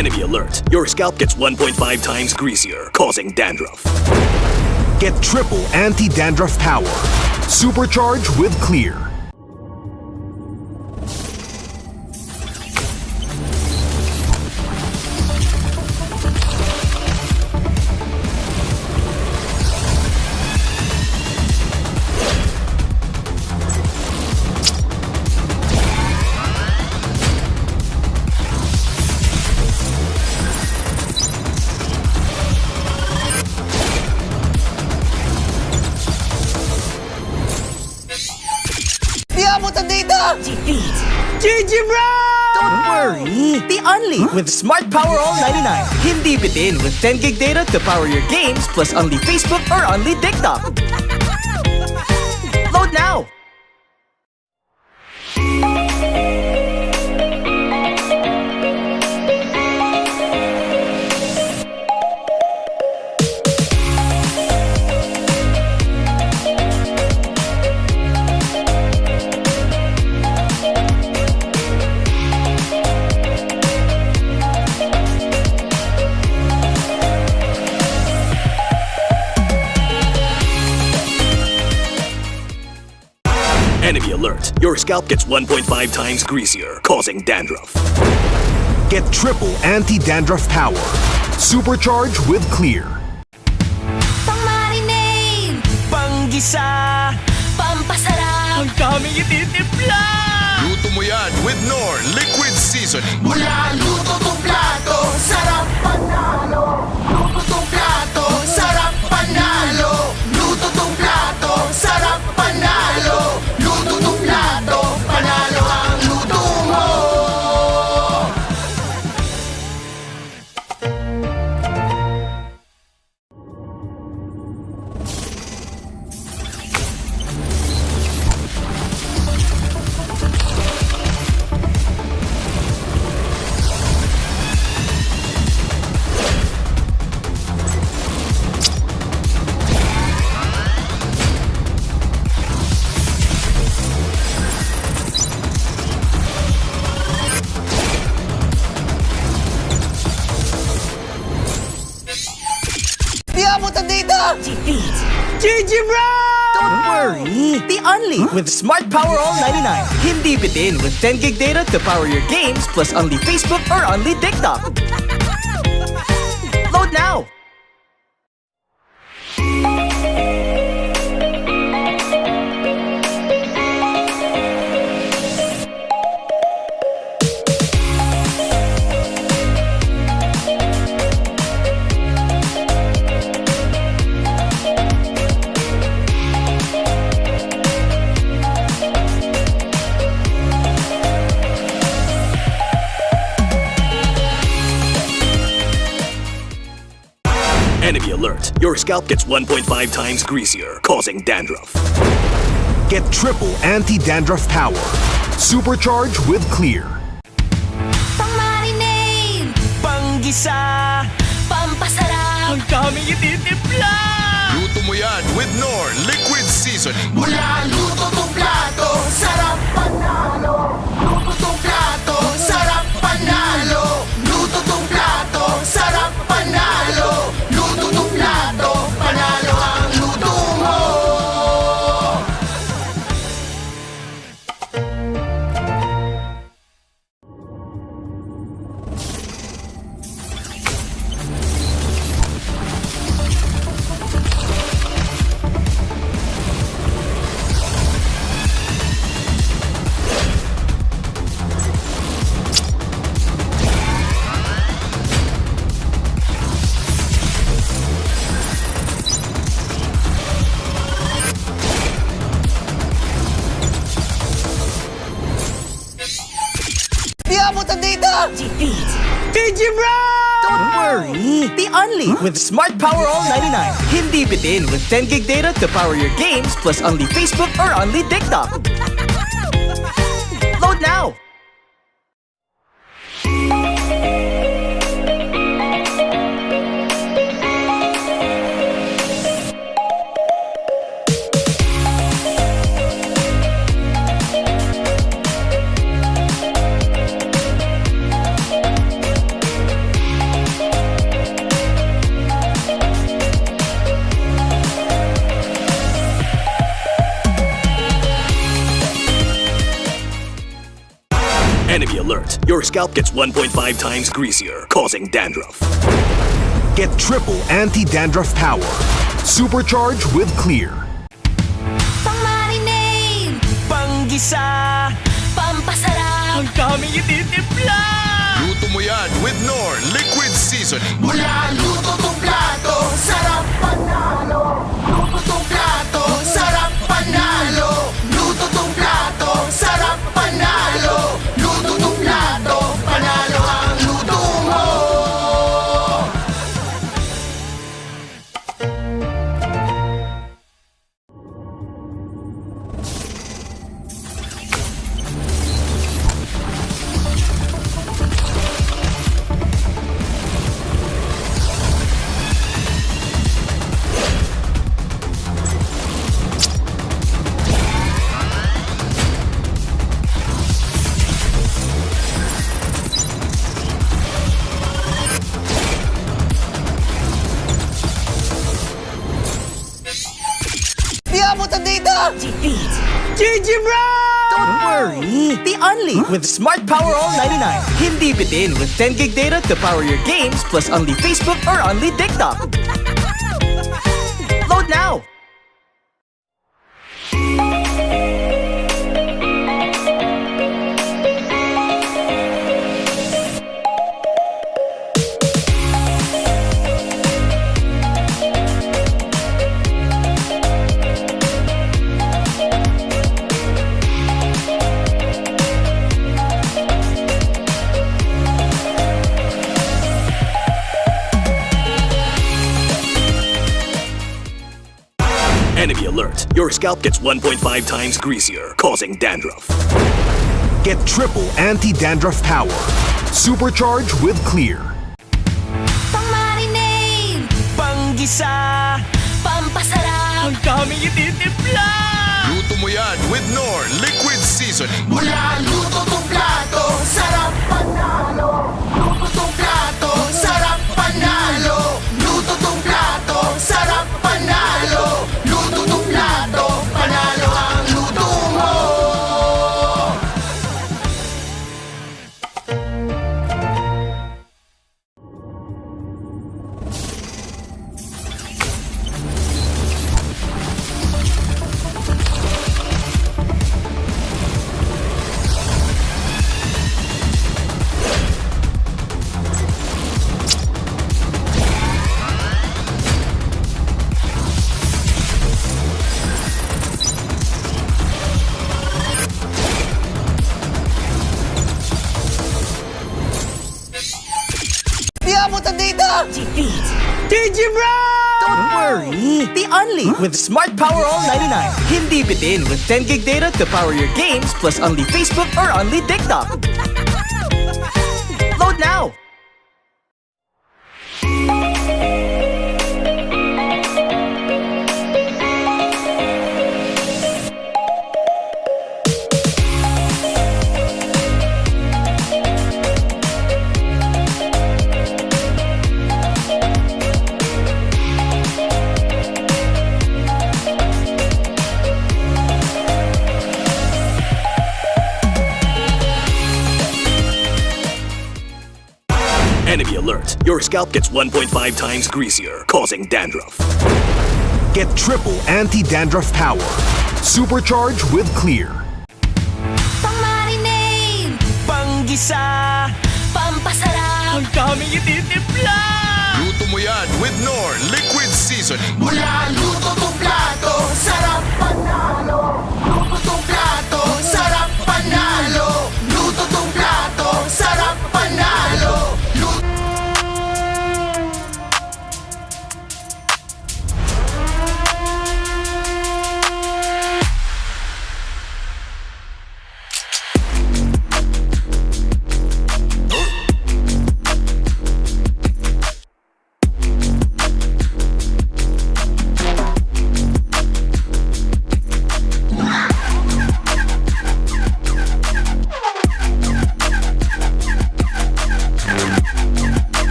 Enemy alert. Your scalp gets 1.5 times greasier, causing dandruff. Get triple anti-dandruff power. Supercharged with Clear. Di abutan dito! Defeat. GG bro! Don't worry. Be only with Smart Power All 99. Hindi bitin with 10 gig data to power your games plus only Facebook or only TikTok. Load now. Enemy alert. Your scalp gets 1.5 times greasier, causing dandruff. Get triple anti-dandruff power. Supercharged with Clear. Pang-marinade! Panggisa. Pampasarap! Ang daming ititimpla. Luto mo yan with Knorr Liquid Seasoning. Mula luto tong plato, sarap panalo. Luto tong plato, sarap panalo. Luto tong plato, sarap panalo. Luto tong plato, panalo ang luto mo. Di abutan dito! Defeat. GG bro! Don't worry. Be only with Smart Power All 99. Hindi bitin with 10 gig data to power your games plus only Facebook or only TikTok. Load now. Enemy alert. Your scalp gets 1.5 times greasier, causing dandruff. Get triple anti-dandruff power. Supercharged with Clear. Pang-marinade! Panggisa. Pampasarap! Ang daming ititimpla. Luto mo yan with Knorr Liquid Seasoning. Mula luto tong plato, sarap panalo. Luto tong plato, sarap panalo. Luto tong plato, sarap panalo. Luto tong plato, panalo ang luto mo. Di abutan dito! Defeat. GG bro! Don't worry. Be only with Smart Power All 99. Hindi bitin with 10 gig data to power your games plus only Facebook or only TikTok. Load now. Enemy alert. Your scalp gets 1.5 times greasier, causing dandruff. Get triple anti-dandruff power. Supercharged with Clear. Pang-marinade, Panggisa! pampasarap, Ang daming ititimpla! Luto mo yan with Knorr Liquid Seasoning. Mula luto tong plato, sarap panalo. Luto tong plato, sarap panalo. Luto tong plato, sarap panalo. Luto tong plato, panalo ang luto mo. di abutan dito! Defeat! GG bro! Don't worry! The Only with Smart Power All 99. Hindi bitin with 10 gig data to power your games plus only Facebook or only TikTok. Load now! Enemy alert. Your scalp gets 1.5 times greasier, causing dandruff. Get triple anti-dandruff power. Supercharged with Clear. Pang-marinade, Panggisa! pampasarap, Ang daming ititimpla! Luto mo yan with Knorr Liquid Seasoning. Mula luto tong plato, sarap panalo. Luto tong plato, sarap panalo. Luto tong plato, sarap panalo. Luto tong plato, panalo ang luto mo. di abutan dito! Defeat! GG bro! Don't worry! The Only with Smart Power All 99. Hindi bitin with 10 gig data to power your games plus only Facebook or only TikTok. Load now! Enemy alert. Your scalp gets 1.5 times greasier, causing dandruff. Get triple anti-dandruff power. Supercharged with Clear. Pang-marinade, Panggisa! pampasarap, Ang daming ititimpla! Luto mo yan with Knorr Liquid Seasoning. Mula luto tong plato, sarap panalo. Luto tong plato, sarap panalo. Luto tong plato, sarap panalo.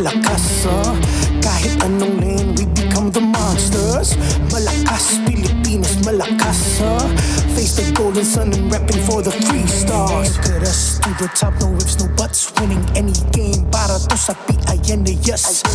malakas kahit anong lane we become the monsters. Malakas Pilipinas, malakas face the golden sun and repping for the 3 stars. Look at us to the top, no ifs, no buts, winning any game para to sa PIN, yes.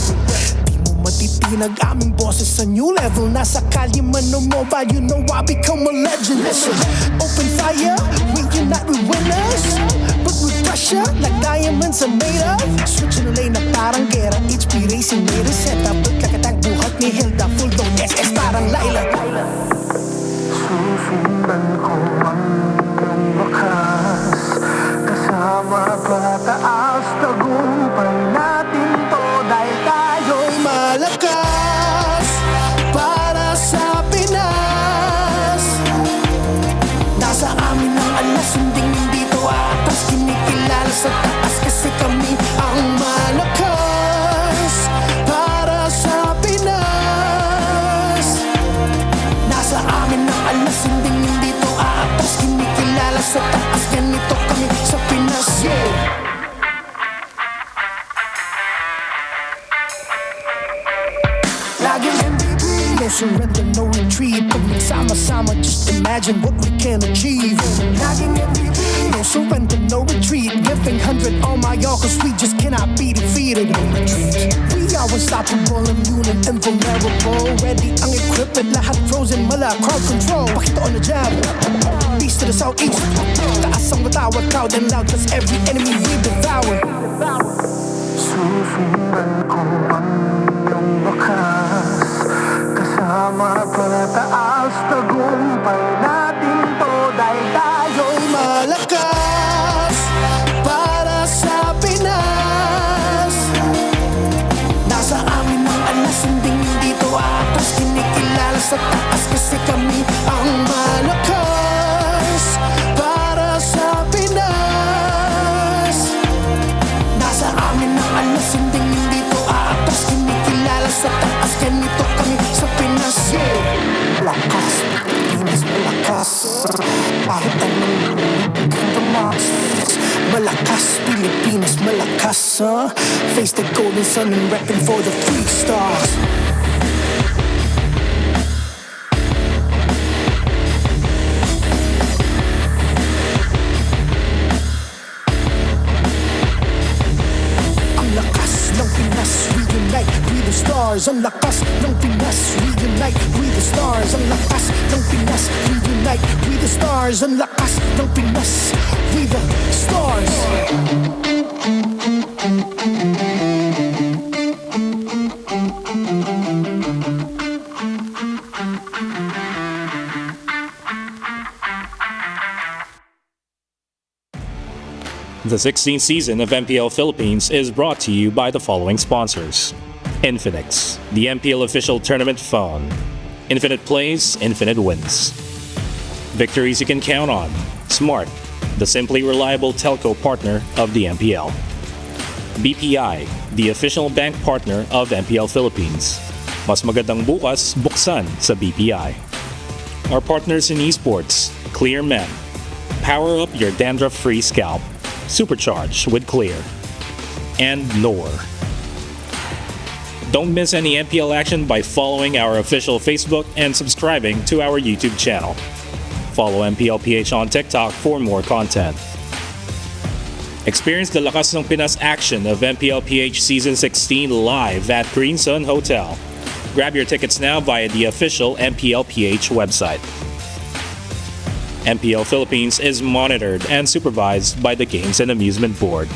Di mo matitinag aming boses sa new level. Nasa kalye man o mobile, you know I become a legend. Listen, open fire, we unite, we winners. But with pressure, like diamonds are made of. Switching the lane na parang gera, HP Racing made a setup. Kakatang buhat ni Hilda, full dome SS parang Laila. Susundan ko ang iyong wakas, kasama pataas, tagumpay natin to dahil tayo'y malakas para sa Pinas. Nasa amin ang alas, hindi dito atas, kinikilala sa taas kasi kami ang malakas para sa Pinas. Nasa amin ang alas, hindi dito atas, kinikilala sa taas, ganito kami sa Pinas, yeah. Laging MVP, no surrender, no retreat. Pag nagsama-sama, just imagine what we can achieve. Laging MVP, no surrender, no retreat. Giving 100 on my all, cause we just cannot be defeated. No retreat. We are unstoppable, immune and invulnerable. Ready ang equipment, lahat frozen, mala, crowd control. Pakita on the jab, east to the southeast. Taas ang matawag, proud and loud, cause every enemy we devour. Susundan ko ang iyong wakas, kasama pataas, tagumpay natin to dahil tayo'y malakas para sa Pinas. Nasa amin ang alas, hindi dito atas, kinikilala sa taas kasi kami ang malakas para sa Pinas. Nasa amin ang alas, hindi dito atas, kinikilala sa taas, ganito kami sa Pinas, yeah. Malakas Pilipinas, malakas kahit anong the monsters. Malakas Pilipinas, malakas face the golden sun and repping for the 3 stars. Ang lakas ng Pinas, we unite with the stars. Ang lakas ng Pinas, we unite with the stars. Ang lakas ng Pinas, with the stars. The 16th season of MPL Philippines is brought to you by the following sponsors. Infinix, the MPL official tournament phone. Infinite plays, infinite wins. Victories you can count on. Smart, the simply reliable telco partner of the MPL. BPI, the official bank partner of MPL Philippines. Mas magandang bukas, buksan sa BPI. Our partners in esports, Clear Men. Power up your dandruff-free scalp. Supercharged with Clear. And RORA. Don't miss any MPL action by following our official Facebook and subscribing to our YouTube channel. Follow MPL PH on TikTok for more content. Experience the lakas ng Pinas action of MPL PH Season 16 live at Green Sun Hotel. Grab your tickets now via the official MPL PH website. MPL Philippines is monitored and supervised by the Games and Amusement Board.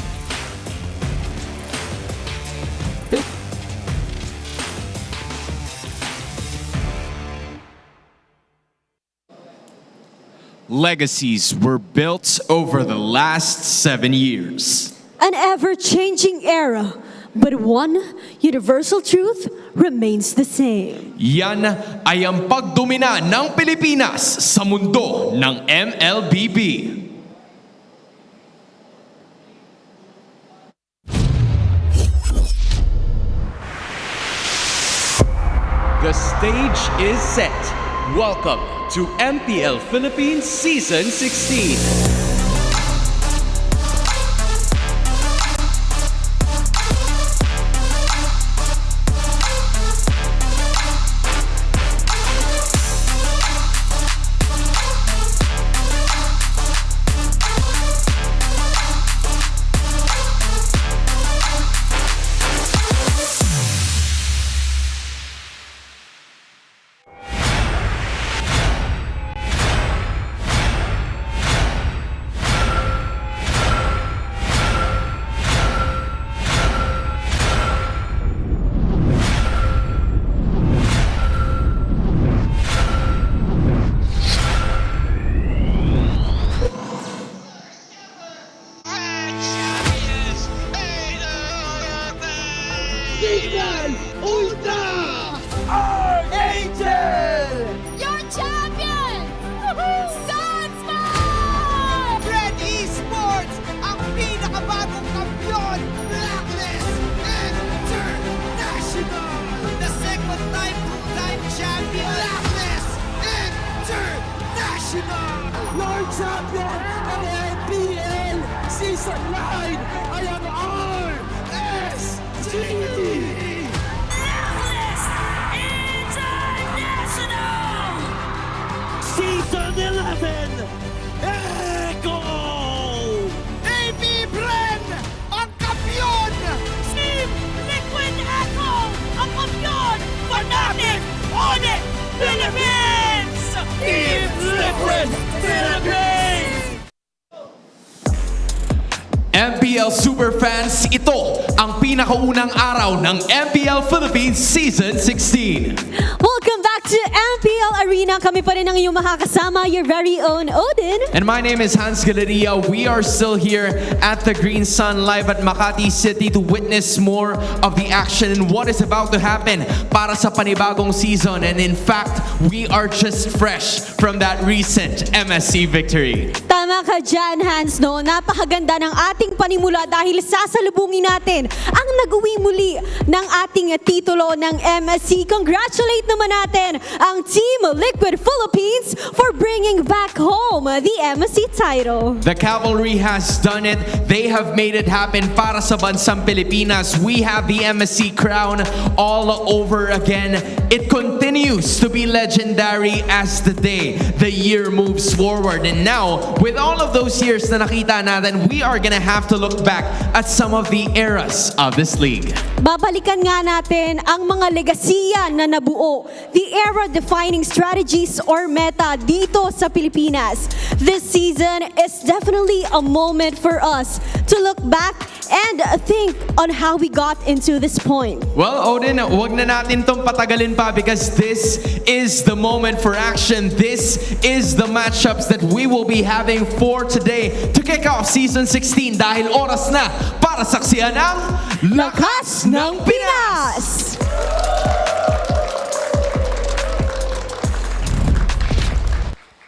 Legacies were built over the last 7 years. An ever-changing era, but one universal truth remains the same. Yan ay ang pagdomina ng Pilipinas sa mundo ng MLBB. The stage is set. Welcome to MPL Philippines Season 16. champion ng MPL Season 9 ay ang RSG! Season 11, Echo! AB Brand, ang kampiyon! Team Liquid Echo, ang kampiyon! Fanatic Audit Philippines! Team Liquid Philippines! MPL Superfans, ito ang pinakaunang araw ng MPL Philippines Season 16. Welcome back to MPL Arena. Kami pa rin ang iyong makakasama, your very own Odin. And my name is Hans Galeria. We are still here at the Green Sun live at Makati City to witness more of the action and what is about to happen para sa panibagong season. And in fact, we are just fresh from that recent MSC victory. Tama ka dyan, Hans, no? Napakaganda ng ating panimula dahil sasalubungin natin ang nag-uwi muli ng ating titulo ng MSC. Congratulate naman natin ang Team Liquid Philippines for bringing back home the MSC title. The cavalry has done it. They have made it happen para sa bansang Pilipinas. We have the MSC crown all over again. It continues to be legendary as the year moves forward. And now, with all of those years na nakita natin, we are gonna have to look back at some of the eras of this league. Babalikan nga natin ang mga legasiya na nabuo, the era-defining strategies or meta dito sa Pilipinas. This season is definitely a moment for us to look back and think on how we got into this point. Well, Odin, wag na natin tong patagalin pa because this is the moment for action. This is the matchups that we will be having for today to kick off Season 16 dahil oras na para saksihan ang Lakas ng Pinas!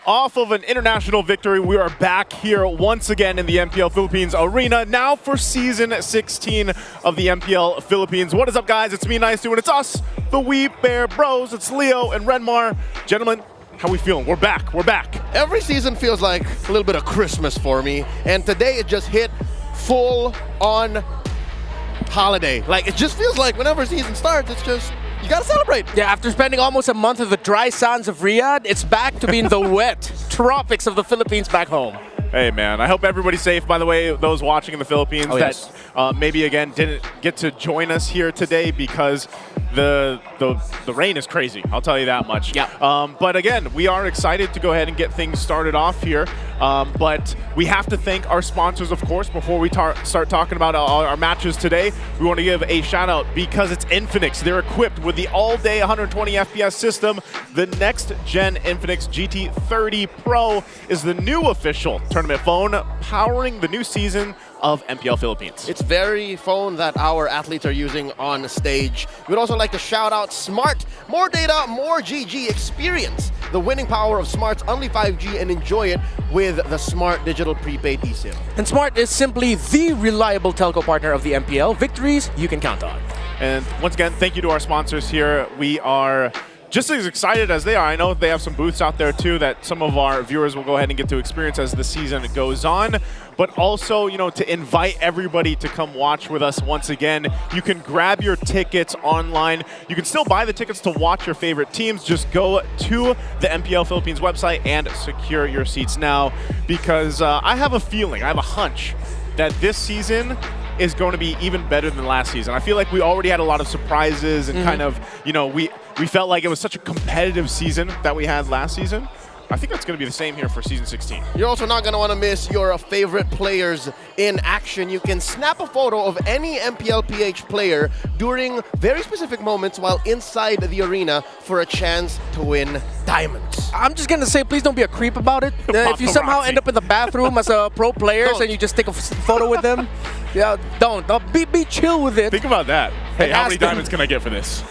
Off of an international victory, we are back here once again in the MPL Philippines arena, now for Season 16 of the MPL Philippines. What is up, guys? It's me, Nice, and it's us, the We Bear Bros. It's Leo and Renmar. Gentlemen, how we feeling? We're back. We're back. Every season feels like a little bit of Christmas for me, and today it just hit full on holiday. Like, it just feels like whenever a season starts, it's just, you gotta celebrate. Yeah, after spending almost a month in the dry sands of Riyadh, it's back to being the wet tropics of the Philippines back home. Hey, man, I hope everybody's safe. By the way, those watching in the Philippines that maybe, again, didn't get to join us here today because the rain is crazy. I'll tell you that much. Yeah. But again, we are excited to go ahead and get things started off here. But we have to thank our sponsors, of course, before we start talking about our matches today. We want to give a shout out because it's Infinix. They're equipped with the all-day 120 FPS system. The next-gen Infinix GT30 Pro is the new official tournament phone powering the new season of MPL Philippines. It's very phone that our athletes are using on stage. We'd also like to shout out Smart. More data, more GG. Experience the winning power of Smart's Only 5G and enjoy it with the Smart Digital Prepaid eSIM. And Smart is simply the reliable telco partner of the MPL. Victories you can count on. And once again, thank you to our sponsors here. We are just as excited as they are. I know they have some booths out there too that some of our viewers will go ahead and get to experience as the season goes on. But also, you know, to invite everybody to come watch with us once again. You can grab your tickets online. You can still buy the tickets to watch your favorite teams. Just go to the MPL Philippines website and secure your seats now, because I have a feeling, I have a hunch that this season is going to be even better than last season. I feel like we already had a lot of surprises and kind of, you know, we felt like it was such a competitive season that we had last season. I think that's going to be the same here for Season 16. You're also not going to want to miss your favorite players in action. You can snap a photo of any MPL PH player during very specific moments while inside the arena for a chance to win diamonds. I'm just going to say, please don't be a creep about it. If you somehow end up in the bathroom as a pro player and you just take a photo with them, yeah, don't. Be chill with it. Think about that. Hey, how many diamonds can I get for this?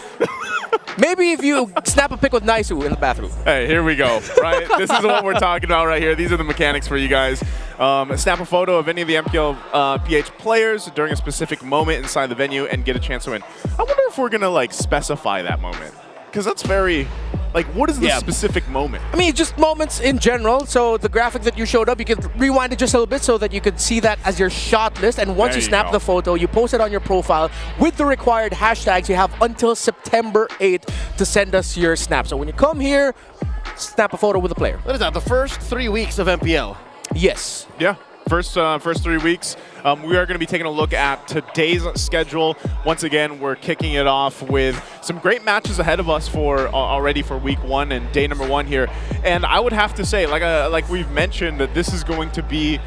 Maybe if you snap a pic with Naisu in the bathroom. Hey, here we go, right? This is what we're talking about right here. These are the mechanics for you guys. Snap a photo of any of the MPL PH players during a specific moment inside the venue and get a chance to win. I wonder if we're going to, like, specify that moment, because that's very Like, what is the specific moment? I mean, just moments in general. So the graphic that you showed up, you could rewind it just a little bit so that you could see that as your shot list. And once you snap the photo, you post it on your profile with the required hashtags. You have until September 8th to send us your snap. So when you come here, snap a photo with a player. What is that? The first 3 weeks of MPL? Yes. Yeah. First 3 weeks. We are going to be taking a look at today's schedule. Once again, we're kicking it off with some great matches ahead of us for already for week 1 and day number 1 here. And I would have to say, like we've mentioned, that this is going to be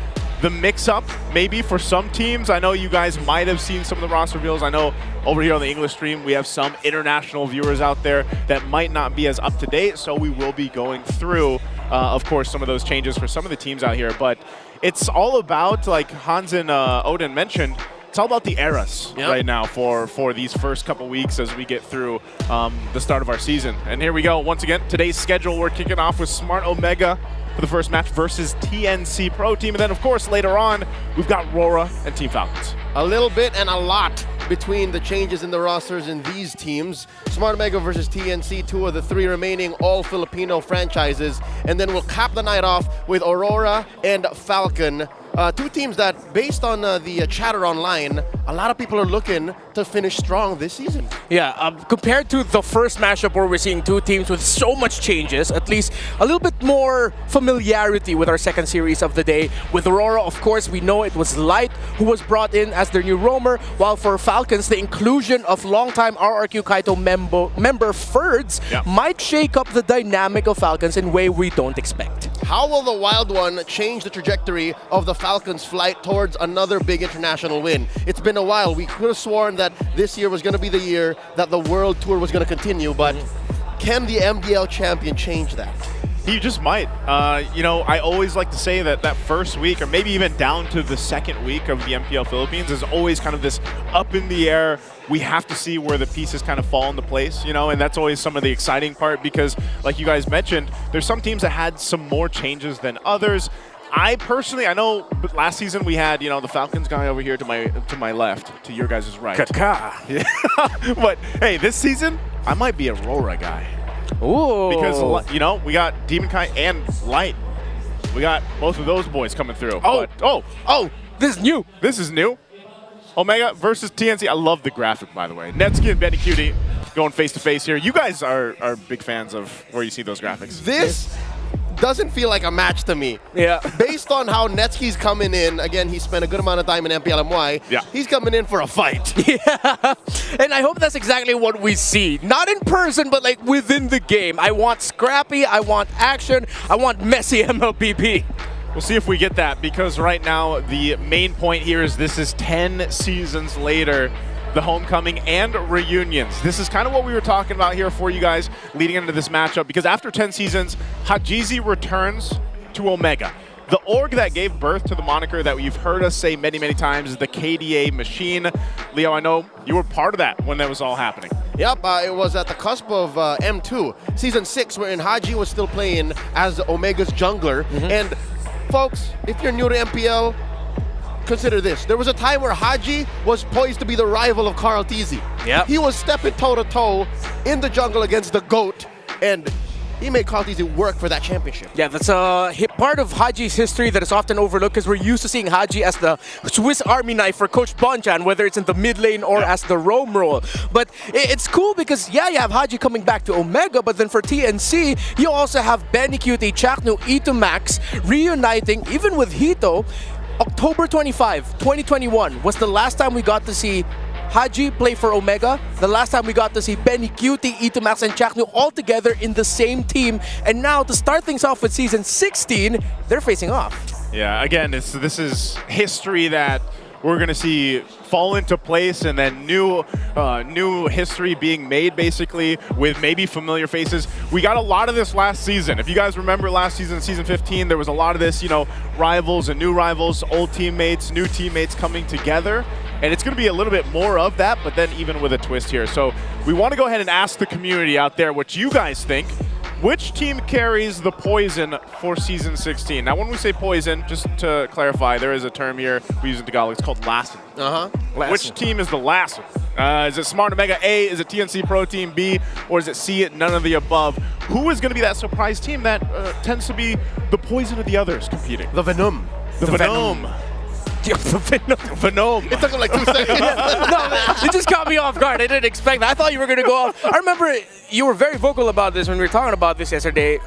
the mix-up maybe for some teams. I know you guys might have seen some of the roster reveals. I know over here on the English stream, we have some international viewers out there that might not be as up-to-date, so we will be going through, of course, some of those changes for some of the teams out here. But it's all about, like Hans and Odin mentioned, it's all about the eras right now for these first couple weeks as we get through the start of our season. And here we go. Once again, today's schedule, we're kicking off with Smart Omega for the first match versus TNC Pro Team. And then, of course, later on, we've got RORA and Team Falcons. A little bit and a lot between the changes in the rosters in these teams. Smart Omega versus TNC, 2 of the 3 remaining all-Filipino franchises. And then we'll cap the night off with Aurora and Falcon. 2 teams that, based on the chatter online, a lot of people are looking to finish strong this season. Yeah, compared to the first matchup where we're seeing 2 teams with so much changes, at least a little bit more familiarity with our second series of the day. With Aurora, of course, we know it was Light who was brought in as their new roamer, while for Falcons, the inclusion of longtime RRQ Kaito member Ferds might shake up the dynamic of Falcons in a way we don't expect. How will the Wild One change the trajectory of the Falcons' flight towards another big international win? It's been a while. We could have sworn that this year was going to be the year that the World Tour was going to continue, but can the MDL champion change that? He just might. You know, I always like to say that that first week, or maybe even down to the second week of the MPL Philippines, is always kind of this up in the air. We have to see where the pieces kind of fall into place, you know, and that's always some of the exciting part because, like you guys mentioned, there's some teams that had some more changes than others. I personally, I know last season we had, you know, the Falcons guy over here to my left, to your guys' right. Yeah. But hey, this season, I might be a RORA guy. Ooh. Because, you know, we got Demon Kai and Light. We got both of those boys coming through. Oh, this is new. This is new. Omega versus TNC. I love the graphic, by the way. Netsky and Benny Cutie going face-to-face here. You guys are big fans of where you see those graphics. This doesn't feel like a match to me. Yeah. Based on how Netsky's coming in, again, he spent a good amount of time in MPLMY. Yeah. He's coming in for a fight. Yeah. And I hope that's exactly what we see. Not in person, but like within the game. I want scrappy, I want action, I want messy MLBB. We'll see if we get that, because right now the main point here is this is 10 seasons later, the homecoming and reunions. This is kind of what we were talking about here for you guys leading into this matchup, because after 10 seasons, Hajizi returns to Omega. The org that gave birth to the moniker that you've heard us say many, many times is the KDA machine. Leo, I know you were part of that when that was all happening. Yep, it was at the cusp of M2, Season 6, wherein Haji was still playing as Omega's jungler. And folks, if you're new to MPL, consider this. There was a time where Haji was poised to be the rival of Carl Tizzy. Yep. He was stepping toe-to-toe in the jungle against the GOAT, and he made Carl Tizzy work for that championship. Yeah, that's a part of Haji's history that is often overlooked, because we're used to seeing Haji as the Swiss Army knife for Coach Bonjan, whether it's in the mid lane or as the roam role. But it's cool because, yeah, you have Haji coming back to Omega, but then for TNC, you also have Benny QT, Chaknu, Itomax reuniting, even with Hito. October 25, 2021 was the last time we got to see Haji play for Omega. The last time we got to see Benny QT, Itomax, and Chaknu all together in the same team. And now, to start things off with Season 16, they're facing off. Yeah, again, this is history that we're going to see fall into place, and then new history being made, basically, with maybe familiar faces. We got a lot of this last season. If you guys remember last season, Season 15, there was a lot of this, you know, rivals and new rivals, old teammates, new teammates coming together. And it's going to be a little bit more of that, but then even with a twist here. So we want to go ahead and ask the community out there what you guys think. Which team carries the poison for Season 16? Now, when we say poison, just to clarify, there is a term here we use in Tagalog. It's called lassen. Which team is the lassen? Is it Smart Omega A? Is it TNC Pro Team B? Or is it C? None of the above. Who is going to be that surprise team that tends to be the poison of the others competing? The Venom. The Venom. Venom. It took him like 2 seconds. No, it just caught me off guard. I didn't expect that. I thought you were going to go off. I remember you were very vocal about this when we were talking about this yesterday.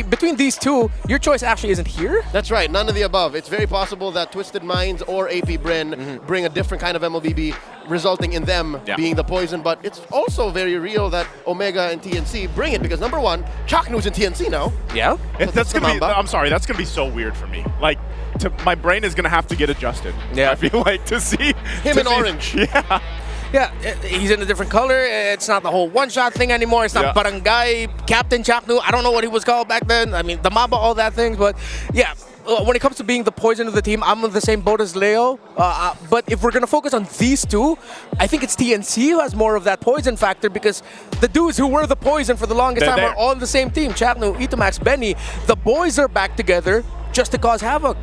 Between these two, your choice actually isn't here? That's right. None of the above. It's very possible that Twisted Minds or AP Bren bring a different kind of MLBB, resulting in them being the poison. But it's also very real that Omega and TNC bring it because, number one, Chaknu's in TNC now. Yeah. That's gonna be, I'm sorry, that's going to be so weird for me. Like, my brain is going to have to get adjusted. Yeah. I feel like to see him in orange. Yeah. Yeah, he's in a different color. It's not the whole one-shot thing anymore. It's not Barangay Captain Chaknu. I don't know what he was called back then. I mean, the Mamba, all that things. But yeah, when it comes to being the poison of the team, I'm in the same boat as Leo. But if we're going to focus on these two, I think it's TNC who has more of that poison factor because the dudes who were the poison for the longest time are all on the same team. Chaknu, Itomax, Benny. The boys are back together just to cause havoc.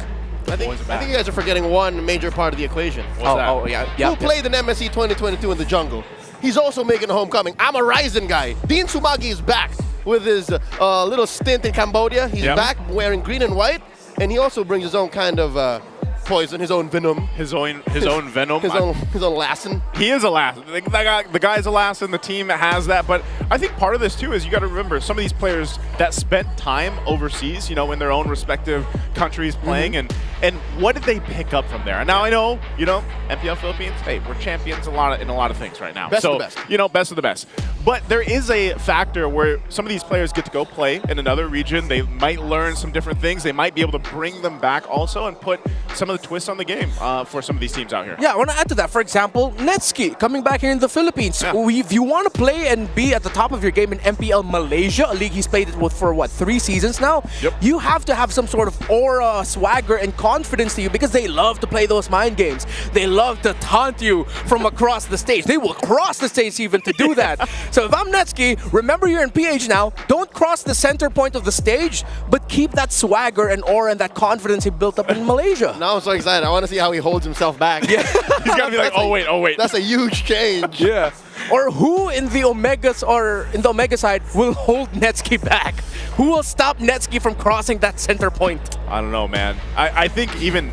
I think you guys are forgetting one major part of the equation. Who played in MSC 2022 in the jungle? He's also making a homecoming. I'm a Ryzen guy. Dean Sumagi is back with his little stint in Cambodia. He's back wearing green and white, and he also brings his own kind of poison, his own venom. His own venom. His own lassen. He is a lassen. The guy's a lassen. The team has that. But I think part of this, too, is you got to remember some of these players that spent time overseas, in their own respective countries playing. And what did they pick up from there? Now, I know, MPL Philippines, hey, we're champions in a lot of things right now. Best of the best. Best of the best. But there is a factor where some of these players get to go play in another region. They might learn some different things. They might be able to bring them back also and put some of the twists on the game for some of these teams out here. Yeah, I want to add to that. For example, Netski coming back here in the Philippines. If you want to play and be at the top of your game in MPL Malaysia, a league he's played with for 3 seasons now, you have to have some sort of aura, swagger, and confidence to you because they love to play those mind games. They love to taunt you from across the stage. They will cross the stage even to do that. So if I'm Netski, remember you're in PH now. Don't cross the center point of the stage, but keep that swagger and aura and that confidence he built up in Malaysia. Now I'm so excited. I want to see how he holds himself back. Yeah. He's got to be like, oh wait. That's a huge change. Yeah. Or who in the Omegas or in the Omega side will hold Netski back? Who will stop Netski from crossing that center point? I don't know, man. I think even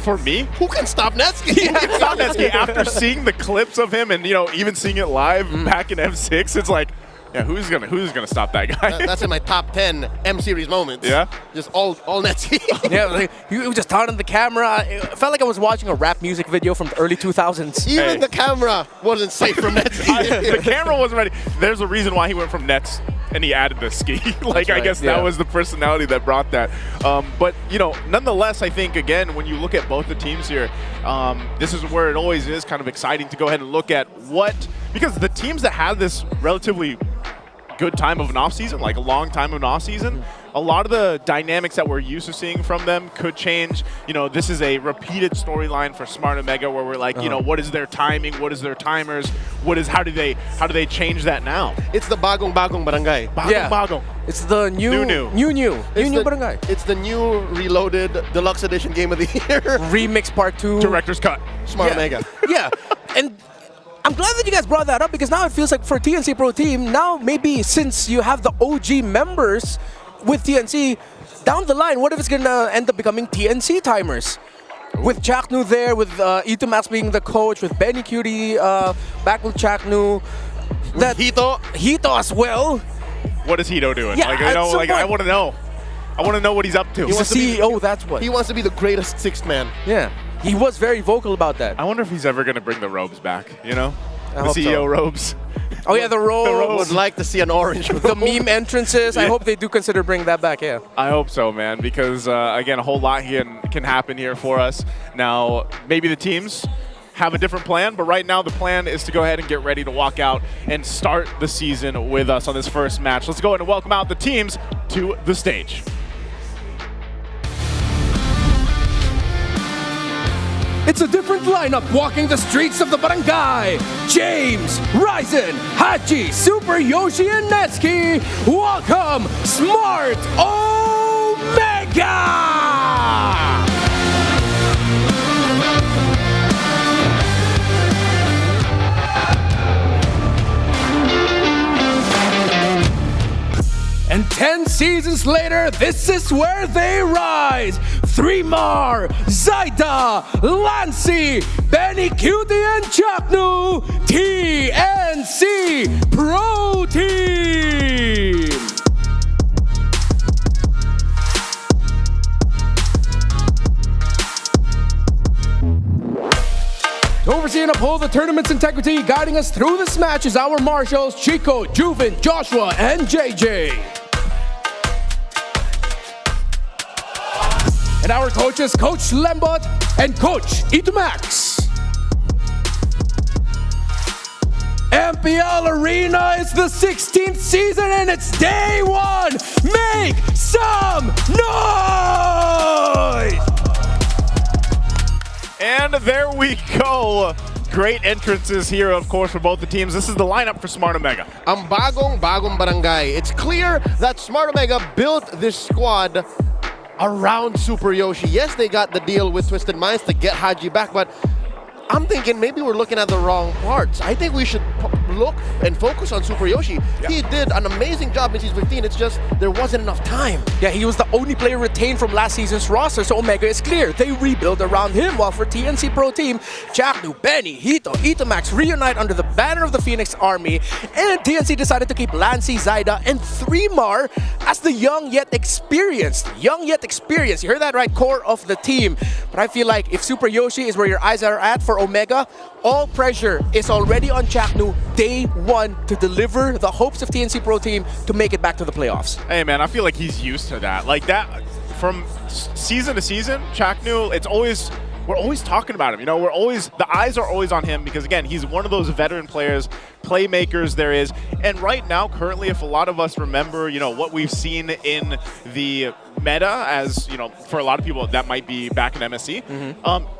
for me, who can stop Netski? Stop Netski after seeing the clips of him and even seeing it live back in M6, it's like, yeah, who's gonna stop that guy? That's in my top 10 M series moments. Yeah, just all Netski. Yeah, he was just taunting the camera. It felt like I was watching a rap music video from the early 2000s. Even the camera wasn't safe from Netski. The camera wasn't ready. There's a reason why he went from Nets and he added the ski. Like, I guess that was the personality that brought that. But nonetheless, I think again when you look at both the teams here, this is where it always is kind of exciting to go ahead and look at because the teams that have this relatively good time of an off season, like a long time of an off season, a lot of the dynamics that we're used to seeing from them could change. This is a repeated storyline for Smart Omega where we're like, what is their timing? What is their timers? How do they change that now? It's the bagong barangay. Bagong. It's the new barangay. It's the new reloaded deluxe edition game of the year. Remix part 2. Director's cut. Smart Omega. Yeah. And I'm glad that you guys brought that up because now it feels like for TNC Pro Team, now maybe since you have the OG members with TNC, down the line, what if it's going to end up becoming TNC timers? With Chaknu there, with Itomax being the coach, with Benny Cutie back with Chaknu. That Hito as well. What is Hito doing? Yeah, I want to know. I want to know what he's up to. He's the CEO, that's what. He wants to be the greatest sixth man. Yeah. He was very vocal about that. I wonder if he's ever going to bring the robes back, the hope CEO so. Robes. Oh yeah, the robes. Would like to see an orange with the meme entrances. I hope they do consider bringing that back, yeah. I hope so, man, because again, a whole lot here can happen here for us. Now, maybe the teams have a different plan, but right now the plan is to go ahead and get ready to walk out and start the season with us on this first match. Let's go ahead and welcome out the teams to the stage. it's a different lineup walking the streets of the barangay. James, Ryzen, Haji, Super Yoshi, and Netsuki. Welcome, Smart Omega! And 10 seasons later, this is where they rise. 3mar, Zaida, Lancy, Benny Cutie, and Chaknu, TNC Pro Team. To oversee and uphold the tournament's integrity, guiding us through this match is our marshals, Chico, Juvin, Joshua, and JJ. And our coaches, Coach Lembot and Coach Itumax. MPL Arena is the 16th season and it's day one. Make some noise! And there we go. Great entrances here, of course, for both the teams. This is the lineup for Smart Omega. Ang bagong barangay. It's clear that Smart Omega built this squad around Super Yoshi. Yes, they got the deal with Twisted Minds to get Haji back, but I'm thinking maybe we're looking at the wrong parts. I think we should look and focus on Super Yoshi. Yeah. He did an amazing job in Season 15. It's just there wasn't enough time. Yeah, he was the only player retained from last season's roster, so Omega is clear. They rebuild around him, while for TNC Pro Team, Chaknu, Benny, Hito, Itomax reunite under the banner of the Phoenix Army, and TNC decided to keep Lancy, Zaida, and 3mar as the young yet experienced. You heard that right, core of the team. But I feel like if Super Yoshi is where your eyes are at for Omega, all pressure is already on Chaknu day one to deliver the hopes of TNC Pro Team to make it back to the playoffs. Hey man, I feel like he's used to that. Like that, from season to season, Chaknu, we're always talking about him. You know, the eyes are always on him because, again, he's one of those veteran players, playmakers there is. And right now, currently, if a lot of us remember, you know, what we've seen in the meta, as, you know, for a lot of people, that might be back in MSC,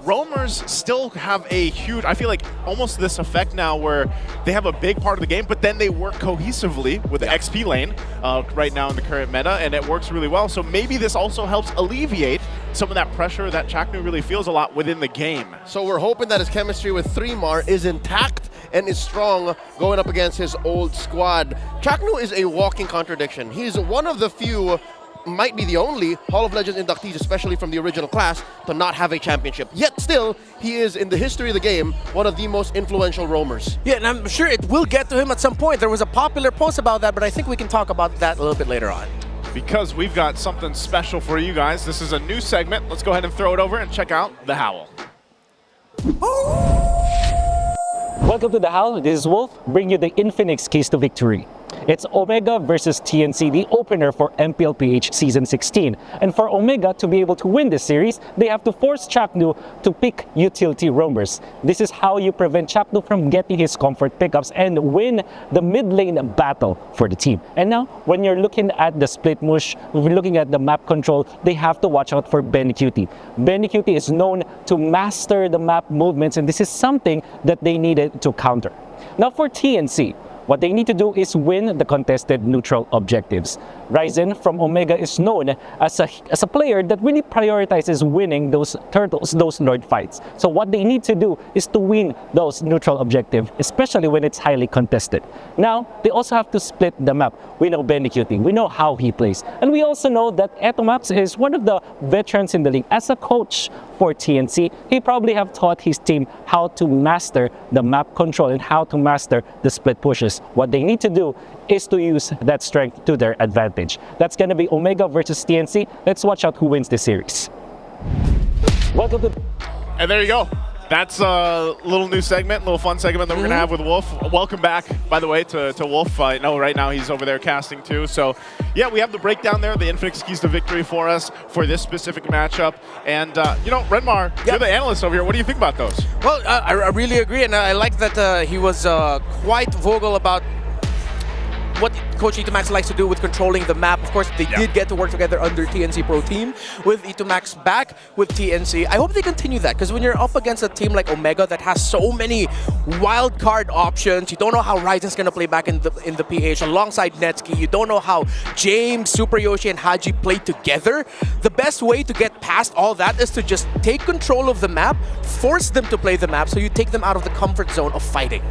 roamers still have a huge, I feel like almost this effect now where they have a big part of the game, but then they work cohesively with the XP lane right now in the current meta, and it works really well. So maybe this also helps alleviate some of that pressure that Chaknu really feels a lot within the game. So we're hoping that his chemistry with 3mar is intact and is strong going up against his old squad. Chaknu is a walking contradiction. He's one of the few, might be the only, Hall of Legends inductees, especially from the original class, to not have a championship. Yet still, he is, in the history of the game, one of the most influential roamers. Yeah, and I'm sure it will get to him at some point. There was a popular post about that, but I think we can talk about that a little bit later on. Because we've got something special for you guys. This is a new segment. Let's go ahead and throw it over and check out The Howl. Welcome to The Howl. This is Wolf, bring you the Infinix keys to victory. It's Omega versus TNC, the opener for MPL PH Season 16. And for Omega to be able to win this series, they have to force Chaknu to pick utility roamers. This is how you prevent Chaknu from getting his comfort pickups and win the mid lane battle for the team. And now, when you're looking at the split mush, when you're looking at the map control, they have to watch out for Benny Cutie. Benny Cutie is known to master the map movements, and this is something that they needed to counter. Now for TNC, what they need to do is win the contested neutral objectives. Ryzen from Omega is known as a player that really prioritizes winning those turtles, those Lord fights. So what they need to do is to win those neutral objectives, especially when it's highly contested. Now, they also have to split the map. We know Benny Cutie, we know how he plays. And we also know that Etomax is one of the veterans in the league. As a coach for TNC, he probably have taught his team how to master the map control and how to master the split pushes. What they need to do is to use that strength to their advantage. That's going to be Omega versus TNC. Let's watch out who wins this series. Welcome to... And there you go. That's a little new segment, a little fun segment that we're going to have with Wolf. Welcome back, by the way, to Wolf. I know right now he's over there casting too. So, yeah, we have the breakdown there, the Infinix keys to victory for us for this specific matchup. And, you know, Renmar, you're the analyst over here. What do you think about those? Well, I really agree, and I like that he was quite vocal about what Coach Itomax likes to do with controlling the map. Of course, they did get to work together under TNC Pro Team with Itomax back with TNC. I hope they continue that, because when you're up against a team like Omega that has so many wild card options, you don't know how Ryzen's going to play back in the PH alongside Netsky. You don't know how James, Super Yoshi, and Haji play together. The best way to get past all that is to just take control of the map, force them to play the map, so you take them out of the comfort zone of fighting.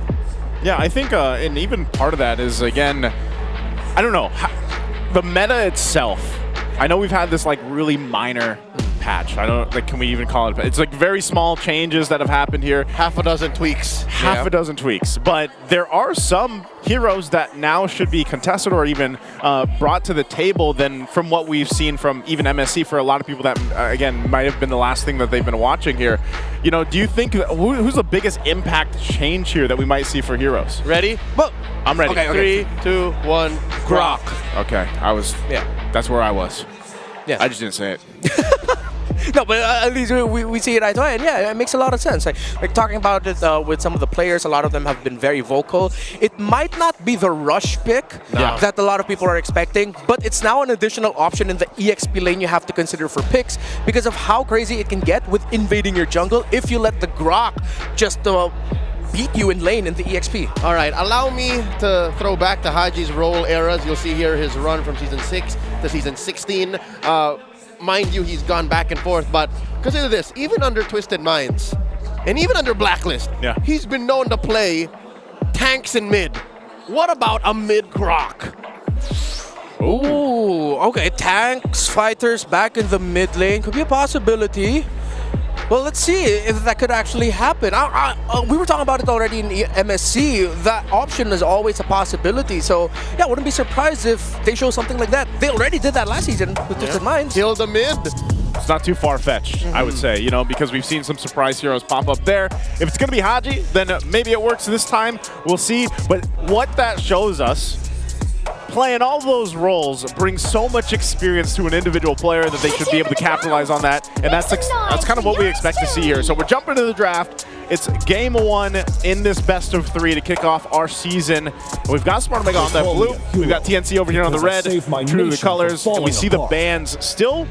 Yeah, I think, and even part of that is, again, I don't know, the meta itself. I know we've had this like really minor patch. I don't like, can we even call it? It's like very small changes that have happened here. Half a dozen tweaks. Half a dozen tweaks. But there are some heroes that now should be contested or even brought to the table than from what we've seen from even MSC for a lot of people that, again, might have been the last thing that they've been watching here. You know, do you think, who's the biggest impact change here that we might see for heroes? Ready? Well, I'm ready. Okay. 3, 2, 1, Grok. Okay, that's where I was. Yeah. I just didn't say it. No, but at least we see it eye to eye, and yeah, it makes a lot of sense. Like talking about it with some of the players, a lot of them have been very vocal. It might not be the rush pick that a lot of people are expecting, but it's now an additional option in the EXP lane you have to consider for picks because of how crazy it can get with invading your jungle if you let the Grok just beat you in lane in the EXP. All right, allow me to throw back to Haji's role eras. You'll see here his run from Season 6 to Season 16. Mind you, he's gone back and forth, but consider this, even under Twisted Minds, and even under Blacklist, he's been known to play tanks in mid. What about a mid Grok? Ooh, okay, tanks, fighters back in the mid lane could be a possibility. Well, let's see if that could actually happen. We were talking about it already in MSC. That option is always a possibility. So, yeah, wouldn't be surprised if they show something like that. They already did that last season with Twisted Minds. Kill the mid. It's not too far-fetched, I would say, you know, because we've seen some surprise heroes pop up there. If it's going to be Haji, then maybe it works this time. We'll see. But what that shows us, playing all those roles brings so much experience to an individual player that they should be able to capitalize on that, and that's kind of what we expect to see here. So we're jumping into the draft. It's game 1 in this best of 3 to kick off our season. We've got Smart Omega on that blue. We've got TNC over here on the red, true to the colors, and we see the bands still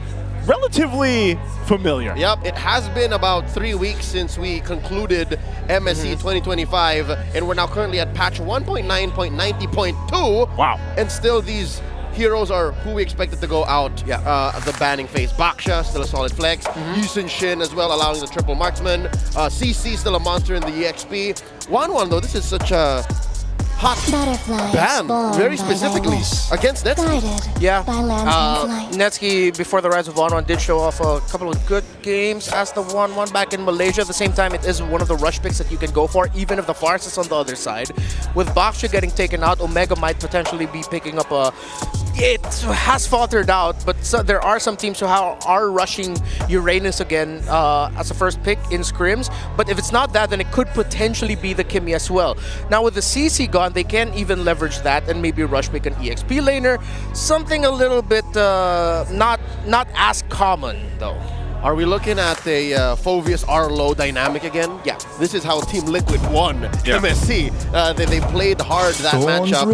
relatively familiar. Yep, it has been about 3 weeks since we concluded MSC 2025, and we're now currently at patch 1.9.90.2. Wow. And still these heroes are who we expected to go out of the banning phase. Baksha, still a solid flex. Yusin Shin as well, allowing the triple marksman. CC, still a monster in the EXP. 1-1 though, this is such a hot ban, very specifically against Netsky. Yeah, Netsky before the rise of 1-1 did show off a couple of good games as the 1-1 back in Malaysia. At the same time, it is one of the rush picks that you can go for, even if the Farce is on the other side. With Baksha getting taken out, Omega might potentially be picking up a... It has faltered out, but there are some teams who are rushing Uranus again as a first pick in scrims. But if it's not that, then it could potentially be the Kimi as well. Now with the CC gone, they can even leverage that and maybe rush pick an EXP laner. Something a little bit not as common though. Are we looking at a Phoveus Arlo dynamic again? Yeah. This is how Team Liquid won MSC. They played hard that matchup.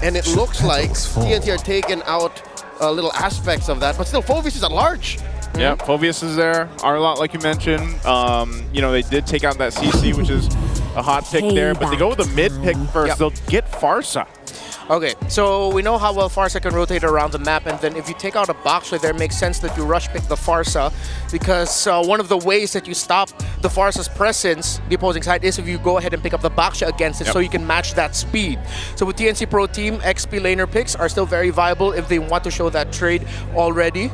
And it looks like TNT are taking out little aspects of that, but still Phoveus is at large. Yeah, Phoveus is there. Arlot, like you mentioned. You know, they did take out that CC, which is a hot pick there, but they go with the mid pick first. They'll get Farsa. Okay, so we know how well Farsa can rotate around the map, and then if you take out a Baksha, there makes sense that you rush pick the Farsa, because one of the ways that you stop the Farsa's presence, the opposing side, is if you go ahead and pick up the Baksha against it, so you can match that speed. So with TNC Pro Team, XP laner picks are still very viable if they want to show that trade already.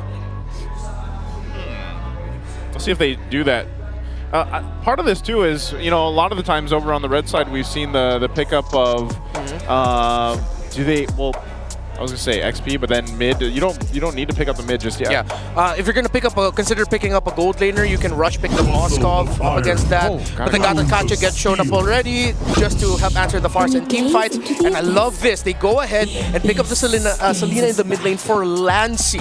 Let's see if they do that. Part of this too is, you know, a lot of the times over on the red side, we've seen the pickup of, well, I was gonna say XP, but then mid. You don't need to pick up the mid just yet. Yeah. If you're gonna pick up consider picking up a gold laner, you can rush pick the Moskov up against that. But the Gatakacha gets shown up already just to help answer the Farce and team fights. And I love this. They go ahead and pick up the Selena in the mid lane for Lancy.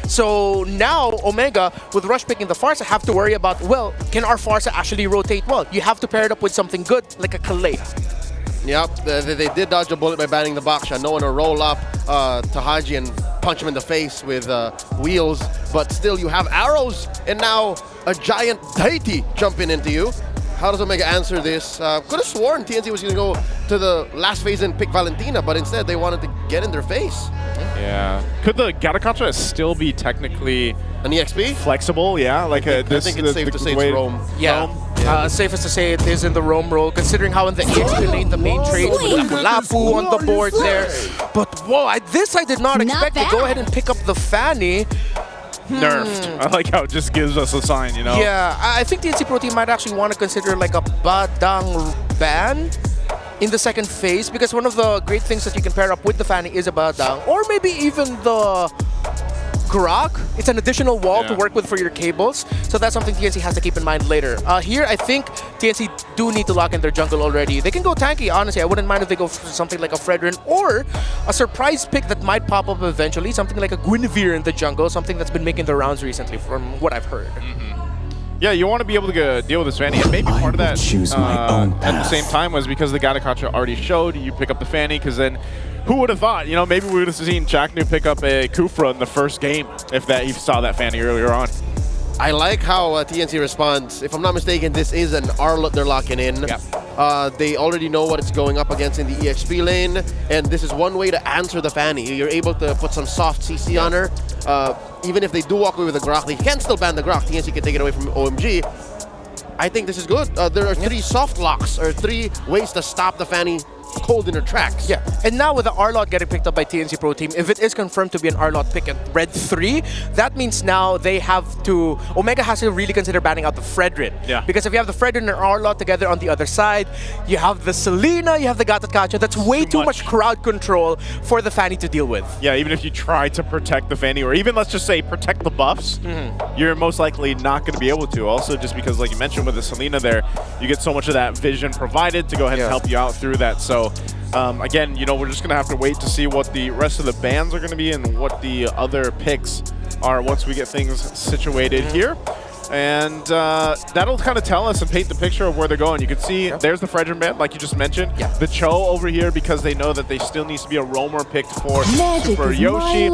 So now Omega, with rush picking the Farsa, have to worry about, well, can our Farsa actually rotate well? You have to pair it up with something good, like a Kalea. Yep, they did dodge a bullet by banning the Baksha. No one to roll up to Haji and punch him in the face with wheels. But still, you have arrows, and now a giant deity jumping into you. How does Omega answer this? Could have sworn TNC was going to go to the last phase and pick Valentina, but instead they wanted to get in their face. Yeah. Could the Gatakacha still be technically an EXP? Flexible, yeah. Like I think it's safe to say it's Rome. Yeah, safest to say it is in the Rome role, considering how in the EXP lane the main trade with Lapu on the board there. But whoa, this I did not expect to go ahead and pick up the Fanny. Nerfed. I like how it just gives us a sign, you know? Yeah, I think the NC Pro team might actually want to consider like a Badang ban in the second phase, because one of the great things that you can pair up with the Fanny is a Badang, or maybe even the Grok. It's an additional wall to work with for your cables, so that's something TNC has to keep in mind later. Here, I think TNC do need to lock in their jungle already. They can go tanky, honestly. I wouldn't mind if they go for something like a Fredrin or a surprise pick that might pop up eventually, something like a Guinevere in the jungle, something that's been making the rounds recently from what I've heard. Yeah, you want to be able to deal with this Fanny, and maybe part of that at the same time was because the Gatakacha already showed you pick up the Fanny, because then who would have thought? You know, maybe we would have seen Chaknu pick up a Kufra in the first game if he saw that Fanny earlier on. I like how TNC responds. If I'm not mistaken, this is an Arlot they're locking in. Yep. They already know what it's going up against in the EXP lane, and this is one way to answer the Fanny. You're able to put some soft CC on her. Even if they do walk away with the Grok, they can still ban the Grok. TNC can take it away from OMG. I think this is good. There are 3 soft locks, or 3 ways to stop the Fanny cold in her tracks. Yeah, and now with the Arlot getting picked up by TNC Pro Team, if it is confirmed to be an Arlot pick at Red 3, that means now they have to, Omega has to really consider banning out the Fredrin. Yeah. Because if you have the Fredrin and Arlot together on the other side, you have the Selena, you have the Gatakacha, that's way too much crowd control for the Fanny to deal with. Yeah, even if you try to protect the Fanny, or even let's just say protect the buffs, you're most likely not going to be able to. Also, just because, like you mentioned with the Selena there, you get so much of that vision provided to go ahead and help you out through that. So again, you know, we're just going to have to wait to see what the rest of the bans are going to be and what the other picks are once we get things situated here. And that'll kind of tell us and paint the picture of where they're going. You can see there's the Fredrin ban, like you just mentioned. The Cho over here, because they know that they still needs to be a roamer picked for Super Yoshi.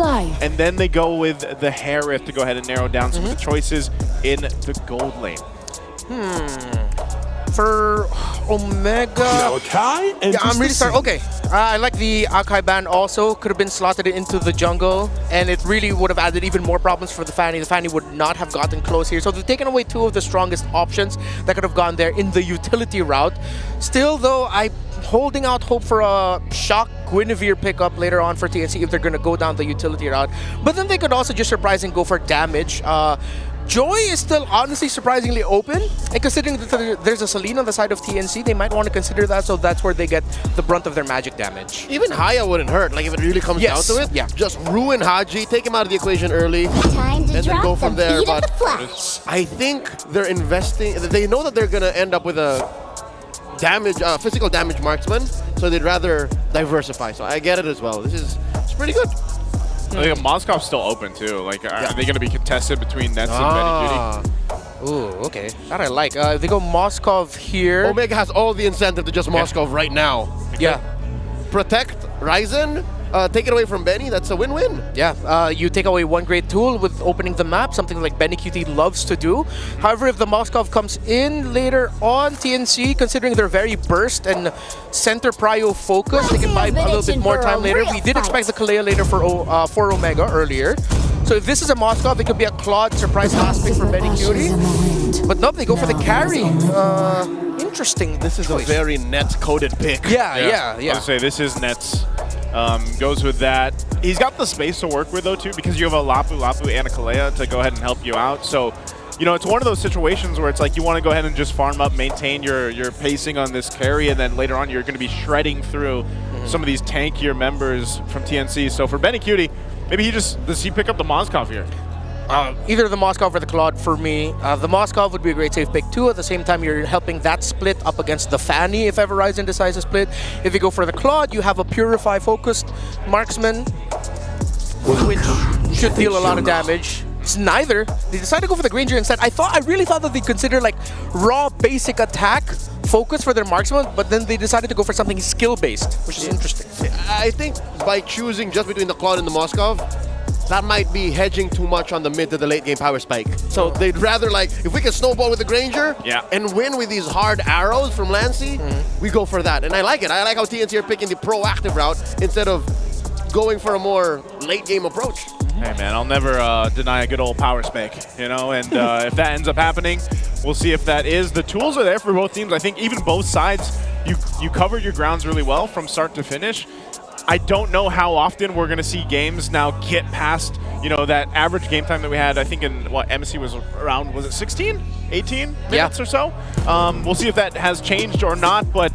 And then they go with the Harith to go ahead and narrow down some of the choices in the gold lane. For Omega, yeah, I'm really sorry. Okay, I like the Akai ban also. Could have been slotted into the jungle, and it really would have added even more problems for the Fanny. The Fanny would not have gotten close here. So they've taken away 2 of the strongest options that could have gone there in the utility route. Still, though, I'm holding out hope for a shock Guinevere pickup later on for TNC if they're going to go down the utility route. But then they could also just surprise and go for damage. Joy is still honestly surprisingly open, and considering that there's a Selena on the side of TNC, they might want to consider that, so that's where they get the brunt of their magic damage. Even Haya wouldn't hurt, like if it really comes down to it. Just ruin Haji, take him out of the equation early, and then go from there. But I think they're investing, they know that they're going to end up with a physical damage marksman, so they'd rather diversify. So I get it as well. It's pretty good. I think Moscow's still open too. Like, are they going to be contested between Nets and Benny Judy? Ooh, okay. That I like. If they go Moskov here. Omega has all the incentive to just Moskov right now. Yeah. Protect Ryzen, take it away from Benny. That's a win-win. Yeah, you take away one great tool with opening the map, something like Benny QT loves to do. However, if the Moskov comes in later on, TNC, considering they're very burst and center prio focus, they can buy a little bit more time later. We did expect the Kalea later for Omega earlier. So if this is a Moskov, it could be a Claude surprise last pick for Benny QT. But nope, they go for the carry. Interesting. This is a very Nets-coded pick. Yeah. I was going to say, this is Nets. Goes with that. He's got the space to work with, though, too, because you have a Lapu and a Kalea to go ahead and help you out. So, you know, it's one of those situations where it's like you want to go ahead and just farm up, maintain your pacing on this carry, and then later on you're going to be shredding through some of these tankier members from TNC. So for Benny Cutie, maybe does he pick up the Moskov here? Either the Moskov or the Claude for me. The Moskov would be a great safe pick too. At the same time, you're helping that split up against the Fanny if ever Ryzen decides to split. If you go for the Claude, you have a Purify focused marksman, which should deal a lot of damage. It's neither. They decided to go for the Granger instead. I really thought that they'd consider like raw basic attack focus for their marksman, but then they decided to go for something skill-based, which is interesting. I think by choosing just between the Claude and the Moskov, that might be hedging too much on the mid to the late game power spike. So they'd rather, like, if we can snowball with the Granger and win with these hard arrows from Lancy, we go for that. And I like it. I like how TNC are picking the proactive route instead of going for a more late game approach. Hey man, I'll never deny a good old power spike, you know, and if that ends up happening, we'll see if that is. The tools are there for both teams. I think even both sides, you covered your grounds really well from start to finish. I don't know how often we're going to see games now get past, you know, that average game time that we had. I think in what MSC was around, was it 16, 18 minutes or so? We'll see if that has changed or not, but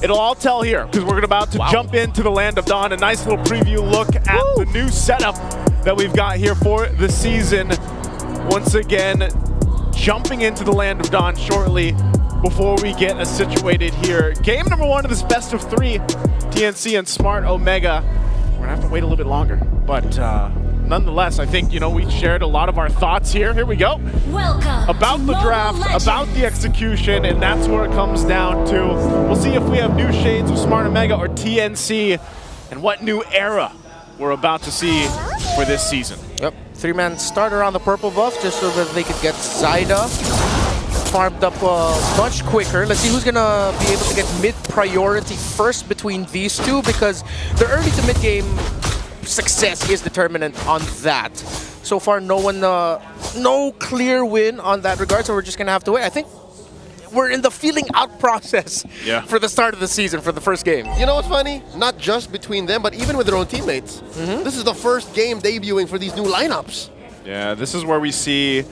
it'll all tell here because we're about to jump into the Land of Dawn. A nice little preview look at the new setup that we've got here for the season. Once again, jumping into the Land of Dawn shortly before we get us situated here. Game number 1 of this best of 3, TNC and Smart Omega. We're gonna have to wait a little bit longer, but nonetheless, I think, you know, we shared a lot of our thoughts here. Here we go. Welcome about the draft, about the execution, and that's where it comes down to. We'll see if we have new shades of Smart Omega or TNC, and what new era we're about to see for this season. Yep, 3-man starter on the purple buff just so that they could get Zyda farmed up much quicker. Let's see who's gonna be able to get mid priority first between these two, because the early to mid game success is determinant on that. So far, no clear win on that regard, so we're just gonna have to wait. I think we're in the feeling out process for the start of the season for the first game. You know what's funny? Not just between them, but even with their own teammates. This is the first game debuting for these new lineups. Yeah, this is where we see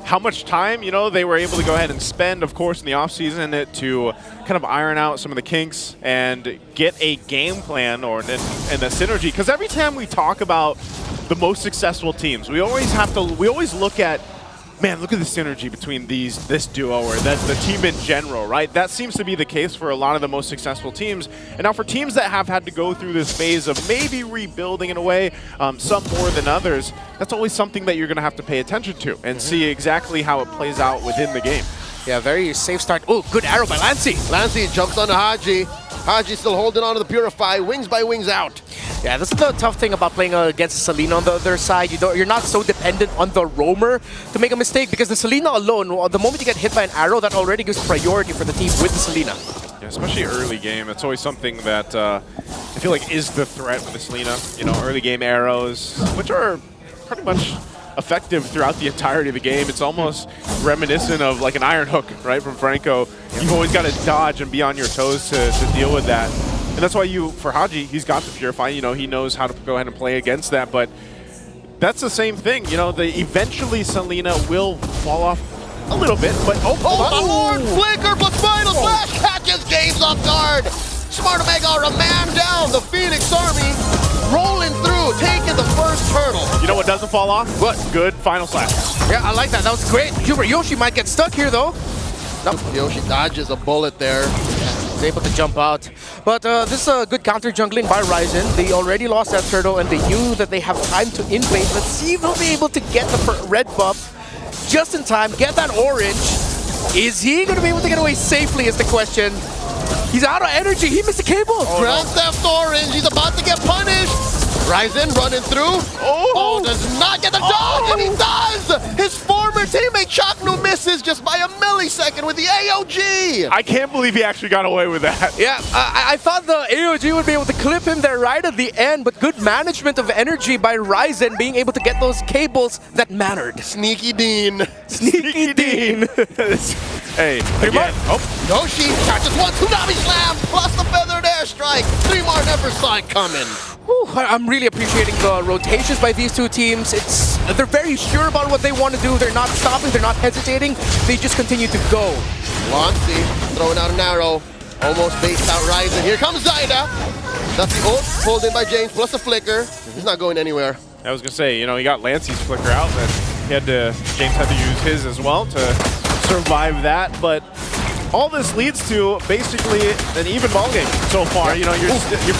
how much time, you know, they were able to go ahead and spend, of course, in the offseason to kind of iron out some of the kinks and get a game plan and a synergy. Because every time we talk about the most successful teams, we always look at, man, look at the synergy between this duo or the team in general, right? That seems to be the case for a lot of the most successful teams. And now for teams that have had to go through this phase of maybe rebuilding in a way, some more than others, that's always something that you're going to have to pay attention to and see exactly how it plays out within the game. Yeah, very safe start. Oh, good arrow by Lancy. Lancy jumps onto Haji. Haji still holding on to the Purify, wings by wings out. Yeah, this is the tough thing about playing against Selena on the other side. You're not so dependent on the roamer to make a mistake, because the Selena alone, the moment you get hit by an arrow, that already gives priority for the team with the Selena. Yeah, especially early game. That's always something that I feel like is the threat with the Selena. You know, early game arrows, which are pretty much effective throughout the entirety of the game. It's almost reminiscent of like an iron hook, right, from Franco. You've always got to dodge and be on your toes to deal with that. And that's why for Haji, he's got the Purify. You know, he knows how to go ahead and play against that. But that's the same thing. You know, eventually Selena will fall off a little bit. But Lord, Flicker plus Final Flash catches James off guard. Smart Omega are a man down. The Phoenix Army rolling through, taking the first hurdle. You know what doesn't fall off? What? Good Final Slash. Yeah, I like that. That was great. Yoshi might get stuck here, though. Nope. Yoshi dodges a bullet there. He's able to jump out. But this is a good counter jungling by Ryzen. They already lost that turtle, and they knew that they have time to invade. Let's see if they'll be able to get the red buff just in time, get that orange. Is he going to be able to get away safely is the question. He's out of energy. He missed the cable. Grand Theft Orange. He's about to get punished. Ryzen running through. Oh, does not get the dodge, and he does! His former teammate Chaknu misses just by a millisecond with the AOG. I can't believe he actually got away with that. Yeah, I thought the AOG would be able to clip him there right at the end, but good management of energy by Ryzen, being able to get those cables that mattered. Sneaky Dean. Sneaky Dean. Hey, again. Yoshi catches one Tsunami Slam plus the Feathered Airstrike. 3 more never saw it coming. Whew, I'm really appreciating the rotations by these two teams. They're very sure about what they want to do. They're not stopping, they're not hesitating. They just continue to go. Lancy throwing out an arrow. Almost based out Ryzen. Here comes Zyda. That's the ult pulled in by James plus a flicker. He's not going anywhere. I was going to say, you know, he got Lancy's flicker out, but James had to use his as well to survive that. But all this leads to basically an even ball game so far. You know, you're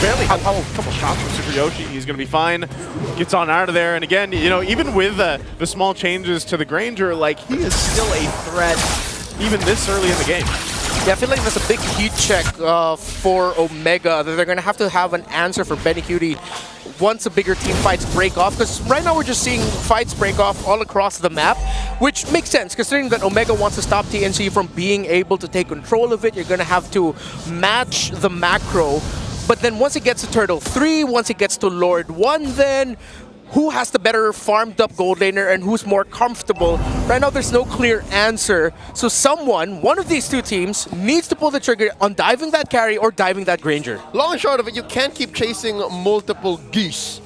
barely a couple shots from Super Yoshi. He's going to be fine. Gets on out of there. And again, you know, even with the small changes to the Granger, like, he is still a threat even this early in the game. Yeah, I feel like that's a big heat check for Omega. That they're going to have an answer for Benicudi once the bigger team fights break off. Because right now we're just seeing fights break off all across the map, which makes sense considering that Omega wants to stop TNC from being able to take control of it. You're going to have to match the macro. But then once it gets to Turtle 3, once it gets to Lord 1, then who has the better farmed up gold laner and who's more comfortable? Right now, there's no clear answer. So one of these two teams, needs to pull the trigger on diving that carry or diving that Granger. Long and short of it, you can't keep chasing multiple geese.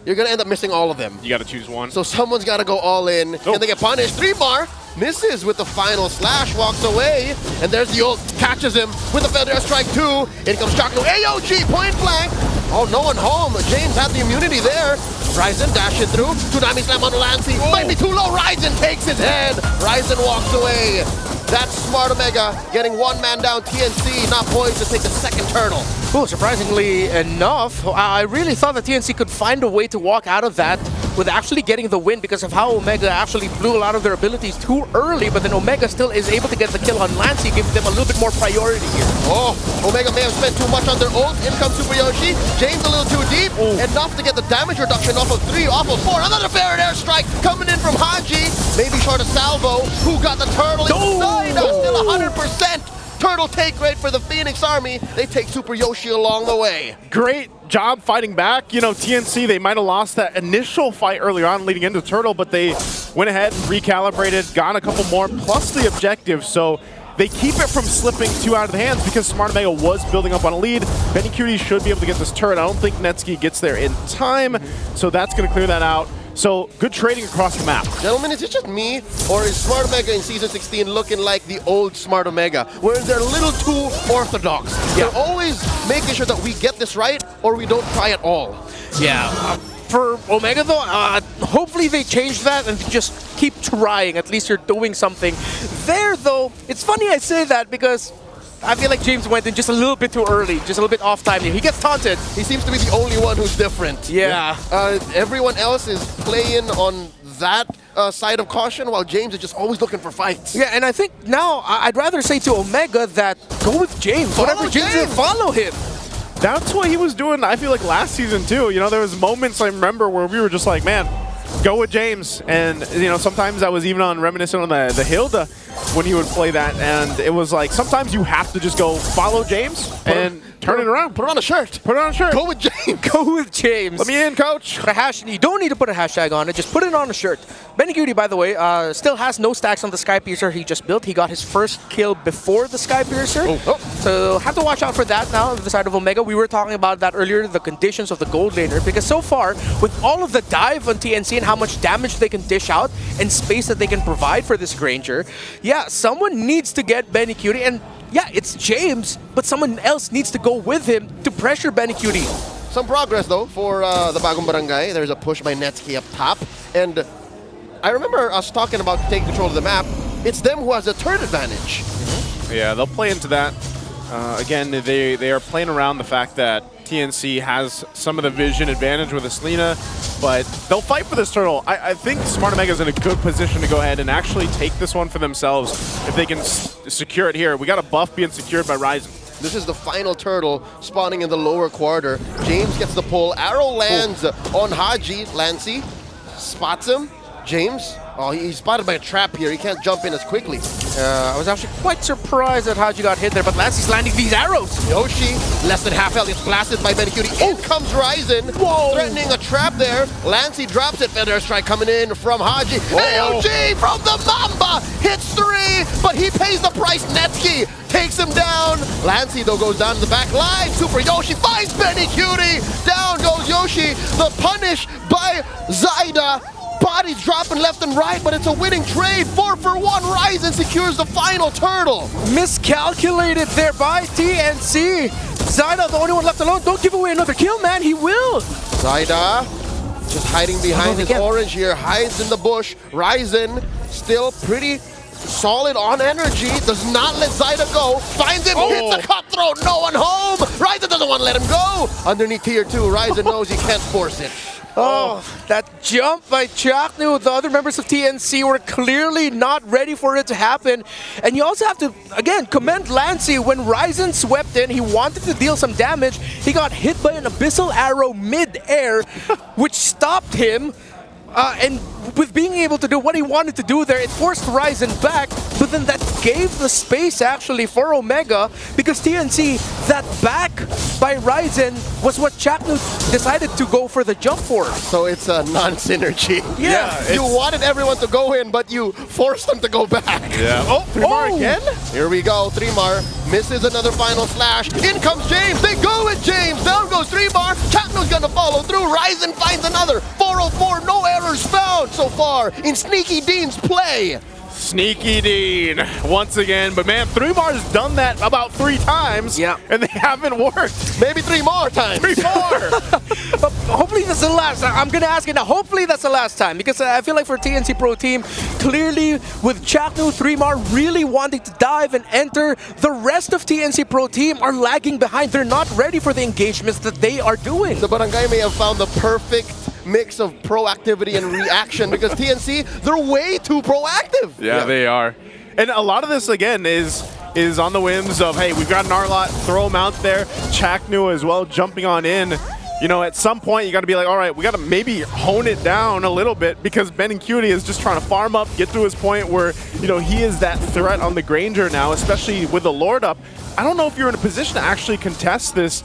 You're going to end up missing all of them. You got to choose one. So someone's got to go all in. Can they get punished? 3-bar. Misses with the final slash, walks away, and there's the ult, catches him with the Feather Strike 2. In comes Shock, no AOG, point blank. Oh, no one home. James had the immunity there. Ryzen dashing through. Tsunami slam on Lancey. Might be too low. Ryzen takes his head. Ryzen walks away. That's Smart Omega getting one man down. TNC not poised to take the second turtle. Oh, surprisingly enough, I really thought that TNC could find a way to walk out of that with actually getting the win because of how Omega actually blew a lot of their abilities too early, but then Omega still is able to get the kill on Lancey, giving them a little bit more priority here. Oh, Omega may have spent too much on their ult. In comes Super Yoshi. James a little too deep. Enough to get the damage reduction off of 3, off of 4. Another fair air strike coming in from Haji. Maybe short of Salvo, who got the turtle inside. Still 100%. Turtle take rate for the Phoenix Army. They take Super Yoshi along the way. Great job fighting back. You know, TNC, they might have lost that initial fight earlier on leading into Turtle, but they went ahead and recalibrated, got a couple more, plus the objective. So they keep it from slipping too out of the hands because Smart Omega was building up on a lead. Benicudi should be able to get this turret. I don't think Netsky gets there in time, so that's going to clear that out. So, good trading across the map. Gentlemen, is it just me, or is Smart Omega in Season 16 looking like the old Smart Omega, where they're a little too orthodox? Yeah. They're always making sure that we get this right, or we don't try at all. Yeah. For Omega, though, hopefully they change that and just keep trying. At least you're doing something. There, though, it's funny I say that because I feel like James went in just a little bit too early, just a little bit off timing. He gets taunted. He seems to be the only one who's different. Yeah. Everyone else is playing on that side of caution, while James is just always looking for fights. Yeah, and I think now I'd rather say to Omega that go with James. Whatever James did, follow him. That's what he was doing, I feel like, last season, too. You know, there was moments I remember where we were just like, man, go with James. And, you know, sometimes I was even on reminiscent on the Hilda when he would play that. And it was like, sometimes you have to just go follow James and turn it around. Put on a shirt. Put on a shirt. Go with James. Go with James. Let me in, coach. You don't need to put a hashtag on it. Just put it on a shirt. Benicudi, by the way, still has no stacks on the Sky Piercer he just built. He got his first kill before the Sky Piercer. So have to watch out for that now on the side of Omega. We were talking about that earlier, the conditions of the gold laner. Because so far, with all of the dive on TNC and how much damage they can dish out and space that they can provide for this Granger, yeah, someone needs to get Benicudi. And yeah, it's James, but someone else needs to go with him to pressure Benicudi. Some progress, though, for the Bagong Barangay. There's a push by Netsky up top. And I remember us talking about taking control of the map. It's them who has the turret advantage. Yeah, they'll play into that. Again, they are playing around the fact that TNC has some of the vision advantage with Aslina, but they'll fight for this turtle. I think Smart Omega is in a good position to go ahead and actually take this one for themselves if they can secure it here. We got a buff being secured by Ryzen. This is the final turtle spawning in the lower quarter. James gets the pull. Arrow lands on Haji. Lancey spots him. James, he's spotted by a trap here. He can't jump in as quickly. I was actually quite surprised that Haji got hit there, but Lancey's landing these arrows. Yoshi, less than half health, gets blasted by Benicudi. In comes Ryzen, threatening a trap there. Lancey drops it. Feather Strike coming in from Haji. AOG from the Mamba! Hits 3, but he pays the price. Netsky takes him down. Lancey, though, goes down to the back line. Super Yoshi finds Benicudi. Down goes Yoshi. The punish by Zaida. Bodies dropping left and right, but it's a winning trade. 4-for-1. Ryzen secures the final turtle. Miscalculated there by TNC. Zaida, the only one left alone. Don't give away another kill, man. He will. Zaida just hiding behind his orange here. Hides in the bush. Ryzen still pretty solid on energy. Does not let Zaida go. Finds him. Hits a cutthroat. No one home. Ryzen doesn't want to let him go. Underneath tier 2, Ryzen knows he can't force it. Oh, that jump by Chaknu. The other members of TNC were clearly not ready for it to happen. And you also have to, again, commend Lancey. When Ryzen swept in, he wanted to deal some damage. He got hit by an abyssal arrow mid-air, which stopped him. And with being able to do what he wanted to do there, it forced Ryzen back, but then that gave the space actually for Omega, because TNC, that back by Ryzen was what Chaknu decided to go for the jump for. So it's a non-synergy. Yeah. You wanted everyone to go in, but you forced them to go back. Yeah. Oh, 3mar again? Here we go, 3mar misses another final slash. In comes James, they go with James. Down goes 3mar, Chaknu's gonna follow through. Ryzen finds another, 404, no errors found so far in Sneaky Dean's play. Sneaky Dean once again, but man, 3mar's done that about 3 times, and they haven't worked. Maybe 3 more times. 3 more. Hopefully that's the last. I'm gonna ask it now. Hopefully that's the last time, because I feel like for TNC Pro Team, clearly with Chaknu, 3mar really wanting to dive and enter, the rest of TNC Pro Team are lagging behind. They're not ready for the engagements that they are doing. The Barangay may have found the perfect mix of proactivity and reaction, because TNC, they're way too proactive. Yeah, they are. And a lot of this, again, is on the whims of, hey, we've got an Arlot, throw him out there. Chaknu as well, jumping on in. You know, at some point, you got to be like, all right, we got to maybe hone it down a little bit, because Benincuity is just trying to farm up, get to his point where, you know, he is that threat on the Granger now, especially with the Lord up. I don't know if you're in a position to actually contest this,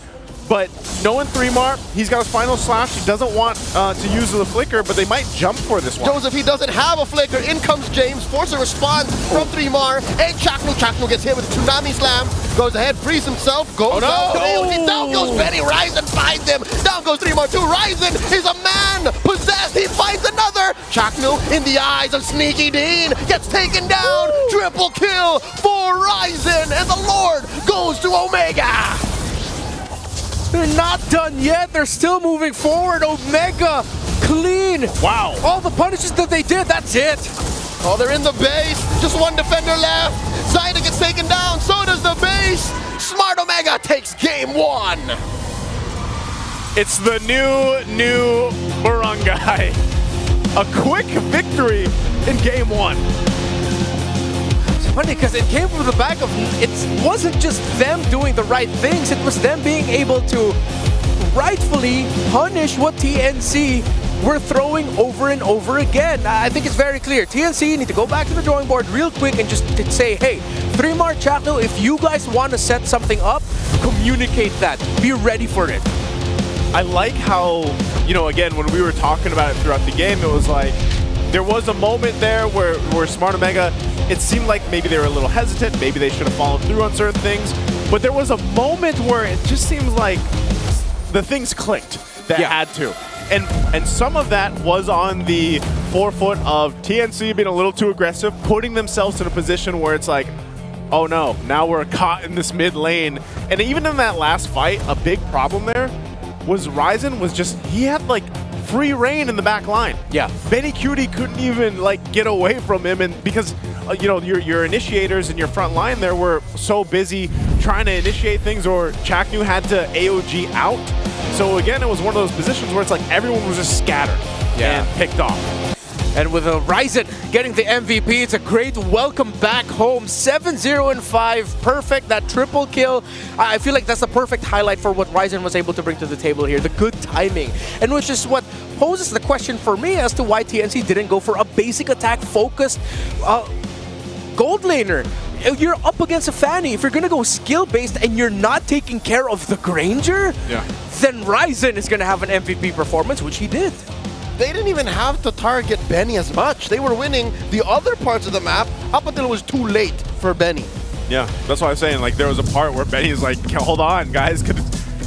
but knowing 3mar, he's got his final slash. He doesn't want to use the flicker, but they might jump for this one. Joseph, he doesn't have a flicker. In comes James, force a response from 3mar. And Chaknu. Chaknu gets hit with a Tsunami Slam. Goes ahead, frees himself, goes out. Oh, down goes Benny. Ryzen finds him. Down goes 3mar too. Ryzen is a man possessed. He finds another. Chaknu, in the eyes of Sneaky Dean, gets taken down. Triple kill for Ryzen. And the Lord goes to Omega. They're not done yet. They're still moving forward. Omega, clean. Wow. All the punishes that they did, that's it. Oh, they're in the base. Just one defender left. Zyda gets taken down. So does the base. Smart Omega takes game 1. It's the new Barangay. A quick victory in game 1. Funny, because it came from the back of, it wasn't just them doing the right things, it was them being able to rightfully punish what TNC were throwing over and over again. I think it's very clear. TNC need to go back to the drawing board real quick and just say, hey, 3mar, Chaknu, if you guys want to set something up, communicate that. Be ready for it. I like how, you know, again, when we were talking about it throughout the game, it was like, there was a moment there where Smart Omega, it seemed like maybe they were a little hesitant, maybe they should have followed through on certain things, but there was a moment where it just seems like the things clicked that had to. And some of that was on the forefoot of TNC being a little too aggressive, putting themselves in a position where it's like, oh no, now we're caught in this mid lane. And even in that last fight, a big problem there was Ryzen was just, he had like free reign in the back line. Yeah. Benincuity couldn't even like get away from him, and because you know, your initiators and your front line there were so busy trying to initiate things, or Chaknu had to AOG out. So again, it was one of those positions where it's like everyone was just scattered and picked off. And with Ryzen getting the MVP, it's a great welcome back home. 7-0-5, perfect, that triple kill. I feel like that's the perfect highlight for what Ryzen was able to bring to the table here, the good timing. And which is what poses the question for me as to why TNC didn't go for a basic attack focused gold laner. You're up against a Fanny. If you're gonna go skill-based and you're not taking care of the Granger, then Ryzen is gonna have an MVP performance, which he did. They didn't even have to target Benny as much. They were winning the other parts of the map up until it was too late for Benny. Yeah, that's what I was saying. Like, there was a part where Benny's like, hold on, guys.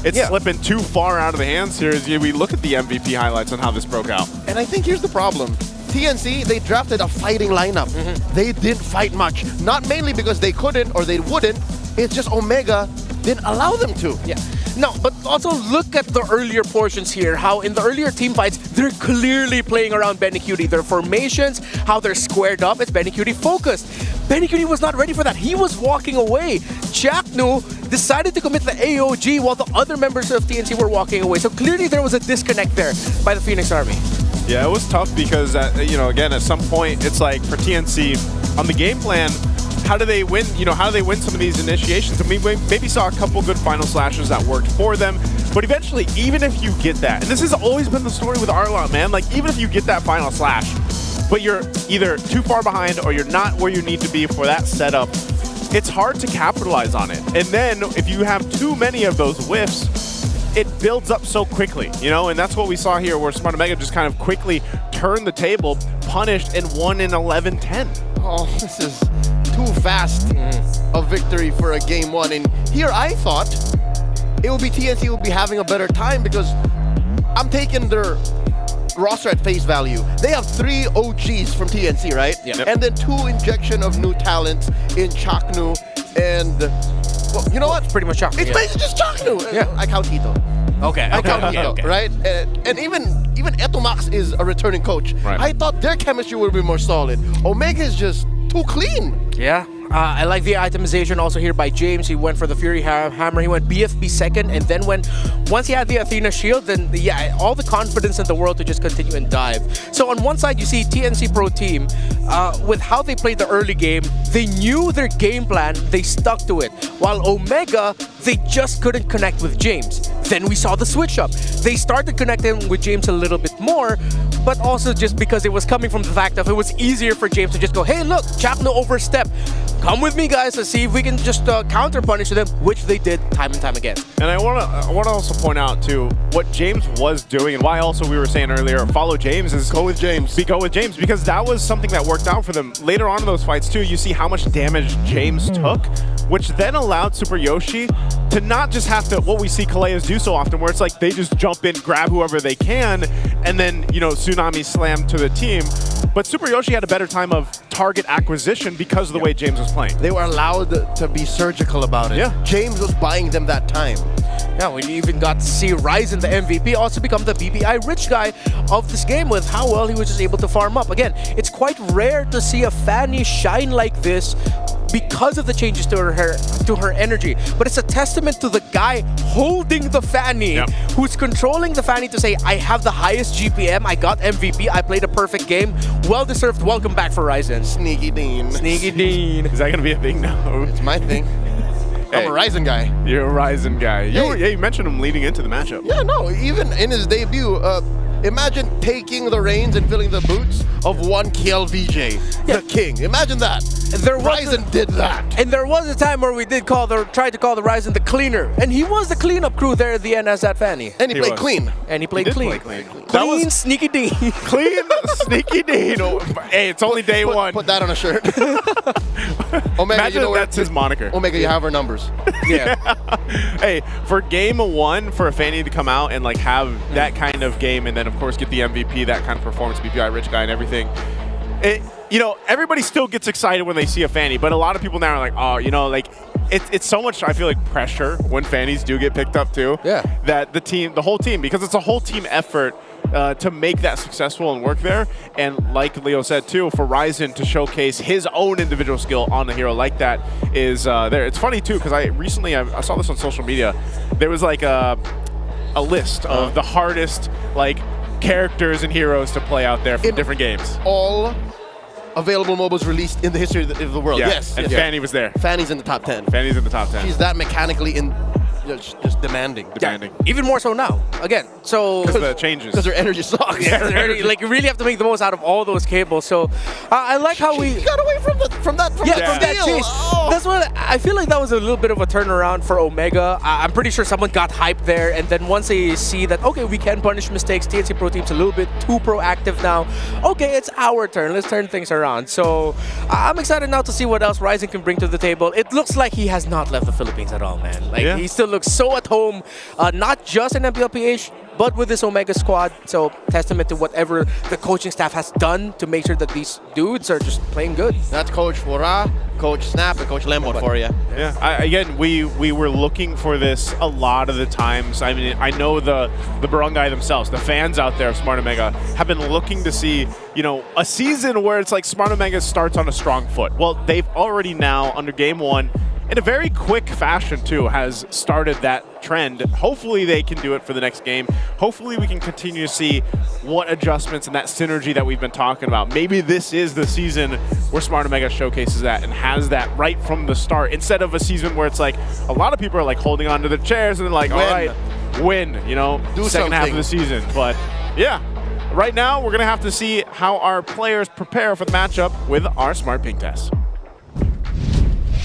It's slipping too far out of the hands here as we look at the MVP highlights on how this broke out. And I think here's the problem. TNC, they drafted a fighting lineup. They didn't fight much. Not mainly because they couldn't or they wouldn't. It's just Omega didn't allow them to. Yeah. No, but also look at the earlier portions here, how in the earlier team fights, they're clearly playing around Benincuity. Their formations, how they're squared up, it's Benincuity focused. Benny Curie was not ready for that. He was walking away. Chaknu decided to commit the AOG while the other members of TNC were walking away. So clearly there was a disconnect there by the Phoenix Army. Yeah, it was tough because, again, at some point, it's like for TNC, on the game plan, how do they win? How do they win some of these initiations? And we maybe saw a couple good final slashes that worked for them. But eventually, even if you get that, and this has always been the story with Arlot, man, like even if you get that final slash, but you're either too far behind or you're not where you need to be for that setup, it's hard to capitalize on it. And then if you have too many of those whiffs, it builds up so quickly, and that's what we saw here where Smart Omega just kind of quickly turned the table, punished, and won in 11-10. Oh, this is too fast a victory for a game one. And here I thought it would be TNC would be having a better time because I'm taking their roster at face value. They have 3 OGs from TNC, right? Yep. And then 2 injection of new talents in Chaknu and, well, you know what? It's pretty much Chaknu. It's basically just Chaknu. Yeah. I count Hito. Okay. I count Hito, Okay. right? And even Etomax is a returning coach. Right. I thought their chemistry would be more solid. Omega is just too clean. Yeah. I like the itemization also here by James. He went for the Fury Hammer. He went BFB second, and then once he had the Athena Shield, then all the confidence in the world to just continue and dive. So on one side, you see TNC Pro Team, with how they played the early game, they knew their game plan, they stuck to it. While Omega, they just couldn't connect with James. Then we saw the switch up. They started connecting with James a little bit more, but also just because it was coming from the fact of it was easier for James to just go, hey, look, Chakno overstep. Come with me, guys. Let's see if we can just counter punish them, which they did time and time again. And I want to also point out too what James was doing, and why also we were saying earlier, follow James is go with James. Go with James because that was something that worked out for them later on in those fights too. You see how much damage James took, which then allowed Super Yoshi to not just have to what we see Kaleas do so often, where it's like they just jump in, grab whoever they can, and then Tsunami slam to the team. But Super Yoshi had a better time of target acquisition because of the way James was playing. They were allowed to be surgical about it. Yeah. James was buying them that time. Yeah, we even got to see Ryzen, the MVP, also become the BBI rich guy of this game with how well he was just able to farm up. Again, it's quite rare to see a Fanny shine like this because of the changes to her energy. But it's a testament to the guy holding the Fanny, who's controlling the Fanny to say, I have the highest GPM, I got MVP, I played a perfect game. Well-deserved welcome back for Ryzen. Sneaky Dean. Sneaky Dean. Is that going to be a thing now? It's my thing. I'm a Ryzen guy. You're a Ryzen guy. You mentioned him leading into the matchup. Yeah, no, even in his debut, imagine taking the reins and filling the boots of one KLVJ, the king. Imagine that. Ryzen did that. And there was a time where we did tried to call the Ryzen the cleaner. And he was the cleanup crew there at the end as that Fanny. And he played clean. And he played clean. That was Sneaky Dean. Clean, Sneaky Dean. Hey, it's only day one. Put that on a shirt. Omega, Imagine that's his moniker. Omega, you have our numbers. Yeah. Hey, for game one, for a Fanny to come out and like have that kind of game, and then of course get the MVP, that kind of performance, BPI rich guy and everything. Everybody still gets excited when they see a Fanny, but a lot of people now are like, oh, it's so much, I feel like, pressure when Fannies do get picked up too. Yeah. That the whole team, because it's a whole team effort to make that successful and work there. And like Leo said too, for Ryzen to showcase his own individual skill on a hero like that is there. It's funny too, because I saw this on social media. There was like a list of the hardest characters and heroes to play out there from different games. All available MOBAs released in the history of the world. Yeah. Yes. And Fanny was there. Fanny's in the top 10. Fanny's in the top 10. She's that mechanically just demanding. Demanding. Yeah, even more so now. Again, so because the changes. Because her energy sucks. Yeah, you really have to make the most out of all those cables. So I like how we got away from that chase. Oh. That's what I feel like. That was a little bit of a turnaround for Omega. I'm pretty sure someone got hyped there, and then once they see that, okay, we can punish mistakes, TNC Pro Team's a little bit too proactive now. Okay, it's our turn. Let's turn things around. So I'm excited now to see what else Ryzen can bring to the table. It looks like he has not left the Philippines at all, man. He still looks so at home, not just in MPL PH, but with this Omega squad, so testament to whatever the coaching staff has done to make sure that these dudes are just playing good. That's Coach RORA, Coach Snap, and Coach Lemon for you. Yeah, again, we were looking for this a lot of the times. I mean, I know the barangay themselves, the fans out there of Smart Omega, have been looking to see, you know, a season where it's like Smart Omega starts on a strong foot. Well, they've already now, under Game 1, in a very quick fashion, too, has started that trend. Hopefully they can do it for the next game. Hopefully we can continue to see what adjustments and that synergy that we've been talking about. Maybe this is the season where Smart Omega showcases that and has that right from the start, instead of a season where it's like a lot of people are like holding on to their chairs and they're like, all right, win, you know, Do second half something. of the season. But yeah, right now we're going to have to see how our players prepare for the matchup with our Smart Ping test.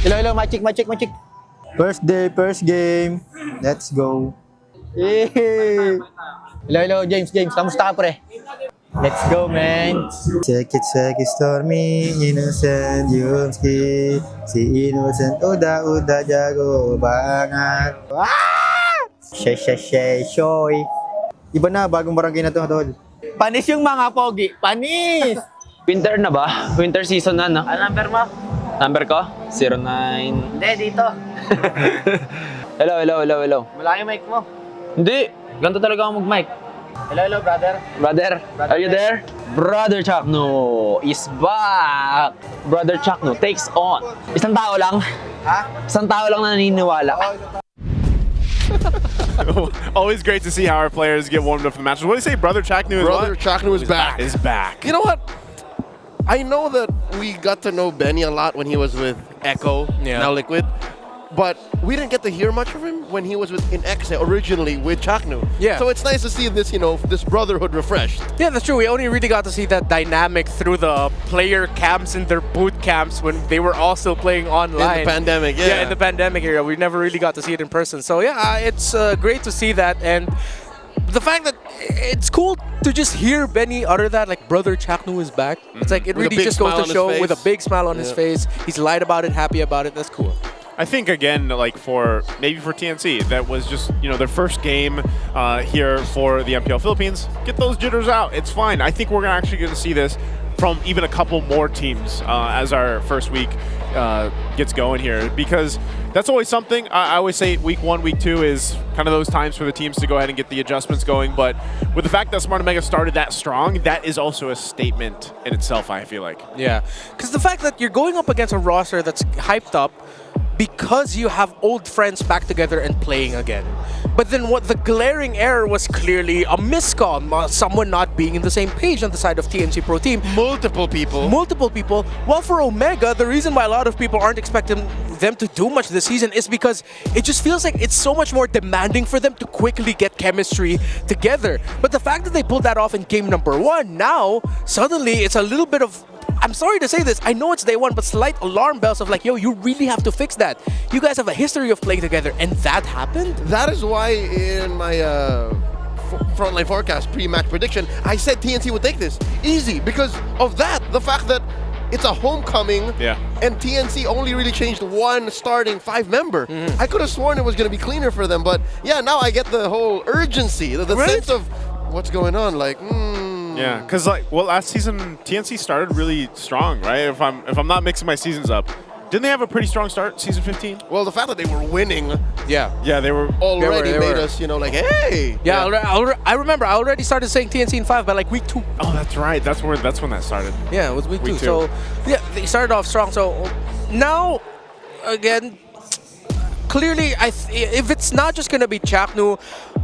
Hello, my chick. First day, first game. Let's go. Hey. Hello, James. Kamusta ka, pre? Let's go, man. Check it, stormy, innocent, Yumski. Si innocent, uda, jago, bangat. Ah! Shoy. Iba na, bagong barangay na to, tol. Panis yung mga pogi. Panis! Winter na ba? Winter season na, no? Ano number mo? Number ko? 09. Hindi, dito. Hello. Malaki mic mo. Hindi. Ganito talaga ako mag-mic. Hello, brother. Brother, are you there? Brother Chakno is back. Brother Chakno takes on. Isang tao lang. Ha? Isang tao lang naniniwala. Always great to see how our players get warmed up for the matches. What do you say, Brother Chaknu is Brother Chaknu is back. Is back. You know what? I know that we got to know Benny a lot when he was with Echo, now Liquid, but we didn't get to hear much of him when he was with Infinix originally with Chaknu. Yeah. So it's nice to see this, you know, this brotherhood refreshed. Yeah, that's true. We only really got to see that dynamic through the player camps and their boot camps when they were also playing online. In the pandemic, yeah. Yeah, in the pandemic era. We never really got to see it in person. So yeah, it's great to see that. And the fact that it's cool to just hear Benny utter that, like, Brother Chaknu is back. It's like, it With a really big just goes smile to on show his with a face. big smile on his face. He's light about it, happy about it. That's cool. I think, again, like maybe for TNC, that was just, you know, their first game here for the MPL Philippines. Get those jitters out. It's fine. I think we're actually going to see this from even a couple more teams as our first week gets going here, because that's always something. I always say week 1, week 2 is kind of those times for the teams to go ahead and get the adjustments going. But with the fact that Smart Omega started that strong, that is also a statement in itself, I feel like. Yeah, because the fact that you're going up against a roster that's hyped up because you have old friends back together and playing again. But then what the glaring error was clearly a miscom, someone not being in the same page on the side of TNC Pro Team. Multiple people. While for Omega, the reason why a lot of people aren't expecting them to do much this season is because it just feels like it's so much more demanding for them to quickly get chemistry together. But the fact that they pulled that off in game number 1, now suddenly it's a little bit of, I'm sorry to say this, I know it's day 1, but slight alarm bells of like, yo, you really have to fix that. You guys have a history of playing together, and that happened? That is why in my frontline forecast pre-match prediction, I said TNC would take this easy because of that. The fact that it's a homecoming, and TNC only really changed one starting 5-member. I could have sworn it was going to be cleaner for them, but yeah, now I get the whole urgency, the sense of what's going on. Like, Yeah, because last season TNC started really strong, right? If I'm not mixing my seasons up, didn't they have a pretty strong start, season 15? Well, the fact that they were winning, yeah, they were already made us, you know, like, hey. Yeah, I remember I already started saying TNC in 5 by like week 2. Oh, that's right. That's when that started. Yeah, it was week 2. So yeah, they started off strong. So now, again, clearly, if it's not just going to be Chaknu,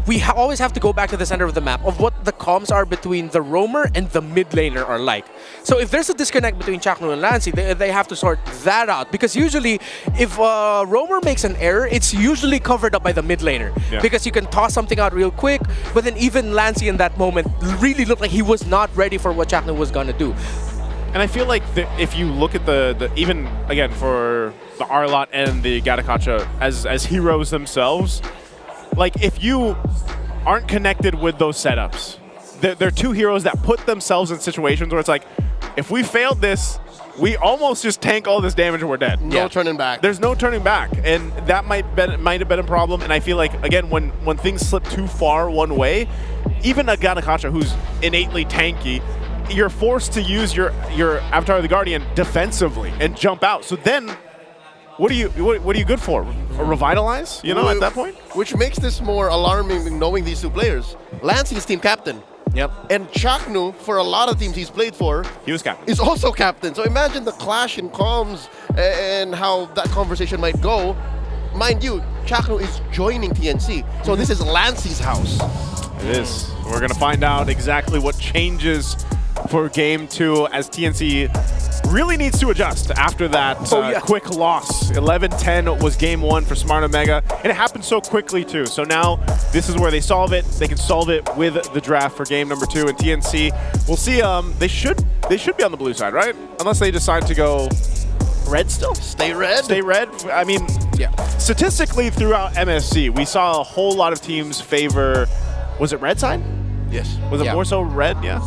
we always have to go back to the center of the map of what the comms are between the roamer and the mid laner are like. So if there's a disconnect between Chaknu and Lancy, they have to sort that out. Because usually, if a roamer makes an error, it's usually covered up by the mid laner. Yeah. Because you can toss something out real quick, but then even Lancy in that moment really looked like he was not ready for what Chaknu was going to do. And I feel like if you look at the even, again, for the Arlot and the Gatakacha as heroes themselves, like, if you aren't connected with those setups, they're two heroes that put themselves in situations where it's like, if we failed this, we almost just tank all this damage and we're dead. No turning back. There's no turning back, and that might have been a problem. And I feel like, again, when things slip too far one way, even a Ganakacha who's innately tanky, you're forced to use your Avatar of the Guardian defensively and jump out. So then, what are you good for? Revitalize? You know, at that point? Which makes this more alarming knowing these two players. Lancey is team captain. Yep. And Chaknu, for a lot of teams he's played for, he was captain. Is also captain. So imagine the clash in comms and how that conversation might go. Mind you, Chaknu is joining TNC. So this is Lancey's house. It is. We're going to find out exactly what changes for Game 2 as TNC really needs to adjust after that quick loss. 11-10 was Game 1 for Smart Omega, and it happened so quickly too. So now this is where they solve it. They can solve it with the draft for Game number 2, and TNC, we'll see. They should be on the blue side, right? Unless they decide to go red still. Stay red. Stay red. I mean, yeah. Statistically throughout MSC, we saw a whole lot of teams favor. Was it red side? Yes. Was it more so red? Yeah.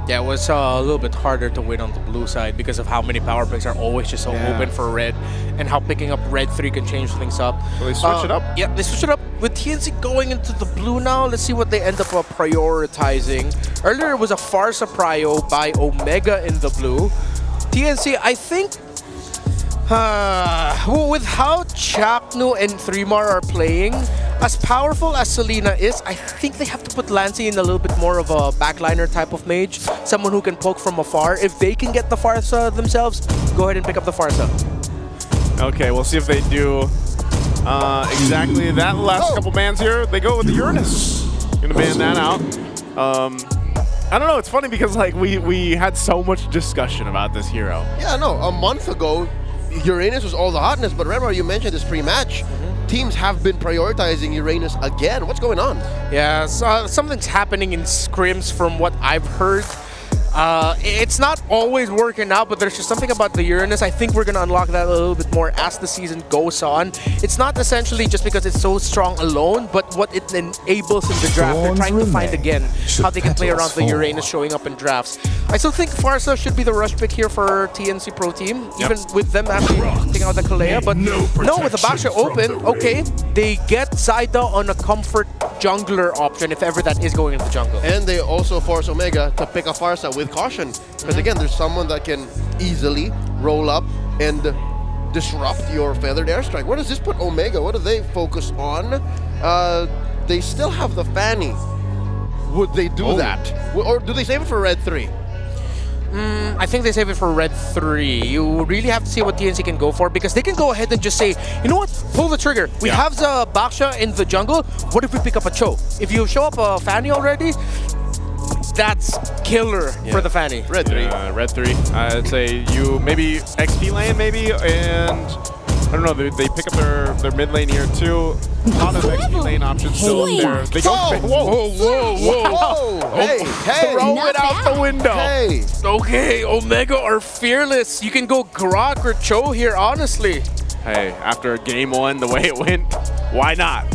Yeah, it was a little bit harder to win on the blue side because of how many power plays are always just so open for red, and how picking up red 3 can change things up. So they switch it up? Yeah, they switch it up. With TNC going into the blue now, let's see what they end up prioritizing. Earlier it was a Farsa prio by Omega in the blue. TNC, I think, with how Chaknu and 3mar are playing, as powerful as Selena is, I think they have to put Lancey in a little bit more of a backliner type of mage. Someone who can poke from afar. If they can get the Farsa themselves, go ahead and pick up the Farsa. Okay, we'll see if they do exactly that. Last couple bans here, they go with the Uranus. Gonna ban that out. I don't know, it's funny because like we had so much discussion about this hero. Yeah, no, a month ago, Uranus was all the hotness, but remember you mentioned this pre-match. Teams have been prioritizing Uranus again. What's going on? Yeah, something's happening in scrims from what I've heard. It's not always working out, but there's just something about the Uranus. I think we're going to unlock that a little bit more as the season goes on. It's not essentially just because it's so strong alone, but what it enables in the draft. They're trying to find again how they can play around the Uranus showing up in drafts. I still think Farsa should be the rush pick here for TNC Pro Team, even with them actually taking out the Kalea. But no, with the Basha open, okay, they get Zaida on a comfort jungler option if ever that is going into the jungle. And they also force Omega to pick a Farsa with caution. Because again, there's someone that can easily roll up and disrupt your feathered airstrike. Where does this put Omega? What do they focus on? They still have the Fanny. Would they do that? Or do they save it for Red 3? I think they save it for Red 3. You really have to see what TNC can go for, because they can go ahead and just say, you know what, pull the trigger. We have the Baksha in the jungle. What if we pick up a Cho? If you show up a Fanny already, that's killer for the Fanny. Red 3. Red 3. I'd say you maybe XP lane maybe, and I don't know, they pick up their mid lane here too. A lot of XP lane options still there. They go whoa. Hey, throw it out the window. Hey. Okay, Omega are fearless. You can go Grok or Cho here, honestly. Hey, after game 1, the way it went, why not?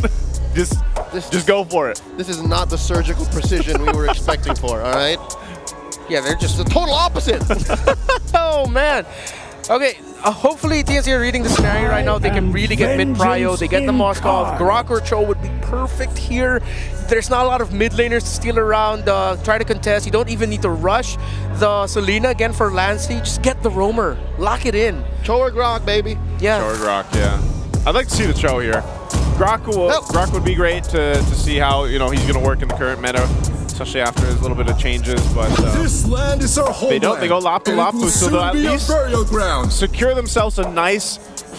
Just go for it. This is not the surgical precision we were expecting for, all right? Yeah, they're just the total opposite. Oh, man. Okay, hopefully TNC are reading the scenario right now. They can really get mid-prio. They get the Moskov. Grok or Cho would be perfect here. There's not a lot of mid laners to steal around, try to contest. You don't even need to rush the Selena again for Lancey. Just get the roamer. Lock it in. Cho or Grok, baby. Yeah. Cho or Grok, yeah. I'd like to see the Cho here. Grok would be great to see how he's going to work in the current meta, especially after his little bit of changes. But this land is our homeland. They don't. They go Lapu Lapu, so they'll at least ground. secure themselves a nice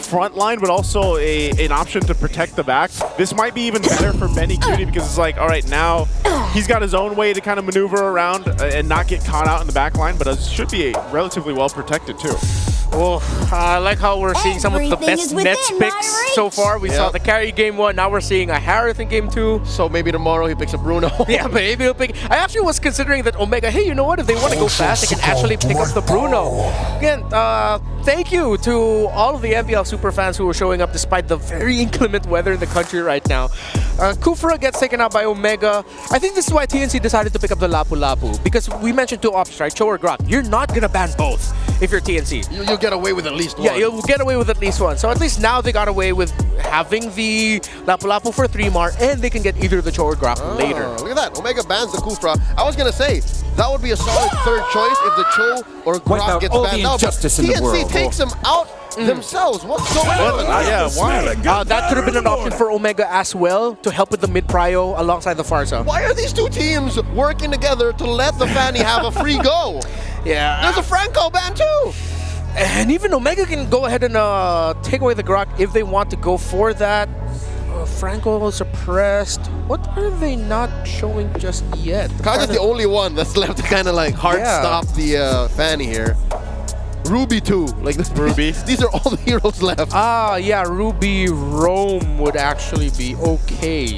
front line, but also an option to protect the back. This might be even better for Benny Cutie because it's like, all right, now he's got his own way to kind of maneuver around and not get caught out in the back line, but it should be relatively well protected too. Well, I like how we're seeing some of the best Mets picks so far. We saw the carry game 1. Now we're seeing a Harith in game 2. So maybe tomorrow he picks a Bruno. Yeah, maybe he'll pick. I actually was considering that Omega, hey, you know what? If they want to go fast, they can actually pick up the Bruno. Again, thank you to all of the MPL super fans who are showing up despite the very inclement weather in the country right now. Kufra gets taken out by Omega. I think this is why TNC decided to pick up the Lapu Lapu, because we mentioned 2 options, right? Cho or Grok. You're not going to ban both. if you're TNC. You'll get away with at least one. Yeah, you'll get away with at least one. So at least now they got away with having the Lapu-Lapu for 3-mar, and they can get either the Cho or Grok later. Look at that. Omega bans the Kufra. I was going to say, that would be a solid third choice if the Cho or Grok gets banned now. But TNC takes them out themselves. What's going on? Why? That could have been an option for Omega as well to help with the mid-prio alongside the Farsa. Why are these two teams working together to let the Fanny have a free go? Yeah. There's a Franco ban too. And even Omega can go ahead and take away the Grok if they want to go for that. Franco suppressed. What are they not showing just yet? Kaja's the only one that's left to kind of like hard stop the Fanny here. Ruby too. Like Ruby. These are all the heroes left. Yeah, Ruby Rome would actually be okay.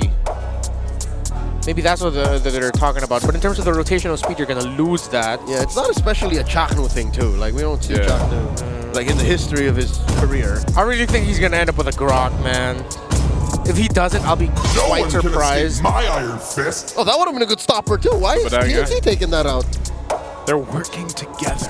Maybe that's what they're talking about. But in terms of the rotational speed, you're going to lose that. Yeah, it's not especially a Chaknu thing too. Like, we don't see Chaknu like in the history of his career. I really think he's going to end up with a Grok, man. If he doesn't, I'll be quite surprised. My Iron Fist. Oh, that would have been a good stopper too. Why is TNC taking that out? They're working together.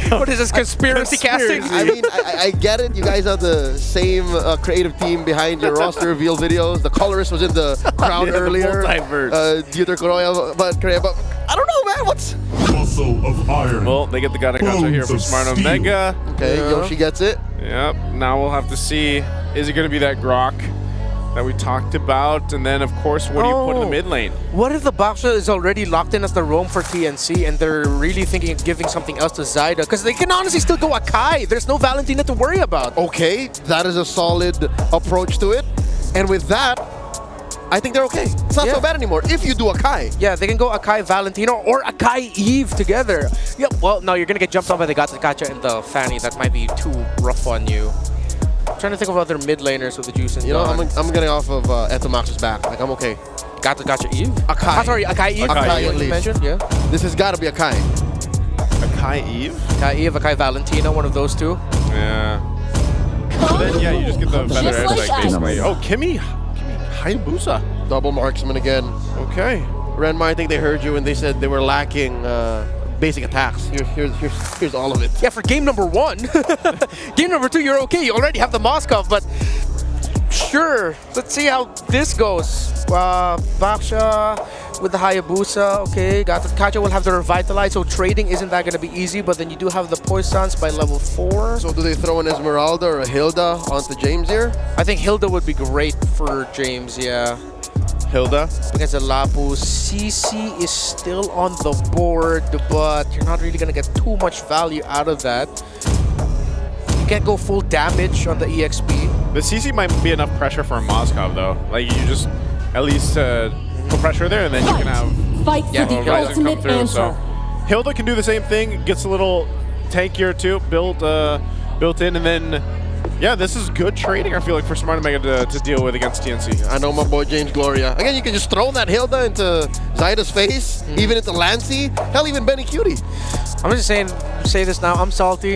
What is this, conspiracy casting? I mean, I get it. You guys have the same creative team behind your roster reveal videos. The colorist was in the crowd earlier. Dieter Koroya, but I don't know, man. What's Muscle of Iron. Well, they get the Gadakacha here from Smart Omega. Okay, Yoshi gets it. Yep. Now we'll have to see, is it going to be that Grok that we talked about? And then, of course, what do you put in the mid lane? What if the Baksha is already locked in as the roam for TNC and they're really thinking of giving something else to Zyda? Because they can honestly still go Akai. There's no Valentina to worry about. Okay, that is a solid approach to it. And with that, I think they're okay. It's not so bad anymore if you do Akai. Yeah, they can go Akai Valentino or Akai Eve together. Yep. Well, no, you're going to get jumped on by the Gacha and the Fanny. That might be too rough on you. I'm trying to think of other mid laners with the juice and I'm getting off of Etomax's back. Like, I'm okay. Gacha Eve? Akai. Sorry, Akai Eve. Akai at least. Mentioned? Yeah. This has got to be Akai. Akai Eve? Akai Eve, Akai Valentino, one of those two. Yeah. Then, yeah, you just get the feather edge, like, basically. Oh, Kimi Hayabusa. Double marksman again. Okay. Renmar, I think they heard you and they said they were lacking basic attacks. Here's all of it. Yeah, for game number 1. Game number 2, you're okay. You already have the Moskov, but sure. Let's see how this goes. Baksha with the Hayabusa. Okay, Kacha will have the Revitalize, so trading isn't that going to be easy, but then you do have the Poisons by level 4. So do they throw an Esmeralda or a Hilda onto James here? I think Hilda would be great for James, yeah. Hilda? Against the Lapu. CC is still on the board, but you're not really going to get too much value out of that. You can't go full damage on the EXP. The CC might be enough pressure for a Moskov, though. Like, you just at least put pressure there, and then you can have Fight for the Ryzen come ultimate through. answer. So Hilda can do the same thing. Gets a little tankier, too, built in, and then... Yeah, this is good trading, I feel like, for Smart Omega to deal with against TNC. I know my boy James Gloria. Again, you can just throw that Hilda into Zyda's face, even into Lancy, hell, even Benny Cutie. I'm just say this now, I'm salty.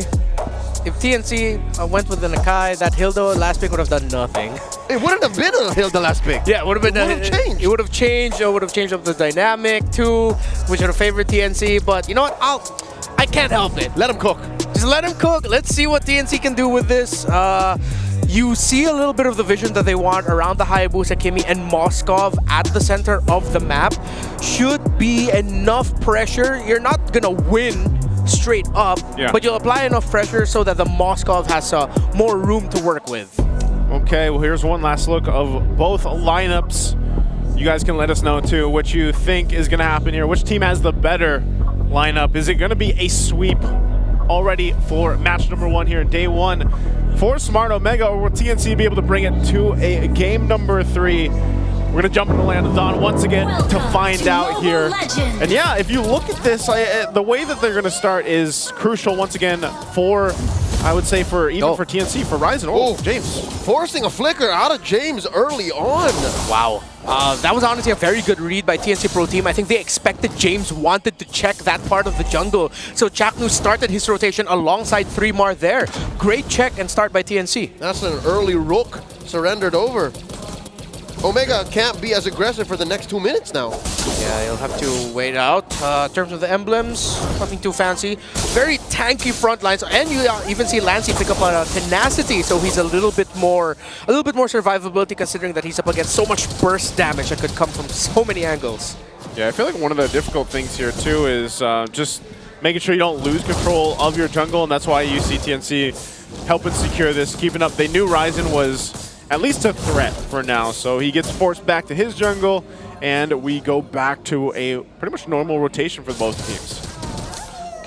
If TNC went with an Akai, that Hilda last pick would have done nothing. It wouldn't have been a Hilda last pick. Yeah, it would have been. It would have changed. It would have changed. It would have changed up the dynamic too, which would have favored TNC. But you know what? I can't help it. Let him cook. Just let him cook. Let's see what TNC can do with this. You see a little bit of the vision that they want around the Hayabusa, Kimi, and Moskov at the center of the map. Should be enough pressure. You're not gonna win straight up, but you'll apply enough pressure so that the Moskov has more room to work with. Okay, well, here's one last look of both lineups. You guys can let us know, too, what you think is going to happen here. Which team has the better lineup? Is it going to be a sweep already for match number 1 here in day 1 for Smart Omega, or will TNC be able to bring it to a game number 3? We're going to jump into the land of Dawn once again to find out here. And yeah, if you look at this, the way that they're going to start is crucial once again for, I would say, for even for TNC, for Ryzen. Oh, James. Forcing a flicker out of James early on. Wow. That was honestly a very good read by TNC Pro Team. I think they expected James wanted to check that part of the jungle. So Chaknu started his rotation alongside 3-mar there. Great check and start by TNC. That's an early rook surrendered over. Omega can't be as aggressive for the next 2 minutes now. Yeah, you'll have to wait out. In terms of the emblems, nothing too fancy. Very tanky front lines, and you even see Lancey pick up on a tenacity, so he's a little bit more survivability, considering that he's up against so much burst damage that could come from so many angles. Yeah, I feel like one of the difficult things here too is just making sure you don't lose control of your jungle, and that's why you see TNC helping secure this, keeping up. They knew Ryzen was at least a threat for now, so he gets forced back to his jungle, and we go back to a pretty much normal rotation for both teams.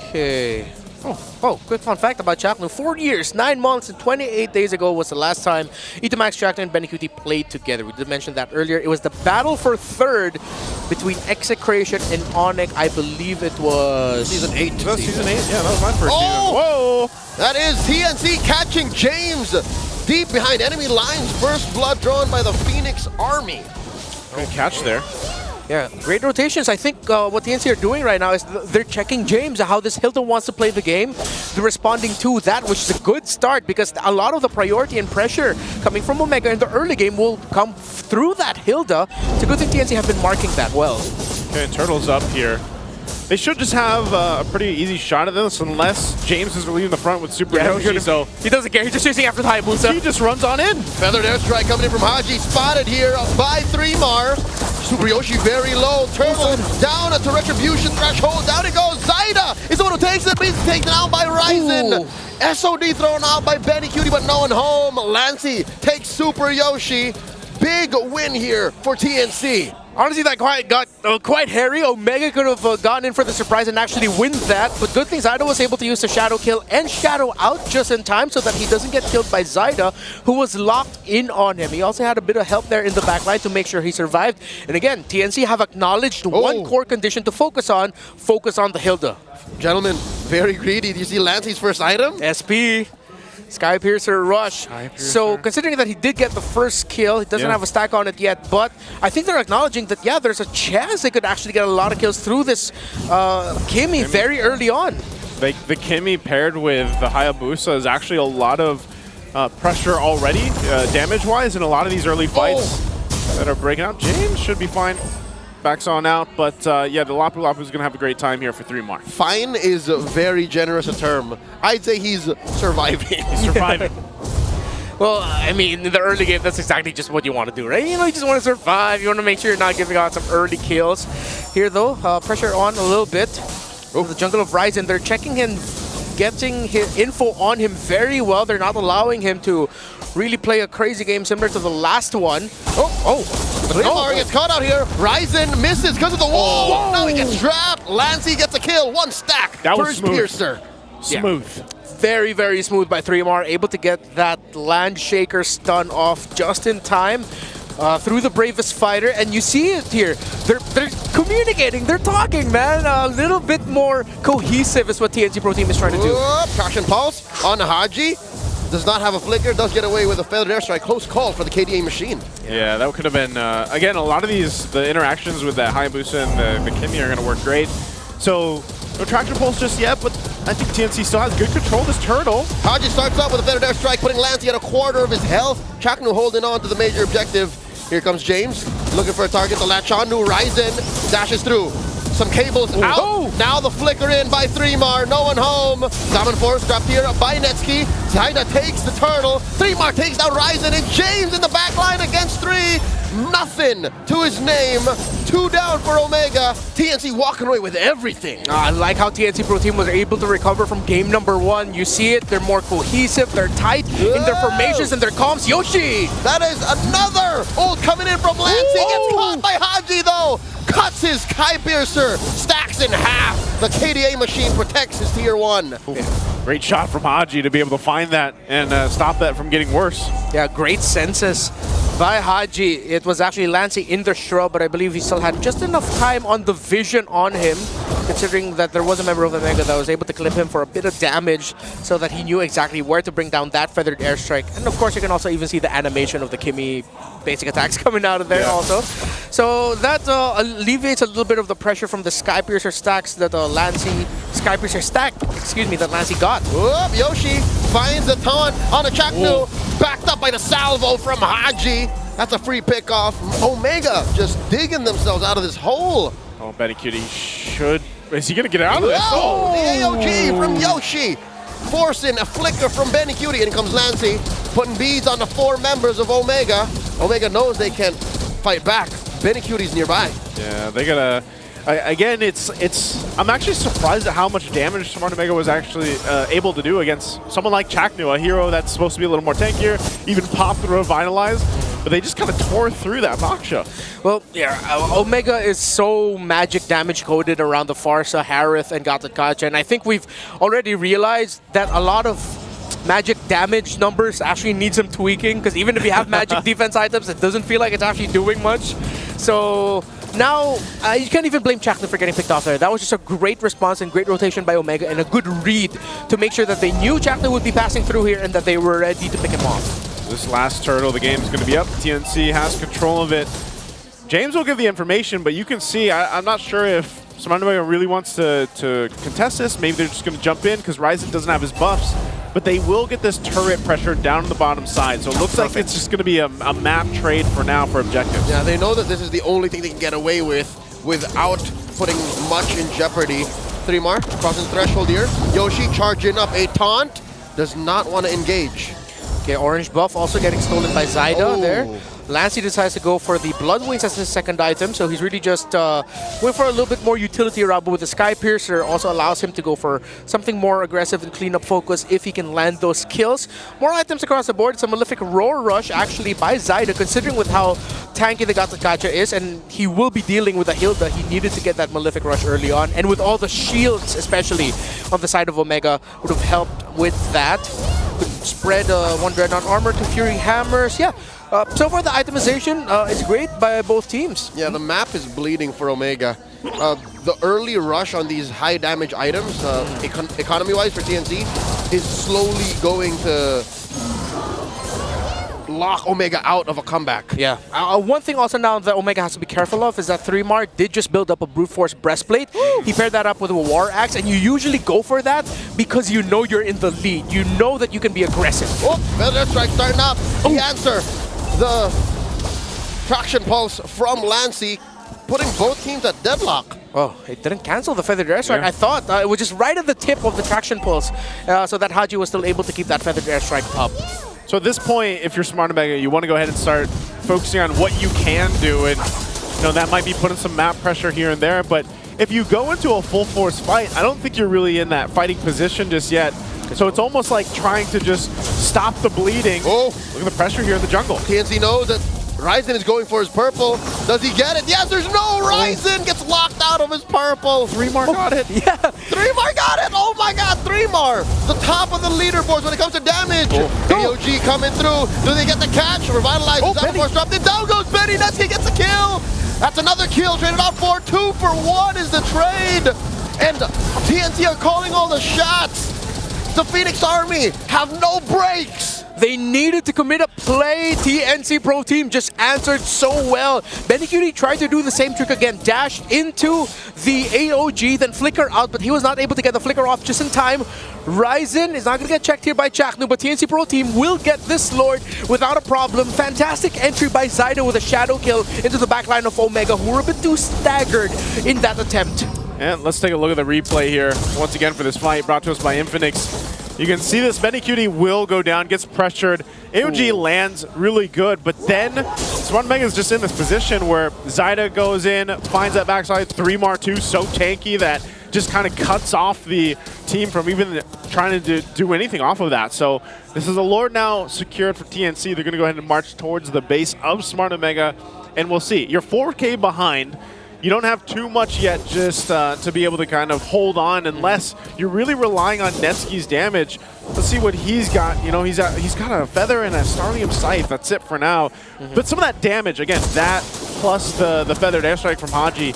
Okay. Oh, quick fun fact about Chaknu. 4 years, 9 months, and 28 days ago was the last time Itomax, Chaknu, and Benecutie played together. We did mention that earlier. It was the battle for third between Execration and Onyx. I believe it was... Season 8. Season 8? Yeah, that was my first season. Whoa! That is TNC catching James deep behind enemy lines. First blood drawn by the Phoenix Army. Good catch there. Yeah, great rotations. I think what TNC are doing right now is they're checking James, how this Hilton wants to play the game. They're responding to that, which is a good start because a lot of the priority and pressure coming from Omega in the early game will come through that Hilda. It's a good thing TNC have been marking that well. Okay, Turtle's up here. They should just have a pretty easy shot at this unless James is leading the front with Super Yoshi, so... He doesn't care, he's just chasing after the Hayabusa. He just runs on in. Feathered airstrike coming in from Haji, spotted here by 3mar. Super Yoshi very low, Turtle down to Retribution threshold, down it goes, Zaida is the one who takes it, but he's taken out by Ryzen. SOD thrown out by Benecutie, but no one home. Lancey takes Super Yoshi. Big win here for TNC. Honestly, that got quite hairy. Omega could have gotten in for the surprise and actually win that. But good thing Zaida was able to use the Shadow kill and Shadow out just in time so that he doesn't get killed by Zaida, who was locked in on him. He also had a bit of help there in the backline to make sure he survived. And again, TNC have acknowledged one core condition to focus on the Hilda. Gentlemen, very greedy. Do you see Lancey's first item? SP. Sky Piercer Rush. So considering that he did get the first kill, he doesn't have a stack on it yet, but I think they're acknowledging that, yeah, there's a chance they could actually get a lot of kills through this Kimmy very early on. The Kimmy paired with the Hayabusa is actually a lot of pressure already, damage-wise, in a lot of these early fights that are breaking out. James should be fine. Backs on out, but yeah, the Lapu Lapu is going to have a great time here for 3mar. Fine is a very generous a term. I'd say he's surviving. He's surviving. Well, I mean, in the early game, that's exactly just what you want to do, right? You know, you just want to survive. You want to make sure you're not giving out some early kills. Here, though, pressure on a little bit. The Jungle of Ryzen, they're checking him, getting his info on him very well. They're not allowing him to really play a crazy game similar to the last one. Limar gets caught out here. Ryzen misses because of the wall. Now he gets trapped. Lancey gets a kill. One stack. That was First smooth. Piercer. Smooth. Very, very smooth by 3mar. Able to get that Land Shaker stun off just in time through the Bravest Fighter. And you see it here. They're communicating. They're talking, man. A little bit more cohesive is what TNC Pro Team is trying to do. Caution Pulse on Haji. Does not have a flicker, does get away with a feathered airstrike. Close call for the KDA machine. Yeah, that could have been, again, a lot of the interactions with that Hayabusa and the Kimmy are going to work great. So, no traction pulse just yet, but I think TNC still has good control of this Turtle. Haji starts off with a feathered airstrike, putting Lancey at a quarter of his health. Chaknu holding on to the major objective. Here comes James, looking for a target to latch on to. Ryzen dashes through. Some cables out. Now the flicker in by 3mar. No one home. Common Force dropped here by Netsky. Zaida takes the Turtle. 3mar takes down Ryzen, and James in the back line against 3. Nothing to his name. 2 down for Omega. TNC walking away with everything. I like how TNC Pro Team was able to recover from game number 1. You see it. They're more cohesive. They're tight in their formations and their comms. Yoshi! That is another ult coming in from Lancey. Gets caught by Haji, though. Cuts his Sky Piercer, stacks in half. The KDA machine protects his tier 1. Great shot from Haji to be able to find that and stop that from getting worse. Yeah, great senses by Haji. It was actually Lancey in the shrub, but I believe he still had just enough time on the vision on him, considering that there was a member of the Omega that was able to clip him for a bit of damage so that he knew exactly where to bring down that feathered airstrike. And of course, you can also even see the animation of the Kimmy basic attacks coming out of there also. So that alleviates a little bit of the pressure from the Sky Piercer stacks that Sky Piercer stack, that Lancey got. Whoop, Yoshi finds the taunt on a Chaknu, backed up by the salvo from Haji. That's a free pick off. Omega just digging themselves out of this hole. Oh, Benny Cutie should... Is he going to get out of this? Oh, the AOG from Yoshi. Forcing a flicker from Benny Cutie. In comes Lancy, putting beads on the 4 members of Omega. Omega knows they can't fight back. Benny Cutie's nearby. Yeah, they gotta... Again, I'm actually surprised at how much damage Smart Omega was actually able to do against someone like Chaknu, a hero that's supposed to be a little more tankier, even pop the Revitalize, but they just kind of tore through that Moksha. Well, yeah, Omega is so magic damage coded around the Farsa, Harith, and Gatatkacha, and I think we've already realized that a lot of magic damage numbers actually need some tweaking, because even if you have magic defense items, it doesn't feel like it's actually doing much. So now, you can't even blame Chaknu for getting picked off there. That was just a great response and great rotation by Omega and a good read to make sure that they knew Chaknu would be passing through here and that they were ready to pick him off. This last turtle, the game is going to be up. TNC has control of it. James will give the information, but you can see, I'm not sure if Smart Omega really wants to contest this. Maybe they're just going to jump in because Ryzen doesn't have his buffs. But they will get this turret pressure down on the bottom side. So it looks like it's just going to be a map trade for now for objectives. Yeah, they know that this is the only thing they can get away with without putting much in jeopardy. 3 Mar crossing the threshold here. Yoshi charging up a taunt. Does not want to engage. Okay, orange buff also getting stolen by Zyda there. Lancy decides to go for the Blood Wings as his second item, so he's really just going for a little bit more utility around, but with the Sky Piercer also allows him to go for something more aggressive and clean up focus if he can land those kills. More items across the board. It's a Malefic Roar Rush actually by Zyda, considering with how tanky the Gatatkacha is, and he will be dealing with a Hilda. He needed to get that Malefic Rush early on, and with all the shields, especially on the side of Omega, would have helped with that. Could spread one Dreadnought Armor to Fury Hammers. Yeah. So far, the itemization is great by both teams. Yeah, the map is bleeding for Omega. The early rush on these high damage items, economy-wise for TNC, is slowly going to lock Omega out of a comeback. Yeah. One thing also now that Omega has to be careful of is that 3 Mar did just build up a Brute Force Breastplate. He paired that up with a War Axe, and you usually go for that because you know you're in the lead. You know that you can be aggressive. Oh, Feather Strike starting up. The answer. The Traction Pulse from Lancy, putting both teams at deadlock. Oh, it didn't cancel the Feathered Airstrike. Yeah. I thought it was just right at the tip of the Traction Pulse, so that Haji was still able to keep that Feathered Airstrike up. So at this point, if you're Smart Omega, you want to go ahead and start focusing on what you can do, and that might be putting some map pressure here and there, but if you go into a full force fight, I don't think you're really in that fighting position just yet. So it's almost like trying to just stop the bleeding. Oh, look at the pressure here in the jungle. TNC knows that Ryzen is going for his purple. Does he get it? Yes, there's no Ryzen. Gets locked out of his purple. 3 Mar got it. Yeah. 3 Mar got it. Oh my God, 3 Mar. The top of the leaderboards when it comes to damage. AOG coming through. Do they get the catch? Revitalize. Force dropped it. Down goes Benny. Netsky gets a kill. That's another kill. Traded out for 2 for 1 is the trade. And TNC are calling all the shots. The Phoenix Army have no breaks. They needed to commit a play. TNC Pro Team just answered so well. Benny Cutie tried to do the same trick again. Dashed into the AOG, then flicker out, but he was not able to get the flicker off just in time. Ryzen is not going to get checked here by Chaknu, but TNC Pro Team will get this Lord without a problem. Fantastic entry by Zyda with a shadow kill into the backline of Omega, who were a bit too staggered in that attempt. And let's take a look at the replay here, once again for this fight, brought to us by Infinix. You can see this, Benny Cutie will go down, gets pressured. AOG lands really good, but then Smart Omega is just in this position where Zyda goes in, finds that backside, 3 Mar 2, so tanky that just kind of cuts off the team from even trying to do anything off of that. So this is a Lord now secured for TNC. They're going to go ahead and march towards the base of Smart Omega, and we'll see. You're 4K behind. You don't have too much yet just to be able to kind of hold on unless you're really relying on Netsky's damage. Let's see what he's got. He's got a Feather and a Starlium Scythe. That's it for now. But some of that damage, again, that plus the Feathered Airstrike from Haji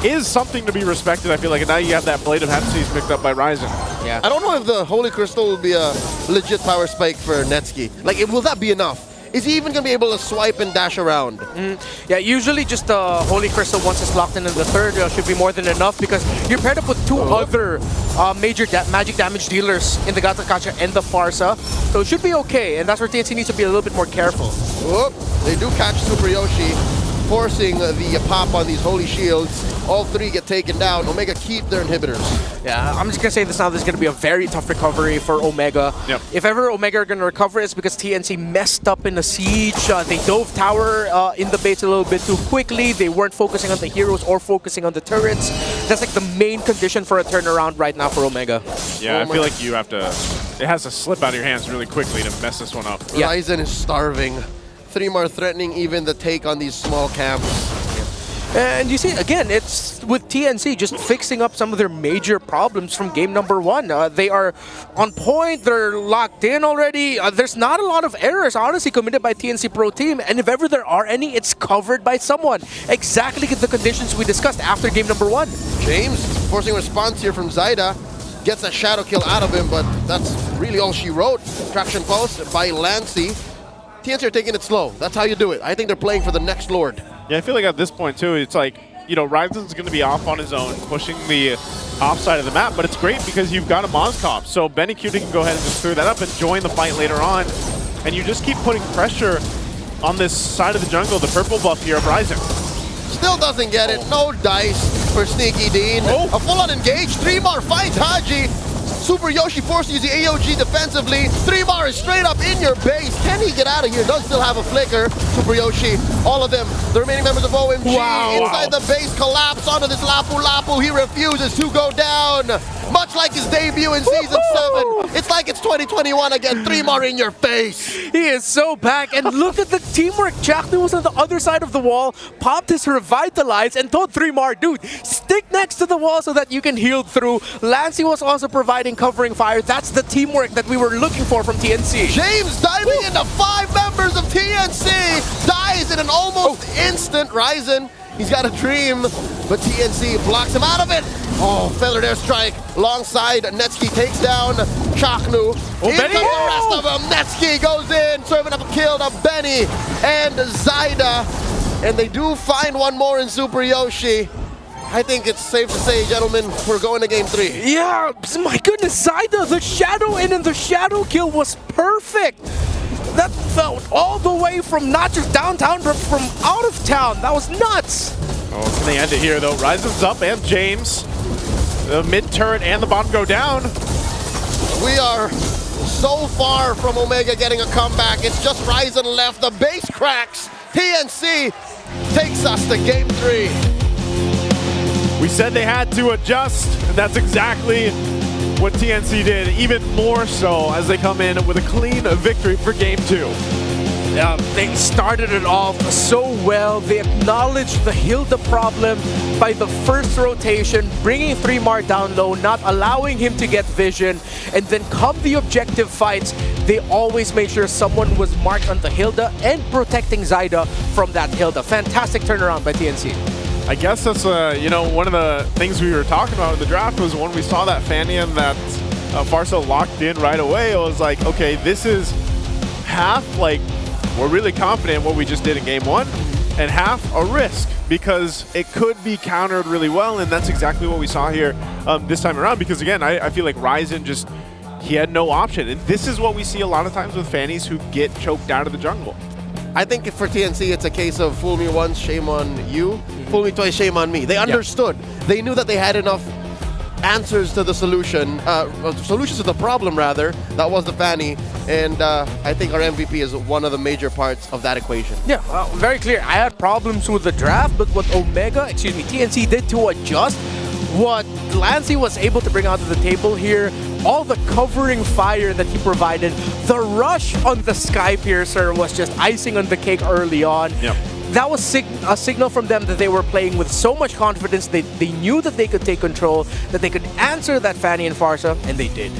is something to be respected, I feel like. And now you have that Blade of Hepsies picked up by Ryzen. Yeah. I don't know if the Holy Crystal will be a legit power spike for Netsky. Like, will that be enough? Is he even going to be able to swipe and dash around? Yeah, usually just the Holy Crystal, once it's locked in the third, should be more than enough because you're paired up with two other major magic damage dealers in the Gatakacha and the Farsa. So it should be okay, and that's where TNC needs to be a little bit more careful. Whoop, they do catch Super Yoshi, forcing the pop on these Holy Shields. All three get taken down. Omega keep their inhibitors. Yeah, I'm just going to say this now. This is going to be a very tough recovery for Omega. Yep. If ever Omega are going to recover, it's because TNC messed up in the siege. They dove tower in the base a little bit too quickly. They weren't focusing on the heroes or focusing on the turrets. That's like the main condition for a turnaround right now for Omega. Yeah, I feel like you have to... It has to slip out of your hands really quickly to mess this one up. Yeah. Ryzen is starving. 3mar threatening even the take on these small camps. And you see, again, it's with TNC just fixing up some of their major problems from game number 1. They are on point, they're locked in already. There's not a lot of errors, honestly, committed by TNC Pro Team. And if ever there are any, it's covered by someone. Exactly the conditions we discussed after game number 1. James forcing a response here from Zyda. Gets a shadow kill out of him, but that's really all she wrote. Traction pulse by Lancy. TNC are taking it slow. That's how you do it. I think they're playing for the next Lord. Yeah, I feel like at this point, too, it's like, you know, Ryzen's going to be off on his own, pushing the offside of the map, but it's great because you've got a Mozcop. So Benny Cutie can go ahead and just clear that up and join the fight later on. And you just keep putting pressure on this side of the jungle, the purple buff here of Ryzen. Still doesn't get it. No dice for Sneaky Dean. A full-on engage. 3mar finds Haji. Super Yoshi forced to use the AOG defensively. 3mar is straight up in your base. Can he get out of here? Does still have a flicker. Super Yoshi, all of them, the remaining members of OMG inside the base collapse onto this Lapu Lapu. He refuses to go down. Much like his debut in Season 7. It's like it's 2021 again. 3mar in your face. He is so back. And look at the teamwork. Jackman was on the other side of the wall, popped his Revitalize, and told 3mar, dude, stick next to the wall so that you can heal through. Lancy was also providing covering fire. That's the teamwork that we were looking for from TNC. James diving into 5 members of TNC. Dies in an almost instant. Ryzen, he's got a dream, but TNC blocks him out of it. Oh, feathered airstrike alongside Netsky takes down Chaknu. Here comes the rest of them. Netsky goes in, serving up a kill to Benny and Zyda. And they do find one more in Super Yoshi. I think it's safe to say, gentlemen, we're going to game 3. Yeah, my goodness, Zyda, the shadow in and the shadow kill was perfect. That felt all the way from not just downtown, but from out of town. That was nuts. Oh, can they end it here, though? Ryzen's up and James. The mid turret and the bottom go down. We are so far from Omega getting a comeback. It's just Ryzen left. The base cracks. TNC takes us to game 3. We said they had to adjust, and that's exactly what TNC did, even more so as they come in with a clean victory for game 2. They started it off so well. They acknowledged the Hilda problem by the first rotation, bringing 3mar down low, not allowing him to get vision. And then come the objective fights, they always made sure someone was marked on the Hilda and protecting Zyda from that Hilda. Fantastic turnaround by TNC. I guess that's, you know, one of the things we were talking about in the draft was when we saw that Fanny and that Farsa locked in right away, it was like, okay, this is half, like, we're really confident in what we just did in game 1, and half a risk, because it could be countered really well, and that's exactly what we saw here this time around, because again, I feel like Ryzen just, he had no option, and this is what we see a lot of times with Fannies who get choked out of the jungle. I think for TNC, it's a case of fool me once, shame on you. Fool me twice, shame on me. They understood. They knew that they had enough answers to the solution, solutions to the problem, rather. That was the Fanny. And I think our MVP is one of the major parts of that equation. Yeah, very clear. I had problems with the draft, but what TNC did to adjust, what Lancy was able to bring onto the table here, all the covering fire that he provided, the rush on the Sky Piercer was just icing on the cake early on. Yep. That was a signal from them that they were playing with so much confidence. They knew that they could take control, that they could answer that Fanny and Farsa, and they did.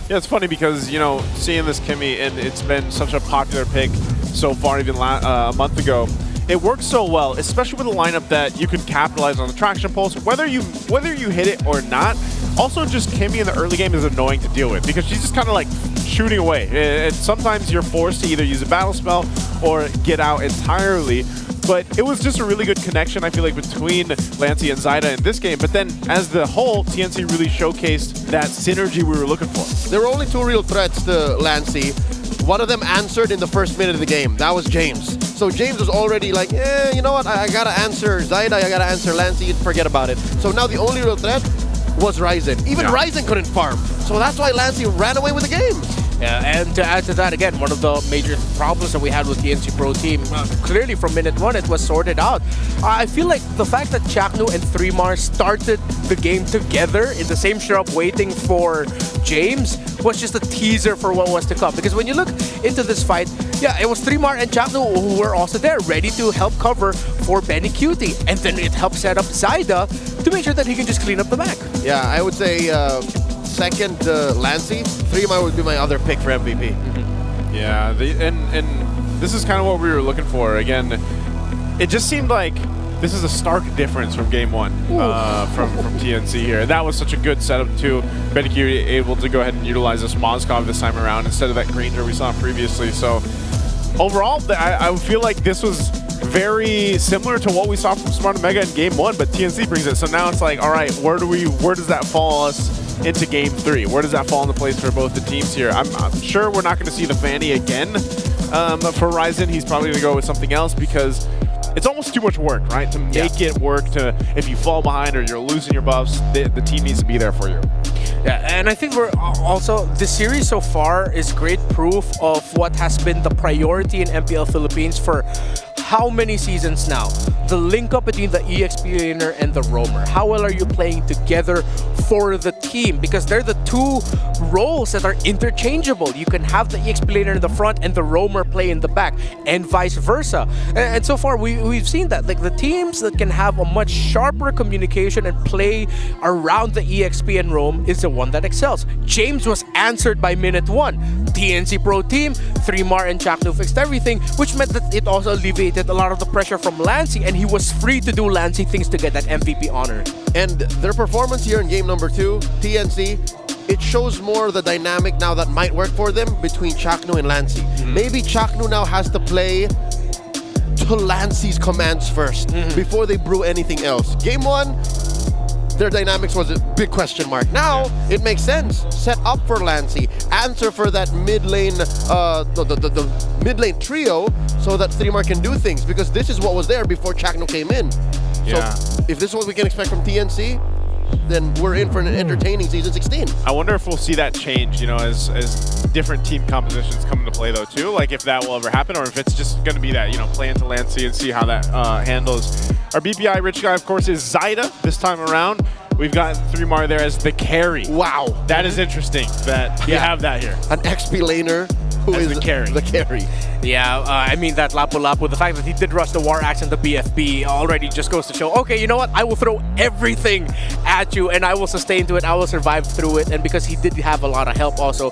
Yeah, it's funny because, you know, seeing this Kimmy, and it's been such a popular pick so far, even a month ago. It works so well, especially with a lineup that you can capitalize on the traction pulse, whether you hit it or not. Also, just Kimmy in the early game is annoying to deal with because she's just kind of like shooting away. And sometimes you're forced to either use a battle spell or get out entirely. But it was just a really good connection, I feel like, between Lancey and Zyda in this game. But then, as the whole, TNC really showcased that synergy we were looking for. There were only 2 real threats to Lancey. One of them answered in the first minute of the game. That was James. So James was already like, you know what? I gotta answer Zyda, I gotta answer Lancey, forget about it. So now the only real threat was Ryzen. Even Ryzen couldn't farm. So that's why Lancey ran away with the game. Yeah, and to add to that, again, one of the major problems that we had with TNC Pro Team, clearly from minute 1, it was sorted out. I feel like the fact that Chaknu and 3mar started the game together in the same shrub waiting for James was just a teaser for what was to come. Because when you look into this fight, yeah, it was 3mar and Chaknu who were also there, ready to help cover for Benny Cutie. And then it helped set up Zyda to make sure that he can just clean up the back. Yeah, I would say second Lancey, 3mar would be my other pick for MVP. Yeah, and this is kind of what we were looking for. Again, it just seemed like this is a stark difference from game 1 from TNC here. And that was such a good setup too. Benny Cutie able to go ahead and utilize this Moskov this time around instead of that Granger we saw previously. So overall, I feel like this was very similar to what we saw from Smart Omega in game 1, but TNC brings it. So now it's like, all right, where does that fall us into game 3? Where does that fall into place for both the teams here? I'm sure we're not going to see the Fanny again for Ryzen. He's probably going to go with something else because it's almost too much work, right? To make it work, if you fall behind or you're losing your buffs, the team needs to be there for you. Yeah, and I think we're also, this series so far is great proof of what has been the priority in MPL Philippines for how many seasons now? The link up between the E-Explainer and the Roamer. How well are you playing together for the team? Because they're the 2 roles that are interchangeable. You can have the E-Explainer in the front and the Roamer play in the back, and vice versa. And so far, we've seen that. Like the teams that can have a much sharper communication and play around the EXP and roam is the one that excels. James was answered by minute 1. TNC Pro Team, 3mar and Chaknu fixed everything, which meant that it also alleviated a lot of the pressure from Lancey, and he was free to do Lancey things to get that MVP honor. And their performance here in game number 2, TNC, it shows more the dynamic now that might work for them between Chaknu and Lancey. Maybe Chaknu now has to play to Lancey's commands first before they brew anything else. Game 1, their dynamics was a big question mark. Now, it makes sense. Set up for Lancey. Answer for that mid lane, the mid lane trio so that 3mar can do things, because this is what was there before Chaknu came in. Yeah. So if this is what we can expect from TNC, then we're in for an entertaining Season 16. I wonder if we'll see that change, you know, as different team compositions come into play, though, too. Like, if that will ever happen, or if it's just going to be that, you know, play into Lancey and see how that handles. Our BPI Rich Guy, of course, is Zyda this time around. We've got 3mar there as the carry. Wow. That is interesting that you have that here. An XP laner who is the carry. The carry. Yeah, I mean, that Lapu-Lapu, the fact that he did rush the War Axe and the BFB already just goes to show, okay, you know what? I will throw everything at you and I will sustain to it. I will survive through it. And because he did have a lot of help also,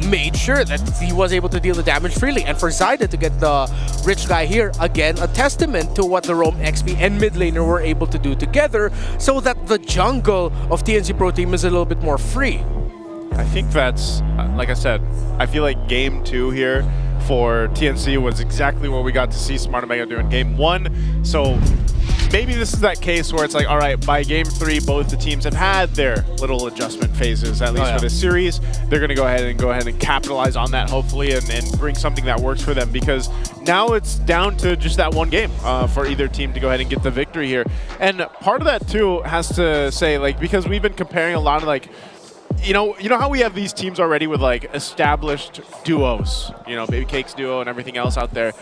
made sure that he was able to deal the damage freely. And for Zyda to get the Rich Guy here, again, a testament to what the Roam XP and mid laner were able to do together so that the jungle of TNC Pro Team is a little bit more free. I think that's, like I said, I feel like game 2 here for TNC was exactly what we got to see Smart Omega do in game 1. So maybe this is that case where it's like, all right, by game 3, both the teams have had their little adjustment phases, at least for this series. They're going to go ahead and capitalize on that, hopefully, and bring something that works for them, because now it's down to just that one game for either team to go ahead and get the victory here. And part of that, too, has to say, like, because we've been comparing a lot of, like, you know how we have these teams already with like established duos, you know, Baby Cakes duo and everything else out there.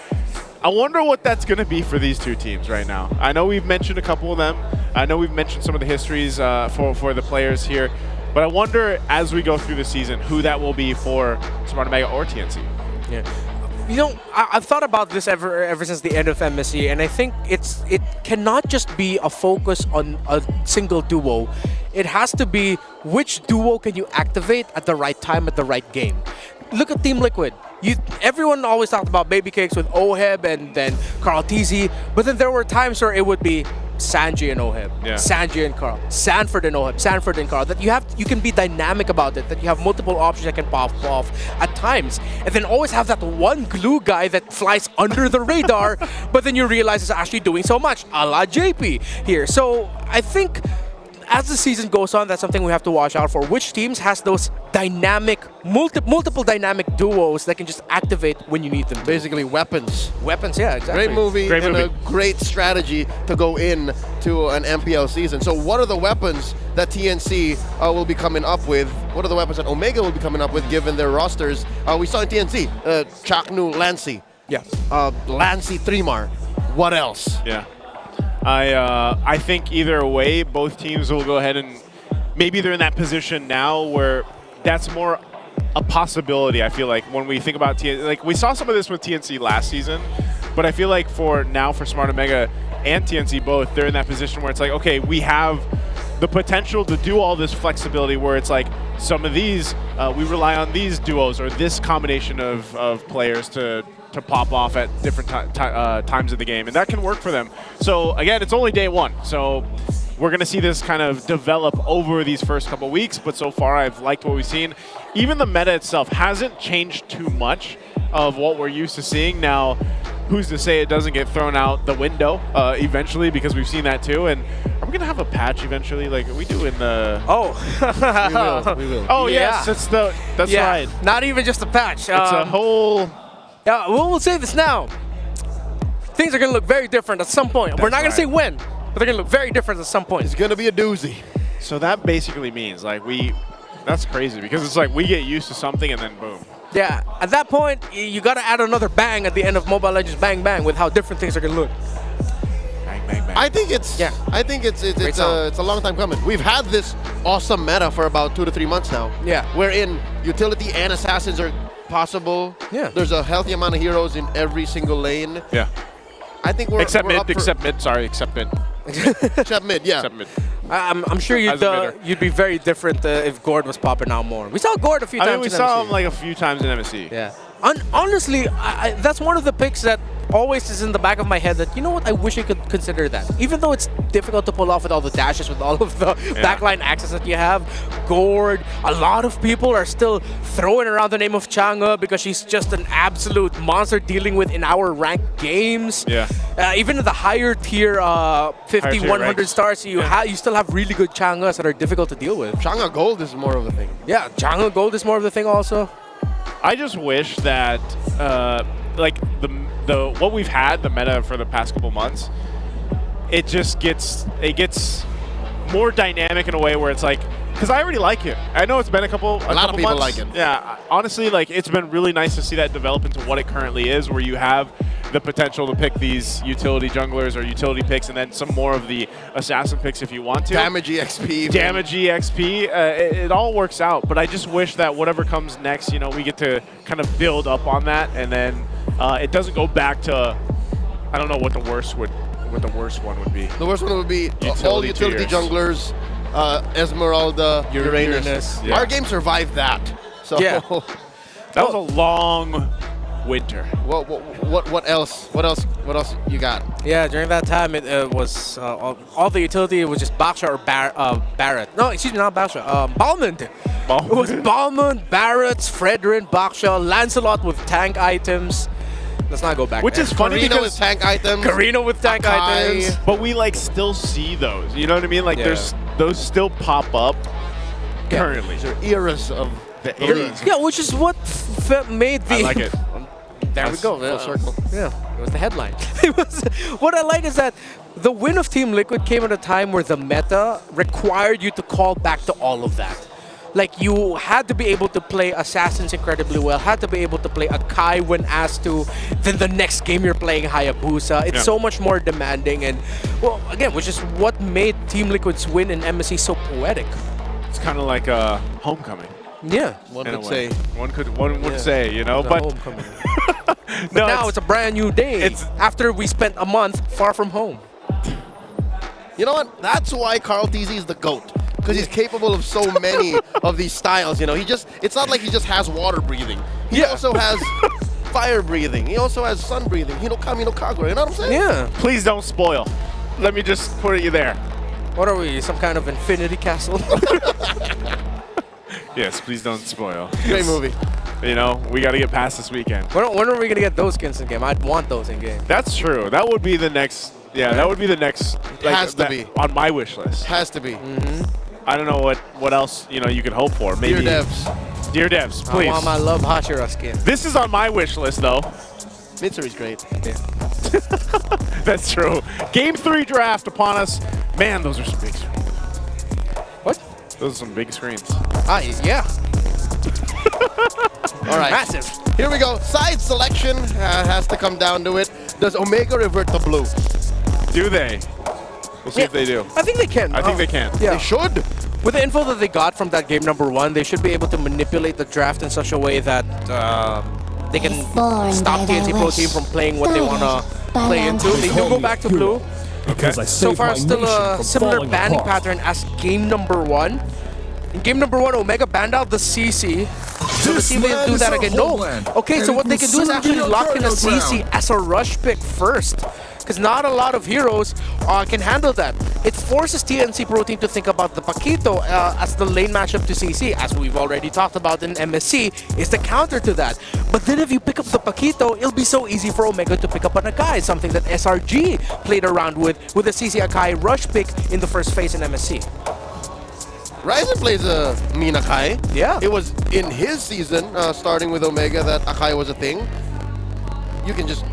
I wonder what that's going to be for these 2 teams right now. I know we've mentioned a couple of them. I know we've mentioned some of the histories for the players here, but I wonder as we go through the season who that will be for Smart Omega or TNC. Yeah. You know, I've thought about this ever since the end of MSC, and I think it cannot just be a focus on a single duo. It has to be which duo can you activate at the right time at the right game. Look at Team Liquid. Everyone always talked about Baby Cakes with Oheb and then Carl TZ, but then there were times where it would be Sanji and Oheb, Sanji and Carl, Sanford and Oheb, Sanford and Carl. That you can be dynamic about it. That you have multiple options that can pop off at times, and then always have that one glue guy that flies under the radar, but then you realize it's actually doing so much, a la JP here. So I think as the season goes on, that's something we have to watch out for. Which teams has those dynamic, multiple dynamic duos that can just activate when you need them. Basically weapons. Weapons, yeah, exactly. Great movie and a great strategy to go in to an MPL season. So what are the weapons that TNC will be coming up with? What are the weapons that Omega will be coming up with given their rosters? We saw in TNC, Chaknu, Lancy. Yeah. Lancy, Trimar. What else? Yeah. I think either way, both teams will go ahead and maybe they're in that position now where that's more a possibility. I feel like when we think about TNC, like we saw some of this with TNC last season, but I feel like for Smart Omega and TNC both, they're in that position where it's like, okay, we have the potential to do all this flexibility where it's like some of these, we rely on these duos or this combination of players to pop off at different times of the game, and that can work for them. So again, it's only day one, so we're going to see this kind of develop over these first couple weeks, but so far I've liked what we've seen. Even the meta itself hasn't changed too much of what we're used to seeing. Now, who's to say it doesn't get thrown out the window eventually, because we've seen that too. And are we going to have a patch eventually like we do in the... We will. Oh, yes, that's right. Not even just a patch. It's a whole... Yeah, we'll say this now. Things are going to look very different at some point. We're not going to say when, but they're going to look very different at some point. It's going to be a doozy. So that basically means like that's crazy, because it's like we get used to something and then boom. Yeah, at that point, you got to add another bang at the end of Mobile Legends Bang Bang with how different things are going to look. Bang, bang, bang. I think it's a long time coming. We've had this awesome meta for about 2 to 3 months now. Yeah. Wherein utility and assassins are possible. Yeah. There's a healthy amount of heroes in every single lane. Yeah. I think we're except mid. Except mid. Yeah. Except mid. I'm sure you'd be very different if Gord was popping out more. We saw Gord a few times. I mean, we saw him like a few times in MSC. Yeah. Honestly, that's one of the picks that always is in the back of my head that, you know what, I wish I could consider that. Even though it's difficult to pull off with all the dashes, with all of the backline access that you have, Gord, a lot of people are still throwing around the name of Chang'e because she's just an absolute monster dealing with in our ranked games. Yeah. Even in the higher tier 50, 100 stars, you still have really good Chang'es that are difficult to deal with. Chang'e Gold is more of a thing. Yeah, Chang'e Gold is more of the thing also. I just wish that like the what we've had, the meta for the past couple months, it gets more dynamic in a way where it's like, because I already like it. I know it's been a lot of people months. like it. Yeah, honestly, like it's been really nice to see that develop into what it currently is, where you have the potential to pick these utility junglers or utility picks, and then some more of the assassin picks if you want to. Damage EXP. Damage EXP. It all works out, but I just wish that whatever comes next, we get to kind of build up on that, and then it doesn't go back to, I don't know what the worst one would be. The worst one would be all utility junglers, Esmeralda, Uranus. Yeah. Our game survived that. So yeah. That was a long winter. What else? What else you got? Yeah, during that time it was all the utility. It was just Baksha or Barrett. No, excuse me, not Baksha. Balmond. It was Balmond, Barrett, Fredrin, Baksha, Lancelot with tank items. Let's not go back. Which there. is funny Karina because with tank items. Karina with tank items. But we like still see those. You know what I mean? Like those still pop up currently. These are eras of the eras. Yeah, which is what made the. I like it. There we go. Full circle. Yeah, it was the headline. What I like is that the win of Team Liquid came at a time where the meta required you to call back to all of that. Like, you had to be able to play Assassins incredibly well, had to be able to play Akai when asked to, then the next game you're playing Hayabusa. It's so much more demanding, and, well, again, which is what made Team Liquid's win in MSC so poetic. It's kind of like a homecoming. Yeah. One would say. One would say, but homecoming. But now it's a brand new day. After we spent a month far from home. You know what? That's why Carl TZ is the GOAT. Because he's capable of so many of these styles, it's not like he just has water breathing. He also has fire breathing. He also has sun breathing. Hinokami no Kagura, you know what I'm saying? Yeah. Please don't spoil. Let me just put you there. What are we, some kind of infinity castle? Yes, please don't spoil. Great movie. You know, we got to get past this weekend. When are we going to get those skins in game? I'd want those in game. That's true. That would be the next. Yeah, that would be the next. Has to be on my wish list. Has to be. I don't know what else you could hope for. Maybe Dear devs. Dear devs, please. I want my Love Hashira skin. This is on my wish list though. Mitsuru's great. Yeah. That's true. Game 3 draft upon us. Man, those are some big screens. What? Those are some big screens. Yeah. All right. Massive. Here we go. Side selection has to come down to it. Does Omega revert to blue? Do they? We'll see if they do. I think they can. I think they can. Yeah. They should. With the info that they got from that game number 1, they should be able to manipulate the draft in such a way that they can stop TNC Pro Team from playing what they want to play into. They do go back to blue. So far, still a similar banning pattern as game number 1. In game number 1, Omega banned out the CC. So let's see if they do that again. No. Okay, so what they can do is actually lock in a CC as a rush pick first. Because not a lot of heroes can handle that. It forces TNC Pro Team to think about the Paquito as the lane matchup to CC, as we've already talked about in MSC, is the counter to that. But then if you pick up the Paquito, it'll be so easy for Omega to pick up an Akai, something that SRG played around with the CC Akai rush pick in the first phase in MSC. Ryzen plays a mean Akai. Yeah. It was in his season, starting with Omega, that Akai was a thing. You can just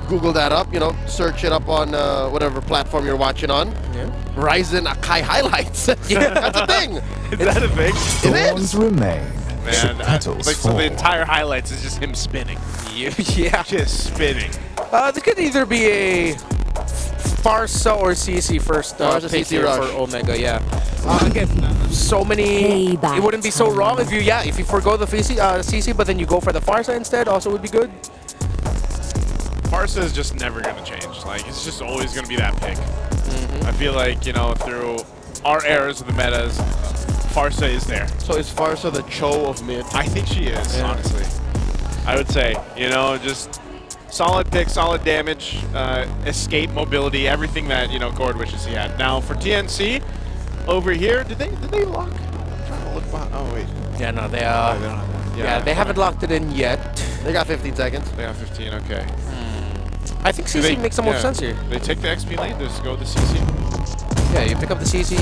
Google that up, search it up on whatever platform you're watching on. Yeah. Ryzen Akai highlights. Yeah, that's a thing. Is that a thing? It is. Remain. Man, so the entire highlights is just him spinning. Yeah. Just spinning. This could either be a Farsa or CC first pick CC here rush. for Omega, yeah. Again, so many, it wouldn't be so wrong if you forgo the CC, but then you go for the Farsa instead, also would be good. Farsa is just never going to change. Like, it's just always going to be that pick. I feel like, through our eras of the metas, Farsa is there. So is Farsa the Cho of mid? I think she is, honestly. I would say, just solid pick, solid damage, escape, mobility, everything that, Gord wishes he had. Now, for TNC, over here, did they lock? I'm trying to look behind. Oh, wait. Yeah, no, they they don't have that. they haven't locked it in yet. They got 15 seconds. They got 15, okay. I think CC makes some more sense here. They take the XP lane, just go with the CC. Yeah, you pick up the CC,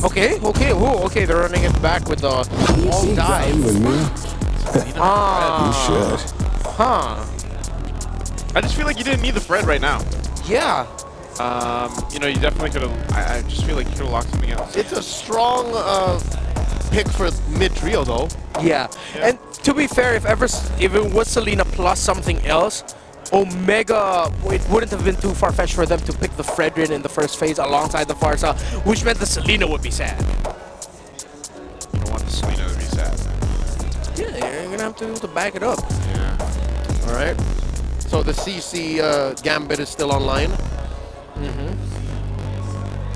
okay, they're running it back with the all dive. I just feel like you didn't need the Fred right now. Yeah. You definitely could have. I just feel like you could have locked something else. It's a strong pick for mid trio, though. Yeah. And to be fair, if it was Selena plus something else, Omega, it wouldn't have been too far-fetched for them to pick the Fredrin in the first phase alongside the Farsa, which meant the Selena would be sad. I don't want the Selena to be sad. Yeah, you're gonna have to back it up. Yeah. All right. So the CC Gambit is still online.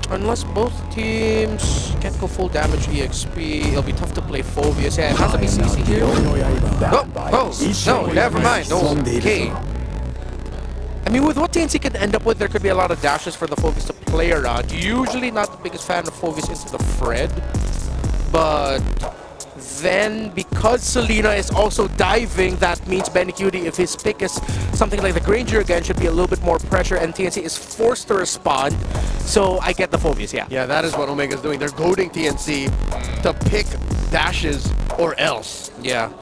Unless both teams can't go full damage EXP, it'll be tough to play Phobius. Yeah, it has to be CC here. No, never mind. Okay. I mean, with what TNC can end up with, there could be a lot of dashes for the Phobius to play around. Usually not the biggest fan of Phobius into the Fred, but then because Selena is also diving, that means Benny Cutie, if his pick is something like the Granger again, should be a little bit more pressure, and TNC is forced to respond. So I get the Phobius, yeah. Yeah, that is what Omega's doing. They're goading TNC to pick dashes or else. Yeah.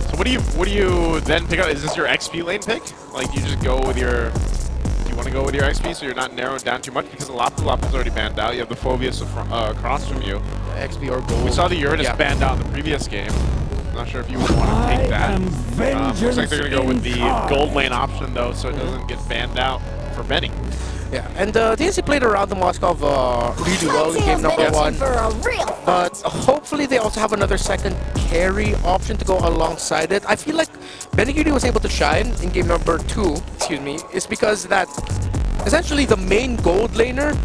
So what do you then pick up? Is this your XP lane pick? Like, you just go with your... Do you want to go with your XP so you're not narrowed down too much? Because the Lapu's already banned out. You have the Phobius across from you. Yeah, XP or gold. We saw the Uranus banned out in the previous game. Not sure if you would want to take that. Looks like they're going to go with the gold lane option, though, so it doesn't get banned out for Benny. Yeah, and TNC played around the Moskov really well in game number 1. But hopefully they also have another second carry option to go alongside it. I feel like Benny Cutie was able to shine in game number 2, is because that essentially the main gold laner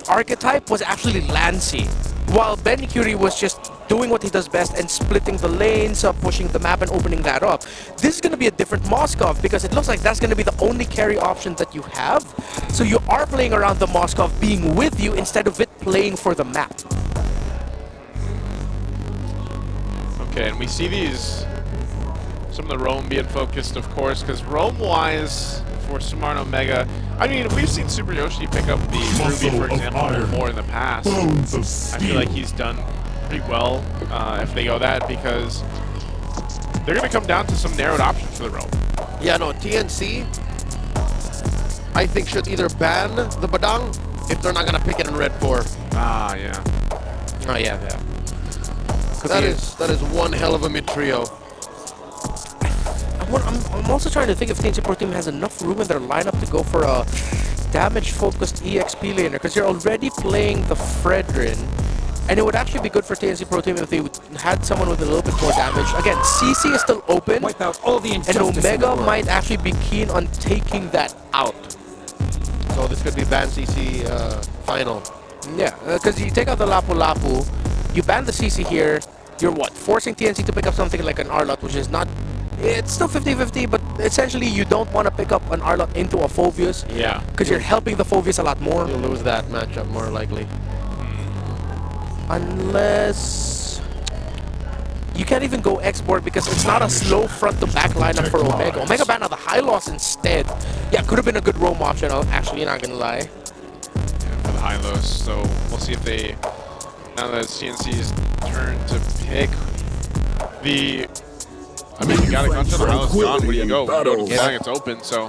archetype was actually Lancy, while Benny Cutie was just doing what he does best and splitting the lanes, pushing the map and opening that up. This is going to be a different Moskov because it looks like that's going to be the only carry option that you have. So you are playing around the Moskov being with you instead of it playing for the map. Okay, and we see these, some of the roam being focused, of course, because roam-wise for Smart Omega, I mean, we've seen Super Yoshi pick up the Ruby, for example, before in the past. I feel like he's done pretty well if they go that, because they're going to come down to some narrowed options for the roam. Yeah, no, TNC, I think, should either ban the Badang if they're not going to pick it in Red 4. Ah, yeah. Oh, yeah. That is one hell of a mid trio. I'm also trying to think if TNC Pro Team has enough room in their lineup to go for a damage-focused EXP laner, because you're already playing the Fredrin, and it would actually be good for TNC Pro Team if they had someone with a little bit more damage. Again, CC is still open, and Omega might actually be keen on taking that out. So this could be ban CC final. Yeah, because you take out the Lapu Lapu, you ban the CC here, you're what? Forcing TNC to pick up something like an Arlot, which is not... It's still 50-50, but essentially you don't want to pick up an Arlot into a Phoveus. Yeah. Because you're helping the Phoveus a lot more. You'll lose that matchup more likely. Unless... You can't even go export because it's not a slow front to back lineup for Omega. Omega banned out the high loss instead. Yeah, could have been a good roam option, I'm actually not gonna lie. Yeah, for the high lows, so we'll see if they... Now that it's CNC's turn to pick the... I mean, you gotta go to the house, gone. Where do you go? You go to the flag, it's open, so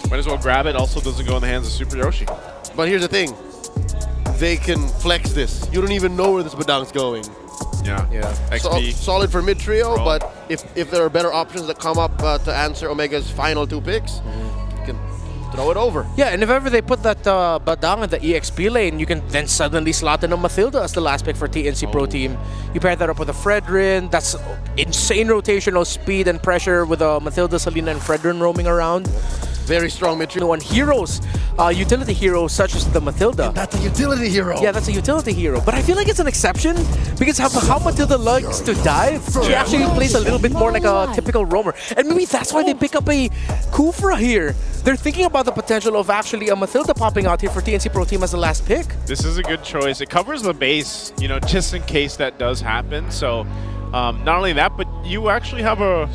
might as well grab it. Also doesn't go in the hands of Super Yoshi. But here's the thing. They can flex this. You don't even know where this Badang's going. Yeah. XP. Solid for mid trio, but if there are better options that come up to answer Omega's final 2 picks, you can throw it over. Yeah, and if ever they put that Badang in the EXP lane, you can then suddenly slot in a Mathilda as the last pick for TNC Pro Team. You pair that up with a Fredrin, that's insane rotational speed and pressure with a Mathilda, Selena, and Fredrin roaming around. Very strong mid trio. On heroes, utility heroes such as the Mathilda. And that's a utility hero. Yeah, that's a utility hero. But I feel like it's an exception because how Mathilda likes to dive, she actually plays a little bit more like a typical roamer. And maybe that's why they pick up a Kufra here. They're thinking about the potential of actually a Mathilda popping out here for TNC Pro Team as the last pick. This is a good choice. It covers the base, you know, just in case that does happen. So not only that, but you actually have a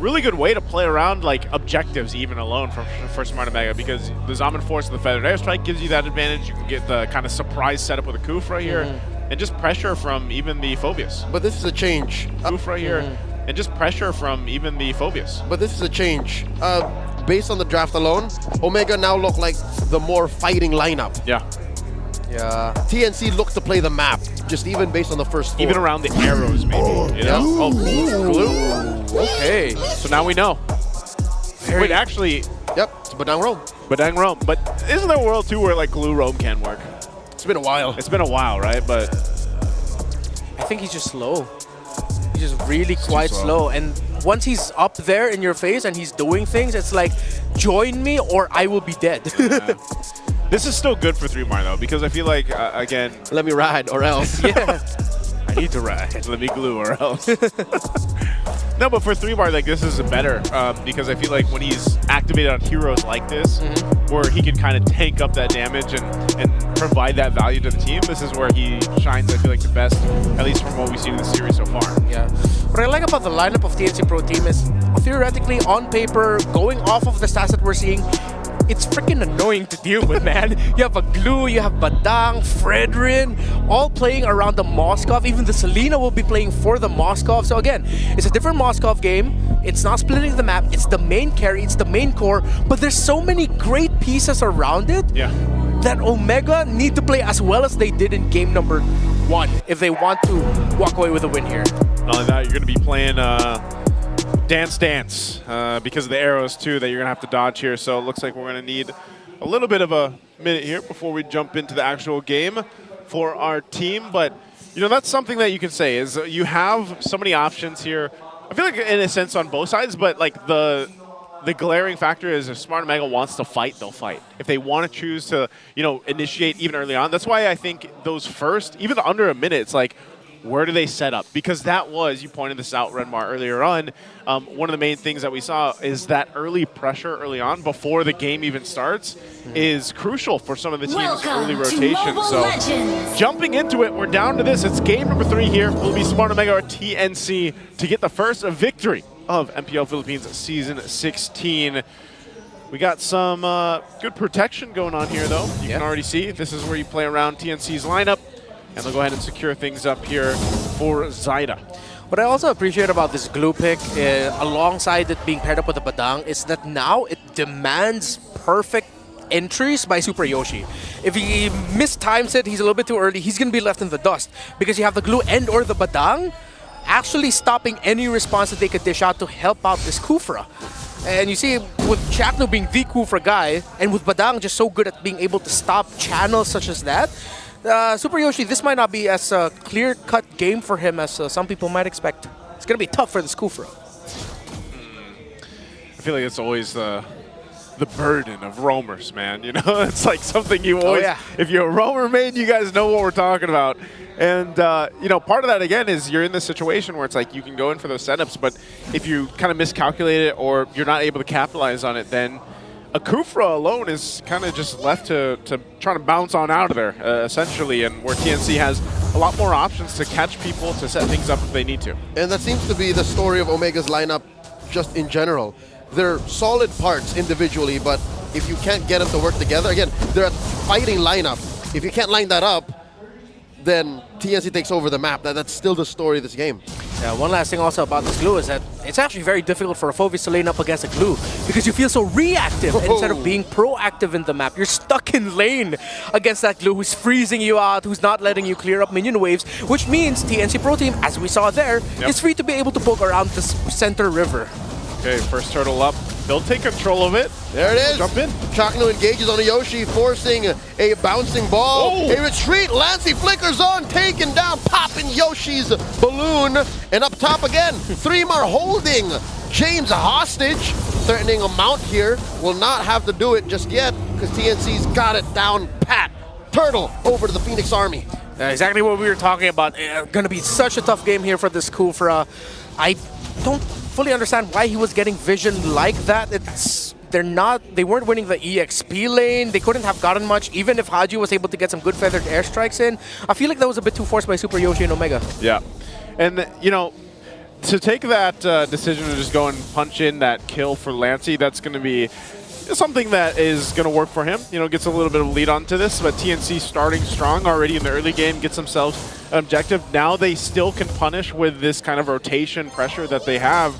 really good way to play around like objectives even alone for Smart Omega, because the Zaman Force and the Feathered Airstrike gives you that advantage. You can get the kind of surprise setup with a Kufra here and just pressure from even the Phoveus. But this is a change. Kufra here and just pressure from even the Phoveus. But this is a change. Based on the draft alone, Omega now look like the more fighting lineup. Yeah. Yeah. TNC looked to play the map, just even based on the first 4. Even around the arrows, maybe. You know? Oh, glue. Okay. So now we know. Wait, actually. Yep. It's Badang Roam. Badang Roam. But isn't there a world too where like glue roam can work? It's been a while. It's been a while, right? But I think he's just slow. He's just really quite slow. And once he's up there in your face and he's doing things, it's like, join me or I will be dead. Yeah. This is still good for 3-Mar though, because I feel like, again... Let me ride or else. Yeah. I need to ride. Let me glue or else. No, but for 3-Mar, like, this is better because I feel like when he's activated on heroes like this, where he can kind of tank up that damage and provide that value to the team, this is where he shines, I feel like, the best, at least from what we've seen in the series so far. Yeah. What I like about the lineup of TNC Pro Team is, theoretically, on paper, going off of the stats that we're seeing, it's freaking annoying to deal with, man. You have a Glue, you have Badang, Fredrin, all playing around the Moskov. Even the Selena will be playing for the Moskov. So again, it's a different Moskov game. It's not splitting the map. It's the main carry. It's the main core. But there's so many great pieces around it that Omega need to play as well as they did in game number 1 if they want to walk away with a win here. Not only that, you're going to be playing... Dance because of the arrows too that you're gonna have to dodge here, so it looks like we're gonna need a little bit of a minute here before we jump into the actual game for our team. But you know, that's something that you can say is you have so many options here. I feel like in a sense on both sides, but like the glaring factor is if Smart Omega wants to fight, they'll fight. If they want to choose to, you know, initiate even early on, that's why I think those first, even under a minute, it's like, where do they set up? Because that was, you pointed this out, Redmar, earlier on, one of the main things that we saw is that early pressure early on, before the game even starts, is crucial for some of the team's early rotation. So jumping into it, we're down to this. It's game number 3 here. Will be Smart Omega or TNC to get the first victory of MPL Philippines Season 16. We got some good protection going on here, though. You can already see this is where you play around TNC's lineup, and they'll go ahead and secure things up here for Zaida. What I also appreciate about this glue pick, alongside it being paired up with the Badang, is that now it demands perfect entries by Super Yoshi. If he mistimes it, he's a little bit too early, he's going to be left in the dust. Because you have the glue and or the Badang actually stopping any response that they could dish out to help out this Kufra. And you see, with Chakno being the Kufra guy, and with Badang just so good at being able to stop channels such as that, Super Yoshi, this might not be as a clear-cut game for him as some people might expect. It's going to be tough for this Kufra. I feel like it's always the burden of roamers, man. You know, it's like something you always, if you're a roamer main, you guys know what we're talking about. And, you know, part of that, again, is you're in this situation where it's like you can go in for those setups, but if you kind of miscalculate it or you're not able to capitalize on it, then a Kufra alone is kind of just left to try to bounce on out of there, essentially, and where TNC has a lot more options to catch people, to set things up if they need to. And that seems to be the story of Omega's lineup just in general. They're solid parts individually, but if you can't get them to work together, again, they're a fighting lineup. If you can't line that up, then TNC takes over the map. That's still the story of this game. Yeah, one last thing also about this glue is that it's actually very difficult for a Phoveus to lane up against a glue because you feel so reactive instead of being proactive in the map. You're stuck in lane against that glue who's freezing you out, who's not letting you clear up minion waves, which means TNC Pro Team, as we saw there, is free to be able to poke around this center river. Okay, first turtle up. They'll take control of it. There it is. Jump in. Chakno engages on a Yoshi, forcing a bouncing ball. Oh. A retreat. Lancey flickers on, taken down, popping Yoshi's balloon. And up top again, Threemar holding James hostage. Threatening a mount here. Will not have to do it just yet, because TNC's got it down pat. Turtle over to the Phoenix Army. Exactly what we were talking about. Going to be such a tough game here for this Kufra. I don't fully understand why he was getting vision like that. They weren't winning the EXP lane. They couldn't have gotten much, even if Haji was able to get some good feathered airstrikes in. I feel like that was a bit too forced by Super Yoshi and Omega. Yeah, and you know, to take that decision to just go and punch in that kill for Lancey, that's going to be something that is going to work for him. You know, gets a little bit of lead onto this, but TNC starting strong already in the early game, gets themselves an objective. Now they still can punish with this kind of rotation pressure that they have.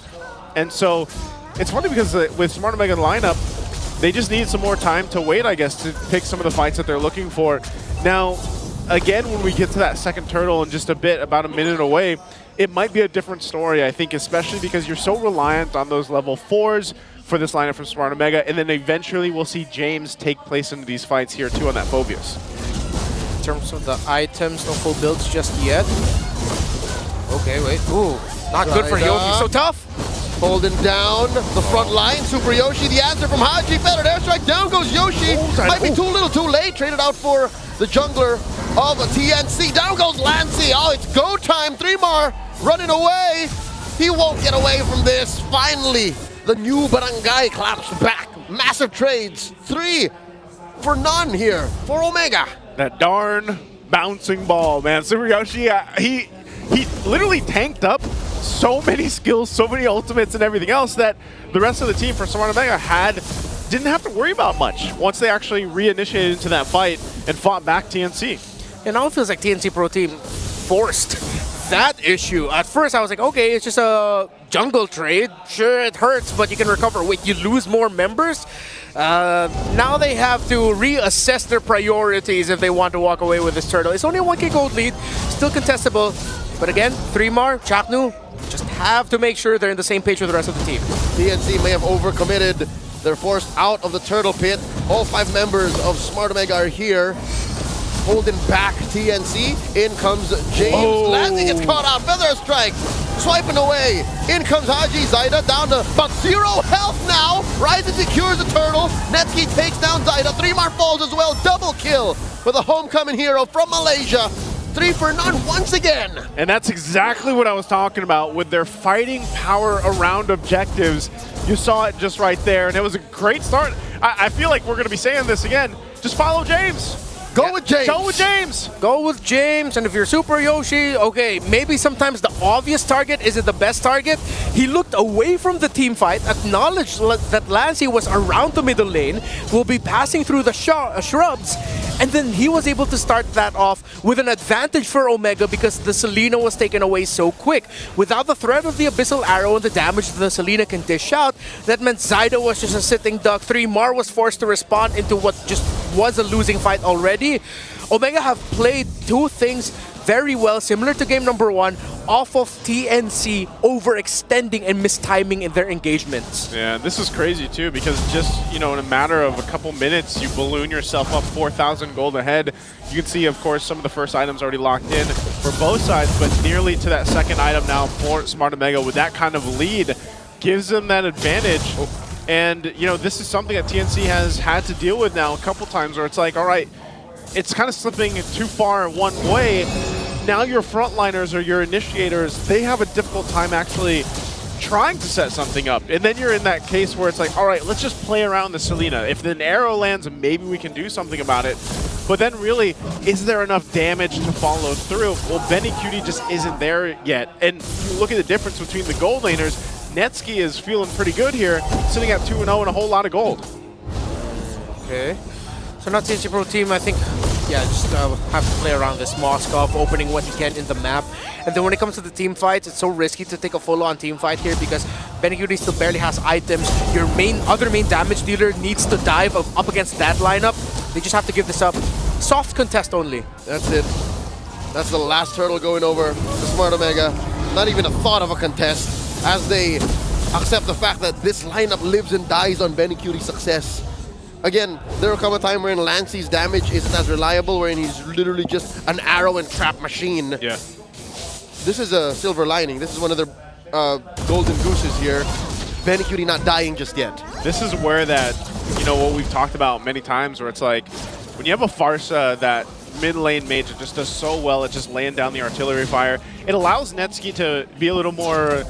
And so it's funny because with Smart Omega in the lineup, they just need some more time to wait, I guess, to pick some of the fights that they're looking for. Now, again, when we get to that second turtle in just a bit, about a minute away, it might be a different story, I think, especially because you're so reliant on those level 4s for this lineup from Smart Omega, and then eventually we'll see James take place into these fights here too on that Phoveus. In terms of the items, no full builds just yet. Okay, wait. Ooh, not good for Yoshi. So tough. Holding down the front line. Super Yoshi, the answer from Haji. Feathered airstrike. Down goes Yoshi. Might be too little too late. Traded out for the jungler of TNC. Down goes Lancey. Oh, it's go time. Threemar running away. He won't get away from this. Finally, the new Barangay claps back. Massive trades. 3 for none here for Omega. That darn bouncing ball, man. Super Yoshi, he literally tanked up so many skills, so many ultimates and everything else that the rest of the team for Smart Omega didn't have to worry about much once they actually reinitiated into that fight and fought back TNC. And now it feels like TNC Pro Team forced that issue. At first I was like, okay, it's just a jungle trade. Sure, it hurts, but you can recover. Wait, you lose more members? Now they have to reassess their priorities if they want to walk away with this turtle. It's only a 1k gold lead, still contestable. But again, Threemar, Chaknu, just have to make sure they're in the same page with the rest of the team. TNC may have overcommitted. They're forced out of the turtle pit. All 5 members of Smart Omega are here, holding back TNC. In comes James. Lancey gets caught out. Feather strike. Swiping away. In comes Haji. Zaida down to about 0 health now. Ryzen secures the turtle. Netsky takes down Zaida. Threemar falls as well. Double kill for the homecoming hero from Malaysia. 3 for none once again. And that's exactly what I was talking about with their fighting power around objectives. You saw it just right there, and it was a great start. I feel like we're going to be saying this again. Just follow James. Go with James. Go with James. Go with James, and if you're Super Yoshi, okay, maybe sometimes the obvious target isn't the best target. He looked away from the team fight, acknowledged that Lancey was around the middle lane, will be passing through the shrubs, and then he was able to start that off with an advantage for Omega because the Selena was taken away so quick. Without the threat of the Abyssal Arrow and the damage the Selena can dish out, that meant Zyda was just a sitting duck. 3 Mar was forced to respond into what just was a losing fight already. Omega have played two things very well, similar to game number 1, off of TNC overextending and mistiming in their engagements. Yeah, this is crazy too because just, in a matter of a couple minutes, you balloon yourself up 4,000 gold ahead. You can see, of course, some of the first items already locked in for both sides, but nearly to that second item now for Smart Omega with that kind of lead gives them that advantage. And, this is something that TNC has had to deal with now a couple times where it's like, all right, it's kind of slipping too far one way. Now your frontliners or your initiators, they have a difficult time actually trying to set something up. And then you're in that case where it's like, all right, let's just play around the Selena. If an arrow lands, maybe we can do something about it. But then really, is there enough damage to follow through? Well, Benny Cutie just isn't there yet. And you look at the difference between the gold laners, Netsky is feeling pretty good here, sitting at 2-0 and a whole lot of gold. Okay. So now TNC Pro Team, I think, just have to play around this Moskov, opening what he can in the map. And then when it comes to the team fights, it's so risky to take a full-on team fight here because Benicudi still barely has items. Your other main damage dealer needs to dive up against that lineup. They just have to give this up. Soft contest only. That's it. That's the last hurdle going over the Smart Omega. Not even a thought of a contest as they accept the fact that this lineup lives and dies on Benicuti's success. Again, there will come a time wherein Lancey's damage isn't as reliable, wherein he's literally just an arrow and trap machine. Yeah. This is a silver lining. This is one of their golden gooses here. Benicudi not dying just yet. This is where that, what we've talked about many times, where it's like, when you have a Farsa that mid lane mage that just does so well at just laying down the artillery fire, it allows Netsky to be a little more,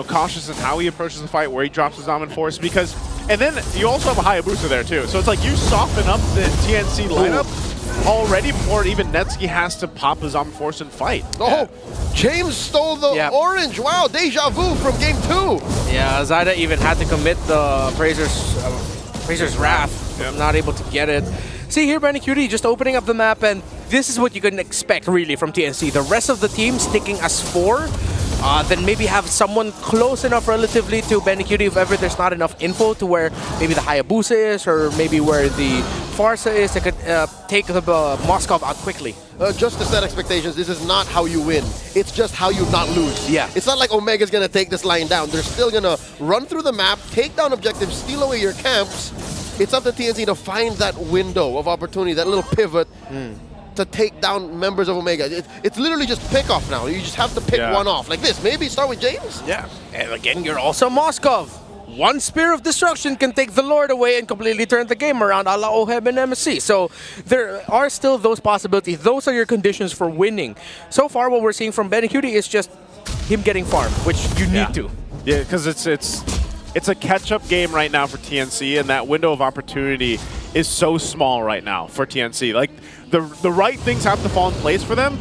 cautious in how he approaches the fight, where he drops his Almond Force, because, and then you also have a Hayabusa there too. So it's like you soften up the TNC lineup already before even Netsky has to pop his Almond Force and fight. Oh, James stole the orange. Wow, deja vu from game 2. Yeah, Zyda even had to commit the Fraser's Wrath. Yep. Not able to get it. See here, Benicudi just opening up the map, and this is what you can expect really from TNC. The rest of the team sticking as 4. Then maybe have someone close enough relatively to Benicudi if ever there's not enough info to where maybe the Hayabusa is or maybe where the Farsa is that could take the Moskov out quickly. Just to set expectations, this is not how you win. It's just how you not lose. Yeah. It's not like Omega's going to take this line down. They're still going to run through the map, take down objectives, steal away your camps. It's up to TNC to find that window of opportunity, that little pivot to take down members of Omega. It's literally just pick off now. You just have to pick one off. Like this. Maybe start with James? Yeah. And again, you're also Moskov. One Spear of Destruction can take the Lord away and completely turn the game around a la Oheb and MSC. So there are still those possibilities. Those are your conditions for winning. So far, what we're seeing from Benicudi is just him getting farm, which you need to. Yeah, because it's a catch-up game right now for TNC, and that window of opportunity is so small right now for TNC. Like, the right things have to fall in place for them.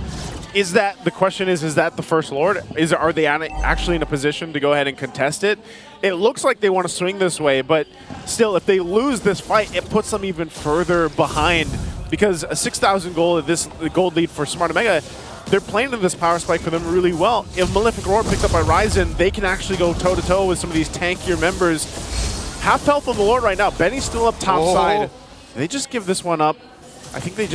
Is that the question is that the First Lord? Are they actually in a position to go ahead and contest it? It looks like they want to swing this way, but still, if they lose this fight, it puts them even further behind, because a 6,000 gold, this gold lead for Smart Omega, they're playing in this power spike for them really well. If Malefic Roar picked up by Ryzen, they can actually go toe-to-toe with some of these tankier members. Half health on the Lord right now. Benny's still up top side. They just give this one up. I think they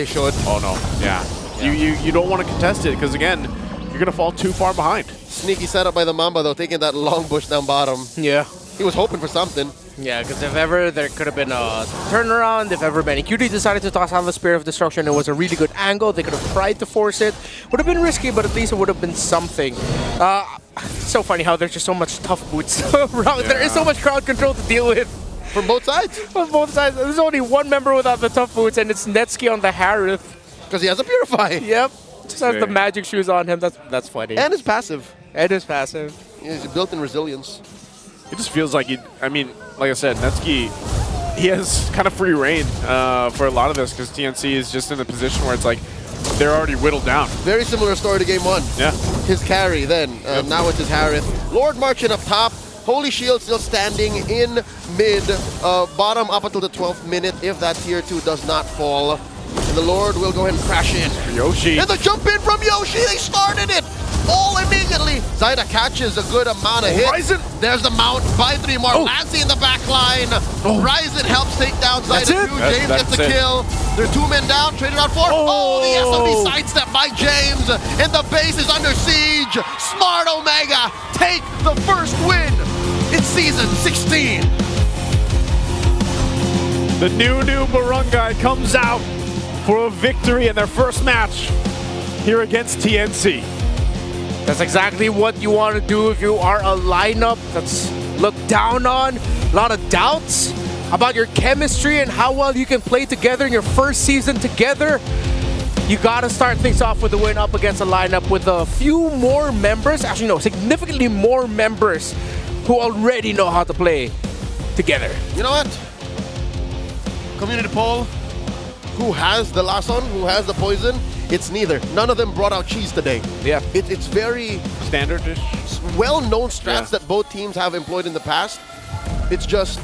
should. Oh, no. Yeah. You don't want to contest it, because, again, you're going to fall too far behind. Sneaky setup by the Mamba, though, taking that long bush down bottom. Yeah. He was hoping for something. Yeah, because if ever there could have been a turnaround, if ever Benicudi decided to toss out the Spear of Destruction, it was a really good angle. They could have tried to force it. Would have been risky, but at least it would have been something. So funny how there's just so much tough boots around. There is so much crowd control to deal with. From both sides? From both sides. There's only one member without the tough boots, and it's Netsky on the Harith. Because he has a Purify. Yep. just has the magic shoes on him. That's funny. And his passive. And his passive. He's built-in resilience. It just feels like I mean, like I said, Netsky, he has kind of free reign for a lot of this because TNC is just in a position where it's like they're already whittled down. Very similar story to game 1. Yeah. His carry then. Now it's his Harith. Lord marching up top. Holy Shield still standing in mid. Bottom up until the 12th minute if that tier 2 does not fall. And the Lord will go ahead and crash in. Yoshi. And the jump in from Yoshi. They started it all immediately. Zaida catches a good amount of hits. Ryzen. There's the mount by 3 more. Lancy in the back line. Ryzen helps take down Zaida 2. James gets the kill. There are 2 men down. Traded out 4. Oh, the SMB sidestep by James. And the base is under siege. Smart Omega take the first win in Season 16. The new Barangay comes out for a victory in their first match here against TNC. That's exactly what you want to do if you are a lineup that's looked down on. A lot of doubts about your chemistry and how well you can play together in your first season together. You got to start things off with a win up against a lineup with a few more members. Actually, no, significantly more members who already know how to play together. You know what? Community poll. Who has the Lason? Who has the poison? It's neither. None of them brought out cheese today. Yeah. It's very standard-ish, well-known strats that both teams have employed in the past. It's just,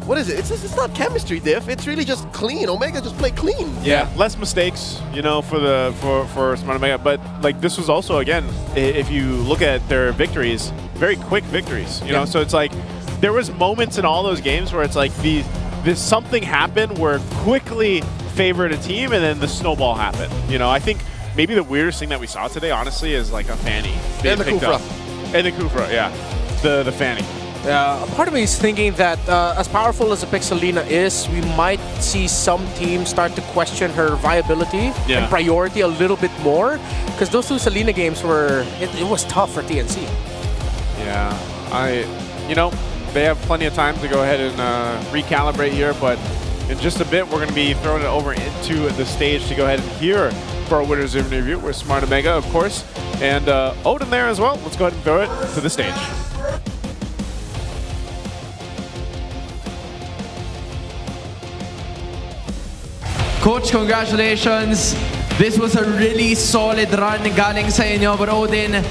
what is it? It's not chemistry diff. It's really just clean. Omega just play clean. Yeah, less mistakes, you know, for Smart Omega. But like this was also, again, if you look at their victories, very quick victories. You know, so it's like there was moments in all those games where it's like this something happened where quickly favored a team and then the snowball happened. You know, I think maybe the weirdest thing that we saw today, honestly, is like a Fanny. And the Kufra. And the Kufra, yeah. The Fanny. Part of me is thinking that as powerful as the Pixelina is, we might see some teams start to question her viability and priority a little bit more. Because those 2 Selena games were, it was tough for TNC. Yeah, you know, they have plenty of time to go ahead and recalibrate here, but in just a bit, we're going to be throwing it over into the stage to go ahead and hear for our winners of the review. We're Smart Omega, of course, and Odin there as well. Let's go ahead and throw it to the stage. Coach, congratulations. This was a really solid run galing sa inyo. But Odin,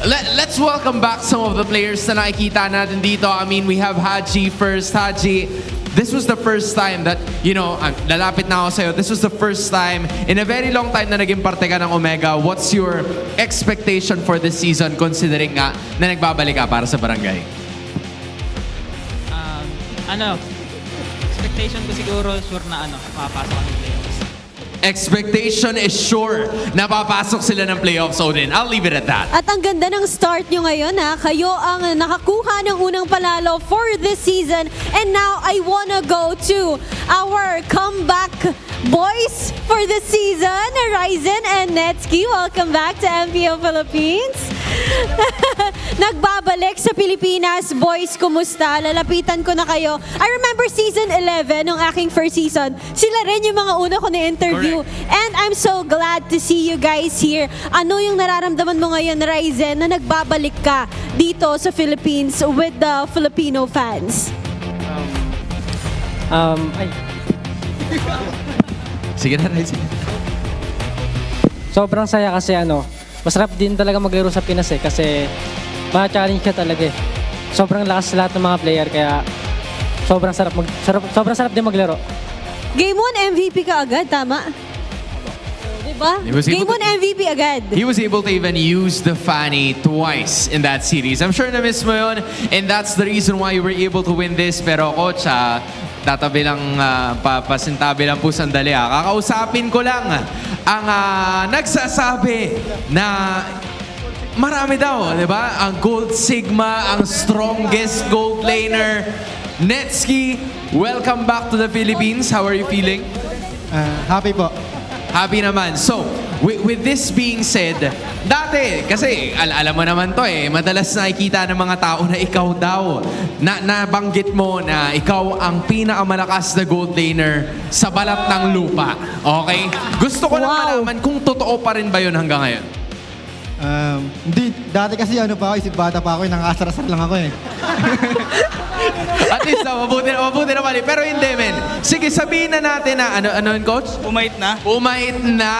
let's welcome back some of the players na nakikita natin dito. I mean, we have Haji first. Haji, this was the first time that, you know, lalapit na ako sa'yo. This was the first time in a very long time na naging parte ka ng Omega. What's your expectation for this season considering nga na nagbabalik ka para sa barangay? Expectation ko siguro sure na makapasok ng playoffs. Expectation is sure na papasok sila ng playoffs, Odin. I'll leave it at that. At ang ganda ng start nyo ngayon ha. Kayo ang nakakuha ng unang panalo for this season. And now I wanna go to our comeback boys for this season. Ryzen and Netsky, welcome back to MPL Philippines. Nagbabalik sa Pilipinas. Boys, kumusta? Lalapitan ko na kayo. I remember season 11, nung aking first season, sila rin yung mga una ko na-interview. And I'm so glad to see you guys here. Ano yung nararamdaman mo ngayon, Ryzen, na nagbabalik ka dito sa Philippines with the Filipino fans? Sige na, Ryzen. Sobrang saya kasi masarap din talaga maglaro sa Pinas kasi ma-challenge ka talaga eh. Sobrang lakas lahat ng mga player kaya sobrang sarap din maglaro. Game 1 MVP ka agad, tama? Diba? Game 1 MVP agad. He was able to even use the Fanny twice in that series. I'm sure na-miss mo yun, and that's the reason why you were able to win this. Pero coach, tatabi lang, pasintabi lang po sandali. Kakausapin ko lang ang nagsasabi na marami daw, di ba? Ang Gold Sigma, ang strongest gold laner. Netsky, welcome back to the Philippines. How are you feeling? Happy po. Happy naman. So, with this being said, dati, kasi alam mo naman to madalas nakikita ng mga tao na ikaw daw, nabanggit mo na ikaw ang pinakamalakas na gold laner sa balat ng lupa. Okay? Gusto ko lang malaman kung totoo pa rin ba yun hanggang ngayon? Hindi. Dati kasi isip bata pa ako, nangasar-asar lang ako At least, mabuti na mali. Pero hindi, men. Sige, sabihin na natin na, ano yun, coach? Umait na. Umait na.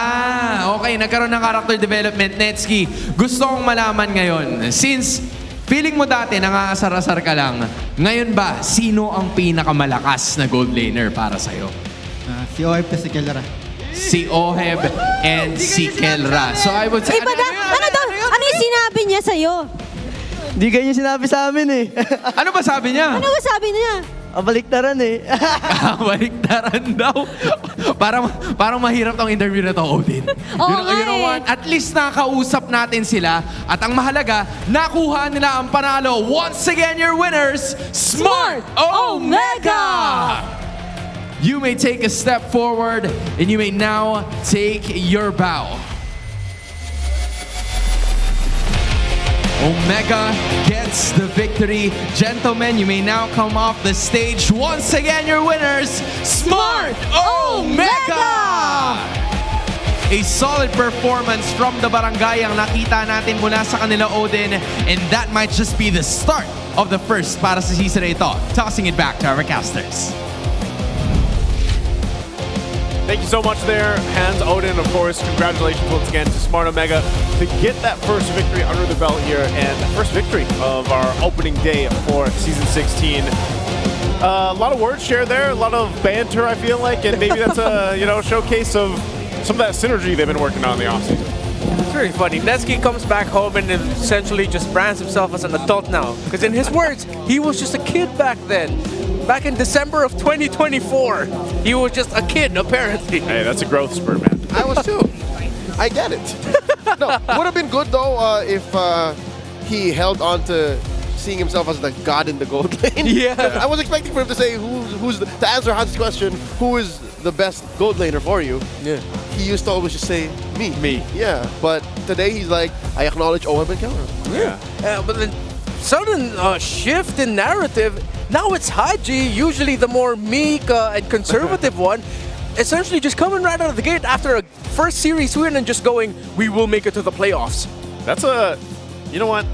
Okay, nagkaroon ng character development. Netski, gusto kong malaman ngayon, since feeling mo dati nangasar-asar ka lang, ngayon ba, sino ang pinakamalakas na gold laner para sa'yo? Si Oheb at si Kelra. Si Oheb and si Kelra. So I would say... Ano yung sinabi niya sa'yo? Hindi ganyan sinabi sa amin Ano ba sabi niya? Ano ba sabi niya? Baliktaran Baliktaran daw. Parang mahirap tong interview na to, Odin. You know what? At least nakausap natin sila. At ang mahalaga, nakuha nila ang panalo. Once again, your winners, Smart Omega! You may take a step forward and you may now take your bow. Omega gets the victory. Gentlemen, you may now come off the stage. Once again, your winners, Smart Omega! A solid performance from the barangay ang nakita natin mula sa kanila, Odin. And that might just be the start of the first para sa season na ito. Tossing it back to our casters. Thank you so much there, Hans, Odin, of course. Congratulations once again to Smart Omega to get that first victory under the belt here and the first victory of our opening day for Season 16. A lot of words shared there, a lot of banter, I feel like, and maybe that's a showcase of some of that synergy they've been working on in the offseason. It's very funny. Netski comes back home and essentially just brands himself as an adult now. Because in his words, he was just a kid back then. Back in December of 2024, he was just a kid, apparently. Hey, that's a growth spurt, man. I was too. I get it. No, would have been good though if he held on to seeing himself as the god in the gold lane. Yeah. I was expecting for him to say to answer Hans' question, who is the best gold laner for you? Yeah. He used to always just say me. Me. Yeah. But today he's like, I acknowledge Oheb and Kelra. Yeah. But then sudden shift in narrative. Now it's Haji, usually the more meek and conservative one, essentially just coming right out of the gate after a first series win and just going, we will make it to the playoffs. You know what?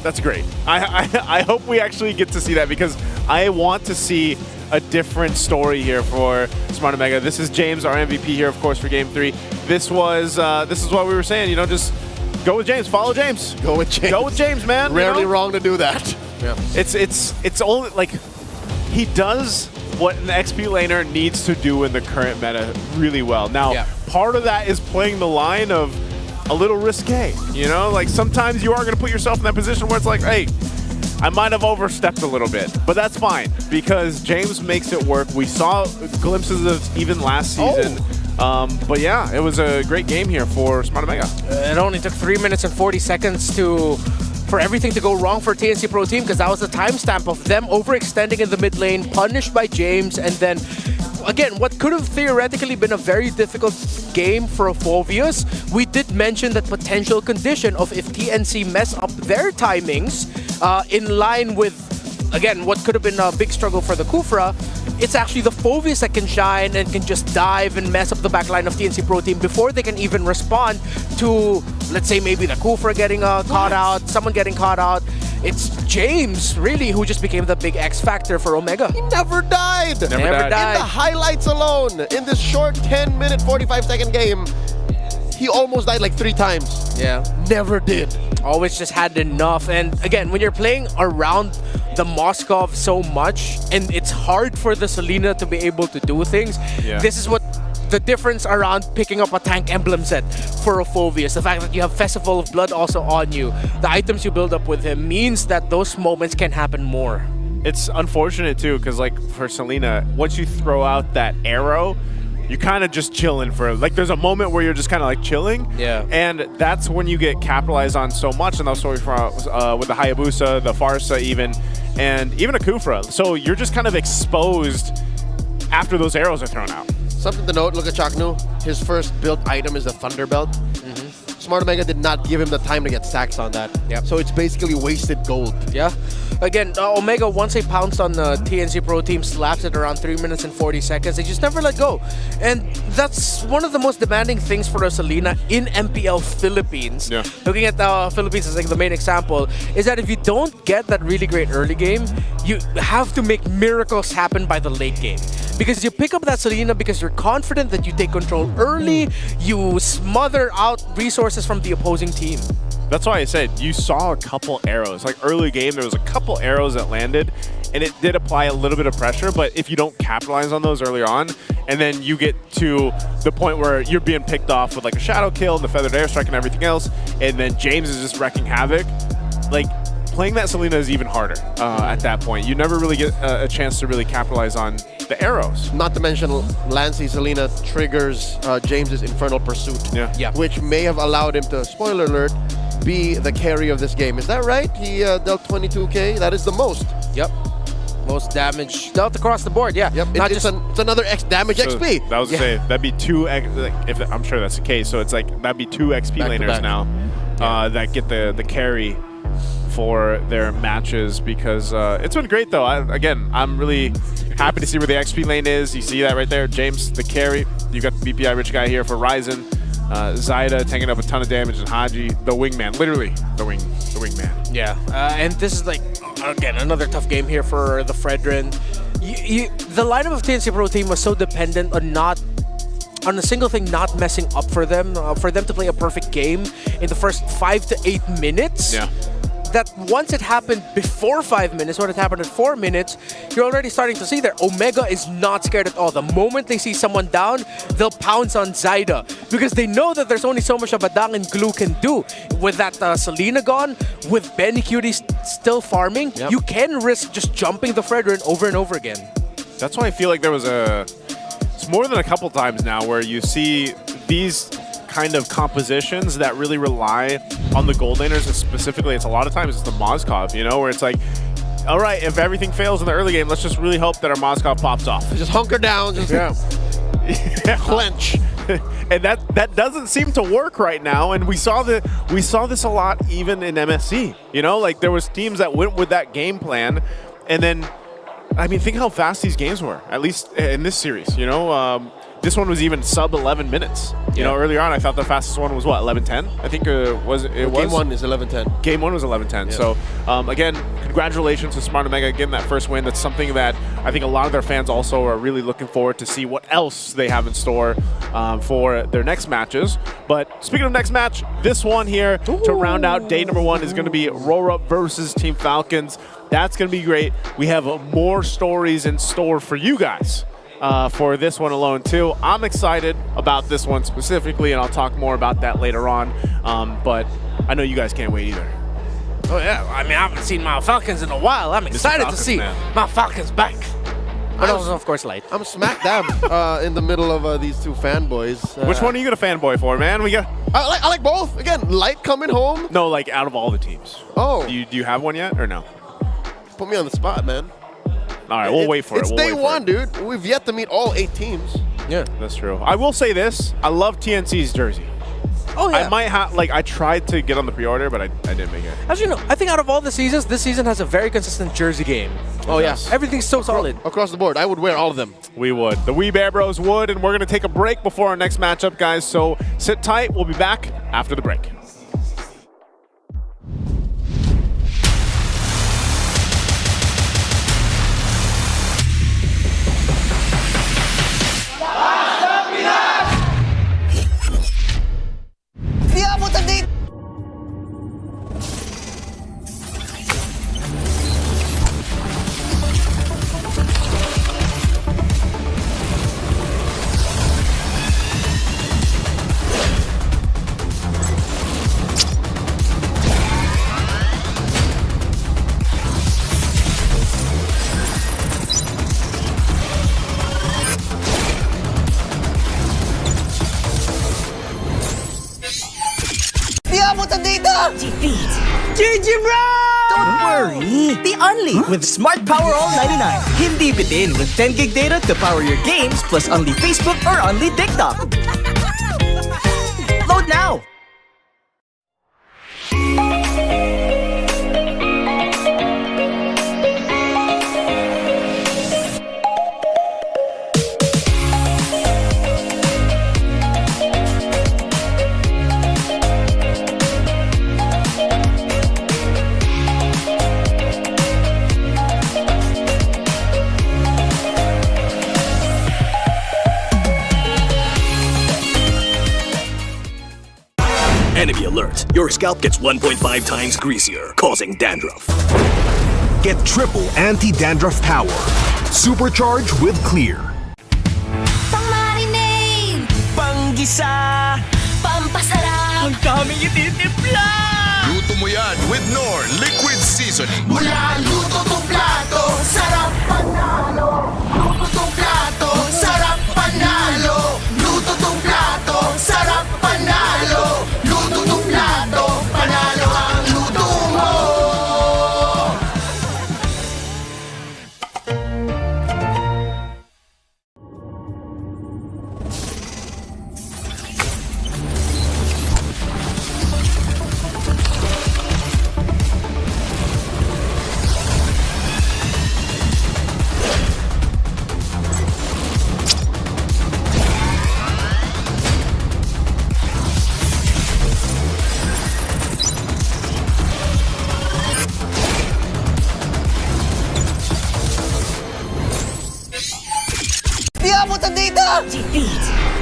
That's great. I hope we actually get to see that because I want to see a different story here for Smart Omega. This is James, our MVP here, of course, for Game 3. This is what we were saying, just go with James, follow James. Go with James. Go with James, man. Rarely wrong to do that. Yeah. It's only like he does what an XP laner needs to do in the current meta really well. Now, part of that is playing the line of a little risque, like sometimes you are going to put yourself in that position where it's like, hey, I might have overstepped a little bit, but that's fine because James makes it work. We saw glimpses of even last season. But yeah, it was a great game here for Smart Omega. It only took 3 minutes and 40 seconds for everything to go wrong for TNC Pro Team because that was the timestamp of them overextending in the mid lane, punished by James, and then again, what could have theoretically been a very difficult game for Phoveus, we did mention that potential condition of if TNC mess up their timings in line with, again, what could have been a big struggle for the Kufra, it's actually the Phoveus that can shine and can just dive and mess up the backline of TNC Pro Team before they can even respond to, let's say, maybe the Kufra getting caught out, someone getting caught out. It's James, really, who just became the big X factor for Omega. He never died. Never died. In the highlights alone, in this short 10-minute, 45-second game, he almost died like 3 times. Yeah. Never did. Always just had enough. And again, when you're playing around the Moskov so much, and it's hard for the Selena to be able to do things, this is what the difference around picking up a tank emblem set for a Phoveus. The fact that you have Festival of Blood also on you, the items you build up with him means that those moments can happen more. It's unfortunate too, because like for Selena, once you throw out that arrow, you're kind of just chilling for, like, there's a moment where you're just kind of like chilling. Yeah. And that's when you get capitalized on so much in those stories with the Hayabusa, the Farsa even, and even a Kufra. So you're just kind of exposed after those arrows are thrown out. Something to note, look at Chaknu. his first built item is the Thunder Belt. Smart Omega did not give him the time to get stacks on that. Yep. So it's basically wasted gold. Yeah. Again, Omega, once they pounced on the TNC Pro team, slapped it around 3 minutes and 40 seconds. They just never let go. And that's one of the most demanding things for a Selena in MPL Philippines. Yeah. Looking at the Philippines as like the main example, is that if you don't get that really great early game, you have to make miracles happen by the late game. Because you pick up that Selena because you're confident that you take control early, you smother out resources from the opposing team. That's why I said you saw a couple arrows. Like early game, there was a couple arrows that landed, and it did apply a little bit of pressure, but if you don't capitalize on those early on, and then you get to the point where you're being picked off with like a shadow kill and the feathered airstrike and everything else, and then James is just wrecking havoc, like playing that Selena is even harder at that point. You never really get a chance to really capitalize on the arrows. Not to mention Lancey Selena triggers James's Infernal Pursuit, which may have allowed him to, spoiler alert, be the carry of this game. Is that right? He dealt 22k. That is the most. Yep. Most damage dealt across the board. Yeah. Yep. It's another X damage XP. That was to say that'd be 2 X. Like, if I'm sure that's the case. So it's like that'd be 2 XP laners now that get the carry for their matches, because it's been great though. I'm really happy to see where the XP lane is. You see that right there, James, the carry. You got the BPI rich guy here for Ryzen. Zyda tanking up a ton of damage, and Haji, the wingman, literally the wingman. Yeah, and this is like, again, another tough game here for the Fredrin. The lineup of TNC Pro team was so dependent on a single thing not messing up for them to play a perfect game in the first 5 to 8 minutes. Yeah. That once it happened before 5 minutes, when it happened at 4 minutes, you're already starting to see that Omega is not scared at all. The moment they see someone down, they'll pounce on Zyda because they know that there's only so much of Badang and Glue can do. With that Selena gone, with Benny Cutie still farming, you can risk just jumping the Fredrin over and over again. That's why I feel like there was it's more than a couple times now where you see these kind of compositions that really rely on the gold laners, and specifically it's a lot of times it's the Moskov, you know, where it's like, all right, if everything fails in the early game, let's just really hope that our Moskov pops off. Just hunker down, just clench. And that doesn't seem to work right now, and we saw this a lot even in MSC. You know, like there was teams that went with that game plan, and then I mean, think how fast these games were, at least in this series, you know. This one was even sub 11 minutes. You know, earlier on, I thought the fastest one was what, 11:10? I think it was. Game 1 is 11:10. Game 1 was 11:10. Yeah. So again, congratulations to Smart Omega getting that first win. That's something that I think a lot of their fans also are really looking forward to see what else they have in store for their next matches. But speaking of next match, this one here to round out day number 1 is going to be RORA versus Team Falcons. That's going to be great. We have more stories in store for you guys. For this one alone too. I'm excited about this one specifically, and I'll talk more about that later on. But I know you guys can't wait either. Oh yeah, I mean, I haven't seen my Falcons in a while. I'm excited to see my Falcons back. But also, of course, Light. I'm smack dab in the middle of these two fanboys. Which one are you gonna fanboy for, man? I like both. Again, Light coming home. No, like out of all the teams. Oh. Do you have one yet or no? Put me on the spot, man. All right, we'll wait for it. It's day 1, dude. We've yet to meet all 8 teams. Yeah, that's true. I will say this: I love TNC's jersey. Oh yeah. I might have I tried to get on the pre-order, but I didn't make it. As you know, I think out of all the seasons, this season has a very consistent jersey game. Oh yes, everything's so solid across the board. I would wear all of them. We would. The Wee Bear Bros would, and we're gonna take a break before our next matchup, guys. So sit tight. We'll be back after the break. Defeat. GG, bro! Don't worry. The Only with Smart Power All 99. Hindi bitin with 10 gig data to power your games plus only Facebook or only TikTok. Load now! Enemy alert. Your scalp gets 1.5 times greasier, causing dandruff. Get triple anti-dandruff power. Supercharged with clear. Pang-marinade, Panggisa, pampasarap, ang daming ititimpla. Luto mo yan with Knorr Liquid Seasoning. Mula luto tong plato, sarap panalo. Luto tong plato, sarap panalo. Luto tong plato, sarap panalo. Luto tong plato, panalo ang luto mo. Di abutan dito!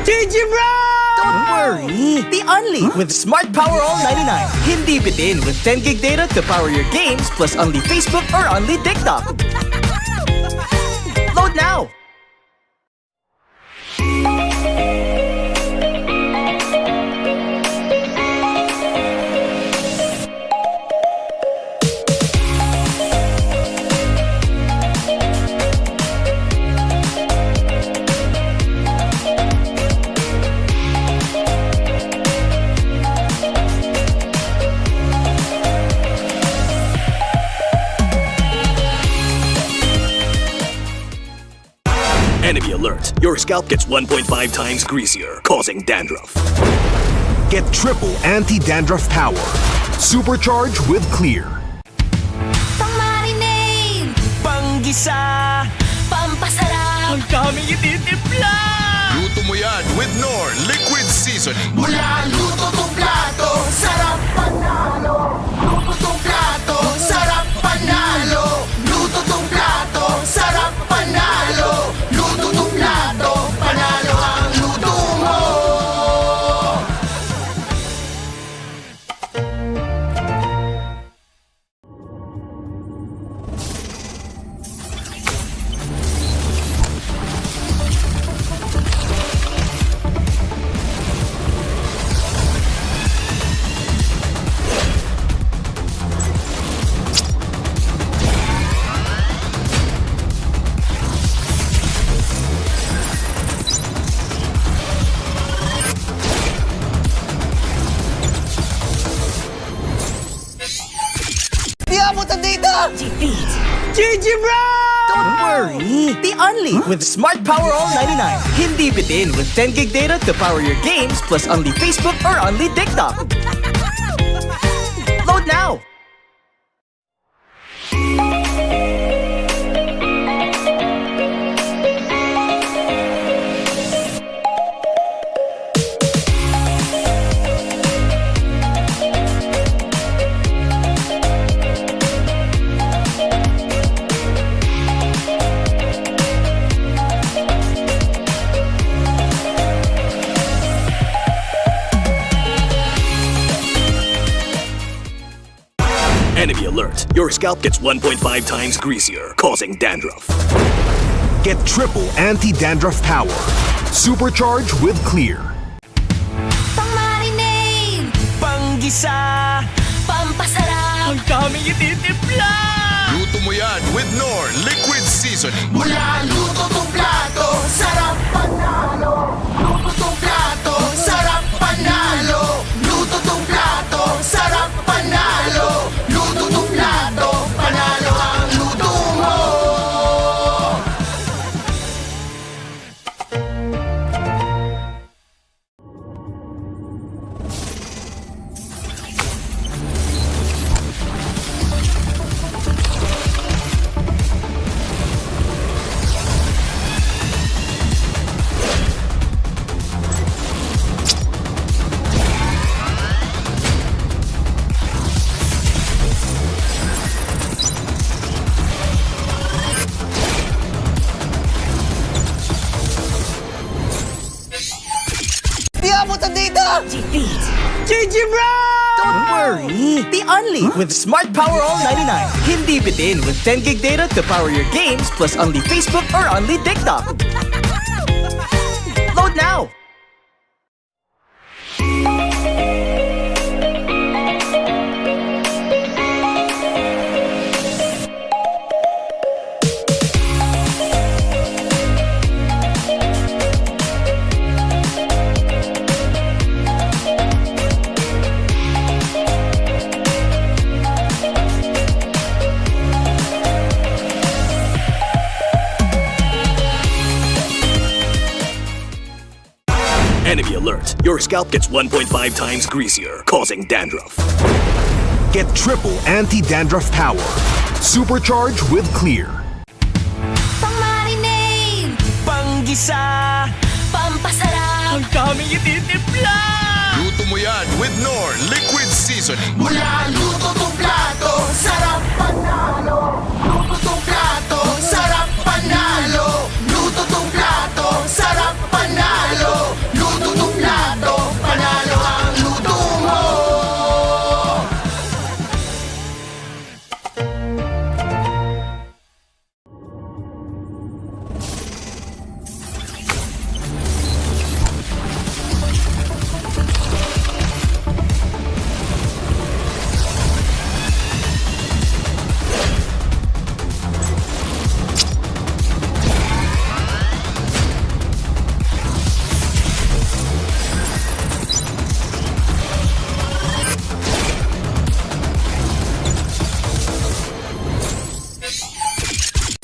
GG bro! Don't worry! The only with Smart Power All 99. Hindi bitin with 10 gig data to power your games plus only Facebook or only TikTok. Load now! Enemy alert. Your scalp gets 1.5 times greasier, causing dandruff. Get triple anti-dandruff power. Supercharged with clear. pang-marinade, Panggisa, pampasarap, ang daming ititimpla. Luto mo yan with Knorr Liquid Seasoning. Mula luto tong plato, sarap panalo. Luto tong plato, sarap panalo. Luto tong plato, sarap panalo. Luto tong plato, panalo ang luto mo. Di abutan dito! GG bro! Don't worry! The only with Smart Power All 99. Hindi bitin with 10 gig data to power your games plus only Facebook or only TikTok. Load now! Enemy alert. Your scalp gets 1.5 times greasier, causing dandruff. Get triple anti-dandruff power. Supercharged with clear. pang-marinade, Panggisa, pampasarap, ang daming ititimpla. Luto mo yan with Knorr Liquid Seasoning. Mula luto tong plato, sarap panalo. Luto tong plato, sarap panalo. Luto tong plato, sarap panalo. Luto tong plato, panalo ang luto mo. abot ang data! Defeat. GG bro! Don't worry! The Only with Smart Power All 99. Hindi bitin with 10 gig data to power your games plus only Facebook or only TikTok. Load now! Enemy alert. Your scalp gets 1.5 times greasier, causing dandruff. Get triple anti-dandruff power. Supercharge with Clear. Pang-marinade. Panggisa! Pampasarap. Ang daming ititimpla! Luto mo yan with Knorr Liquid Seasoning. Mula luto tong plato, sarap panalo. Luto tong plato, sarap panalo. Luto tong plato, sarap panalo. Luto tong plato, panalo ang luto mo.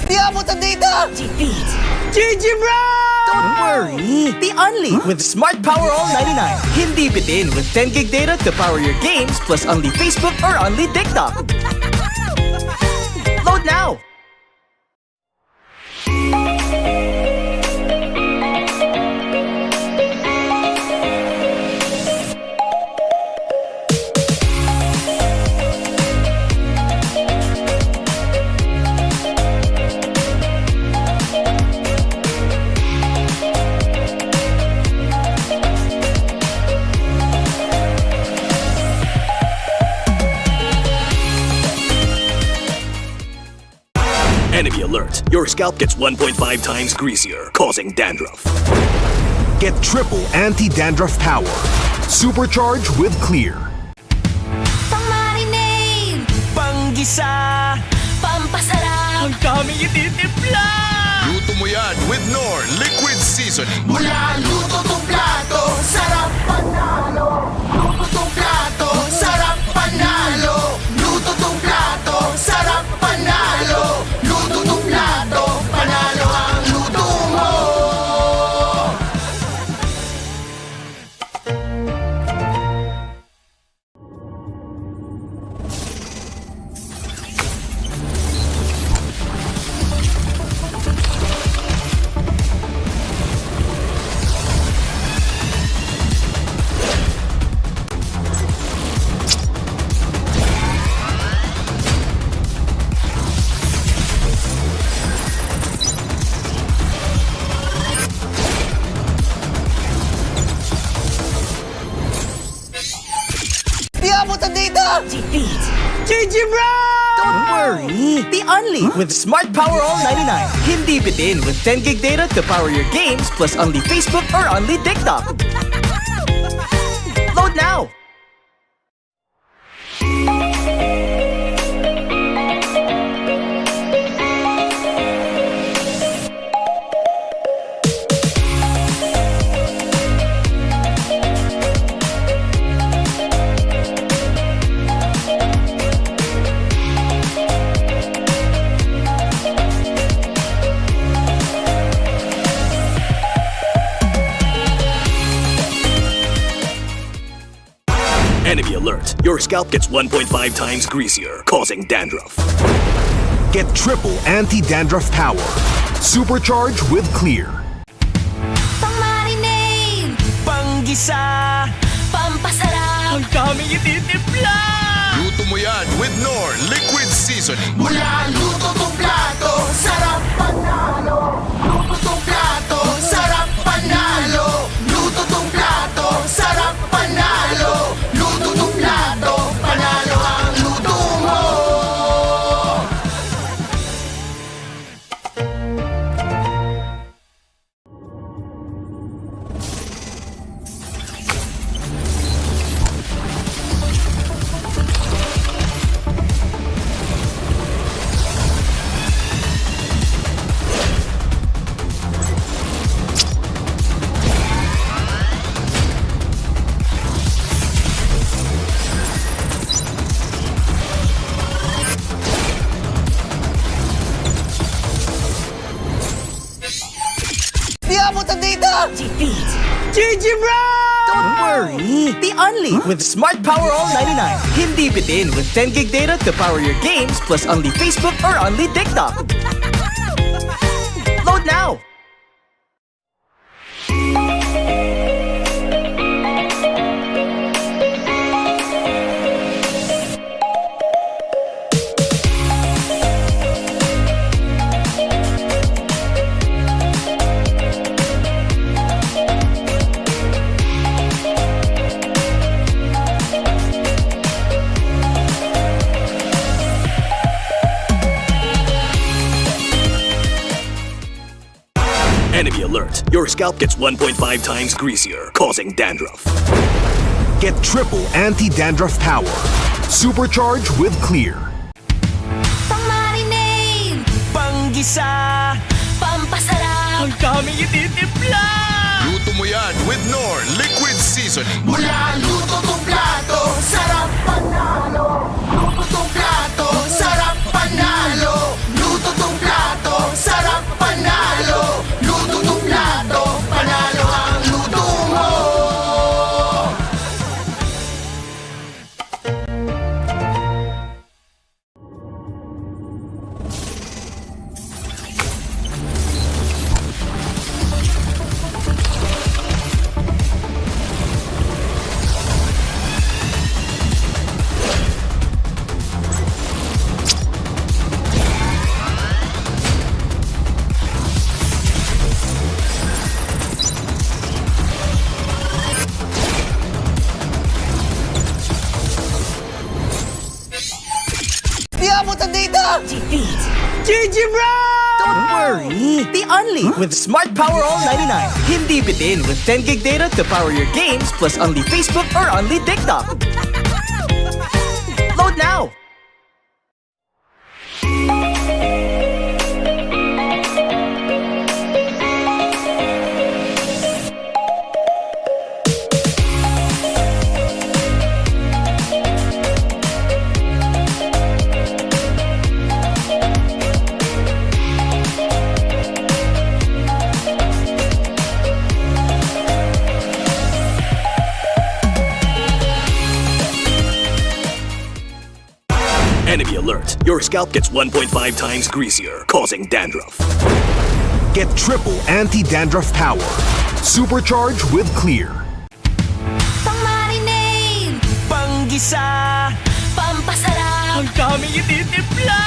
Di abot ang data! Defeat. GG bro! Don't worry! The Only with Smart Power All 99. Hindi bitin with 10 gig data to power your games plus only Facebook or only TikTok. Load now! Enemy alert. Your scalp gets 1.5 times greasier, causing dandruff. Get triple anti-dandruff power. Supercharge with Clear. Pang-marinade. Panggisa! Pampasarap. Ang daming ititimpla! Luto mo yan with Knorr Liquid Seasoning. Mula luto tong plato, sarap panalo. Luto tong plato, sarap panalo. Luto tong plato, sarap panalo. Luto tong plato, panalo ang luto mo. Di abot ang data! Defeat. GG bro! Don't worry! The Only with Smart Power All 99. Hindi bitin with 10 gig data to power your games plus only Facebook or only TikTok. Load now! Enemy alert. Your scalp gets 1.5 times greasier, causing dandruff. Get triple anti-dandruff power. Supercharge with Clear. Pang-marinade. Panggisa! Pampasarap. Ang daming ititimpla! Luto mo yan with Knorr Liquid Seasoning. Mula luto tong plato, sarap panalo. Luto tong plato, sarap panalo. Luto tong plato, sarap abutan dito! Defeat. GG bro! Don't worry, the Only with Smart Power All 99. Hindi bitin with 10 gig data to power your games plus only Facebook or only TikTok. Load now! Enemy alert. Your scalp gets 1.5 times greasier, causing dandruff. Get triple anti-dandruff power. Supercharge with Clear. Pang-marinade. Panggisa! Pampasarap. Ang daming ititimpla! Luto mo yan with Knorr Liquid Seasoning. Mula luto tong plato, sarap panalo. Luto tong plato, sarap panalo. Luto tong plato, sarap panalo. Luto tong plato, panalo ang luto mo. Di abutan dito! Defeat. GG bro! Don't worry, the Only with Smart Power All 99. Hindi bitin with 10 gig data to power your games plus only Facebook or only TikTok. Load now! Enemy alert. Your scalp gets 1.5 times greasier, causing dandruff. Get triple anti-dandruff power. Supercharge with Clear. Pang-marinade. Panggisa! Pampasarap. Ang daming ititimpla!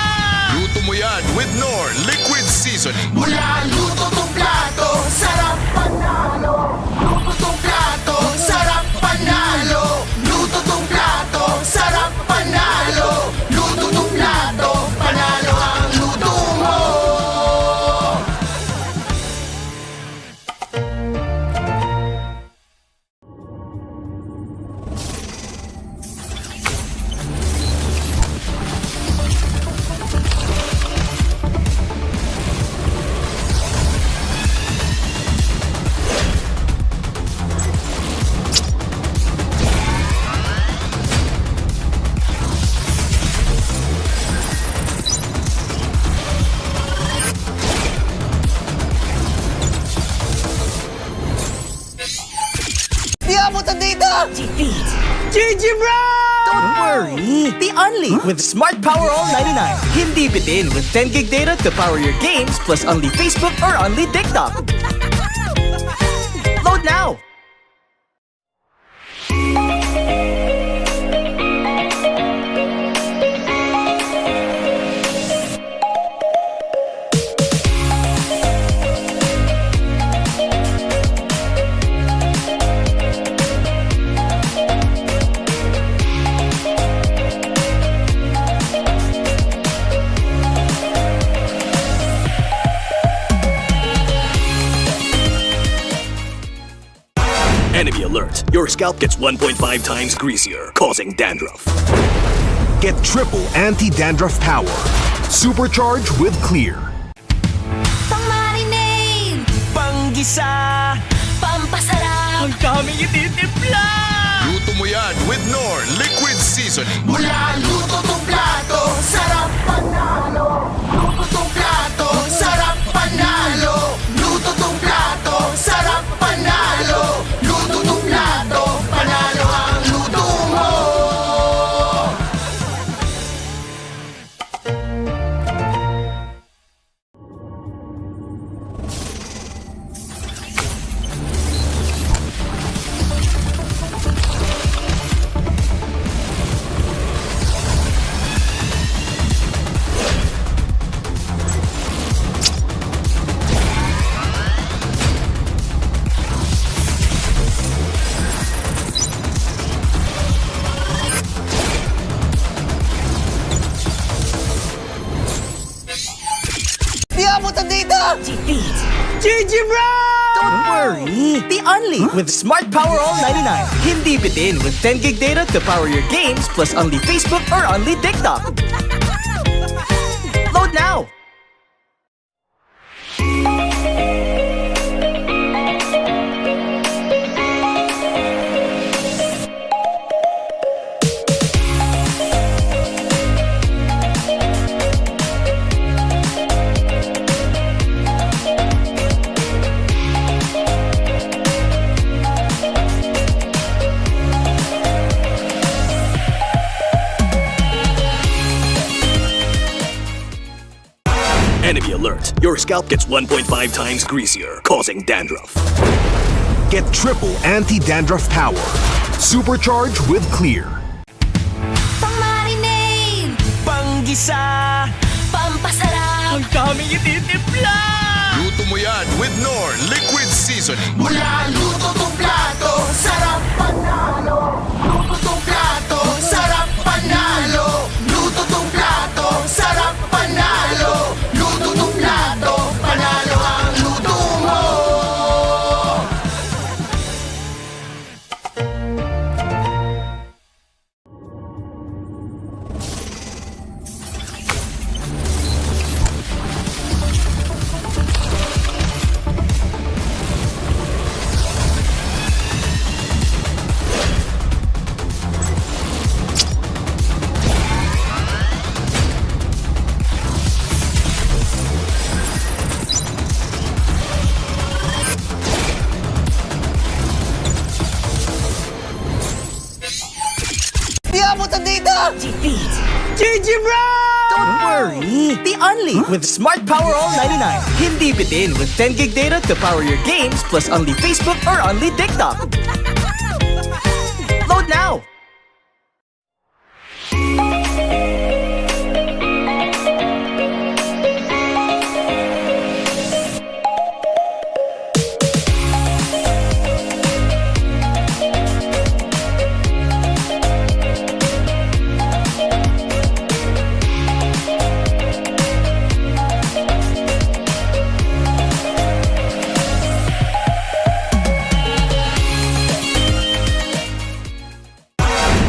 Luto mo yan with Knorr Liquid Seasoning. Mula luto tong plato, sarap panalo. Luto tong plato, sarap panalo. Luto tong plato, sarap panalo. Luto tong plato, panalo ang luto mo. Di abutan dito! Defeat. GG bro! Don't worry, the Only with Smart Power All 99. Hindi bitin with 10 gig data to power your games plus only Facebook or only TikTok. Load now! Enemy alert. Your scalp gets 1.5 times greasier, causing dandruff. Get triple anti-dandruff power. Supercharge with Clear. Pang-marinade. Panggisa! Pampasarap. Ang daming ititimpla! Luto mo yan with Knorr Liquid Seasoning. Mula luto tong plato, sarap panalo. Luto tong plato, sarap panalo. Luto tong plato, Bro! Don't worry. The Only with Smart Power All 99. Hindi bitin with 10 gig data to power your games plus only Facebook or only TikTok. Load now. Enemy alert. Your scalp gets 1.5 times greasier, causing dandruff. Get triple anti-dandruff power. Supercharged with Clear. Pang-marinade, Panggisa, pampasarap, ang daming ititimpla. Luto mo yan with Knorr Liquid Seasoning. Mula luto tong plato, sarap panalo. Luto tong plato, sarap panalo. Luto tong plato, sarap panalo. Luto tong plato, panalo ang luto mo. Di abutan dito! defeat, GG Bro! Don't worry. The Only with Smart Power All 99. Hindi bitin with 10 gig data to power your games plus only Facebook or only TikTok. Load now.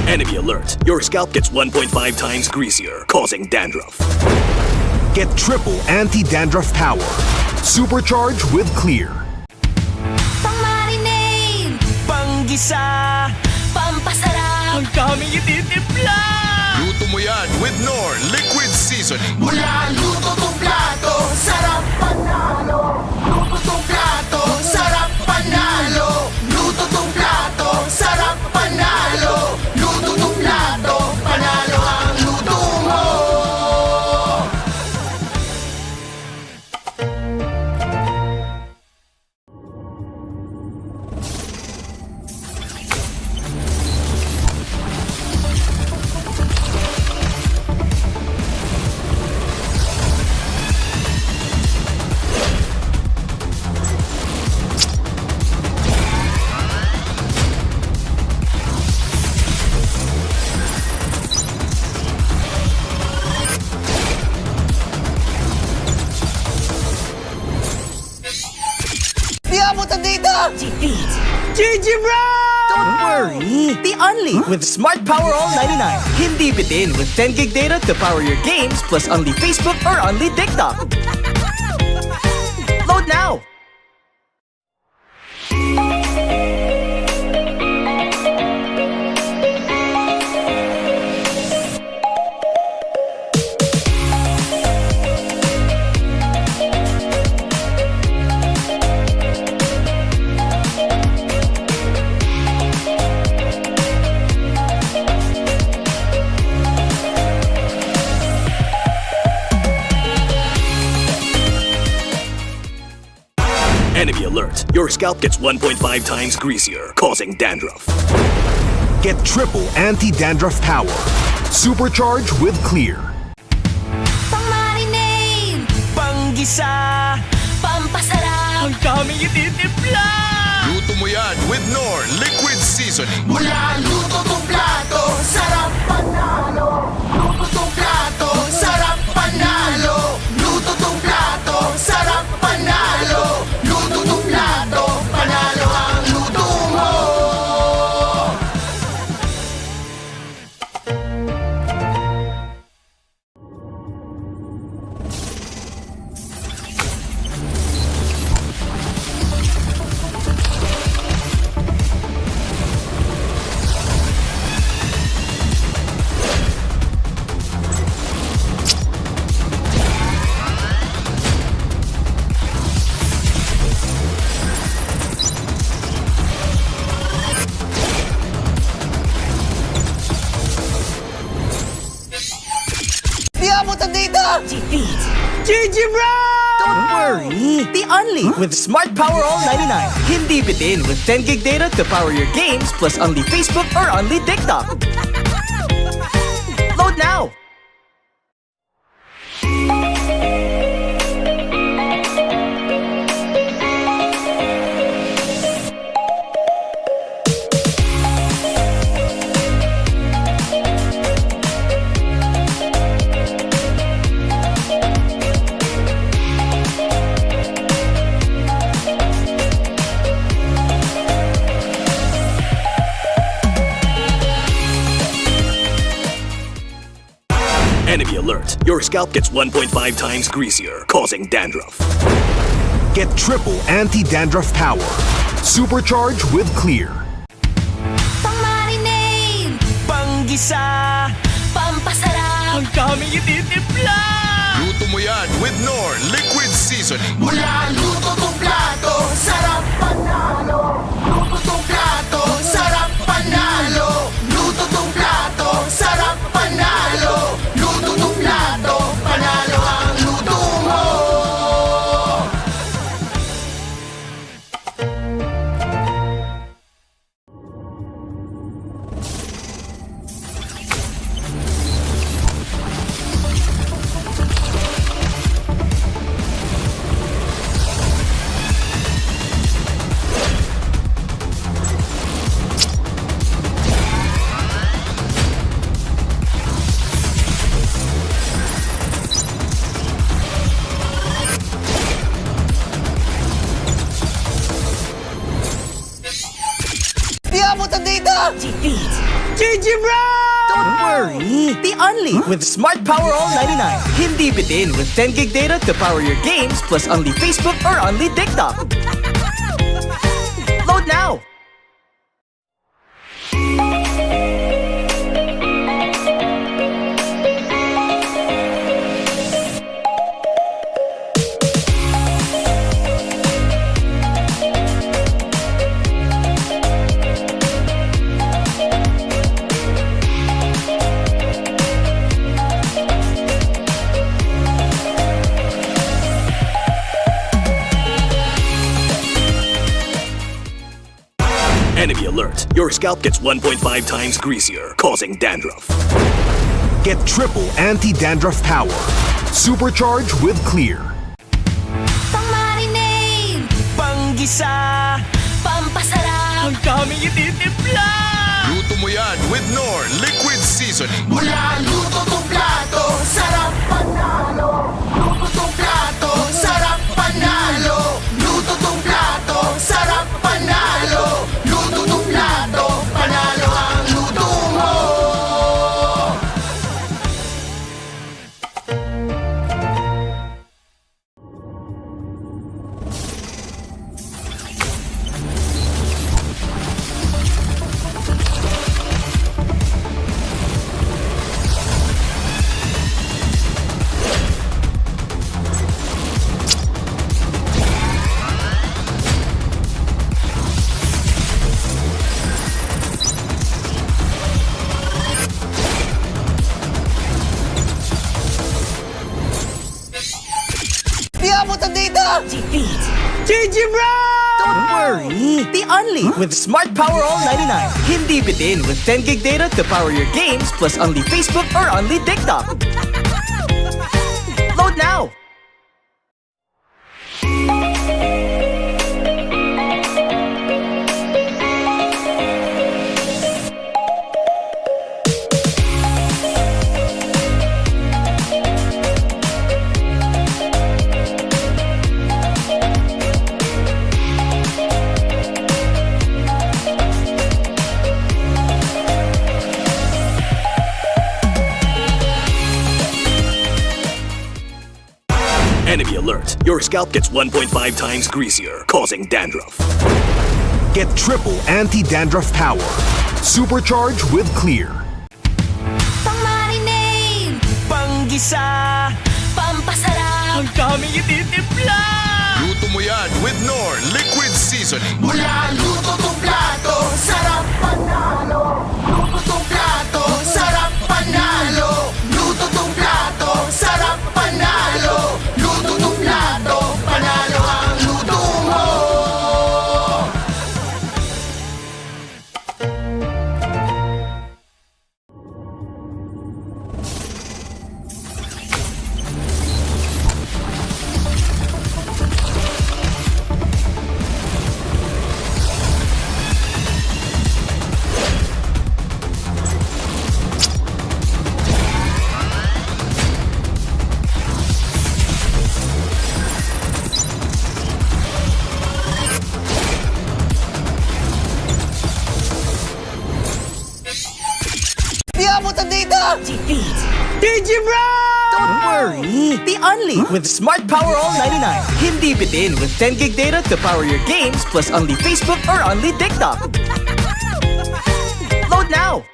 Enemy alert. Your scalp gets 1.5 times greasier, causing dandruff. Get triple anti-dandruff power. Supercharged with Clear. pang-marinade, Panggisa, pampasarap, ang daming ititimpla. Luto mo yan with Knorr Liquid Seasoning. Mula luto tong plato, sarap panalo. Luto tong plato, sarap panalo. Luto tong plato, sarap panalo. Luto tong plato, panalo ang luto mo. Di abutan dito! defeat, GG Bro! Don't worry. The Only with Smart Power All 99. Hindi bitin with 10 gig data to power your games plus only Facebook or only TikTok. Load now. Enemy alert. Your scalp gets 1.5 times greasier, causing dandruff. Get triple anti-dandruff power. Supercharged with Clear. pang-marinade, Panggisa, pampasarap, ang daming ititimpla. Luto mo yan with Knorr Liquid Seasoning. Mula luto tong plato, sarap panalo. Luto tong plato, sarap panalo. Luto tong plato, sarap panalo. Luto Bro! Don't worry. The Only with Smart Power All 99. Hindi bitin with 10 gig data to power your games plus only Facebook or only TikTok. Load now. Enemy alert. Your scalp gets 1.5 times greasier, causing dandruff. Get triple anti-dandruff power. Supercharge with Clear. Pang-marinade, Panggisa, pampasarap, ang daming ititimpla. Luto mo yan with Knorr Liquid Seasoning. Mula luto tong plato, sarap panalo. Luto tong plato, sarap panalo. Luto tong plato, sarap panalo. Luto tong plato, panalo ang luto mo. Di abutan dito! defeat, GG Bro! Don't worry. The Only with Smart Power All 99. Hindi bitin with 10 gig data to power your games plus only Facebook or only TikTok. Load now. Enemy alert. Your scalp gets 1.5 times greasier, causing dandruff. Get triple anti-dandruff power. Supercharge with Clear. pang-marinade, Panggisa, pampasarap, ang daming ititimpla. Luto mo yan with Knorr Liquid Seasoning. Mula luto tong plato, sarap panalo. Luto tong plato, sarap panalo. Luto tong plato, sarap panalo. Luto tong plato, panalo ang luto mo. Di abutan dito! defeat, GG Bro! Don't worry. The Only with Smart Power All 99. Hindi bitin with 10 gig data to power your games plus only Facebook or only TikTok. Load now. Enemy alert. Your scalp gets 1.5 times greasier, causing dandruff. Get triple anti-dandruff power. Supercharge with Clear. pang-marinade, Panggisa, pampasarap, ang daming ititimpla. Luto mo yan with Knorr Liquid Seasoning. Mula luto tong plato, sarap panalo. Luto tong plato, sarap panalo. Luto tong plato, sarap panalo. Luto tong Defeat. Digibro! Don't worry, the Unli with Smart Power All 99. Hindi bitin with 10 gig data to power your games plus Unli Facebook or Unli TikTok. Load now!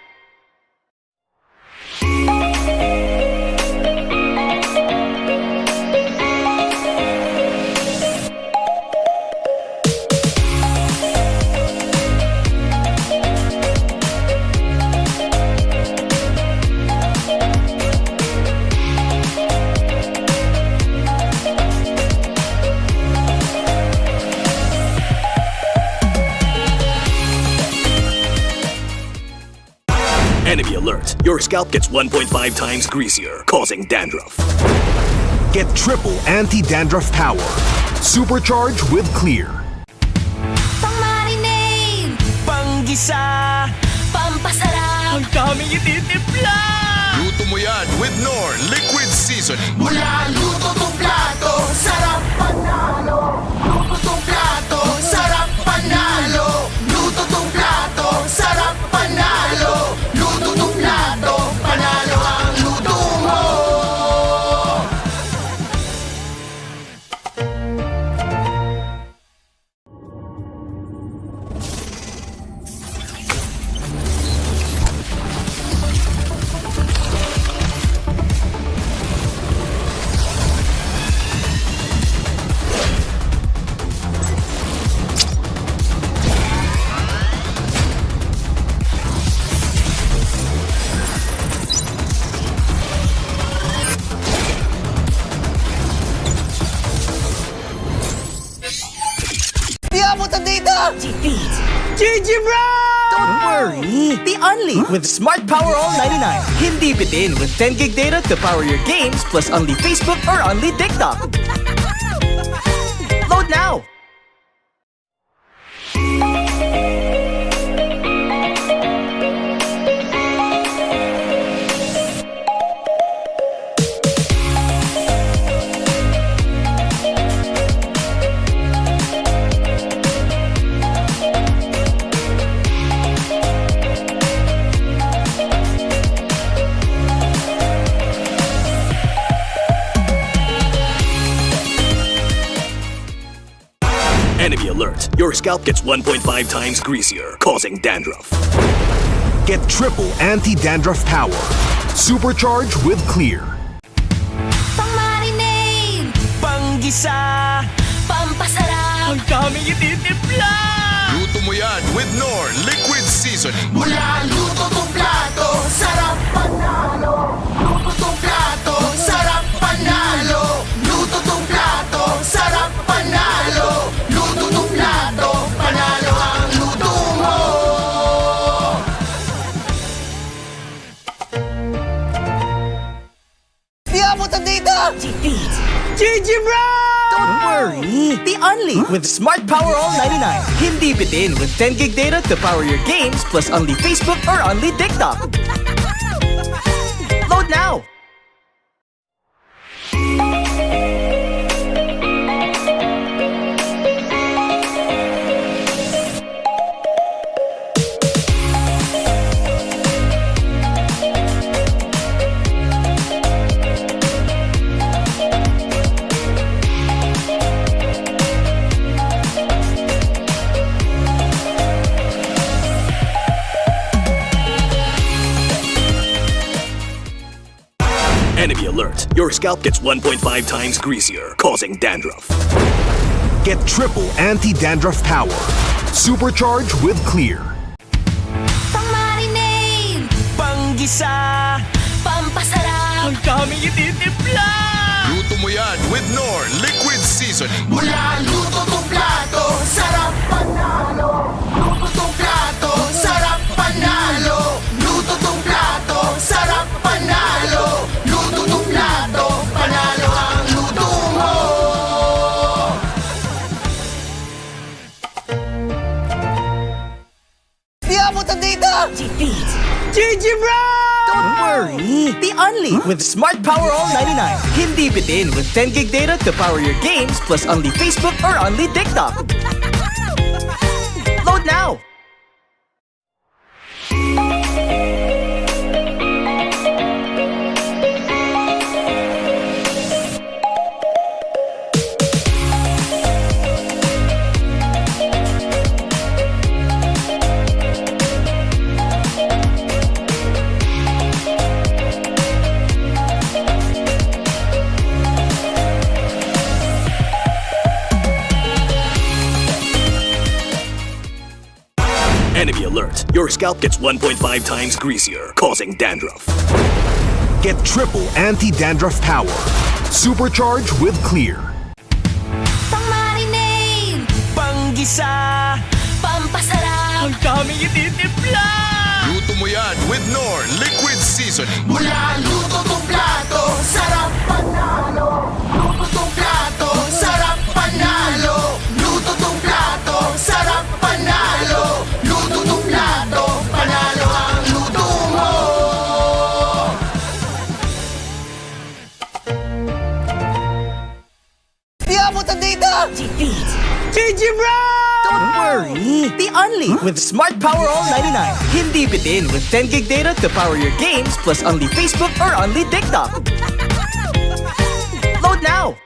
Enemy alert. Your scalp gets 1.5 times greasier, causing dandruff. Get triple anti-dandruff power. Supercharged with Clear. Pang-marinade. Panggisa. Pampasarap. Ang daming ititimpla. Luto mo yan with Knorr Liquid Seasoning. Mula luto tong plato, sarap panalo. Luto tong plato, sarap panalo. Luto tong plato, sarap panalo. Luto tong plato, panalo ang luto mo. Di abutan dito! Defeat. Digibro! Don't worry, the Unli with Smart Power All 99. Hindi bitin with 10 gig data to power your games plus Unli Facebook or Unli TikTok. Load now! Enemy alert. Your scalp gets 1.5 times greasier, causing dandruff. Get triple anti-dandruff power. Supercharged with Clear. Pang-marinade. Panggisa. Pampasarap. Ang daming ititimpla. Luto mo yan with Knorr Liquid Seasoning. Mula luto tong plato, sarap panalo. Luto tong plato, sarap panalo. Luto tong plato, sarap panalo. Luto tong plato, panalo ang luto mo. Di abutan dito! Defeat. Digibro! Don't worry, the Unli with Smart Power All 99. Hindi bitin with 10 gig data to power your games plus Unli Facebook or Unli TikTok. Load now! Enemy alert. Your scalp gets 1.5 times greasier, causing dandruff. Get triple anti-dandruff power. Supercharged with Clear. Pang-marinade. Panggisa. Pampasarap. Ang daming ititimpla. Luto mo yan with Knorr Liquid Seasoning. Mula luto tong plato, sarap panalo. Luto tong plato, sarap panalo. Luto tong plato, sarap panalo. Luto tong plato, panalo ang luto mo. Di abutan dito! Defeat. Digibro! Don't worry, the Unli with Smart Power All 99. Hindi bitin with 10 gig data to power your games plus Unli Facebook or Unli TikTok. Load now! Enemy alert. Your scalp gets 1.5 times greasier, causing dandruff. Get triple anti-dandruff power. Supercharged with Clear. Pang-marinade, Panggisa, pampasarap, ang daming ititimpla. Luto mo yan with Knorr Liquid Seasoning. Mula luto tong plato, sarap panalo. Luto tong plato, sarap panalo. Luto tong plato, sarap panalo. Luto tong plato, panalo ang luto mo. Di abutan dito! GG bro! Don't worry! The Only with Smart Power All 99. Hindi bitin with 10 gig data to power your games plus only Facebook or only TikTok. Load now!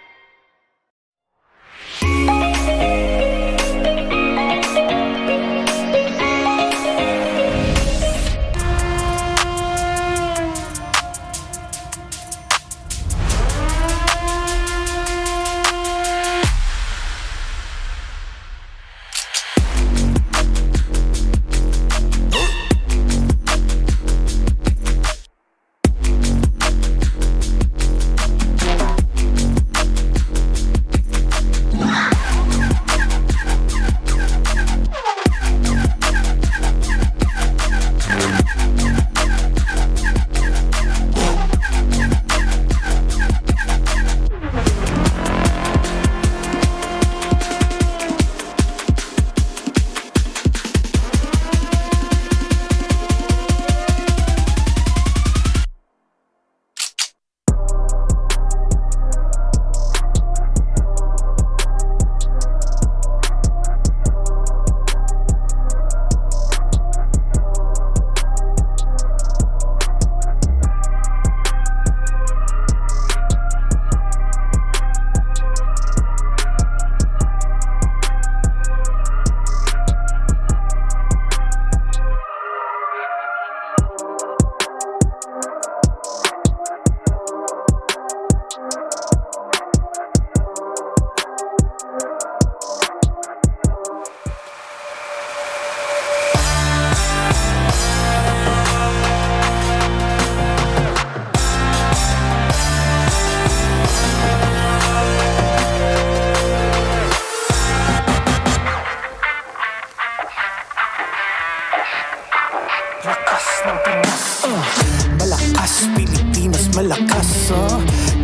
Malakas, Pilipinas, malakas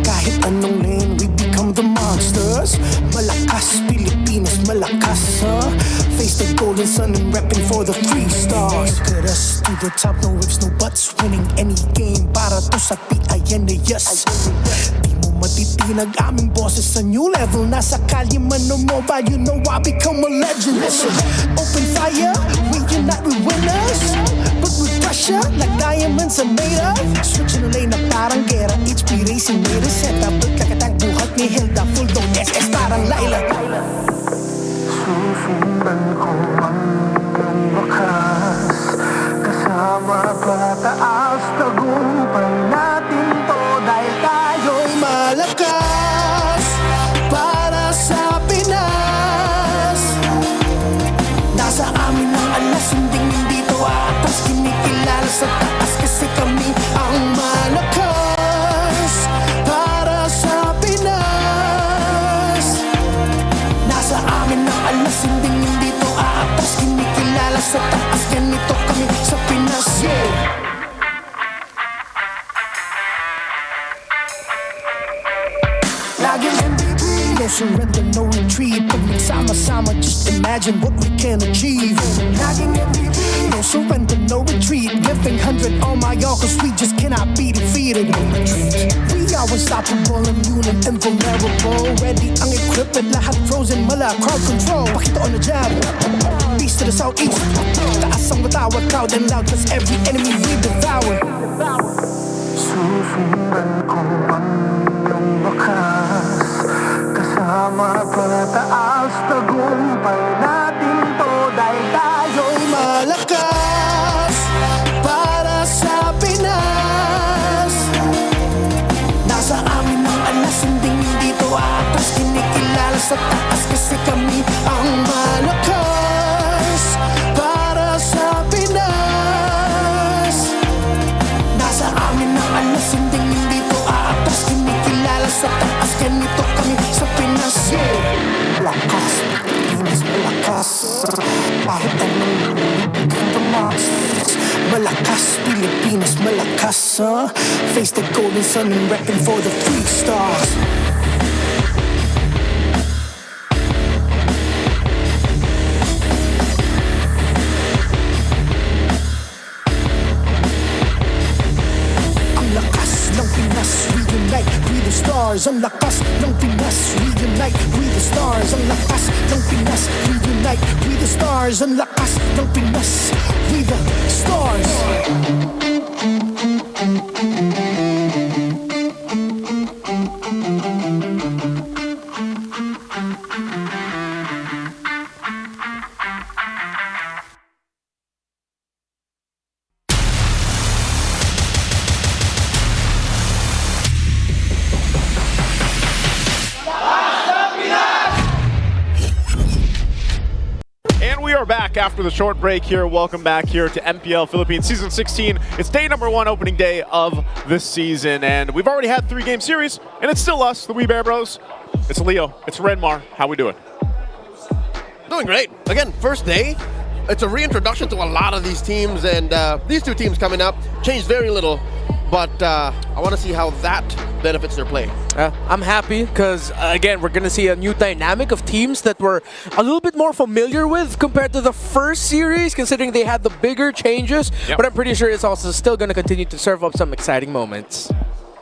kahit anong lane, we become the monsters. Malakas, Pilipinas, malakas face the golden sun and repping for the 3 stars. Look at us to the top, no ifs, no buts. Winning any game, para to sa PIN na yes. Di mo matitinag aming boses sa new level. Nasa kalye man o mobile, you know I become a legend. Listen, open fire, we unite, we winners. But with pressure, like diamonds are made of. Switching the lane na parang gera, HP racing made a setup. Kakatang buhat ni Hilda, full dome SS parang Laila. Susundan ko ang iyong wakas, kasama pataas, tagumpay natin to dahil tayo'y malakas para sa Pinas. Nasa amin ang alas, hindi to atas, kinikilala sa taas kasi kami ang malakas para sa Pinas. Nasa amin ang alas, hindi to atas, kinikilala sa taas, ganito kami sa Pinas, yeah. Laging MVP, no surrender, no retreat. Pag nagsama-sama, just imagine what we can achieve. Laging MVP, no surrender, no retreat. Giving 100 on my all, cause we just cannot be defeated. We are unstoppable, immune and invulnerable. Ready ang equipment, lahat frozen, mala, crowd control. Pakita on the jab, beast to the southeast. Taas ang matawag, crowd and loud, cause every enemy we devour. Susundan ko ang iyong wakas, kasama pataas, tagumpay natin to dahil tayo'y malakas para sa Pinas. Nasa amin ang alas, hindi to atas, kinikilala sa taas kasi kami ang malakas para sa Kahit anong the monsters. Malakas, Pilipinas, malakas, face the golden sun and repping for the free stars. Ang lakas ng Pinas, reunite with the stars. Ang lakas ng Pinas, reunite with the stars. Ang lakas ng Pinas, reunite with the stars. Ang lakas ng Pinas, with the stars. Back after the short break here. Welcome back here to MPL Philippines Season 16. It's day number 1, opening day of the season, and we've already had 3-game series, and it's still us, the Wee Bear Bros. It's Leo, it's Renmar. How we doing? Doing great. Again, first day. It's a reintroduction to a lot of these teams, and these two teams coming up changed very little, but I want to see how that benefits their play. I'm happy because, again, we're going to see a new dynamic of teams that we're a little bit more familiar with compared to the first series, considering they had the bigger changes. Yep. But I'm pretty sure it's also still going to continue to serve up some exciting moments.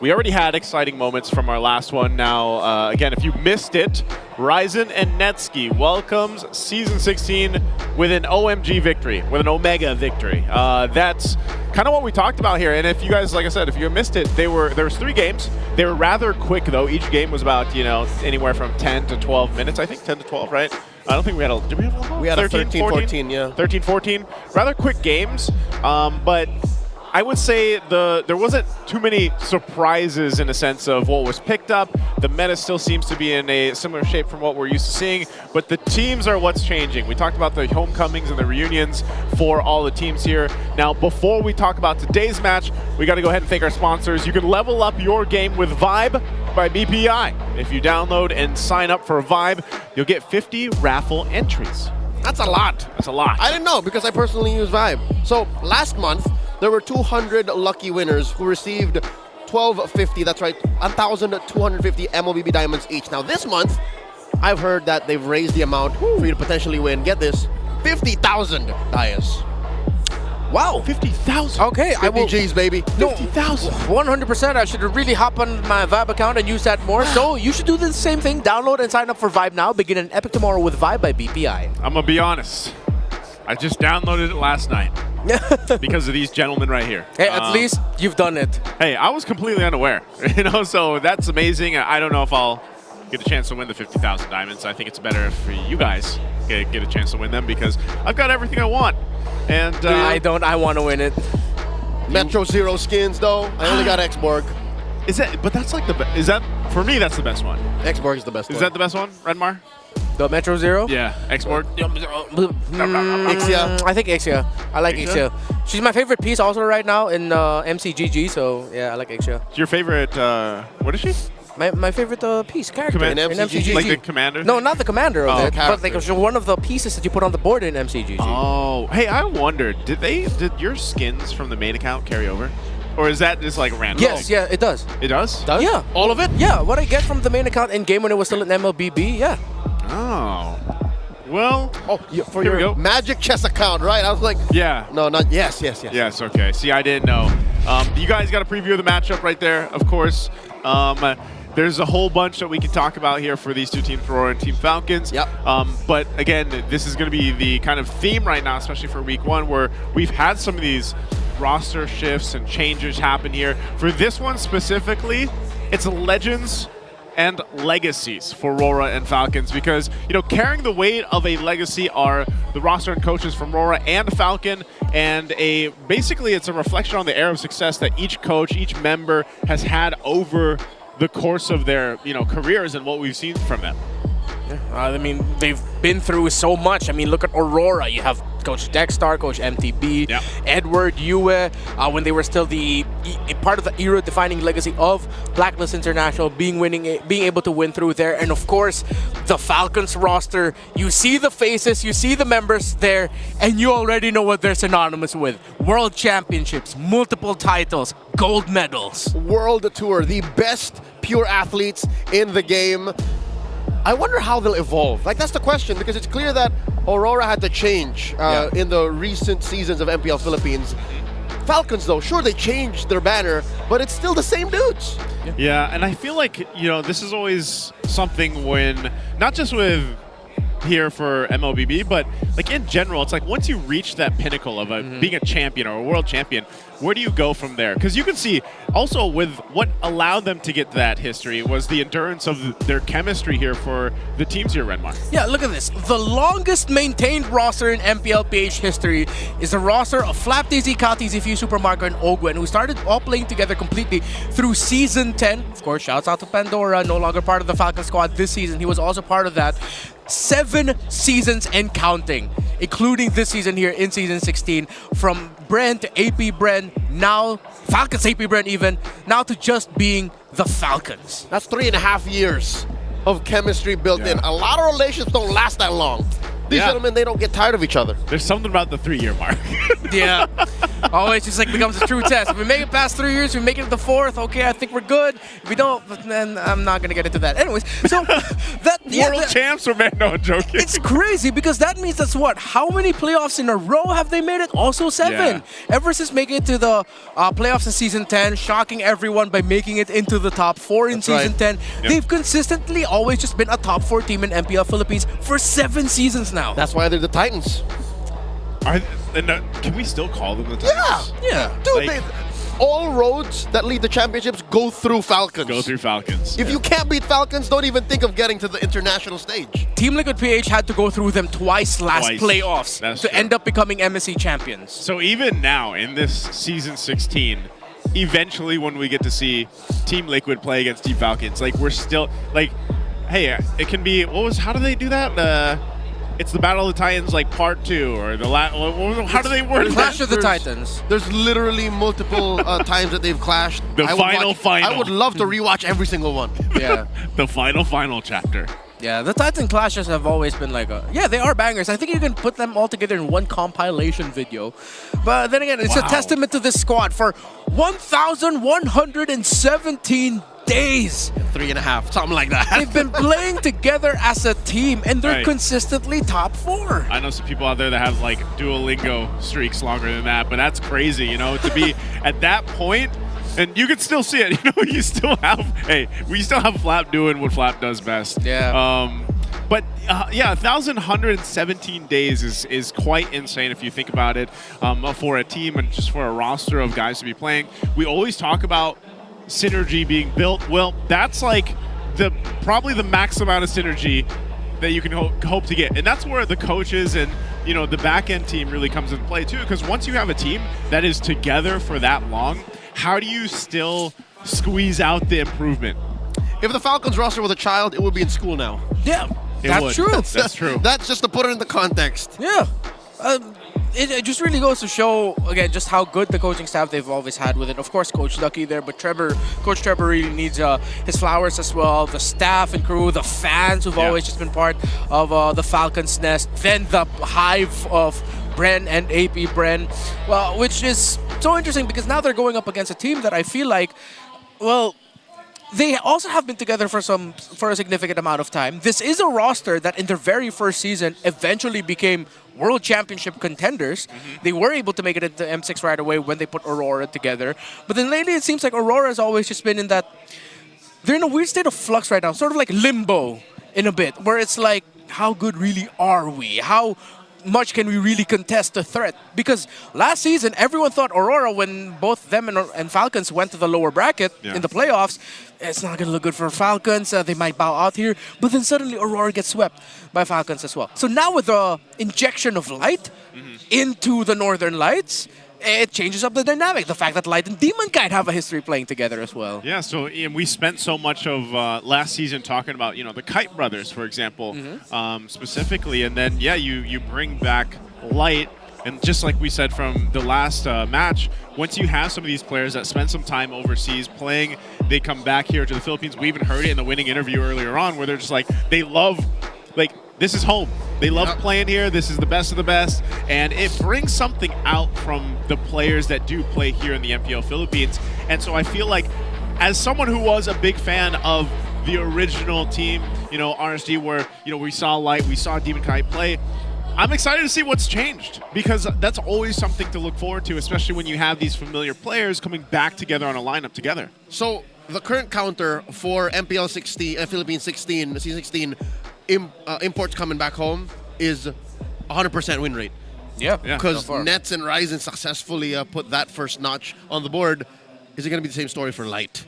We already had exciting moments from our last one. Now, again, if you missed it, Ryzen and Netsky welcomes Season 16 with an OMG victory, with an Omega victory. That's kind of what we talked about here. And if you guys, like I said, if you missed it, there was 3 games. They were rather quick, though. Each game was about, anywhere from 10 to 12 minutes. I think 10 to 12, right? I don't think we had a... Did we have a long? We had 13, 14, yeah. 13, 14. Rather quick games, but... I would say there wasn't too many surprises in a sense of what was picked up. The meta still seems to be in a similar shape from what we're used to seeing, but the teams are what's changing. We talked about the homecomings and the reunions for all the teams here. Now, before we talk about today's match, we got to go ahead and thank our sponsors. You can level up your game with Vibe by BPI. If you download and sign up for Vibe, you'll get 50 raffle entries. That's a lot. That's a lot. I didn't know because I personally use Vibe. So last month, there were 200 lucky winners who received 1,250, that's right, 1,250 MLBB diamonds each. Now this month, I've heard that they've raised the amount for you to potentially win, get this, 50,000 dias. Wow, 50,000. Okay, 50 G's, baby. 50,000. 100%. I should really hop on my Vibe account and use that more. So you should do the same thing. Download and sign up for Vibe now. Begin an epic tomorrow with Vibe by BPI. I'm going to be honest. I just downloaded it last night because of these gentlemen right here. Hey, at least you've done it. Hey, I was completely unaware, so that's amazing. I don't know if I'll get a chance to win the 50,000 diamonds. I think it's better if you guys get a chance to win them because I've got everything I want. And I don't. I want to win it. Metro Zero skins, though. I only got Xborg. Is that? But that's like the best. Is that for me? That's the best one. Xborg is the best one. Is that the best one, Renmar? The Metro Zero? Yeah, Xborg. Ixia. I think Ixia. I like Ixia. She's my favorite piece also right now in MCGG, so yeah, I like Ixia. Your favorite, what is she? My favorite piece, character in MCGG. Like the commander? No, not the commander of it, character. but like one of the pieces that you put on the board in MCGG. Oh, hey, I wondered, did your skins from the main account carry over? Or is that just like random? Yes, yeah, it does. It does? Yeah. All of it? Yeah, what I get from the main account in game when it was still in MLBB, yeah. Oh. Well, for your Magic Chess account, right? I was like, yeah. No, not yes. Yes, okay. See, I didn't know. You guys got a preview of the matchup right there, of course. There's a whole bunch that we can talk about here for these two teams, RORA and Team Falcons. Yep. But again, this is going to be the kind of theme right now, especially for week 1, where we've had some of these roster shifts and changes happen here. For this one specifically, it's legends and legacies for RORA and Falcons because, carrying the weight of a legacy are the roster and coaches from RORA and Falcon, and basically it's a reflection on the era of success that each coach, each member has had over the course of their, careers and what we've seen from them. I mean, they've been through so much. I mean, look at Aurora. You have Coach Dexter, Coach MTB, Edward, Yue, when they were still the part of the era-defining legacy of Blacklist International, being able to win through there. And of course, the Falcons roster. You see the faces, you see the members there, and you already know what they're synonymous with: World Championships, multiple titles, gold medals, World Tour, the best pure athletes in the game. I wonder how they'll evolve. Like, that's the question, because it's clear that Aurora had to change in the recent seasons of MPL Philippines. Falcons, though, sure, they changed their banner, but it's still the same dudes. Yeah, and I feel like, you know, this is always something when, not just with here for MLBB, but like in general, it's like once you reach that pinnacle of being a champion or a world champion, where do you go from there? Because you can see also with what allowed them to get that history was the endurance of their chemistry here for the teams here, Renmar. Yeah, look at this. The longest maintained roster in MPLPH history is the roster of Flap DZ, Cal TZ, Fuse, Supermarco, and Ogwen, who started all playing together completely through Season 10. Of course, shouts out to Pandora, no longer part of the Falcon squad this season. He was also part of that. 7 seasons and counting, including this season here in Season 16, from Bren to AP Bren, now Falcons AP Bren even, now to just being the Falcons. That's 3.5 years of chemistry built in. A lot of relations don't last that long. These gentlemen, they don't get tired of each other. There's something about the 3-year mark. Yeah. Always just like becomes a true test. If we make it past 3 years, we make it to the 4th, okay, I think we're good. If we don't, then I'm not going to get into that. Anyways, so that... World champs, or man, no, I'm joking. It's crazy because that means that's what? How many playoffs in a row have they made it? Also 7. Yeah. Ever since making it to the playoffs in Season 10, shocking everyone by making it into the top 4 in Season 10. They've consistently always just been a top 4 team in MPL Philippines for 7 seasons now. That's why they're the Titans. Can we still call them the Titans? Yeah. Dude, Like, all roads that lead to championships go through Falcons. Go through Falcons. If you can't beat Falcons, don't even think of getting to the international stage. Team Liquid PH had to go through them twice last playoffs to end up becoming MSC champions. So even now in this Season 16, eventually when we get to see Team Liquid play against Team Falcons, like we're still like, hey, it can be, how do they do that? It's the Battle of the Titans, like part 2, or the how do they word that? Clash of the Titans. There's literally multiple times that they've clashed. The final. I would love to rewatch every single one. Yeah. The final chapter. Yeah, the Titan clashes have always been like they are bangers. I think you can put them all together in one compilation video. But then again, it's a testament to this squad for 1,117 days. 3.5, something like that. They've been playing together as a team, and they're consistently top 4. I know some people out there that have like Duolingo streaks longer than that, but that's crazy, you know, to be at that point. And you can still see it, you know, we still have Flap doing what Flap does best. Yeah. But 1,117 days is quite insane if you think about it, for a team and just for a roster of guys to be playing. We always talk about synergy being built. Well, that's like probably the max amount of synergy that you can hope to get, and that's where the coaches and the back end team really comes into play too. Because once you have a team that is together for that long, how do you still squeeze out the improvement? If the Falcons roster was a child, it would be in school now. Yeah, that's true. That's true. That's just to put it into context. Yeah. It just really goes to show, again, just how good the coaching staff they've always had with it. Of course, Coach Lucky there, but Coach Trevor really needs his flowers as well. The staff and crew, the fans who've always just been part of the Falcons' nest. Then the hive of Bren and AP Bren, well, which is so interesting because now they're going up against a team that I feel like, well, they also have been together for a significant amount of time. This is a roster that in their very first season eventually became World Championship contenders. They were able to make it into M6 right away when they put Aurora together. But then lately it seems like Aurora has always just been in that... They're in a weird state of flux right now, sort of like limbo in a bit, where it's like, how good really are we? How much can we really contest the threat? Because last season, everyone thought Aurora, when both them and Falcons went to the lower bracket in the playoffs, it's not going to look good for Falcons. They might bow out here. But then suddenly Aurora gets swept by Falcons as well. So now with the injection of light into the Northern Lights, it changes up the dynamic. The fact that Light and Demon Kite have a history playing together as well. Yeah, so Ian, we spent so much of last season talking about, the Kite brothers, for example, specifically, and then you bring back Light, and just like we said from the last match, once you have some of these players that spend some time overseas playing, they come back here to the Philippines. We even heard it in the winning interview earlier on, where they're just like, they love, like, this is home. They love playing here. This is the best of the best. And it brings something out from the players that do play here in the MPL Philippines. And so I feel like, as someone who was a big fan of the original team, RSD, where, we saw Light, we saw Demon Kite play, I'm excited to see what's changed, because that's always something to look forward to, especially when you have these familiar players coming back together on a lineup together. So the current counter for MPL 16, Philippines 16, C16 imports coming back home is 100% win rate. Yeah, because Nets and Ryzen successfully put that first notch on the board. Is it going to be the same story for Light?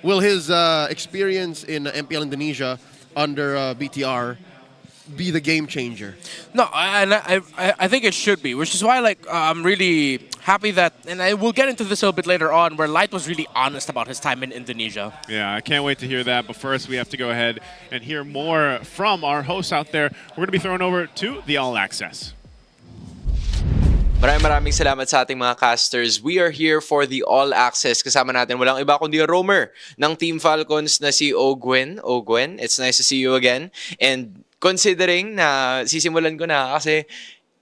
Will his experience in MPL Indonesia under BTR be the game changer? No, I think it should be, which is why I'm really happy that, and I will get into this a little bit later on, where Light was really honest about his time in Indonesia. Yeah, I can't wait to hear that. But first, we have to go ahead and hear more from our hosts out there. We're going to be throwing over to the All Access. Maraming salamat sa ating mga casters. We are here for the All Access. Kasama natin walang iba kundi roamer ng Team Falcons na si Ogwen. Ogwen, it's nice to see you again. And considering na sisimulan ko na kasi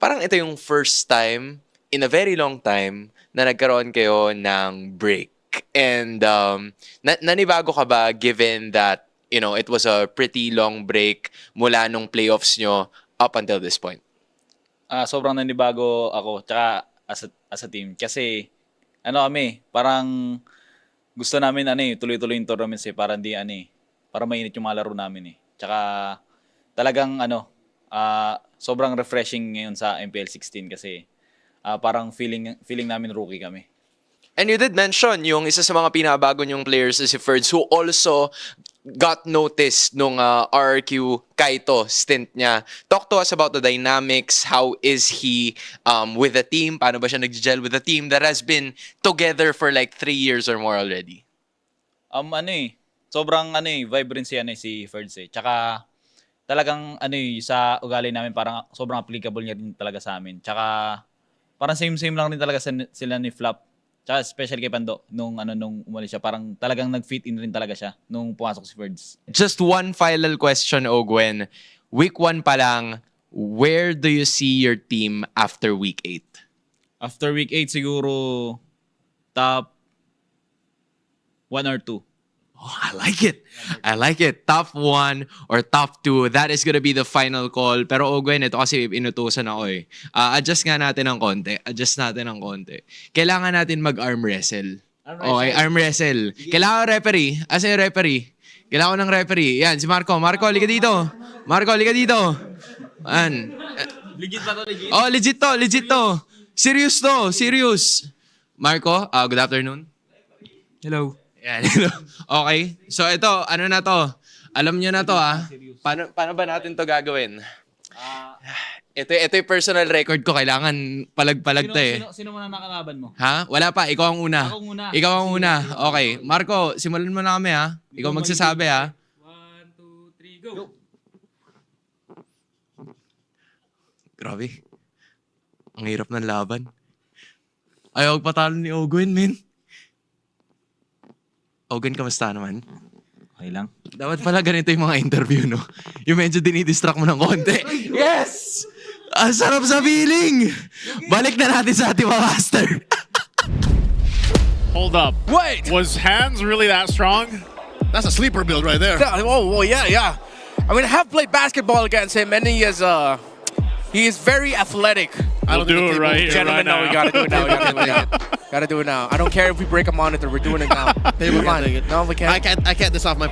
parang ito yung first time in a very long time na nagkaroon kayo ng break. And nanibago ka ba given that, it was a pretty long break mula nung playoffs nyo up until this point? Sobrang nanibago ako tsaka as a team kasi parang gusto namin tuloy-tuloy yung tournaments para para mainit yung mga laro namin Tsaka talagang sobrang refreshing ngayon sa MPL 16 kasi parang feeling namin rookie kami. And you did mention yung isa sa mga pinabago niyong players si Ferds, who also got noticed nung RRQ Kaito stint niya. Talk to us about the dynamics. How is he with the team? Paano ba siya nag-gel with the team that has been together for like 3 years or more already? Sobrang vibrant si Ferds Tsaka talagang sa ugali namin parang sobrang applicable niya rin talaga sa amin. Tsaka parang same lang rin talaga sila ni Flap. Tsaka especially kay Pando nung umalis siya, parang talagang nag-fit in rin talaga siya nung pumasok si Ferds. Just one final question, Ogwen. Week 1 pa lang, where do you see your team after week 8? After week 8 siguro top 1 or 2. Oh, I like it. Top 1 or top 2. That is gonna be the final call. Pero Ogwen, ito kasi inutusan ako Adjust natin ng konti. Kailangan natin mag-arm wrestle. Okay, arm wrestle. Kailangan referee. Asa yung referee? Kailangan ng referee. Yan, si Marco. Marco, halika dito. An. Legit ba to? Legit? Oh, legit to. Serious. Marco, good afternoon. Hello. Yan. Okay. So ito, na to? Alam nyo na to Paano ba natin to gagawin? Ito yung personal record ko. Kailangan palag-palag to Sino muna nakalaban mo? Ha? Wala pa. Ikaw ang una. Ako muna. Ikaw ang una. Okay. Marco, simulan mo na kami Ikaw magsasabi 1, 2, 3, go! Grabe. Ang hirap ng laban. Ayaw patalo ni Ogwen, men. Ogwen, kamusta naman? Okay lang. Dapat pala ganito yung mga interview, no? Yung medyo dinidistract mo ng konti. Yes! Ang sarap sa feeling! Balik na natin sa ating mga master. Hold up. Wait! Was Hans really that strong? That's a sleeper build right there. Yeah. I mean, I have played basketball against him, and he is very athletic. We'll do it right here, Gentlemen, right now. we gotta do it now. Gotta do it now. I don't care if we break a monitor. We're doing it now. No, we can't. I can't diss off my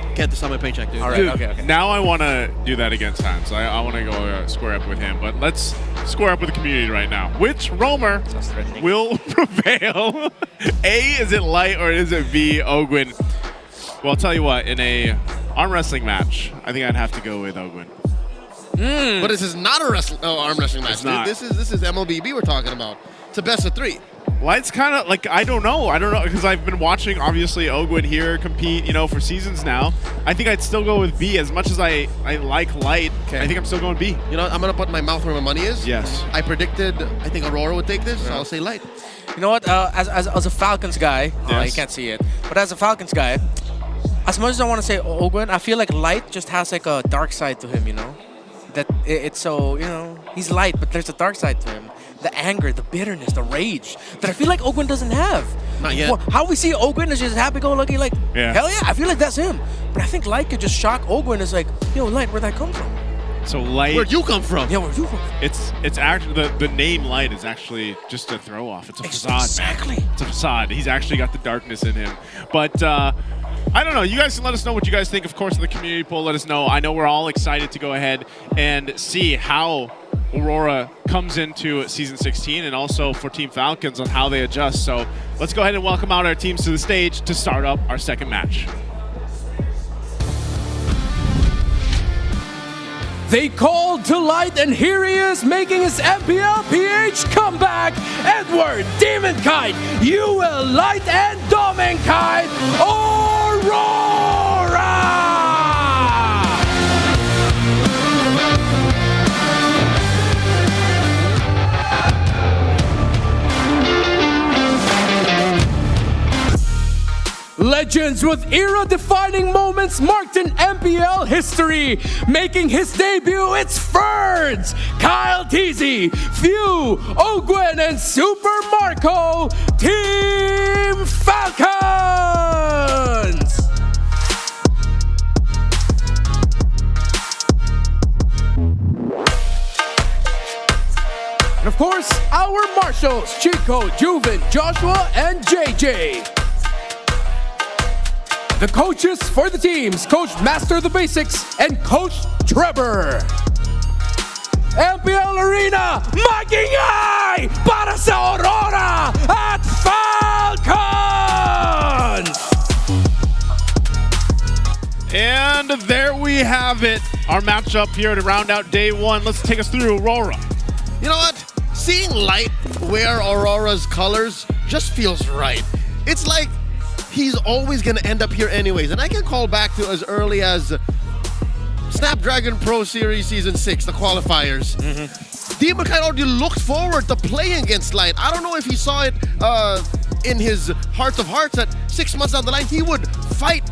paycheck, dude. All right, okay. Now I want to do that against Hans. I want to go square up with him. But let's square up with the community right now. Which roamer will prevail? A, is it Light, or is it B, Ogwen? Well, I'll tell you what. In a arm wrestling match, I think I'd have to go with Ogwen. But this is not a arm wrestling match. Not. This is MLBB we're talking about. It's a best of 3. Light's kind of like, I don't know, because I've been watching obviously Ogwin here compete, for seasons now. I think I'd still go with B as much as I like Light. I think I'm still going B. I'm gonna put my mouth where my money is. Yes. I predicted, I think Aurora would take this, so I'll say Light. You know what? As a Falcons guy, you can't see it, but as a Falcons guy, as much as I want to say Ogwin, I feel like Light just has like a dark side to him. That it's so he's light, but there's a dark side to him. The anger, the bitterness, the rage that I feel like Ogwin doesn't have. Not yet. Well, how we see Ogwin is just happy-go-lucky, like, hell yeah, I feel like that's him. But I think Light could just shock Ogwin. It's like, yo, Light, where'd that come from? So Light... Where'd you come from? Yeah, where'd you come from? It's actually, the name Light is actually just a throw-off. It's a facade, Exactly. man. It's a facade. He's actually got the darkness in him. But, I don't know. You guys can let us know what you guys think, of course, in the community poll. Let us know. I know we're all excited to go ahead and see how Aurora comes into Season 16 and also for Team Falcons on how they adjust. So let's go ahead and welcome out our teams to the stage to start up our second match. They called to Light, and here he is making his MPL PH comeback. Edward, Demon Kite, UL Light, and Domenkite, Aurora! Legends with era-defining moments marked in MPL history. Making his debut, it's Ferds, Kyle Teasy, Few, Ogwin, and Super Marco, Team Falcons! And of course, our marshals, Chico, Juven, Joshua, and JJ. The coaches for the teams, Coach Master the Basics and Coach Trevor. MPL Arena, magingay para sa Aurora at Falcons! And there we have it, our matchup here to round out day one. Let's take us through Aurora. You know what? Seeing Light wear Aurora's colors just feels right. It's like he's always going to end up here anyways. And I can call back to as early as Snapdragon Pro Series Season 6, the qualifiers. Demon Kite already looked forward to playing against Light. I don't know if he saw it in his heart of hearts that 6 months down the line, he would fight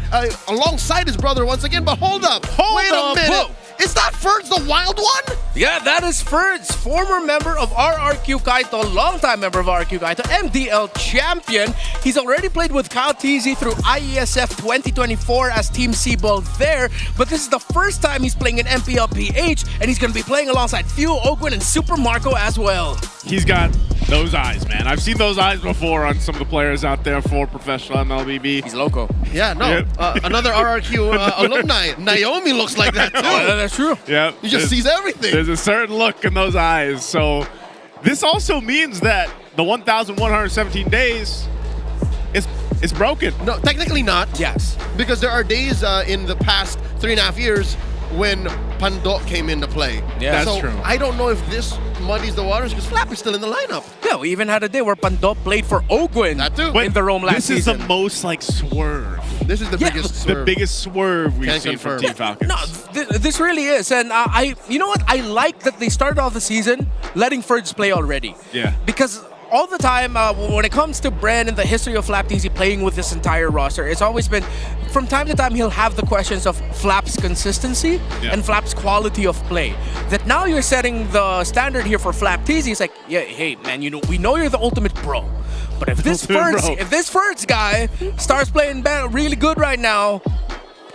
alongside his brother once again. But hold up. Wait a minute. Whoa. Is that Ferds the wild one? Yeah, that is Ferds, former member of RRQ Kaito, longtime member of RRQ Kaito, MDL champion. He's already played with Kyle Teasy through IESF 2024 as Team Seaball there, but this is the first time he's playing in MPL PH, and he's going to be playing alongside Few, Ogwin, and Super Marco as well. He's got those eyes, man. I've seen those eyes before on some of the players out there for professional MLBB. He's loco. Yeah, no. Another RRQ alumni, Naomi, looks like that too. That's true. Yeah. He just sees everything. There's a certain look in those eyes. So this also means that the 1,117 days is broken. No, technically not. Yes. Because there are days in the past 3.5 years when Pandok came into play. Yeah, so that's true. I don't know if this muddies the waters because Flap is still in the lineup. Yeah, we even had a day where Pandok played for Ogwin in the Rome last season. This is the most like swerve. This is the biggest swerve. The biggest swerve we've Can seen confirm. from Team Falcons. No, this really is. And you know what? I like that they started off the season letting Ferds play already. Yeah. Because all the time, when it comes to Bren and the history of Flap Teasy playing with this entire roster, it's always been, from time to time, he'll have the questions of Flap's consistency and Flap's quality of play. That now you're setting the standard here for Flap Teasy. It's like, yeah, hey, man, we know you're the ultimate pro. But if this Ferds guy starts playing really good right now,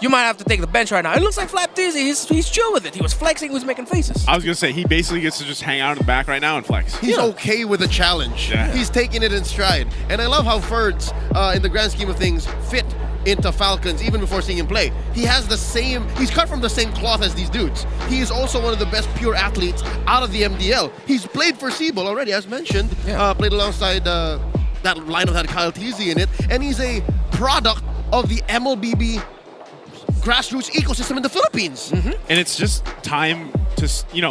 you might have to take the bench right now. It looks like Flap Teasy, he's chill with it. He was flexing, he was making faces. I was going to say, he basically gets to just hang out in the back right now and flex. He's okay with a challenge. Yeah. He's taking it in stride. And I love how Ferds, in the grand scheme of things, fit into Falcons even before seeing him play. He has the same, he's cut from the same cloth as these dudes. He is also one of the best pure athletes out of the MDL. He's played for Seaball already, as mentioned. Played alongside that lineup that had Kyle Teasy in it. And he's a product of the MLBB grassroots ecosystem in the Philippines. And it's just time to,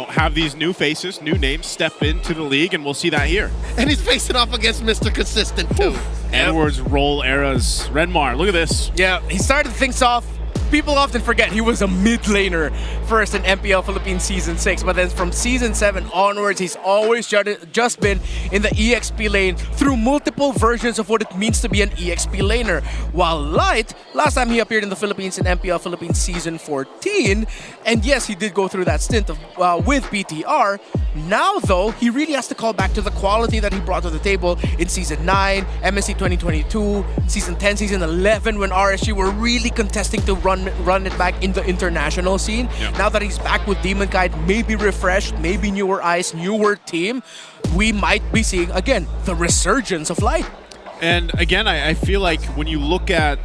have these new faces, new names step into the league, and we'll see that here. And he's facing off against Mr. Consistent too. Edwards roll eras. Renmar, look at this. Yeah, he started things off. People often forget he was a mid laner first in MPL Philippines Season 6, but then from Season 7 onwards, he's always just been in the EXP lane through multiple versions of what it means to be an EXP laner. While Light, last time he appeared in the Philippines in MPL Philippines Season 14, and yes, he did go through that stint with BTR. Now, though, he really has to call back to the quality that he brought to the table in Season 9, MSC 2022, Season 10, Season 11, when RSG were really contesting to run it back in the international scene. Yep. Now that he's back with Demonkite, maybe refreshed, maybe newer eyes, newer team, we might be seeing, again, the resurgence of Light. And again, I feel like when you look at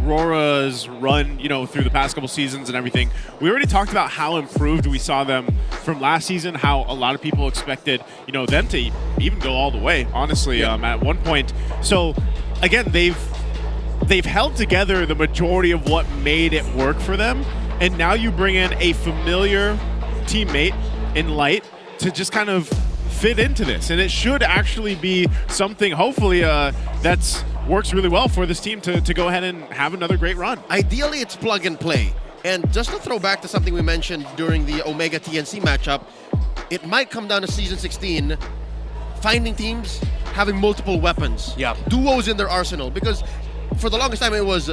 RORA's run, through the past couple seasons and everything, we already talked about how improved we saw them from last season, how a lot of people expected, them to even go all the way, honestly, at one point. So, again, they've held together the majority of what made it work for them, and now you bring in a familiar teammate in Light to just kind of fit into this, and it should actually be something, hopefully, that's works really well for this team to go ahead and have another great run. Ideally, it's plug and play. And just to throw back to something we mentioned during the Omega TNC matchup, it might come down to Season 16, finding teams having multiple weapons. Yeah. Duos in their arsenal, because for the longest time it was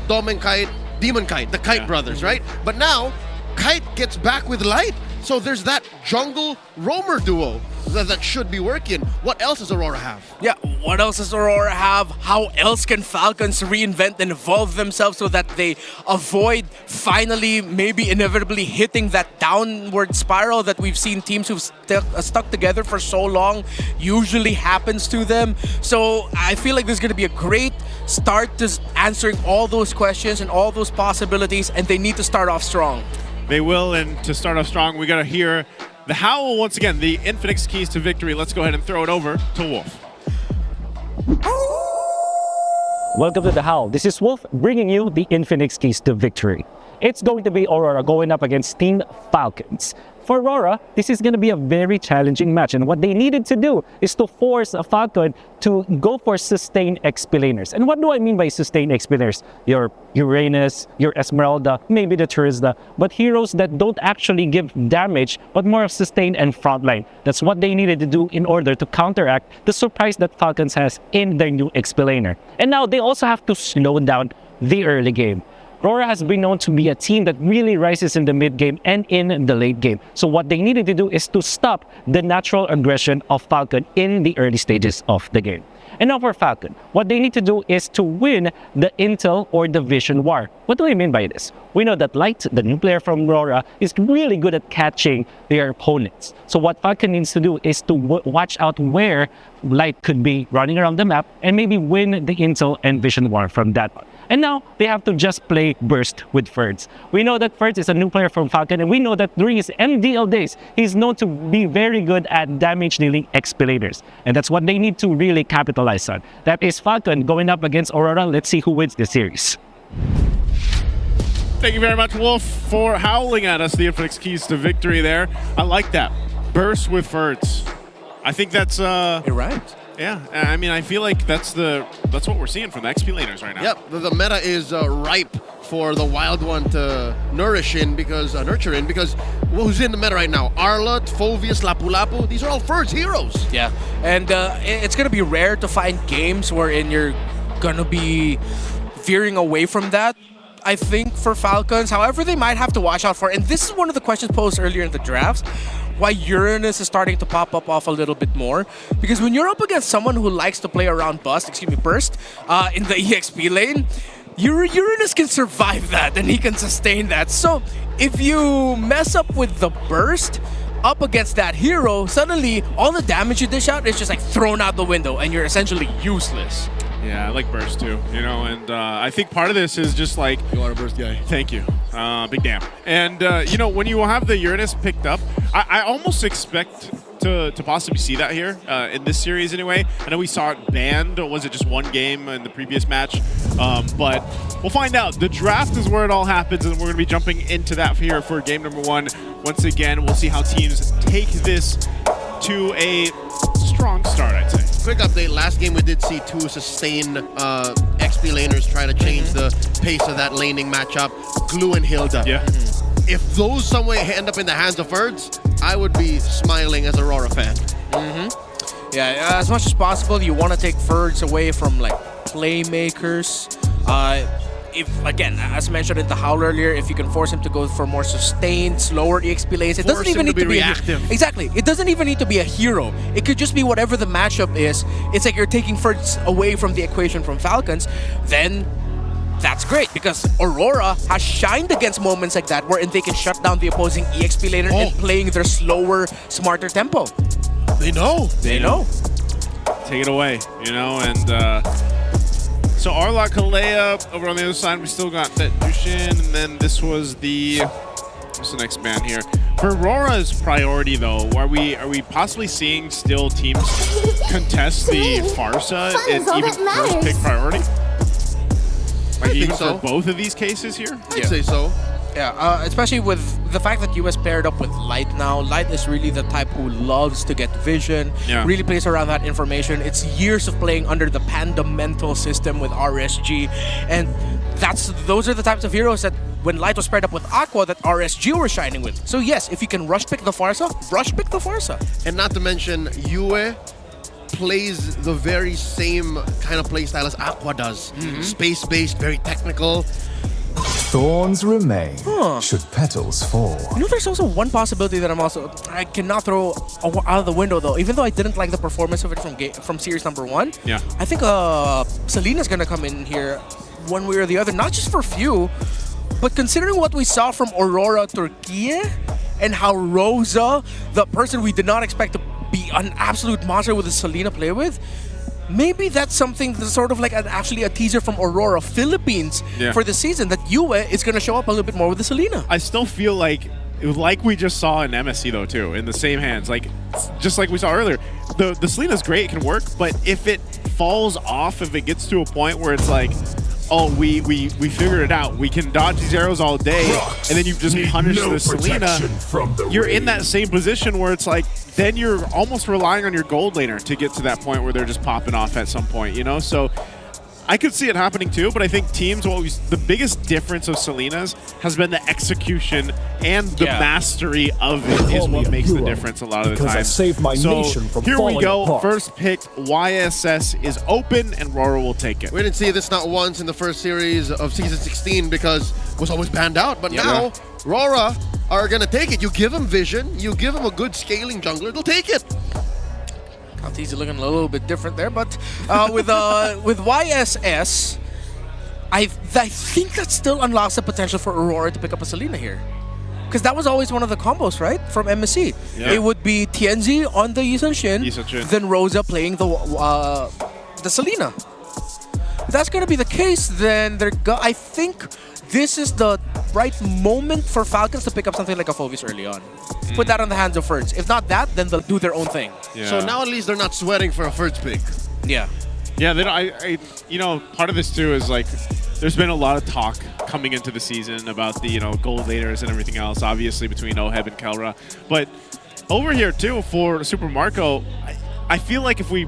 Demonkite, the Kite brothers, right? But now, Kite gets back with Light, so there's that jungle roamer duo that should be working. What else does Aurora have? Yeah, what else does Aurora have? How else can Falcons reinvent and evolve themselves so that they avoid finally, maybe inevitably hitting that downward spiral that we've seen teams who've stuck together for so long usually happens to them? So I feel like there's going to be a great start to answering all those questions and all those possibilities, and they need to start off strong. They will, and to start off strong, we got to hear the Howl once again, the Infinix keys to victory. Let's go ahead and throw it over to Wolf. Welcome to the Howl. This is Wolf bringing you the Infinix keys to victory. It's going to be Aurora going up against Team Falcons. For Aurora, this is going to be a very challenging match, and what they needed to do is to force a Falcon to go for sustained XP laners. And what do I mean by sustained XP laners? Your Uranus, your Esmeralda, maybe the Turizda, but heroes that don't actually give damage, but more of sustained and frontline. That's what they needed to do in order to counteract the surprise that Falcons has in their new XP laner. And now they also have to slow down the early game. RORA has been known to be a team that really rises in the mid game and in the late game. So what they needed to do is to stop the natural aggression of Falcon in the early stages of the game. And now for Falcon, what they need to do is to win the Intel or the Vision War. What do I mean by this? We know that Light, the new player from RORA, is really good at catching their opponents. So what Falcon needs to do is to watch out where Light could be running around the map and maybe win the Intel and Vision War from that one. And now, they have to just play Burst with Ferds. We know that Ferds is a new player from Falcon, and we know that during his MDL days, he's known to be very good at damage-dealing XP laners. And that's what they need to really capitalize on. That is Falcon going up against Aurora. Let's see who wins the series. Thank you very much, Wolf, for howling at us the Infinix keys to victory there. I like that. Burst with Ferds. I think that's... You're right. Yeah, I mean, I feel like that's what we're seeing from the XP laners right now. Yep, the meta is ripe for the wild one to nurture in because who's in the meta right now? Arla, Fovius, Lapu-Lapu, these are all Ferds heroes. Yeah, and it's going to be rare to find games wherein you're going to be veering away from that, I think, for Falcons. However, they might have to watch out for, and this is one of the questions posed earlier in the drafts, why Uranus is starting to pop up off a little bit more. Because when you're up against someone who likes to play around Burst in the EXP lane, Uranus can survive that and he can sustain that. So if you mess up with the Burst up against that hero, suddenly all the damage you dish out is just like thrown out the window and you're essentially useless. Yeah, I like Burst too, and I think part of this is just like... You are a Burst guy. Thank you. Big damn. And, when you have the Uranus picked up, I almost expect to possibly see that here in this series anyway. I know we saw it banned. Was it just one game in the previous match? But we'll find out. The draft is where it all happens, and we're going to be jumping into that here for game number 1. Once again, we'll see how teams take this to a strong start, I'd say. Quick update, last game we did see 2 sustained XP laners try to change the pace of that laning matchup, Glue and Hilda. Yeah. If those some way end up in the hands of Ferds, I would be smiling as a RORA fan. Yeah, as much as possible, you want to take Ferds away from like playmakers. If again, as mentioned in the Howl earlier, if you can force him to go for more sustained, slower EXP lanes, it doesn't even need to be reactive. Exactly, it doesn't even need to be a hero. It could just be whatever the matchup is. It's like you're taking Ferds away from the equation from Falcons, then that's great because Aurora has shined against moments like that wherein they can shut down the opposing EXP laner and playing their slower, smarter tempo. They know. They know. Take it away, you know, and so Arlok Kalea over on the other side, we still got that Dushin, and then this was the what's the next man here? For Aurora's priority though, are we possibly seeing still teams contest the Farsa in even first pick priority? Like even for both of these cases here? I'd say so. Yeah, especially with the fact that US paired up with Light now. Light is really the type who loves to get vision, really plays around that information. It's years of playing under the Panda mental system with RSG, and those are the types of heroes that when Light was paired up with Aqua that RSG were shining with. So yes, if you can rush pick the Farsa, rush pick the Farsa. And not to mention, Yue plays the very same kind of playstyle as Aqua does. Space-based, very technical. Thorns remain should petals fall. You know, there's also one possibility that I cannot throw out of the window though. Even though I didn't like the performance of it from series number 1, I think Selena's gonna come in here one way or the other, not just for few, but considering what we saw from Aurora Turquie and how Rosa, the person we did not expect to be an absolute monster with a Selena play with, maybe that's something that's sort of like actually a teaser from Aurora Philippines for the season, that Yue is going to show up a little bit more with the Selena. I still feel like we just saw in MSC though too, in the same hands, like just like we saw earlier, the Selena's great, it can work, but if it falls off, if it gets to a point where it's like, oh, we figured it out, we can dodge these arrows all day, and then you just punish the Selena, you're in that same position where it's like, then you're almost relying on your gold laner to get to that point where they're just popping off at some point, you know? So I could see it happening too, but I think teams, the biggest difference of Selena's has been the execution and the mastery of it is what makes the difference a lot of the time. So here we go, first pick, YSS is open and RORA will take it. We didn't see this not once in the first series of Season 16 because it was always banned out, but now RORA are gonna take it. You give them vision, you give them a good scaling jungler, they'll take it. He's looking a little bit different there, but with YSS, I think that still unlocks the potential for Aurora to pick up a Selena here. Because that was always one of the combos, right? From MSC. It would be TNZ on the Yisun Shin, then Rosa playing the Selena. If that's going to be the case, then I think this is the right moment for Falcons to pick up something like a Phoebus early on. Put that on the hands of Ferds. If not that, then they'll do their own thing. So now at least they're not sweating for a Ferds pick. Yeah. Yeah, you know, part of this too is like, there's been a lot of talk coming into the season about the, gold laners and everything else, obviously between Oheb and Kelra. But over here too, for Super Marco, I feel like if we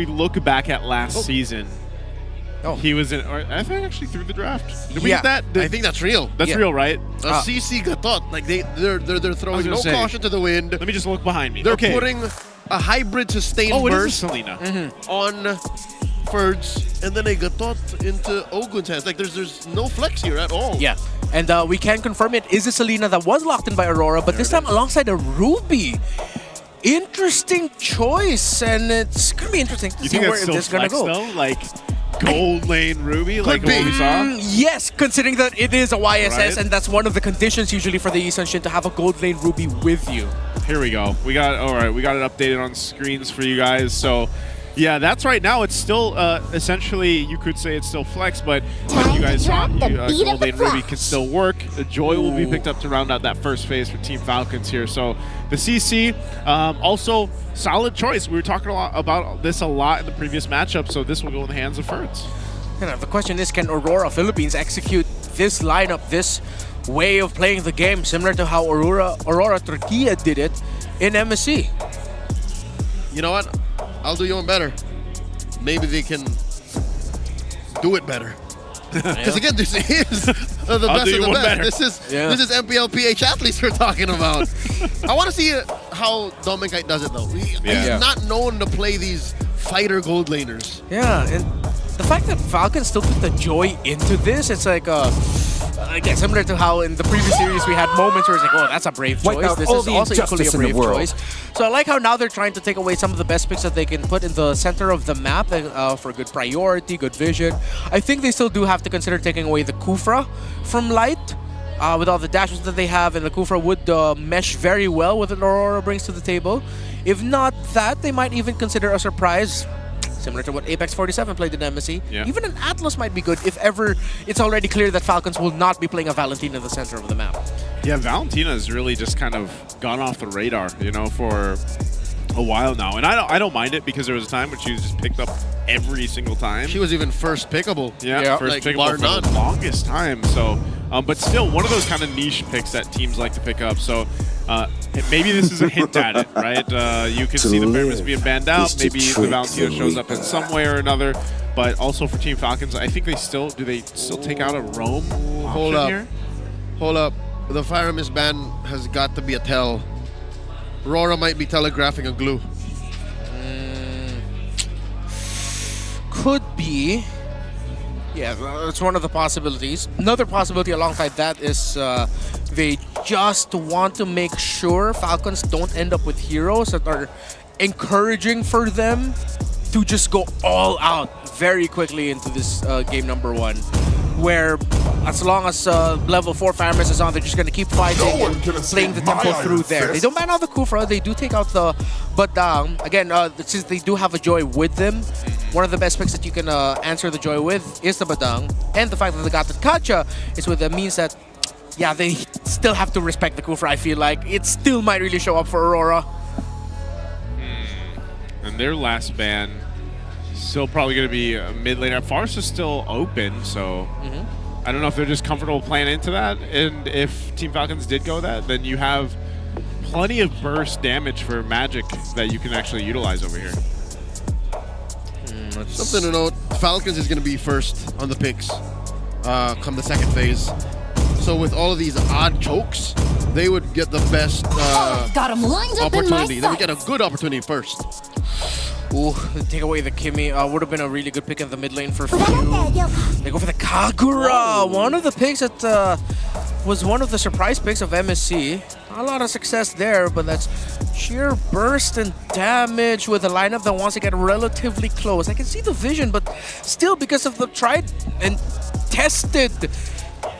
look back at last season, he was in, or I think actually through the draft. Did we get that? I think that's real. That's real, right? CC Gatot, like they're throwing no caution to the wind. Let me just look behind me. They're putting a hybrid sustained burst Selena. On Ferds, and then a Gatot into Ogun's hands. Like there's no flex here at all. Yeah, and we can confirm it is a Selena that was locked in by Aurora, but this time alongside a Ruby. Interesting choice, and it's gonna be interesting to see where this is gonna go. Though? Like gold lane Ruby, like what we saw? Yes, considering that it is a YSS, and that's one of the conditions usually for the Yisun Shin to have a gold lane Ruby with you. Here we go. We got it updated on screens for you guys. So Yeah, that's right now. It's still essentially, you could say it's still flex, but like you guys saw, Gold Lane Ruby can still work. Joy will be picked up to round out that first phase for Team Falcons here. So the CC, also solid choice. We were talking a lot about this a lot in the previous matchup, so this will go in the hands of Ferds. The question is, can Aurora Philippines execute this lineup, this way of playing the game, similar to how Aurora Turquía did it in MSC? You know what? I'll do you one better. Maybe they can do it better. Because again, this is the best of the best. This is MPL PH athletes we're talking about. I want to see how Dominic does it though. He's not known to play these fighter gold laners. Yeah, and the fact that Falcons still put the joy into this, it's like again, similar to how in the previous series we had moments where it's like, oh, that's a brave choice. This is also equally a brave choice. So I like how now they're trying to take away some of the best picks that they can put in the center of the map for good priority, good vision. I think they still do have to consider taking away the Kufra from Light. With all the dashes that they have, and the Kufra would mesh very well with what Aurora brings to the table. If not that, they might even consider a surprise, similar to what Apex 47 played in MSC. Yeah. Even an Atlas might be good if ever it's already clear that Falcons will not be playing a Valentina in the center of the map. Yeah, Valentina has really just kind of gone off the radar, you know, for a while now. And I don't mind it because there was a time when she was just picked up every single time. She was even first pickable. Yeah, first like, pickable for the longest time. So, but still, one of those kind of niche picks that teams like to pick up. So maybe this is a hint at it, right? You can see the Pyramus being banned out. Maybe the Valentina shows up in some way or another. But also for Team Falcons, I think they still take out a Roam option here? Hold up. The Pyramus ban has got to be a tell. RORA might be telegraphing a glue. Could be. Yeah, it's one of the possibilities. Another possibility alongside that is they just want to make sure Falcons don't end up with heroes that are encouraging for them to just go all out very quickly into this game number 1. Where as long as level 4 Pyramus is on, they're just going to keep fighting and playing the tempo through there. They don't ban out the Kufra, they do take out the Badang. Again, since they do have a Joy with them, one of the best picks that you can answer the Joy with is the Badang. And the fact that they got the Kacha is with them means that, yeah, they still have to respect the Kufra, I feel like. It still might really show up for Aurora. And their last ban still probably going to be mid laner. Farce is still open, so I don't know if they're just comfortable playing into that. And if Team Falcons did go that, then you have plenty of burst damage for Magic that you can actually utilize over here. Something to note, Falcons is going to be first on the picks come the second phase. So with all of these odd chokes, they would get the best got him lined up opportunity. in They my would get a good opportunity first. Ooh, take away the Kimi. Would have been a really good pick in the mid lane for Few. They go for the Kagura. One of the picks that was one of the surprise picks of MSC. Not a lot of success there, but that's sheer burst and damage with a lineup that wants to get relatively close. I can see the vision, but still, because of the tried and tested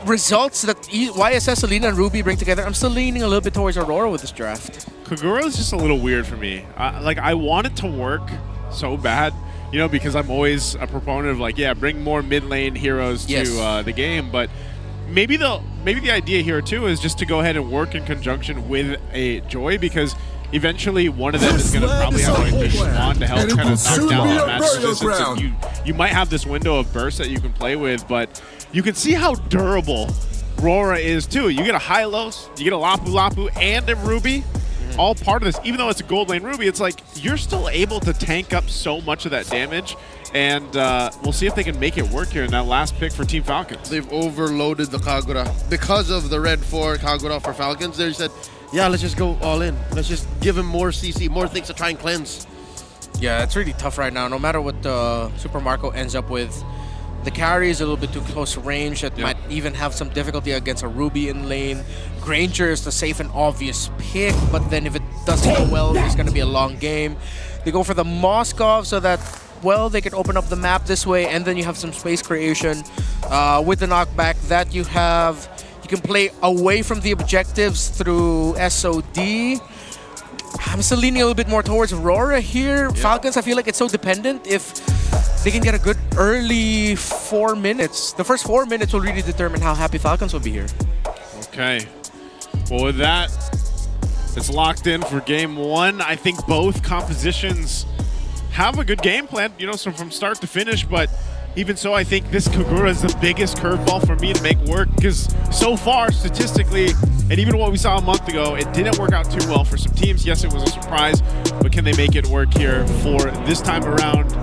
results that YSS, Selena, and Ruby bring together, I'm still leaning a little bit towards Aurora with this draft. Kagura is just a little weird for me. Like, I want it to work so bad, you know, because I'm always a proponent of, like, yeah, bring more mid lane heroes to the game, but maybe the idea here too is just to go ahead and work in conjunction with a Joy, because eventually one of them is going to probably have like the Swan to help kind of knock down that match resistance. And you might have this window of burst that you can play with, but you can see how durable RORA is too. You get a Hylos, you get a Lapu Lapu, and a Ruby, all part of this. Even though it's a gold lane Ruby, it's like you're still able to tank up so much of that damage. And we'll see if they can make it work here in that last pick for Team Falcons. They've overloaded the Kagura. Because of the red 4 Kagura for Falcons, they said, yeah, let's just go all in. Let's just give him more CC, more things to try and cleanse. Yeah, it's really tough right now. No matter what Super Marco ends up with, the carry is a little bit too close range. That might even have some difficulty against a Ruby in lane. Granger is the safe and obvious pick, but then if it doesn't go well, it's going to be a long game. They go for the Moskov so that, well, they can open up the map this way, and then you have some space creation with the knockback that you have. You can play away from the objectives through SOD. I'm still leaning a little bit more towards RORA here. Yeah. Falcons, I feel like it's so dependent if they can get a good early 4 minutes. The first 4 minutes will really determine how happy Falcons will be here. Okay. Well, with that, it's locked in for game one. I think both compositions have a good game plan, you know, so from start to finish, but even so, I think this Kagura is the biggest curveball for me to make work, because so far, statistically, and even what we saw a month ago, it didn't work out too well for some teams. Yes, it was a surprise, but can they make it work here for this time around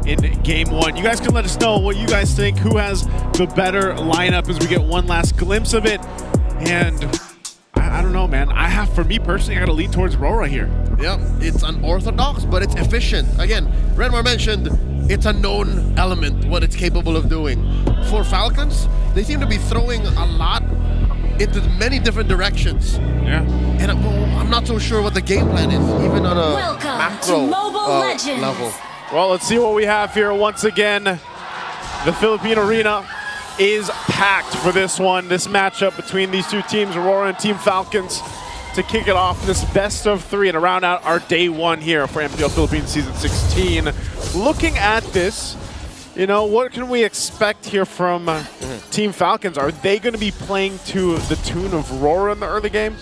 in game one? You guys can let us know what you guys think, who has the better lineup as we get one last glimpse of it. And I don't know, man. For me personally, I got to lean towards RORA here. Yep, it's unorthodox, but it's efficient. Again, Redmar mentioned it's a known element, what it's capable of doing. For Falcons, they seem to be throwing a lot into many different directions. Yeah. And I'm not so sure what the game plan is, even on a macro level. Well, let's see what we have here. Once again, the Philippine Arena is packed for this one, this matchup between these two teams, RORA and Team Falcons, to kick it off this best of three and to round out our day one here for MPL Philippines Season 16. Looking at this, you know, what can we expect here from Team Falcons? Are they going to be playing to the tune of RORA in the early game?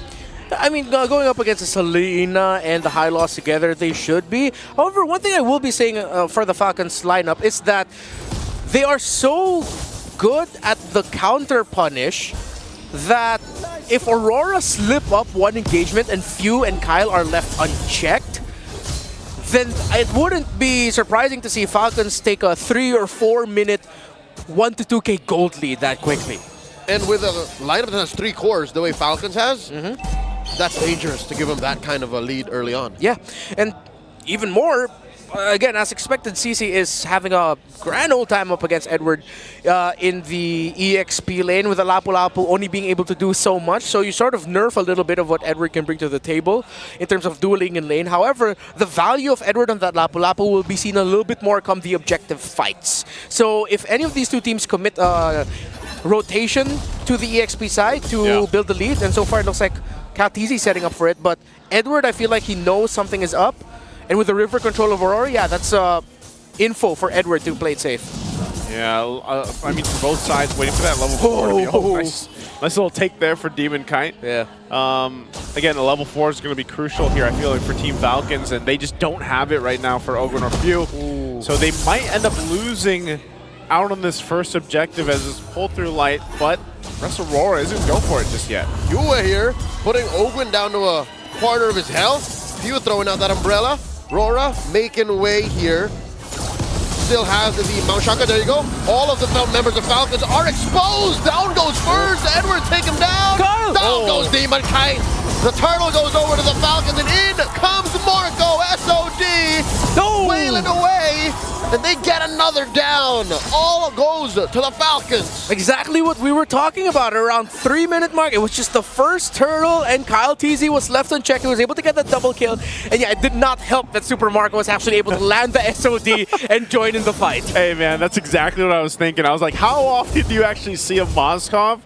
I mean, going up against the Selena and the High Loss together, they should be. However, one thing I will be saying for the Falcons lineup is that they are so good at the counter punish that if Aurora slip up one engagement and Few and Kyle are left unchecked, then it wouldn't be surprising to see Falcons take a 3 or 4 minute 1 to 2K gold lead that quickly. And with a lineup that has 3 cores the way Falcons has, that's dangerous to give them that kind of a lead early on. Yeah, and even more, again, as expected, CC is having a grand old time up against Edward in the EXP lane, with the Lapu-Lapu only being able to do so much. So you sort of nerf a little bit of what Edward can bring to the table in terms of dueling in lane. However, the value of Edward on that Lapu-Lapu will be seen a little bit more come the objective fights. So if any of these two teams commit rotation to the EXP side to build the lead, and so far it looks like Kaltizi setting up for it, but Edward, I feel like he knows something is up. And with the river control of Aurora, yeah, that's info for Edward to play it safe. Yeah, I mean, for both sides, waiting for that level 4 to be. Oh, nice little take there for Demon Kite. Yeah. Again, the level 4 is going to be crucial here, I feel like, for Team Falcons, and they just don't have it right now for Ogun or Few. So they might end up losing out on this first objective as it's pulled through light, but rest of Aurora isn't going for it just yet. Yua here, putting Ogun down to a quarter of his health. Few throwing out that umbrella. RORA making way here. Still has the Mount Shaka, there you go. All of the members of Falcons are exposed. Down goes Furs, Edward take him down. Carl. Down goes Demon Kite. The turtle goes over to the Falcons, and in comes Marco, SOD, wailing away, and they get another down. All goes to the Falcons. Exactly what we were talking about around 3 minute mark. It was just the first turtle, and Kyle TZ was left unchecked. He was able to get the double kill, and yeah, it did not help that Super Marco was actually able to land the SOD and join in the fight. Hey man, that's exactly what I was thinking. I was like, how often do you actually see a Moskov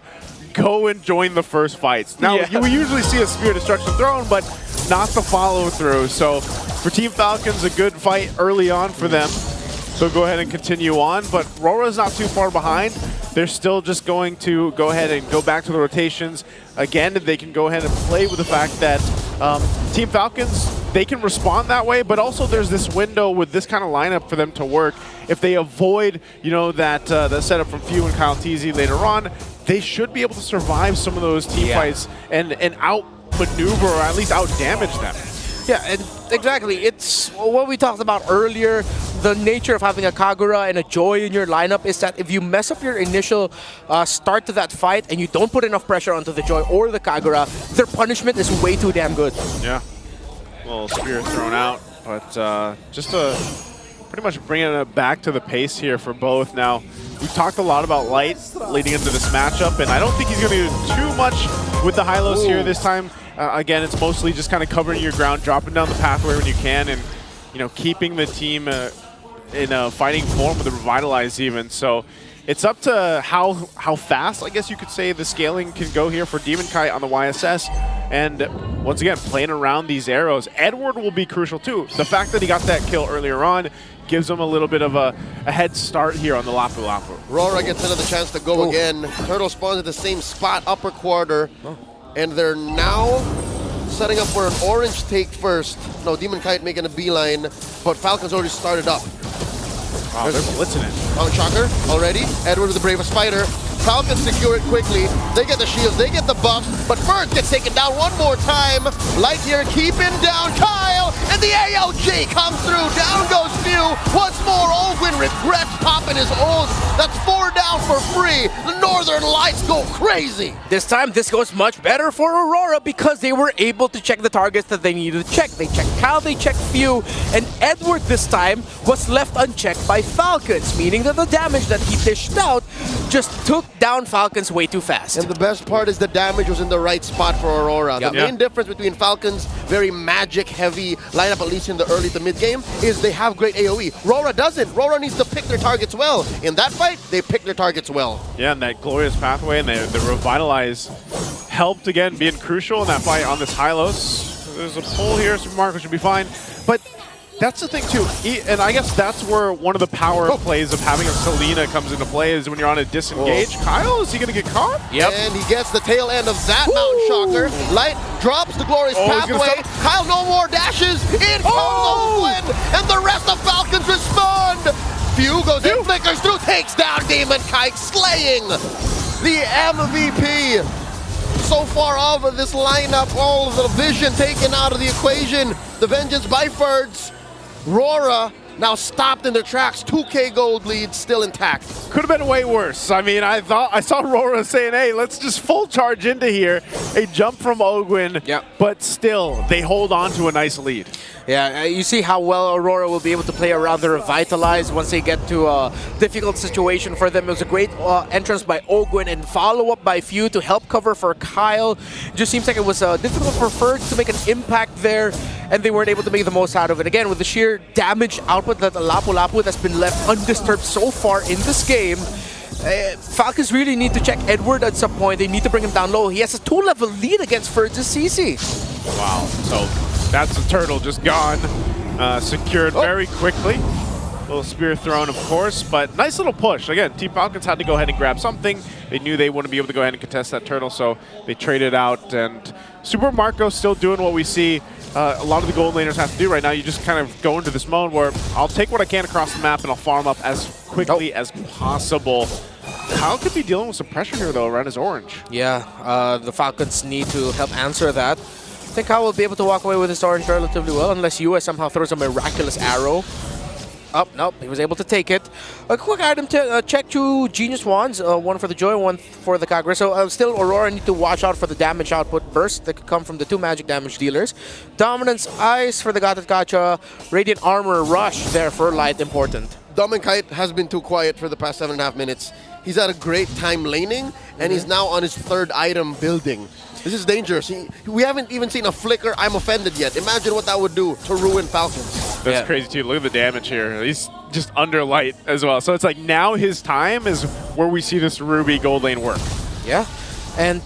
go and join the first fights? Now, we usually see a Spear Destruction Throne, but not the follow-through. So for Team Falcons, a good fight early on for them. So go ahead and continue on. But RORA's not too far behind. They're still just going to go ahead and go back to the rotations. Again, they can go ahead and play with the fact that Team Falcons, they can respond that way, but also there's this window with this kind of lineup for them to work. If they avoid, you know, that setup from Few and Kyle TZ later on, they should be able to survive some of those team fights and out-maneuver or at least out-damage them. Yeah, and exactly. It's what we talked about earlier. The nature of having a Kagura and a Joy in your lineup is that if you mess up your initial start to that fight and you don't put enough pressure onto the Joy or the Kagura, their punishment is way too damn good. Yeah. A little spear thrown out, but just pretty much bringing it back to the pace here for both. Now, we've talked a lot about Light leading into this matchup, and I don't think he's going to do too much with the Hylos here this time. Again, it's mostly just kind of covering your ground, dropping down the pathway when you can, and keeping the team in a fighting form with the Revitalize even. So It's up to how fast, I guess you could say, the scaling can go here for Demon Kite on the YSS. And once again, playing around these arrows. Edward will be crucial too. The fact that he got that kill earlier on gives him a little bit of a head start here on the Lapu Lapu. RORA gets another chance to go again. Turtle spawns at the same spot, upper quarter. And they're now setting up for an orange take first. No, Demon Kite making a beeline, but Falcon's already started up. Wow, they're blitzing it. On Shocker already. Edward with the bravest fighter. Falcons secure it quickly. They get the shields, they get the buff, but Ferns gets taken down one more time. Lightyear keeping down Kyle, and the AOG comes through. Down goes Few. Once more, Olgwin regrets popping his ult. That's 4 down for free. The Northern Lights go crazy. This time, this goes much better for Aurora because they were able to check the targets that they needed to check. They checked Kyle, they checked Few, and Edward this time was left unchecked by Falcons, meaning that the damage that he dished out just took down Falcons way too fast. And the best part is the damage was in the right spot for Aurora. The main difference between Falcons' very magic-heavy lineup, at least in the early to mid-game, is they have great AoE. RORA doesn't. RORA needs to pick their targets well. In that fight, they picked their targets well. Yeah, and that glorious pathway and the Revitalize helped, again, being crucial in that fight on this Hylos. There's a pull here, Super Marco should be fine. But that's the thing too, and I guess that's where one of the power plays of having a Selena comes into play is when you're on a disengage. Kyle, is he going to get caught? Yep. And he gets the tail end of that Mountain Shocker. Light drops the glorious pathway. Kyle, no more dashes. In comes Olgwin, and the rest of Falcons respond. Few goes in, flickers through, takes down Demon Kite, slaying the MVP. So far of this lineup, all of the vision taken out of the equation. The vengeance by Ferds. RORA now stopped in their tracks. 2K gold lead still intact. Could have been way worse. I mean, I saw RORA saying, hey, let's just full charge into here. A jump from Olgwin, but still, they hold on to a nice lead. Yeah, you see how well Aurora will be able to play around the Revitalize once they get to a difficult situation for them. It was a great entrance by Olgwin and follow-up by Few to help cover for Kyle. It just seems like it was difficult for Ferg to make an impact there, and they weren't able to make the most out of it. Again, with the sheer damage output that the Lapu Lapu that's been left undisturbed so far in this game, Falcons really need to check Edward at some point. They need to bring him down low. He has a 2-level lead against Ferg's CC. Wow, so that's a turtle just gone. Secured very quickly. Little spear thrown, of course, but nice little push. Again, Team Falcons had to go ahead and grab something. They knew they wouldn't be able to go ahead and contest that turtle, so they traded out. And Super Marco still doing what we see a lot of the gold laners have to do right now. You just kind of go into this mode where I'll take what I can across the map and I'll farm up as quickly as possible. Kyle could be dealing with some pressure here, though, around his orange. Yeah, the Falcons need to help answer that. I think Kyle will be able to walk away with his orange relatively well, unless US somehow throws a miraculous arrow. Oh, nope, he was able to take it. A quick item check to Genius Wands, one for the Joy, one for the Kagura. So still, Aurora need to watch out for the damage output burst that could come from the 2 magic damage dealers. Dominance Ice for the Gatot Kacha. Radiant Armor Rush there for Light, important. Demon Kite has been too quiet for the past 7.5 minutes. He's had a great time laning, and he's now on his 3rd item building. This is dangerous. We haven't even seen a flicker I'm offended yet. Imagine what that would do to ruin Falcons. That's crazy too. Look at the damage here. He's just under light as well. So it's like now his time is where we see this Ruby gold lane work. Yeah, and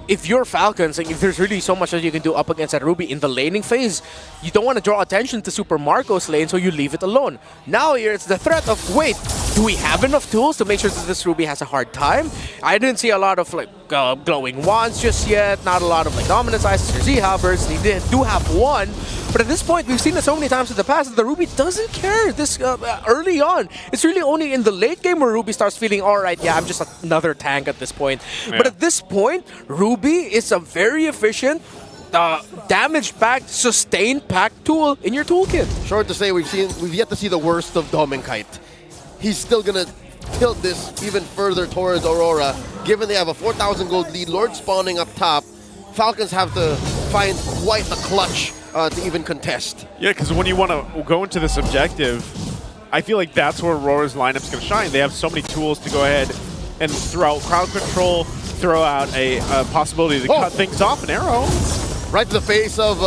if you're Falcons, and if there's really so much that you can do up against that Ruby in the laning phase, you don't want to draw attention to Super Marco's lane, so you leave it alone. Now here it's the threat of, wait, do we have enough tools to make sure that this Ruby has a hard time? I didn't see a lot of like glowing wands just yet, not a lot of like dominance ices or Z-halberds. They do have one, but at this point we've seen it so many times in the past that the Ruby doesn't care this early on. It's really only in the late game where Ruby starts feeling, alright, yeah, I'm just another tank at this point. Yeah. But at this point, Ruby is a very efficient, damage-packed, sustain-packed tool in your toolkit. Short to say, we've yet to see the worst of Demon Kite. He's still gonna tilt this even further towards Aurora. Given they have a 4,000 gold lead, Lord spawning up top, Falcons have to find quite the clutch to even contest. Yeah, because when you want to go into this objective, I feel like that's where Aurora's lineup's going to shine. They have so many tools to go ahead and throw out crowd control, throw out a possibility to cut things off, an arrow. Right to the face of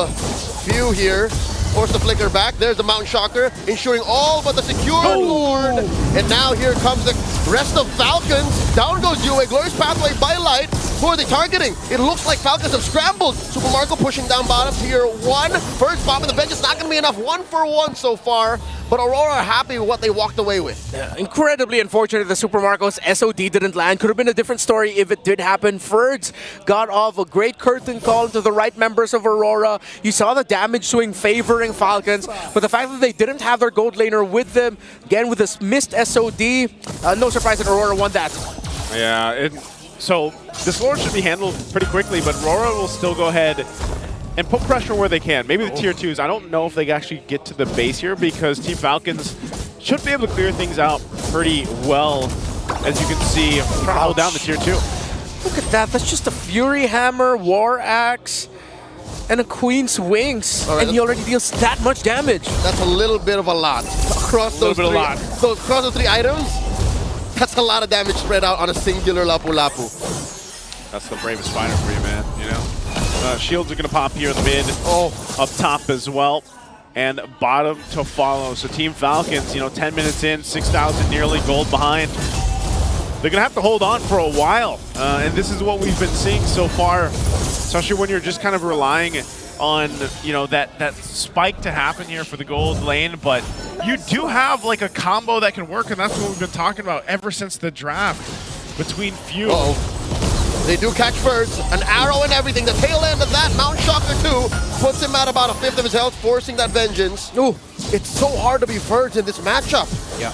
Few here. Force the flicker back. There's the Mountain Shocker, ensuring all but the secured Lord. And now here comes the rest of Falcons. Down goes Yue. Glorious Pathway by Light. Who are they targeting? It looks like Falcons have scrambled. Super Marco pushing down bottom. Tier 1. First bomb in the bench is not going to be enough. 1 for 1 so far. But Aurora are happy with what they walked away with. Yeah, incredibly unfortunate the Super Marcos SOD didn't land. Could have been a different story if it did happen. Ferds got off a great curtain call to the right members of Aurora. You saw the damage swing favoring Falcons, but the fact that they didn't have their gold laner with them, again with this missed SOD, no surprise that Aurora won that. Yeah, so this Lord should be handled pretty quickly, but Aurora will still go ahead and put pressure where they can. Maybe the tier 2s. I don't know if they actually get to the base here because Team Falcons should be able to clear things out pretty well. As you can see, hold down the tier 2. Look at that. That's just a Fury Hammer, War Axe, and a Queen's Wings. Right, and he already deals that much damage. That's a little bit of a lot. Across those three, so across the 3 items, that's a lot of damage spread out on a singular Lapu Lapu. That's the bravest fighter for you, man, you know? Shields are going to pop here in the mid, up top as well, and bottom to follow. So Team Falcons, 10 minutes in, 6,000 nearly, gold behind. They're going to have to hold on for a while, and this is what we've been seeing so far, especially when you're just kind of relying on, that spike to happen here for the gold lane, but you do have like a combo that can work, and that's what we've been talking about ever since the draft between few. They do catch Ferds, an arrow and everything. The tail end of that, Mountain Shocker too, puts him at about 1/5 of his health, forcing that vengeance. Ooh, it's so hard to be Ferds in this matchup. Yeah.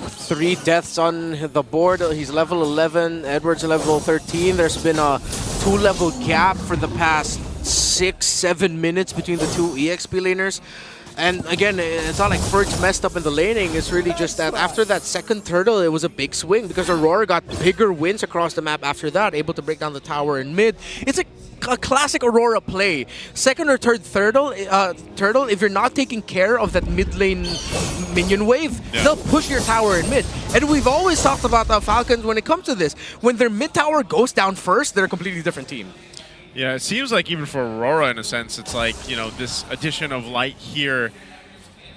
3 deaths on the board. He's level 11, Edward's level 13. There's been a 2-level gap for the past 6-7 minutes between the 2 EXP laners. And again, it's not like Ferds messed up in the laning. It's really just that after that second turtle, it was a big swing because Aurora got bigger wins across the map after that, able to break down the tower in mid. It's a classic Aurora play. Second or third turtle, if you're not taking care of that mid lane minion wave, they'll push your tower in mid. And we've always talked about the Falcons when it comes to this. When their mid tower goes down first, they're a completely different team. Yeah, it seems like even for Aurora, in a sense, it's like, this addition of light here,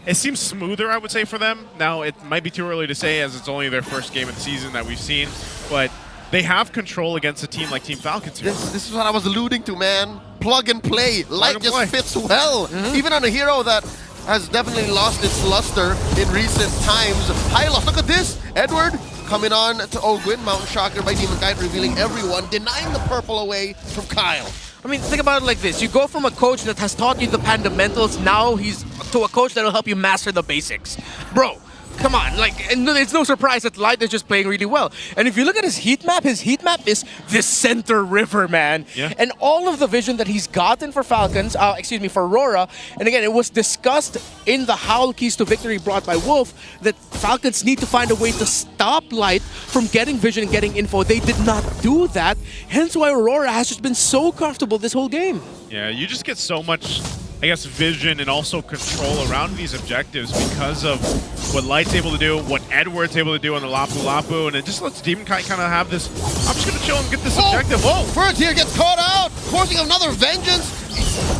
it seems smoother, I would say, for them. Now, it might be too early to say as it's only their first game of the season that we've seen, but they have control against a team like Team Falcons here. This is what I was alluding to, man. Plug and play. Light just fits well. Even on a hero that has definitely lost its luster in recent times. High loss. Look at this. Edward coming on to Ogwin. Mountain Shocker by Demon Kite, revealing everyone, denying the purple away from Kyle. I mean, think about it like this. You go from a coach that has taught you the fundamentals, now he's to a coach that will help you master the basics. Bro, come on, it's no surprise that Light is just playing really well. And if you look at his heat map is this center river, man. Yeah. And all of the vision that he's gotten for Falcons, for Aurora, and again, it was discussed in the Howl Keys to Victory brought by Wolf that Falcons need to find a way to stop Light from getting vision and getting info. They did not do that, hence why Aurora has just been so comfortable this whole game. Yeah, you just get so much, I guess, vision and also control around these objectives because of what Light's able to do, what Edward's able to do on the Lapu Lapu, and it just lets Demon Kite kind of have this, I'm just going to chill and get this objective. Ferds here gets caught out, forcing another vengeance.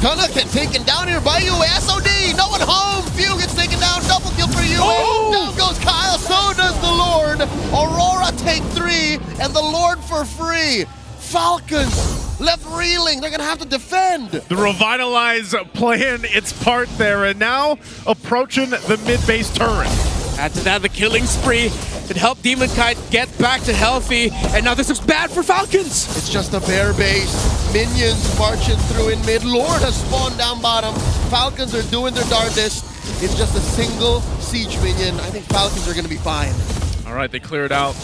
Gonna get taken down here by Yue. SOD, no one home. Few gets taken down, double kill for Yue. Down goes Kyle, so does the Lord. Aurora take 3, and the Lord for free. Falcons left reeling. They're going to have to defend. The Revitalize playing its part there, and now approaching the mid-base turret. Add to that the killing spree. It helped Demon Kite get back to healthy, and now this looks bad for Falcons. It's just a bare base. Minions marching through in mid. Lord has spawned down bottom. Falcons are doing their darndest. It's just a single siege minion. I think Falcons are going to be fine. All right, they cleared out.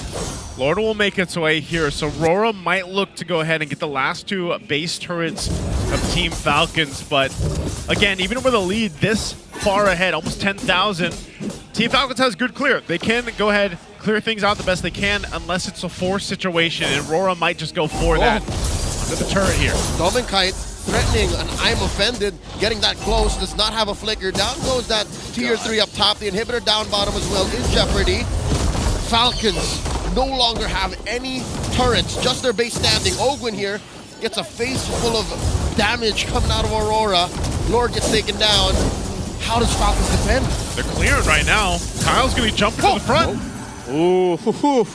Lord will make its way here, so RORA might look to go ahead and get the last 2 base turrets of Team Falcons, but again, even with a lead this far ahead, almost 10,000, Team Falcons has good clear. They can go ahead, clear things out the best they can, unless it's a forced situation, and RORA might just go for that with the turret here. Demon Kite threatening an I'm offended, getting that close, does not have a flicker. Down goes that tier 3 up top, the inhibitor down bottom as well, in jeopardy. Falcons no longer have any turrets, just their base standing. Ogwin here gets a face full of damage coming out of Aurora. Lord gets taken down. How does Falcons defend? They're clearing right now. Kyle's going to jump into the front. Ooh.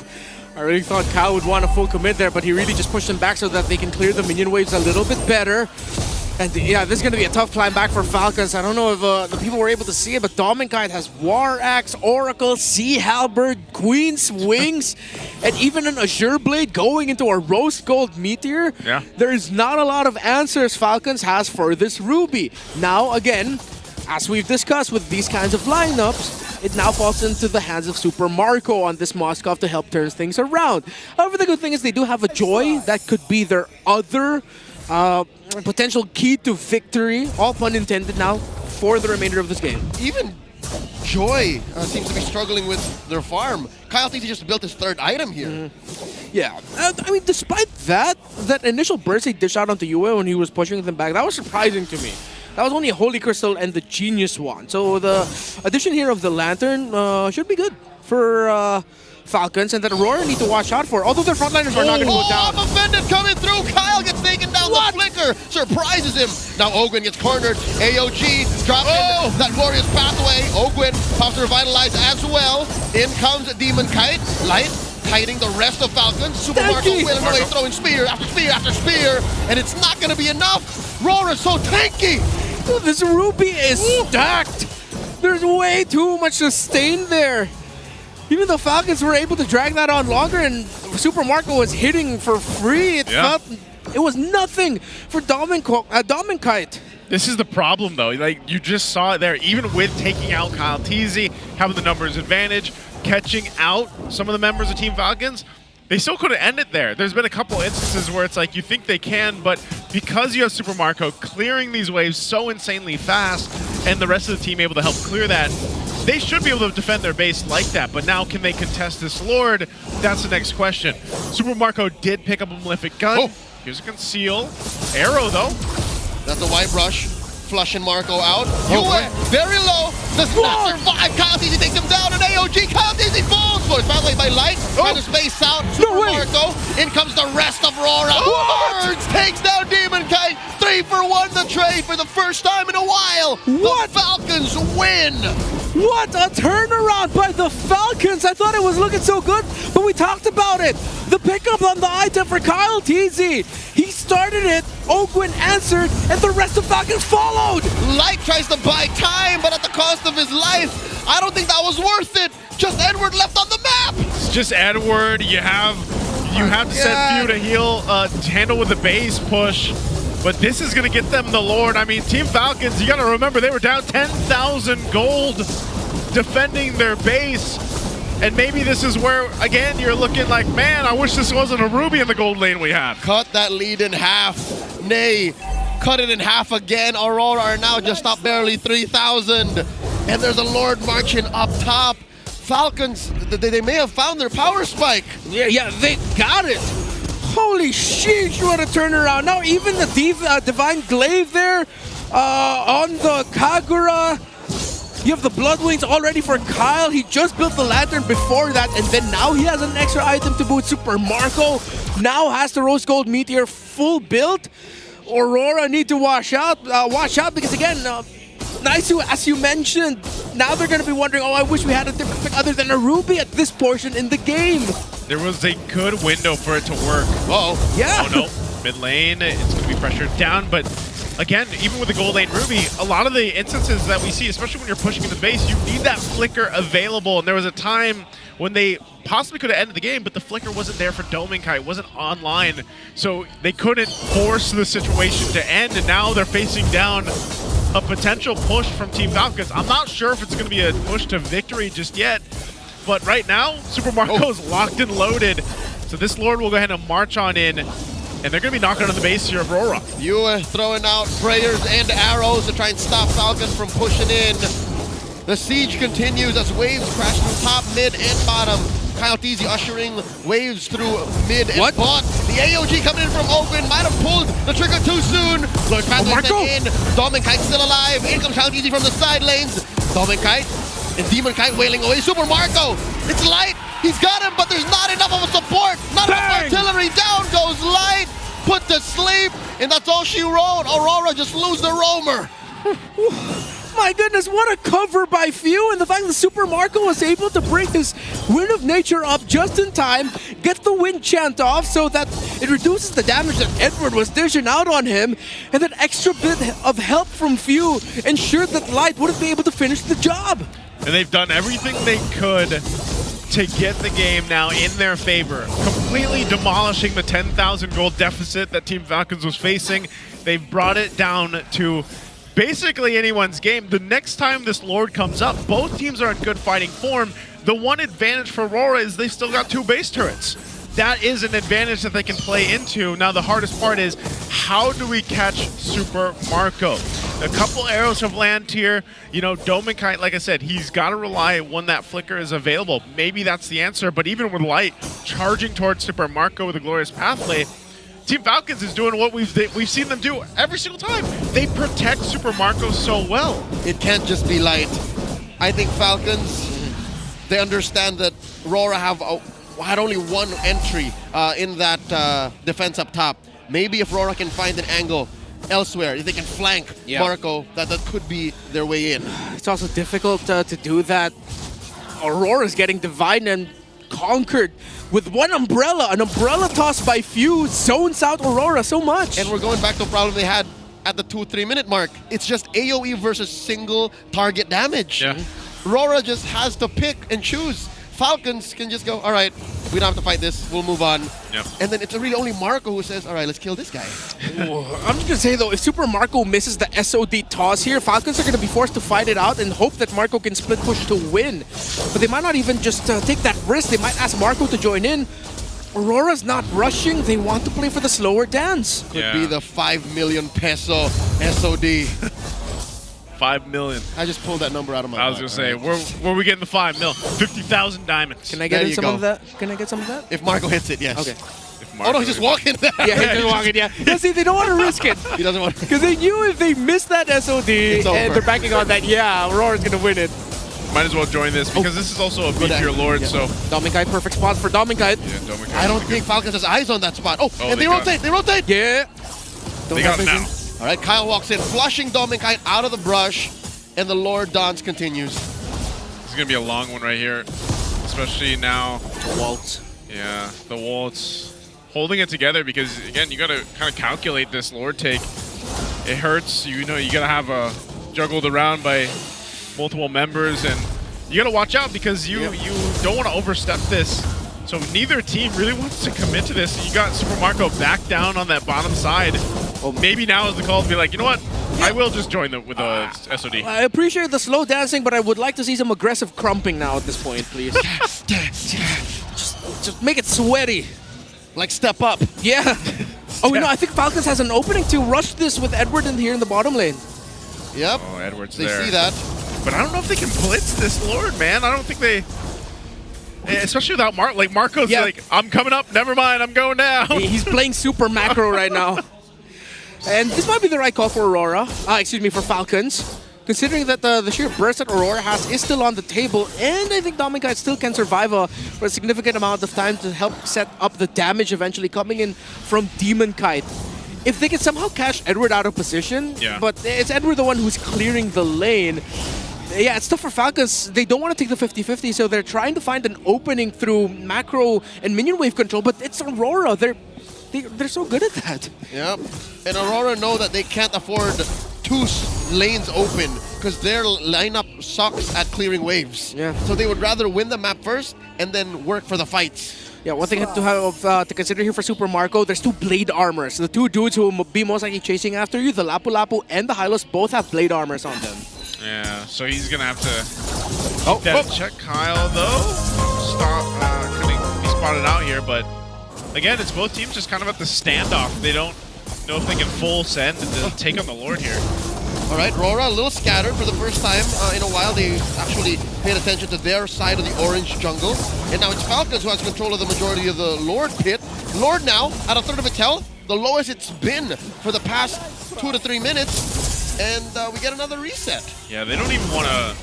I really thought Kyle would want a full commit there, but he really just pushed them back so that they can clear the minion waves a little bit better. And yeah, this is going to be a tough climb back for Falcons. I don't know if the people were able to see it, but Dominkite has War Axe, Oracle, Sea Halberd, Queen's Wings, and even an Azure Blade going into a Rose Gold Meteor. Yeah. There is not a lot of answers Falcons has for this Ruby. Now, again, as we've discussed with these kinds of lineups, it now falls into the hands of Super Marco on this Moskov to help turn things around. However, the good thing is they do have a Joy that could be their other potential key to victory, all pun intended now, for the remainder of this game. Even Joy seems to be struggling with their farm. Kyle thinks he just built his third item here. Yeah, I mean, despite that initial burst he dished out onto Yue when he was pushing them back, that was surprising to me. That was only a Holy Crystal and the Genius Wand. So the addition here of the Lantern should be good for Falcons, and that Aurora need to watch out for, although their frontliners are not going to go down. I'm offended coming through. Kyle gets taken down. The flicker surprises him. Now Ogwyn gets cornered. AOG dropping that glorious pathway. Ogwyn pops to revitalize as well. In comes Demon Kite. Light kiting the rest of Falcons. Super Marco wailing away, throwing spear after spear after spear, and it's not going to be enough. RORA's so tanky. Dude, this Ruby is stacked. There's way too much sustain there. Even though Falcons were able to drag that on longer and Super Marco was hitting for free, it felt it was nothing for Dominkite. This is the problem, though. Like, you just saw it there. Even with taking out Kyle Teasy, having the numbers advantage, catching out some of the members of Team Falcons, they still could have ended there. There's been a couple instances where it's like you think they can, but because you have Super Marco clearing these waves so insanely fast and the rest of the team able to help clear that, they should be able to defend their base like that. But now, can they contest this Lord? That's the next question. Super Marco did pick up a Malefic Gun. Here's a Conceal. Arrow, though. That's a White Rush. Flushing Marco out. Yue, very low. Does not survive. Kyle Teasy takes him down. And AOG. Kyle Teasy falls. But it's badly by Light. Trying to space out. Super Marco. In comes the rest of RORA. Birds takes down Demon Kite. 3 for 1 the trade for the first time in a while. The Falcons win. What a turnaround by the Falcons! I thought it was looking so good, but we talked about it. The pickup on the item for Kyle Teasy. He started it, Ogwyn answered, and the rest of Falcons followed. Light tries to buy time, but at the cost of his life. I don't think that was worth it. Just Edward left on the map. It's just Edward. You have to send Few to heal, handle with the base push. But this is going to get them the Lord. I mean, Team Falcons, you got to remember, they were down 10,000 gold defending their base. And maybe this is where, again, you're looking like, man, I wish this wasn't a Ruby in the gold lane we had. Cut that lead in half. Nay, cut it in half again. Aurora are now just up barely 3,000. And there's a Lord marching up top. Falcons, they may have found their power spike. Yeah, they got it. Holy shit, what a turnaround. Now even the Divine Glaive there on the Kagura. You have the Blood Wings already for Kyle. He just built the Lantern before that, and then now he has an extra item to boot. Super Marco now has the Rose Gold Meteor full built. Aurora need to watch out because again, nice as you mentioned, now they're going to be wondering, oh, I wish we had a different pick other than a Ruby at this portion in the game. There was a good window for it to work. Yeah. Oh, no. Mid lane, it's going to be pressured down, but again, even with the gold lane Ruby, a lot of the instances that we see, especially when you're pushing in the base, you need that flicker available. And there was a time when they possibly could have ended the game, but the flicker wasn't there for Dominkite, wasn't online. So they couldn't force the situation to end, and now they're facing down a potential push from Team Falcons. I'm not sure if it's going to be a push to victory just yet, but right now, Super Marco's locked and loaded. So this Lord will go ahead and march on in, and they're going to be knocking on the base here of RORA. Yue throwing out prayers and arrows to try and stop Falcons from pushing in. The siege continues as waves crash through top, mid, and bottom. Kyle Teasy ushering waves through mid and bot. The AOG coming in from open, might have pulled the trigger too soon. Lord Pathway in. Dominkite still alive. In comes Kyle Teasy from the side lanes. Dominkite and Demon Kite wailing away. Super Marco, it's Light. He's got him, but there's not enough of a support. Not enough artillery. Down goes Light. Put to sleep, and that's all she wrote. Aurora just lose the roamer. My goodness, what a cover by Few, and the fact that Super Marco was able to bring his Wind of Nature up just in time, get the wind chant off so that it reduces the damage that Edward was dishing out on him, and that extra bit of help from Few ensured that Light wouldn't be able to finish the job. And they've done everything they could to get the game now in their favor, completely demolishing the 10,000 gold deficit that Team Falcons was facing. They've brought it down to basically anyone's game. The next time this Lord comes up, both teams are in good fighting form. The one advantage for RORA is they've still got 2 base turrets. That is an advantage that they can play into. Now the hardest part is, how do we catch Super Marco? A couple arrows have landed here. You know, Domikite, like I said, he's got to rely when that flicker is available. Maybe that's the answer, but even with Light charging towards Super Marco with a glorious pathway, Team Falcons is doing what we've seen them do every single time. They protect Super Marco so well. It can't just be Light. I think Falcons, they understand that RORA had only one entry in that defense up top. Maybe if RORA can find an angle elsewhere, if they can flank Marco, that could be their way in. It's also difficult to do that. Aurora's getting divided and conquered with one umbrella. An umbrella toss by Few zones out Aurora so much. And we're going back to a problem they had at the 2-3 minute mark. It's just AoE versus single target damage. Yeah. RORA just has to pick and choose. Falcons can just go, all right, we don't have to fight this, we'll move on. Yep. And then it's really only Marco who says, all right, let's kill this guy. I'm just gonna say though, if Super Marco misses the SOD toss here, Falcons are gonna be forced to fight it out and hope that Marco can split push to win. But they might not even just take that risk, they might ask Marco to join in. Aurora's not rushing, they want to play for the slower dance. Could be the 5 million peso SOD. 5 million. I just pulled that number out of my I was going to say, where are we getting the 5 mil? 50,000 diamonds. Can I get some of that? Can I get some of that? If Marco hits it, yes. Okay. Oh no, he's just walking there. Yeah, he's just walking, yeah. See, they don't want to risk it. He doesn't want to. Because they knew if they missed that SOD, and they're banking on that, yeah, Aurora's going to win it. Might as well join this, because this is also a beefier Lord, so... Domikite, perfect spot for Domikite. Yeah, Domikite. I don't think Falcons has eyes on that spot. Oh, and they rotate, Yeah. They got him now. All right, Kyle walks in, flushing Domikite out of the brush, and the Lord dance continues. This is going to be a long one right here, especially now. The waltz. Yeah, the waltz. Holding it together because, again, you got to kind of calculate this Lord take. It hurts. You know, you got to have juggled around by multiple members, and you got to watch out because you don't want to overstep this. So neither team really wants to commit to this. You got Super Marco back down on that bottom side. Well, maybe now is the call to be like, you know what? I will just join with a SOD. I appreciate the slow dancing, but I would like to see some aggressive crumping now at this point, please. just make it sweaty. Like step up. Yeah. Oh, you know, I think Falcons has an opening to rush this with Edward in here in the bottom lane. Yep. Oh, Edward's they there. They see that. But I don't know if they can blitz this Lord, man. I don't think they... Especially without Marco's like, I'm coming up, never mind, I'm going down. He's playing super macro right now. And this might be the right call for Aurora, for Falcons. Considering that the sheer burst that Aurora has is still on the table, and I think Domikite still can survive for a significant amount of time to help set up the damage eventually coming in from Demon Kite. If they can somehow catch Edward out of position, but it's Edward the one who's clearing the lane. Yeah, it's tough for Falcons. They don't want to take the 50-50, so they're trying to find an opening through macro and minion wave control, but it's Aurora. They're so good at that. Yep. And Aurora know that they can't afford 2 lanes open because their lineup sucks at clearing waves. Yeah. So they would rather win the map first and then work for the fights. Yeah, one thing to have to consider here for Super Marco, there's 2 blade armors. The 2 dudes who will be most likely chasing after you, the Lapu Lapu and the Hylos, both have blade armors on them. Yeah, so he's going to have to keep that in check. Kyle, though, couldn't be spotted out here, but again, it's both teams just kind of at the standoff. They don't know if they can full send and take on the Lord here. All right, RORA a little scattered for the first time in a while. They actually paid attention to their side of the orange jungle. And now it's Falcons who has control of the majority of the Lord pit. Lord now, at a third of its health, the lowest it's been for the past 2 to 3 minutes. And we get another reset. Yeah, they don't even want to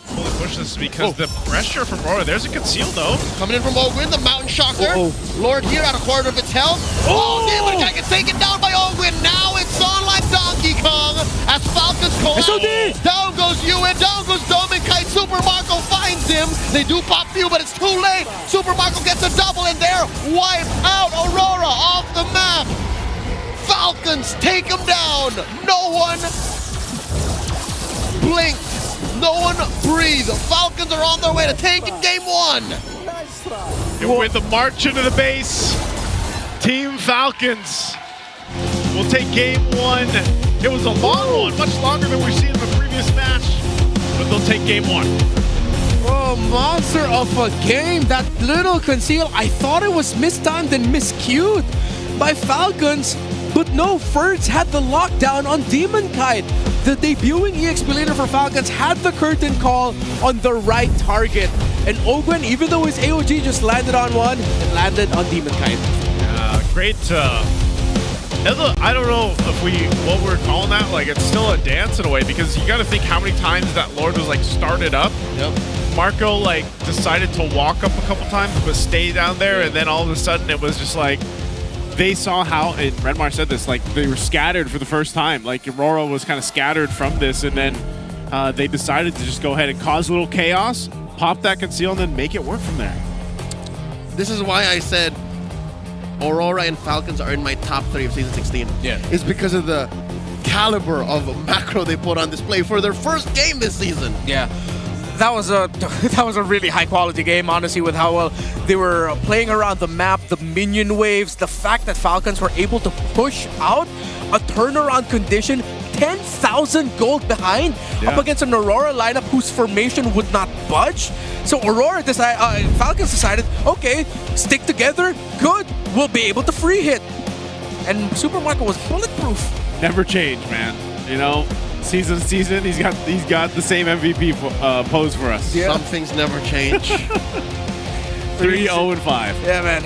fully push this because the pressure from RORA. There's a conceal though. Coming in from Ogwin, the Mountain Shocker. Lord here at a quarter of its health. Oh, Demon Guy gets taken down by Ogwin. Now it's on like Donkey Kong as Falcons collide. Down goes Ewan, down goes Dominkite. Super Marco finds him. They do pop few, but it's too late. Super Marco gets a double and they're wiped out. Aurora off the map. Falcons take him down. No one blinked. No one breathed. The Falcons are on their way to taking game one. And with the march into the base, Team Falcons will take game one. It was a long one, much longer than we've seen in the previous match, but they'll take game one. Oh, monster of a game. That little conceal, I thought it was mistimed and miscued by Falcons, but no, Ferds had the lockdown on Demon Kite. The debuting EXP laner for Falcons had the curtain call on the right target. And Ogwen, even though his AOG just landed on one, it landed on Demon Kite. Great. I don't know if what we're calling that. Like, it's still a dance in a way because you got to think how many times that Lord was like started up. Yep. Marco like decided to walk up a couple times but stay down there, and then all of a sudden it was just like they saw how, and Redmar said this, like they were scattered for the first time. Like Aurora was kind of scattered from this, and then they decided to just go ahead and cause a little chaos, pop that conceal, and then make it work from there. This is why I said Aurora and Falcons are in my top 3 of Season 16. Yeah. It's because of the caliber of macro they put on display for their first game this season. Yeah. That was a really high quality game, honestly, with how well they were playing around the map, the minion waves, the fact that Falcons were able to push out a turnaround condition 10,000 gold behind up against an Aurora lineup whose formation would not budge. So Falcons decided, okay, stick together, good, we'll be able to free hit. And Super Marco was bulletproof. Never change, man. You know, season, he's got the same MVP pose for us. Yeah. Some things never change. 3-0-5. Yeah, man.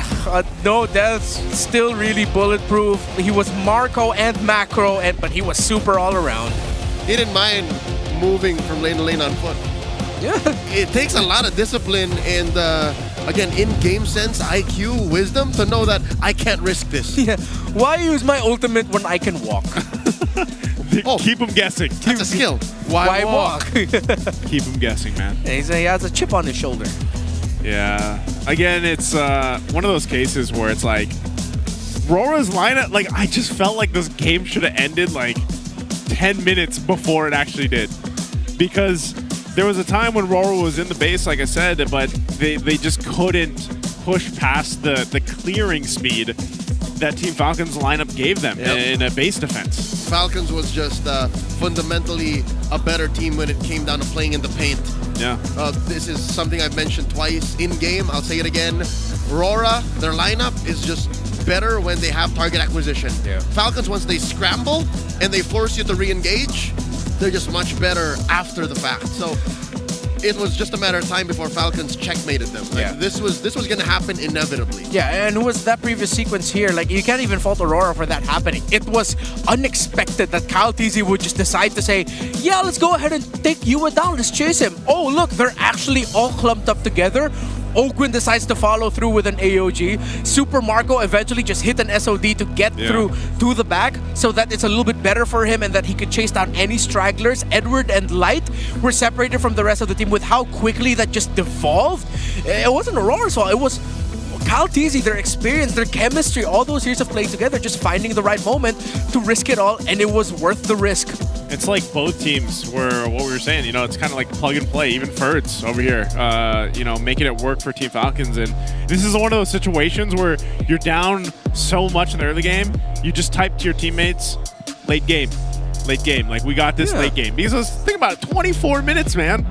No deaths, still really bulletproof. He was Marco and macro, but he was super all around. He didn't mind moving from lane to lane on foot. Yeah. It takes a lot of discipline and, again, in-game sense, IQ, wisdom, to know that I can't risk this. Yeah. Why use my ultimate when I can walk? Keep him guessing. That's a skill. Why walk? Keep him guessing, man. Yeah, he has a chip on his shoulder. Yeah. Again, it's one of those cases where it's like RORA's lineup, like I just felt like this game should have ended like 10 minutes before it actually did. Because there was a time when RORA was in the base, like I said, but they just couldn't push past the clearing speed that Team Falcons lineup gave them in a base defense. Falcons was just fundamentally a better team when it came down to playing in the paint. Yeah. This is something I've mentioned twice in-game. I'll say it again. RORA, their lineup is just better when they have target acquisition. Yeah. Falcons, once they scramble and they force you to re-engage, they're just much better after the fact. So it was just a matter of time before Falcons checkmated them. Like, this was going to happen inevitably. Yeah, and was that previous sequence here, like you can't even fault Aurora for that happening. It was unexpected that Kyle TZ would just decide to say, yeah, let's go ahead and take Yua down, let's chase him. Oh, look, they're actually all clumped up together. Ogwin decides to follow through with an AOG. Super Marco eventually just hit an SOD to get through to the back so that it's a little bit better for him and that he could chase down any stragglers. Edward and Light were separated from the rest of the team with how quickly that just devolved. It wasn't Aurora's fault. It was Kyle TZ, their experience, their chemistry, all those years of playing together, just finding the right moment to risk it all, and it was worth the risk. It's like both teams were what we were saying, you know, it's kind of like plug and play, even Ferds over here, you know, making it work for Team Falcons. And this is one of those situations where you're down so much in the early game, you just type to your teammates, late game, like we got this late game. Because think about it, 24 minutes, man.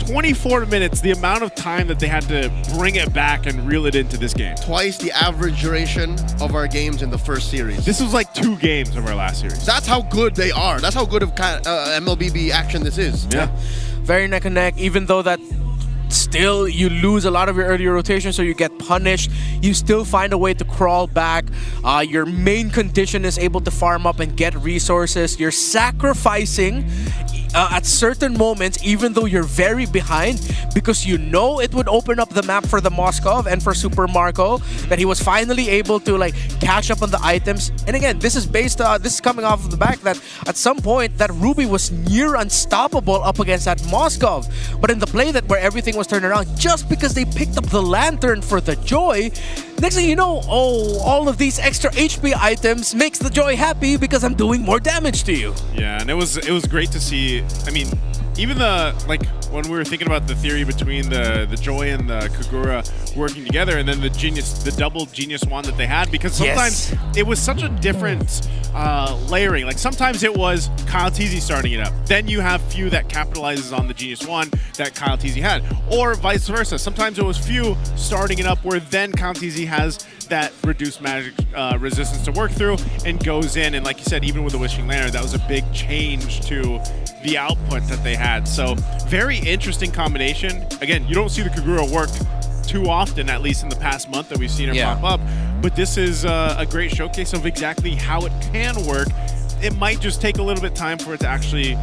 24 minutes, the amount of time that they had to bring it back and reel it into this game. Twice the average duration of our games in the first series. This was like 2 games of our last series. That's how good they are. That's how good of MLBB action this is. Yeah. Very neck and neck, even though that still you lose a lot of your earlier rotation, so you get punished. You still find a way to crawl back. Your main condition is able to farm up and get resources. You're sacrificing at certain moments, even though you're very behind, because you know it would open up the map for the Moskov and for Super Marco, that he was finally able to like catch up on the items. And again, this is coming off of the back that at some point that Ruby was near unstoppable up against that Moskov. But in the play that where everything was turned around, just because they picked up the lantern for the Joy, next thing you know, all of these extra HP items makes the Joy happy because I'm doing more damage to you. Yeah, and it was great to see. I mean, even when we were thinking about the theory between the Joy and the Kagura working together, and then the double genius wand that they had, because sometimes it was such a different layering. Like sometimes it was Kyle Teasy starting it up, then you have Few that capitalizes on the genius wand that Kyle Teasy had, or vice versa. Sometimes it was Few starting it up, where then Kyle Teasy has that reduced magic resistance to work through and goes in. And like you said, even with the Wishing Lantern, that was a big change to the output that they had. So very interesting combination. Again, you don't see the Kagura work too often, at least in the past month that we've seen it pop up. But this is a great showcase of exactly how it can work. It might just take a little bit time for it to actually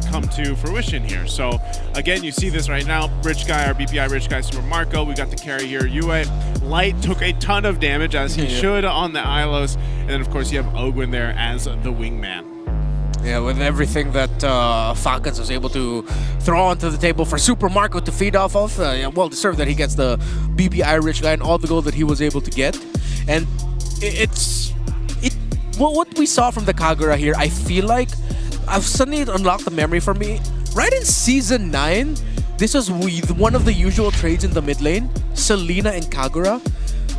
come to fruition here. So again, you see this right now. Rich Guy, our BPI Rich Guy Super Marco, we got the carry here. Yue Light took a ton of damage, as he should, on the Ilos. And then of course you have Ogwin there as the wingman. Yeah, with everything that Falcons was able to throw onto the table for Super Marco to feed off of, well deserved that he gets the BPI Rich Guy and all the gold that he was able to get. And what we saw from the Kagura here, I feel like I've suddenly unlocked the memory for me. Right in Season 9, this was one of the usual trades in the mid lane, Selena and Kagura.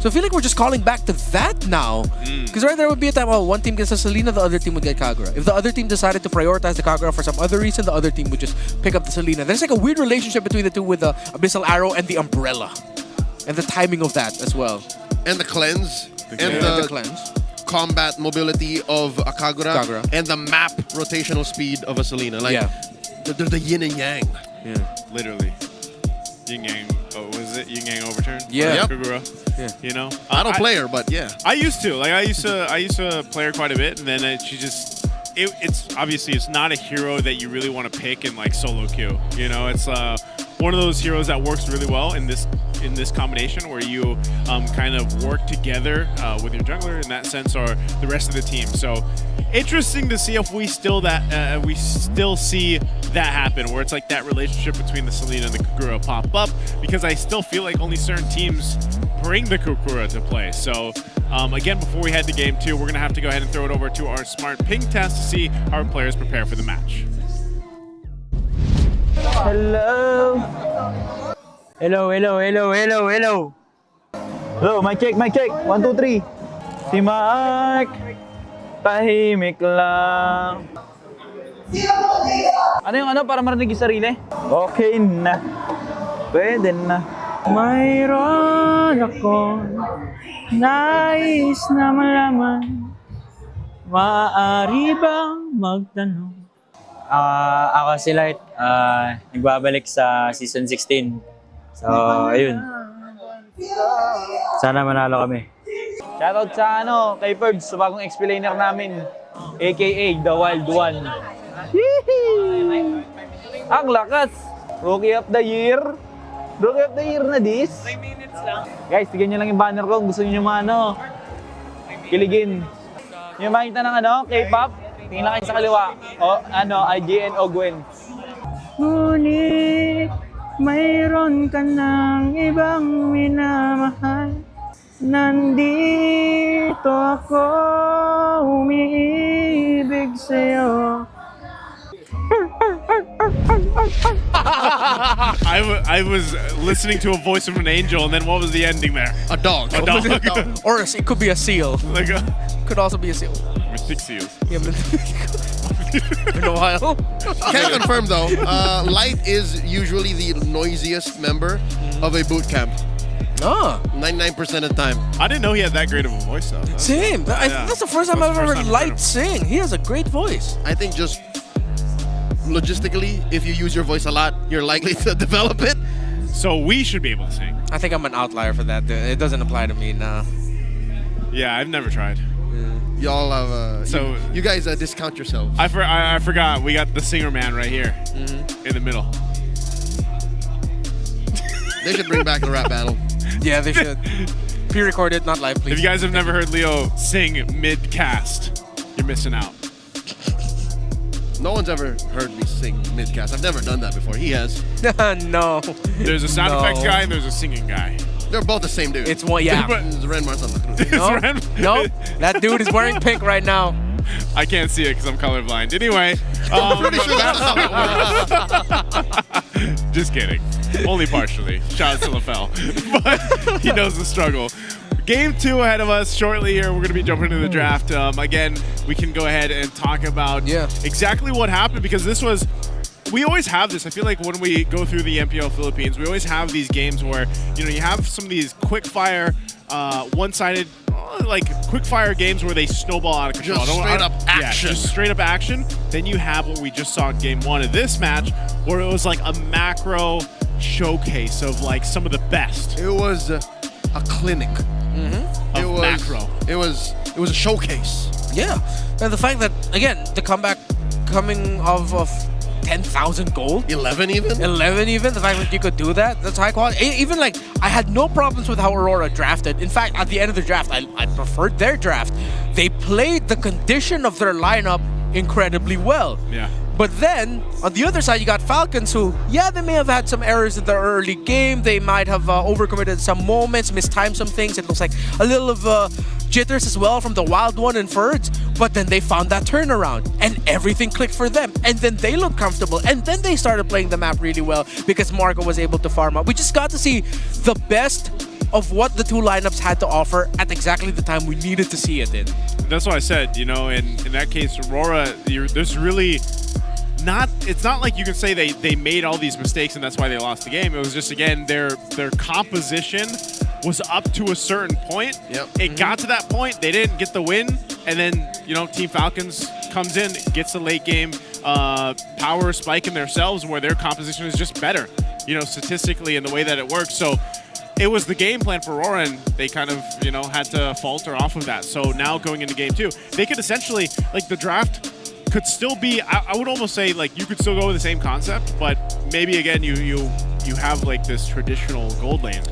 So I feel like we're just calling back to that now. Because right there would be a time, one team gets a Selena, the other team would get Kagura. If the other team decided to prioritize the Kagura for some other reason, the other team would just pick up the Selena. There's like a weird relationship between the two with the Abyssal Arrow and the Umbrella. And the timing of that as well. And the cleanse. And the cleanse. Combat mobility of a Kagura. And the map rotational speed of a Selena. Like, they're the yin and yang. Yeah. Literally. Yin Yang, was it Yin Yang overturn? Yeah. Kagura. Yeah. You know? I don't play her, but yeah. I used to. Like I used to play her quite a bit, and then she just it's obviously it's not a hero that you really want to pick in like solo queue. You know, it's one of those heroes that works really well in this combination where you kind of work together with your jungler in that sense, or the rest of the team. So interesting to see if we still see that happen, where it's like that relationship between the Selena and the Kagura pop up, because I still feel like only certain teams bring the Kagura to play. So again, before we head to game 2, we're going to have to go ahead and throw it over to our smart ping test to see how our players prepare for the match. Hello. Hello. Hello, mic check. 1, 2, 3. Si Mark, tahimik lang. Ano yung para marinig yung sarili? Okay na. Pwede na. Mayroon ako nais na malaman. Maaari bang magtanong? Ako si Light, nagbabalik sa Season 16. So, ayun. Sana manalo kami. Shoutout sa kay Ferds, sa bagong explainer namin. AKA The Wild One. Ang lakas! Rookie of the Year. Rookie of the Year na this. 3 minutes lang. Guys, tignan nyo lang yung banner ko kung gusto nyo yung kiligin. Yung makita ng K-pop, tingin lang kayo sa kaliwa. IGN Ogwen. Ngunit, mayroon ka ng ibang minamahal. Nandito ako, umiibig sa'yo. I was listening to a voice of an angel, and then what was the ending there? A dog. A dog. Or it could be a seal. Could also be a seal. With 6 seals. Yeah, but in a while. Can confirm though, Light is usually the noisiest member of a boot camp. 99% of the time. I didn't know he had that great of a voice though. Same. That's the first time I've ever heard Light sing. He has a great voice. I think just logistically, if you use your voice a lot, you're likely to develop it. So we should be able to sing. I think I'm an outlier for that. It doesn't apply to me now. Yeah, I've never tried. y'all have So you guys discount yourselves. I forgot. We got the singer man right here in the middle. They should bring back the rap battle. Yeah, they should. Pre-recorded, not live, please. If you guys have never heard Leo sing mid-cast, you're missing out. No one's ever heard me sing mid-cast. I've never done that before. He has. No. There's a sound effects guy and there's a singing guy. They're both the same dude. It's one, yeah. It's Ren Marsan. No, that dude is wearing pink right now. I can't see it because I'm colorblind. Anyway, pretty sure that's how it works. Just kidding. Only partially. Shout out to LaFell. But he knows the struggle. Game 2 ahead of us shortly here. We're going to be jumping into the draft. Again, we can go ahead and talk about exactly what happened because this was... We always have this. I feel like when we go through the MPL Philippines, we always have these games where, you have some of these quick-fire, one-sided, like quick-fire games where they snowball out of control. Just straight-up action. Yeah, just straight-up action. Then you have what we just saw in Game 1 of this match, where it was like a macro showcase of like some of the best. It was a clinic. It was macro. It was a showcase. Yeah, and the fact that again the comeback coming of 10,000 gold, 11 even. The fact that you could do that's high quality. Even like I had no problems with how Aurora drafted. In fact, at the end of the draft, I preferred their draft. They played the condition of their lineup incredibly well. Yeah. But then, on the other side, you got Falcons who, they may have had some errors in the early game. They might have overcommitted some moments, mistimed some things. It looks like a little of jitters as well from the Wild One and Ferds. But then they found that turnaround, and everything clicked for them. And then they looked comfortable, and then they started playing the map really well because Marco was able to farm up. We just got to see the best of what the two lineups had to offer at exactly the time we needed to see it in. That's what I said, in that case, Aurora, there's really... It's not like you can say they made all these mistakes and that's why they lost the game. It was just, again, their composition was up to a certain point. Yep. It got to that point, they didn't get the win, and then, Team Falcons comes in, gets the late game power spike in themselves where their composition is just better, statistically in the way that it works. So it was the game plan for Aurora, and they kind of, had to falter off of that. So now going into Game 2, they could essentially, like, the draft could still be, I would almost say, like, you could still go with the same concept, but maybe, again, you have, like, this traditional gold lane.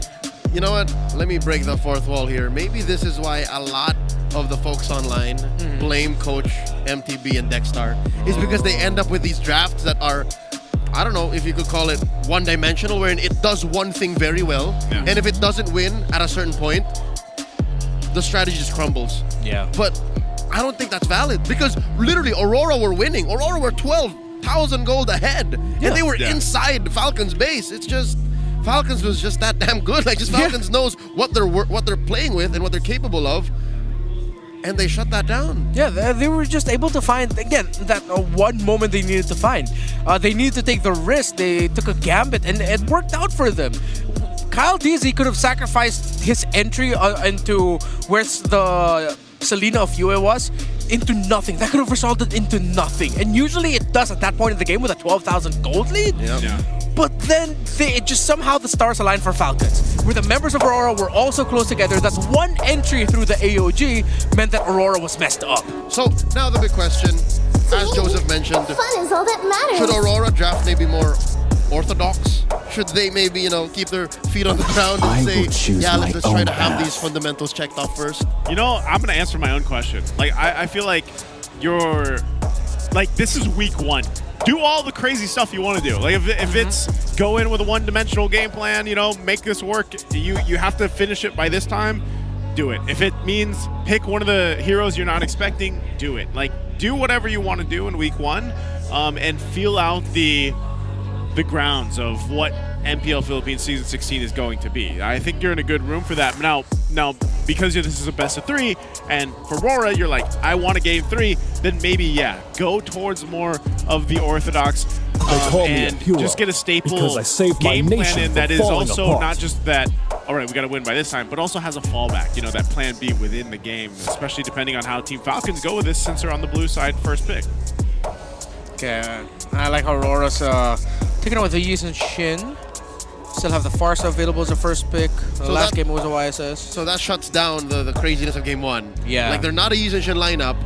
You know what? Let me break the fourth wall here. Maybe this is why a lot of the folks online blame Coach MTB and Dexstar. Is because they end up with these drafts that are, I don't know if you could call it one-dimensional, wherein it does one thing very well, and if it doesn't win at a certain point, the strategy just crumbles. Yeah. But I don't think that's valid because literally Aurora were winning. Aurora were 12,000 gold ahead, and they were inside Falcons' base. It's just Falcons was just that damn good. Like, just Falcons knows what they're playing with and what they're capable of, and they shut that down. Yeah, they were just able to find, again, that one moment they needed to find. They needed to take the risk. They took a gambit, and it worked out for them. Kyle Deasy could have sacrificed his entry into where's the Selena of UA was into nothing. That could have resulted into nothing. And usually it does at that point in the game with a 12,000 gold lead. Yeah. But then it just somehow the stars aligned for Falcons, where the members of Aurora were also close together. That's one entry through the AOG meant that Aurora was messed up. So now the big question, as Joseph mentioned, Fun is all that matters. should Aurora draft maybe more orthodox? Should they maybe, keep their feet on the ground and say, let's try to have these fundamentals checked off first? I'm going to answer my own question. Like, I feel like this is week 1. Do all the crazy stuff you want to do. Like, if it's go in with a one-dimensional game plan, make this work, you have to finish it by this time, do it. If it means pick one of the heroes you're not expecting, do it. Like, do whatever you want to do in week 1 and feel out the grounds of what MPL Philippines Season 16 is going to be. I think you're in a good room for that. Now, because this is a best of 3, and for Rora, you're like, I want a Game 3, then maybe, go towards more of the orthodox and just get a staple game plan in that is also not just that, all right, we got to win by this time, but also has a fallback, that plan B within the game, especially depending on how Team Falcons go with this since they're on the blue side first pick. Okay, I like how Aurora's taking out with the Yi and Shin. still have the Farsa available as a first pick. The last that- game was a YSS. So that shuts down the craziness of game one. Yeah. Like they're not a Yuzenshin lineup,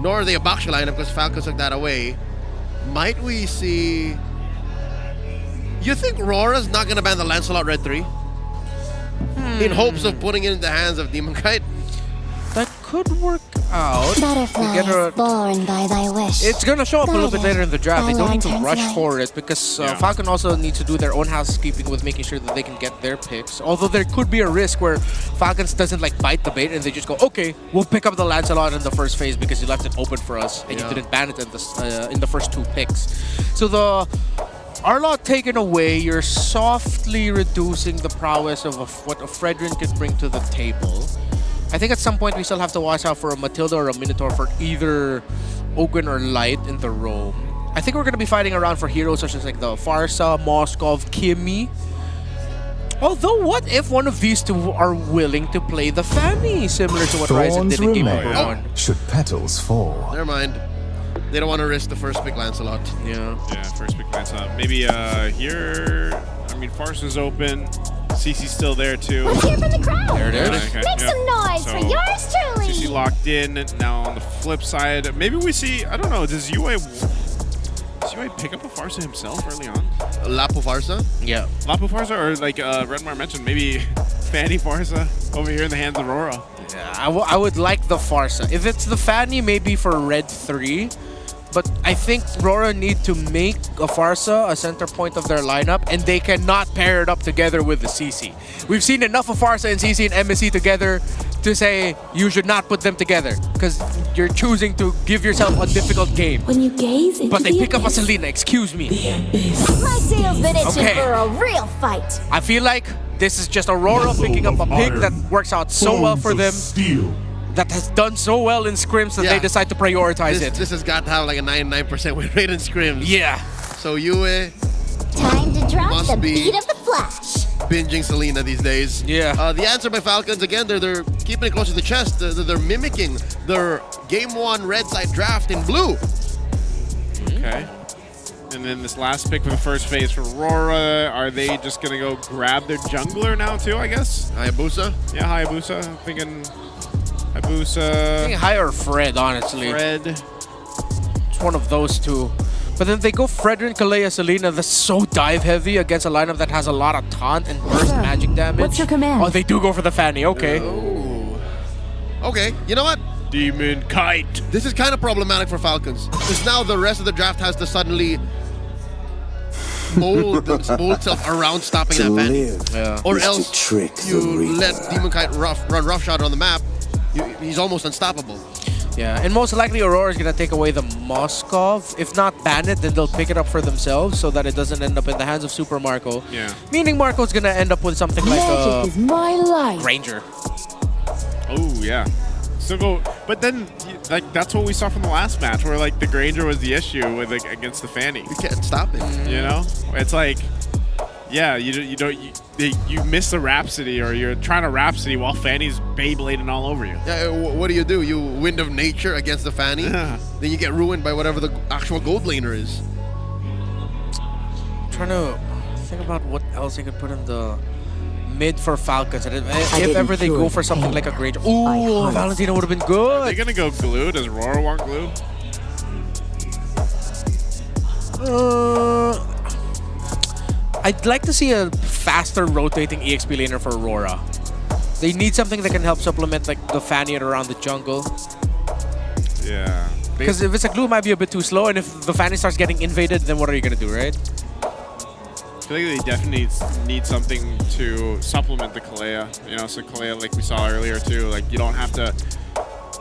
nor are they a Baksha lineup because Falcons took that away. Might we see... You think RORA's not going to ban the Lancelot Red 3? In hopes of putting it in the hands of Demon Kite? That could work out. Butterflies born by thy wish. It's gonna show up a little bit later in the draft. They don't need to Lantern's rush light. for it because Falcon also needs to do their own housekeeping with making sure that they can get their picks. Although there could be a risk where Falcons doesn't like bite the bait and they just go, okay, we'll pick up the Lancelot in the first phase because you left it open for us and you didn't ban it in the first 2 picks. So the Arlot taken away, you're softly reducing the prowess of what a Fredrin could bring to the table. I think at some point we still have to watch out for a Matilda or a Minotaur for either Ogwen or Light in the roam. I think we're going to be fighting around for heroes such as like the Farsa, Moskov, Kimmy. Although, what if one of these two are willing to play the Fanny, similar to what Ryzen Thorns did in game remain. number 1? Should petals fall? Never mind. They don't want to risk the first pick Lancelot. Yeah. Yeah, first pick Lancelot. Maybe here, I mean, Farsa's open. CC's still there too. Let's hear from the crowd. There it is. Make some noise for yours truly. CC locked in. Now on the flip side, maybe we see, I don't know, does UA pick up a Farsa himself early on? Lapu Farsa? Yeah. Lapu Farsa, or like Redmar mentioned, maybe Fanny Farsa over here in the hands of RORA. Yeah, I would like the Farsa. If it's the Fanny, maybe for Red 3. But I think RORA need to make a Farsa a center point of their lineup, and they cannot pair it up together with the CC. We've seen enough of Farsa and CC and MSC together to say you should not put them together because you're choosing to give yourself a difficult game. When you gaze into But they the pick up a abyss, Selena, excuse me. my tail's been itching Okay. for a real fight. I feel like this is just Aurora picking up a pick that works out so well for them. That has done so well in scrims that they decide to prioritize it. This has got to have like a 99% win rate in scrims. Yeah. So Yue Time to drop Must the be. beat of the flash. binging Selena these days. Yeah. The answer by Falcons, again, they're keeping it close to the chest. They're mimicking their Game 1 red side draft in blue. Okay. And then this last pick for the first phase for RORA, are they just going to go grab their jungler now too, I guess? Hayabusa? Yeah, Hayabusa. I'm thinking Hayabusa. I think High or Fred, honestly. Fred. It's one of those two. But then they go Fredrin, Kalea, Selena. That's so dive heavy against a lineup that has a lot of taunt and burst magic damage. What's your command? Oh, they do go for the Fanny. Okay. Okay, you know what? Demon Kite. This is kind of problematic for Falcons. Because now the rest of the draft has to suddenly mold itself around stopping that Fanny. Yeah. Or else you let Demon Kite run roughshod on the map. He's almost unstoppable. Yeah, and most likely Aurora is going to take away the Moskov. If not ban it, then they'll pick it up for themselves so that it doesn't end up in the hands of Super Marco. Yeah. Meaning Marco's going to end up with something like Magic is my life. Ranger. Oh, yeah. So go, but then, like, that's what we saw from the last match, where like the Granger was the issue with like, against the Fanny. You can't stop it. You know, it's like, yeah, you miss the Rhapsody, or you're trying to Rhapsody while Fanny's Beyblading all over you. Yeah, what do? You Wind of Nature against the Fanny, then you get ruined by whatever the actual gold laner is. I'm trying to think about what else you could put in the mid for Falcons. And if ever they go for something like a Granger. Ooh, Valentina would have been good. Are they gonna go glue? Does RORA want glue? I'd like to see a faster rotating EXP laner for Aurora. They need something that can help supplement like the Fanny around the jungle. Yeah. Because if it's a glue, it might be a bit too slow, and if the Fanny starts getting invaded, then what are you gonna do, right? I feel like they definitely need something to supplement the Kalea. You know, so Kalea, like we saw earlier too, like you don't have to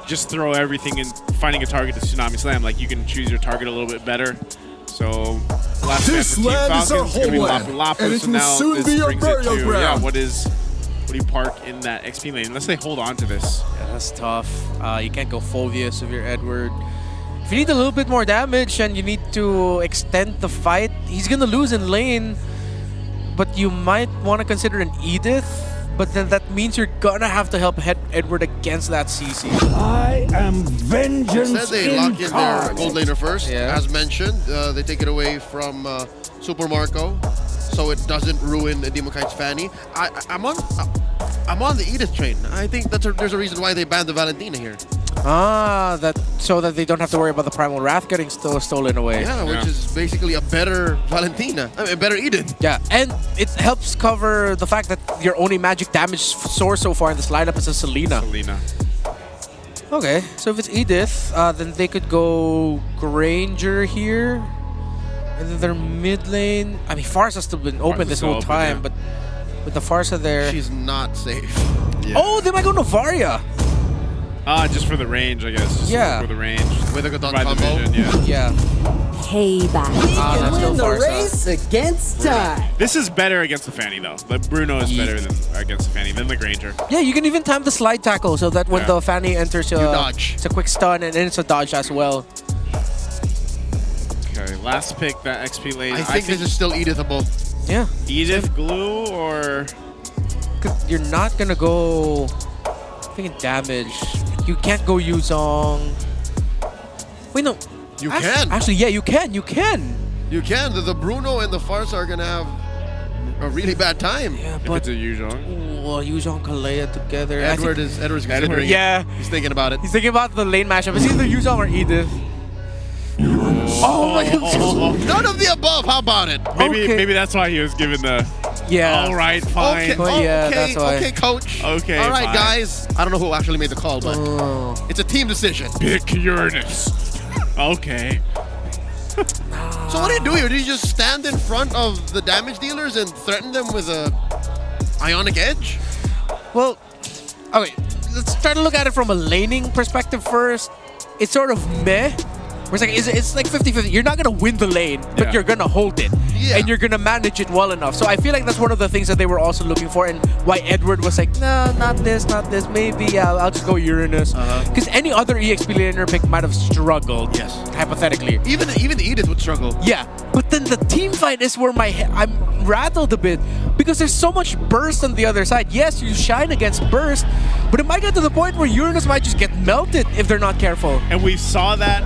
just throw everything in finding a target to Tsunami Slam. Like you can choose your target a little bit better. So last match for Team Falcons is going to be Lapu Lapu, and it so will now soon this be your brings it burial to, ground. what do you park in that XP lane? Unless they hold on to this. Yeah, that's tough. You can't go Phoveus of your Edward. If you need a little bit more damage and you need to extend the fight, he's gonna lose in lane. But you might want to consider an Edith, but then that means you're gonna have to help Edward against that CC. I am vengeance Instead, they lock in their incarnate. gold laner first. Yeah. As mentioned, they take it away from Super Marco. so it doesn't ruin Demokite's Fanny. I'm on the Edith train. I think there's a reason why they banned the Valentina here. So that they don't have to worry about the Primal Wrath getting stolen away. Yeah, which is basically a better Valentina. I mean, a better Edith. Yeah, and it helps cover the fact that your only magic damage source so far in this lineup is a Selena. Okay, so if it's Edith, then they could go Granger here. And then their mid lane... I mean, Farsa's still been open this whole time, but with the Farsa there... She's not safe. Yeah. Oh, they might go Novaria. Just for the range, I guess. Just Yeah. for the range. With a good Provide the combo. vision, yeah. Payback. That's still Farsa. Race against time. This is better against the Fanny, though. Like, Bruno is better than against the Fanny than the Granger. Yeah, you can even time the slide tackle so that when the Fanny enters, you dodge. It's a quick stun and then it's a dodge as well. Okay, last pick, that XP lane. I think this is still Edithable. Yeah. Edith, Glue, or... You're not gonna go... thinking damage. You can't go Yuzong. Wait, no. You can. Actually, yeah, you can. You can. You can. The Bruno and the Farsa are going to have a really bad time. Yeah, if it's a Yuzong. Well, Yuzong, Kalea together. Edward's considering Yeah. it. He's thinking about it. He's thinking about the lane matchup. It's either Yuzong or Edith. Oh my god. None of the above. How about it? Maybe that's why he was given the... Yeah. All right, fine. Okay, coach. Okay, all right, fine. guys. I don't know who actually made the call, but it's a team decision. Pick Uranus. Okay. So what do you do here? Do you just stand in front of the damage dealers and threaten them with a Ionic Edge? Well, okay. Let's try to look at it from a laning perspective first. It's sort of meh. It's like 50-50. You're not going to win the lane, but you're going to hold it. Yeah. And you're going to manage it well enough. So I feel like that's one of the things that they were also looking for and why Edward was like, no, not this. Maybe I'll just go Uranus. Because any other EXP laner pick might have struggled. Yes. Hypothetically. Even Edith would struggle. Yeah. But then the team fight is where I'm rattled a bit because there's so much burst on the other side. Yes, you shine against burst, but it might get to the point where Uranus might just get melted if they're not careful. And we saw that,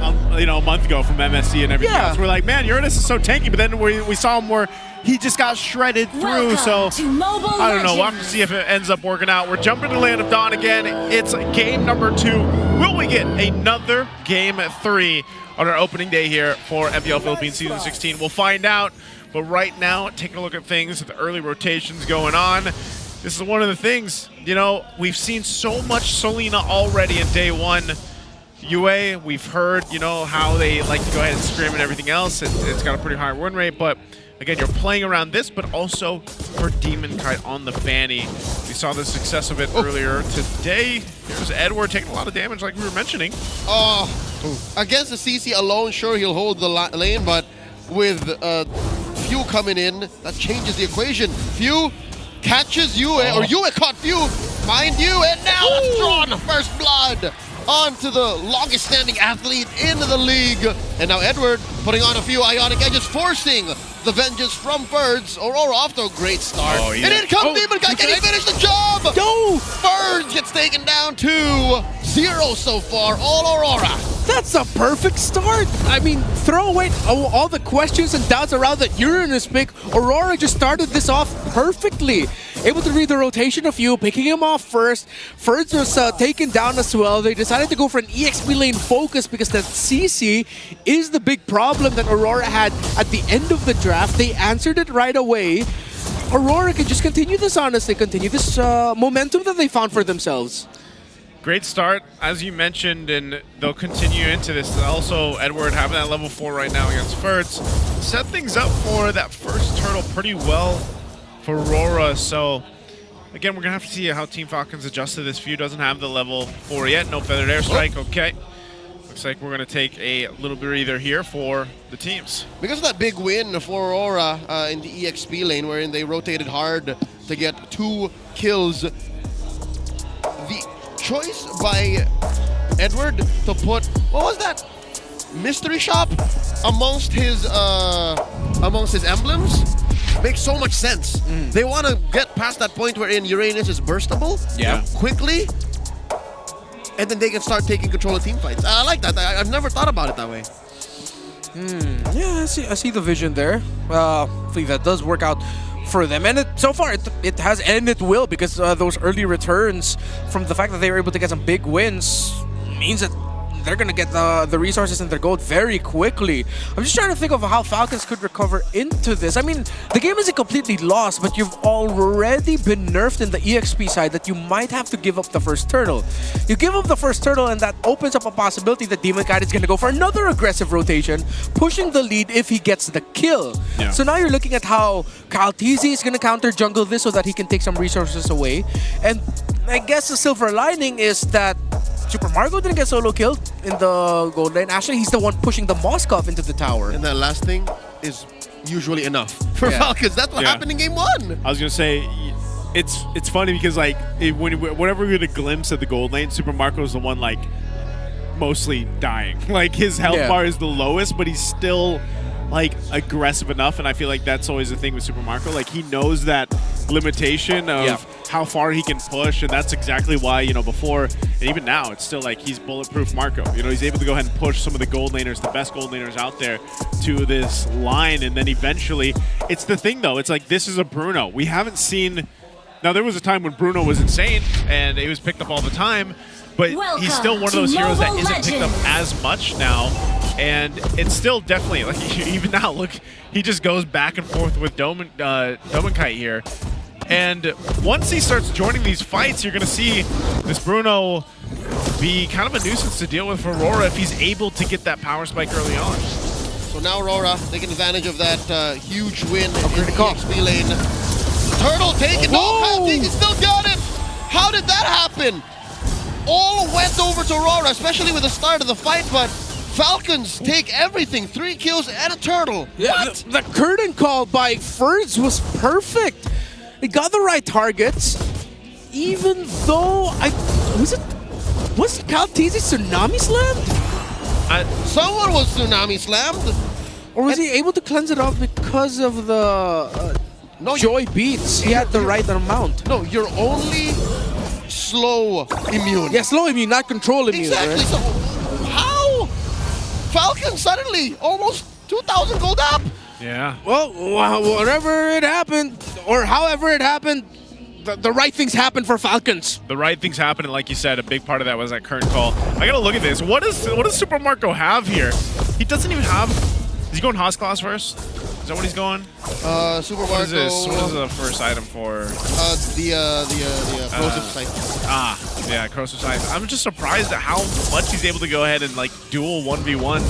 a month ago from MSC and everything else. We're like, man, Uranus is so tanky, but then we saw him where he just got shredded through. So I don't know. We'll have to see if it ends up working out. We're jumping to Land of Dawn again. It's game number 2. Will we get another game 3 on our opening day here for MPL Philippines Season 16? We'll find out. But right now, taking a look at things, the early rotations going on. This is one of the things, we've seen so much Selena already in day 1. UA, we've heard, how they like to go ahead and scrim and everything else. It's got a pretty high win rate, but again, you're playing around this, but also for Demon Kite on the Fanny. We saw the success of it earlier today. Here's Edward taking a lot of damage like we were mentioning. Against the CC alone, sure, he'll hold the lane, but with Few coming in, that changes the equation. Few catches Yue, or Yue caught Few, mind you, and now it's drawn first blood onto the longest standing athlete in the league. And now Edward putting on a few Ionic Edges, forcing the vengeance from Birds. Aurora off to a great start. And in comes Demon Kite. Can he finish the job? No! Birds gets taken down to 0 so far, all Aurora. That's a perfect start. I mean, throw away all the questions and doubts around that Uranus pick. Aurora just started this off perfectly. Able to read the rotation of you, picking him off first. First was taken down as well. They decided to go for an EXP lane focus because that CC is the big problem that Aurora had at the end of the draft. They answered it right away. Aurora can just continue this, honestly, continue this momentum that they found for themselves. Great start, as you mentioned, and they'll continue into this. Also, Edward having that level 4 right now against Fertz. Set things up for that first turtle pretty well for Aurora. So, again, we're going to have to see how Team Falcons adjust to this. Few doesn't have the level 4 yet. No feathered airstrike. Okay. Looks like we're going to take a little breather here for the teams. Because of that big win for Aurora in the EXP lane, wherein they rotated hard to get 2 kills, the choice by Edward to put, what was that, mystery shop amongst his emblems makes so much sense. They want to get past that point wherein Uranus is burstable quickly, and then they can start taking control of team fights. I like that. I've never thought about it that way. Yeah, I see the vision there. Hopefully that does work out for them. And so far, it has, and it will, because those early returns from the fact that they were able to get some big wins means that they're going to get the resources and their gold very quickly. I'm just trying to think of how Falcons could recover into this. I mean, the game isn't completely lost, but you've already been nerfed in the EXP side that you might have to give up the first turtle. You give up the first turtle, and that opens up a possibility that Demon Knight is going to go for another aggressive rotation, pushing the lead if he gets the kill. Yeah. So now you're looking at how Kyle TZ is going to counter jungle this so that he can take some resources away. And I guess the silver lining is that Super Marco didn't get solo killed in the gold lane. Actually, he's the one pushing the Moskov into the tower. And that last thing is usually enough for Falcons. That's what happened in game 1. I was gonna say, it's funny because like whenever we get a glimpse of the gold lane, Super Marco is the one like mostly dying. Like his health bar is the lowest, but he's still like aggressive enough, and I feel like that's always the thing with Super Marco. Like he knows that limitation of how far he can push, and that's exactly why, you know, before and even now, it's still like he's bulletproof Marco. You know, he's able to go ahead and push some of the gold laners, the best gold laners out there, to this line, and then eventually, it's the thing though. It's like this is a Bruno. We haven't seen. Now there was a time when Bruno was insane and he was picked up all the time, but he's still one of those heroes that isn't picked up as much now. And it's still definitely, like, even now, look, he just goes back and forth with Domenkite here. And once he starts joining these fights, you're going to see this Bruno be kind of a nuisance to deal with for RORA if he's able to get that power spike early on. So now RORA taking advantage of that huge win in the XP lane. Turtle taken. No, he still got it. How did that happen? All went over to RORA, especially with the start of the fight, but Falcons take everything. 3 kills and a turtle. Yeah, what? The curtain call by Ferds was perfect. He got the right targets, even though was Kyle TZ tsunami slammed? Someone was tsunami slammed. Or was he able to cleanse it off because of the Joy beats? He had the right amount. No, you're only slow immune. Yeah, slow immune, not control immune. Exactly. Right? So how Falcons suddenly almost 2,000 gold up? Yeah. Well, whatever it happened, or however it happened, the right things happened for Falcons. The right things happened, and like you said, a big part of that was that current call. I gotta look at this. What does Super Marco have here? He doesn't even have. Is he going Haas class first? Is that what he's going? Super Marco. What is this? What is the first item for? The corrosive sight. Yeah, corrosive sight. I'm just surprised at how much he's able to go ahead and like duel 1v1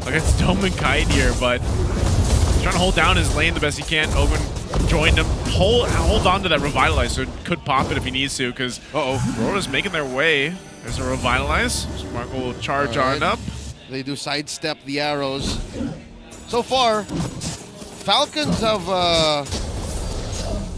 against Domenkite here, but he's trying to hold down his lane the best he can. Ogun joined him. Hold on to that revitalize, so it could pop it if he needs to, because RORA's making their way. There's a revitalize. So Marco will charge on up. They do sidestep the arrows. So far, Falcons have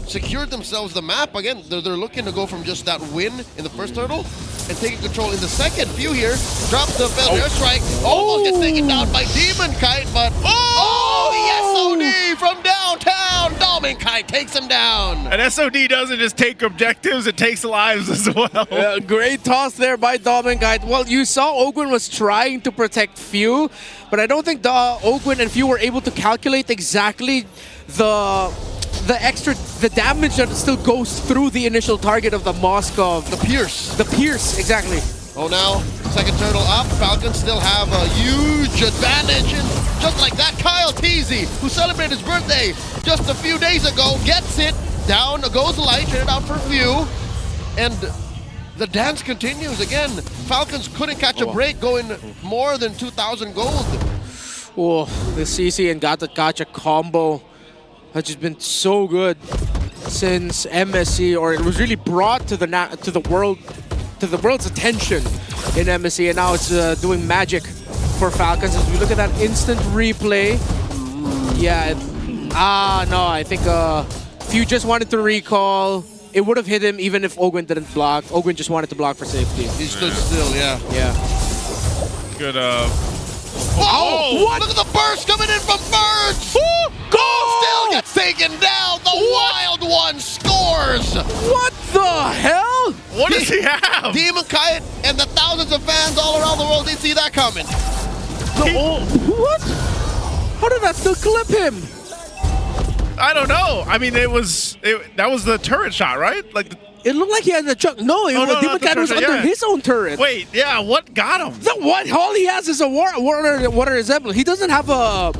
secured themselves the map. Again, they're looking to go from just that win in the first turtle and taking control in the second. Few here, drops the Bell airstrike, almost gets taken down by Demonkite, but the SOD from downtown, Domenkite takes him down. And SOD doesn't just take objectives, it takes lives as well. Great toss there by Domenkite. Well, you saw Ogwin was trying to protect Few, but I don't think Ogwin and Few were able to calculate exactly the damage that still goes through the initial target of the Moskov. The Pierce. The Pierce, exactly. Oh, now, second turtle up. Falcons still have a huge advantage. And just like that, Kyle TZ, who celebrated his birthday just a few days ago, gets it. Down goes Light, turn it out for Few. And the dance continues. Again, Falcons couldn't catch a break, going more than 2,000 gold. Oh, the CC and Gata combo has just been so good since MSC, or it was really brought to the world's attention in MSC, and now it's doing magic for Falcons. As we look at that instant replay, no, I think Few just wanted to recall. It would have hit him even if Ogwin didn't block. Ogwin just wanted to block for safety. He stood still, yeah. Good, what? Look at the burst coming in from Birds! Still gets taken down! The Wild One scores! What the hell? What does he have? Demonkite and the thousands of fans all around the world didn't see that coming. What? How did that still clip him? I don't know. I mean, that was the turret shot, right? Like it looked like he had the truck. No, Demon Kite was under his own turret. Wait, yeah, what got him? What? All he has is a water resemblance. He doesn't have a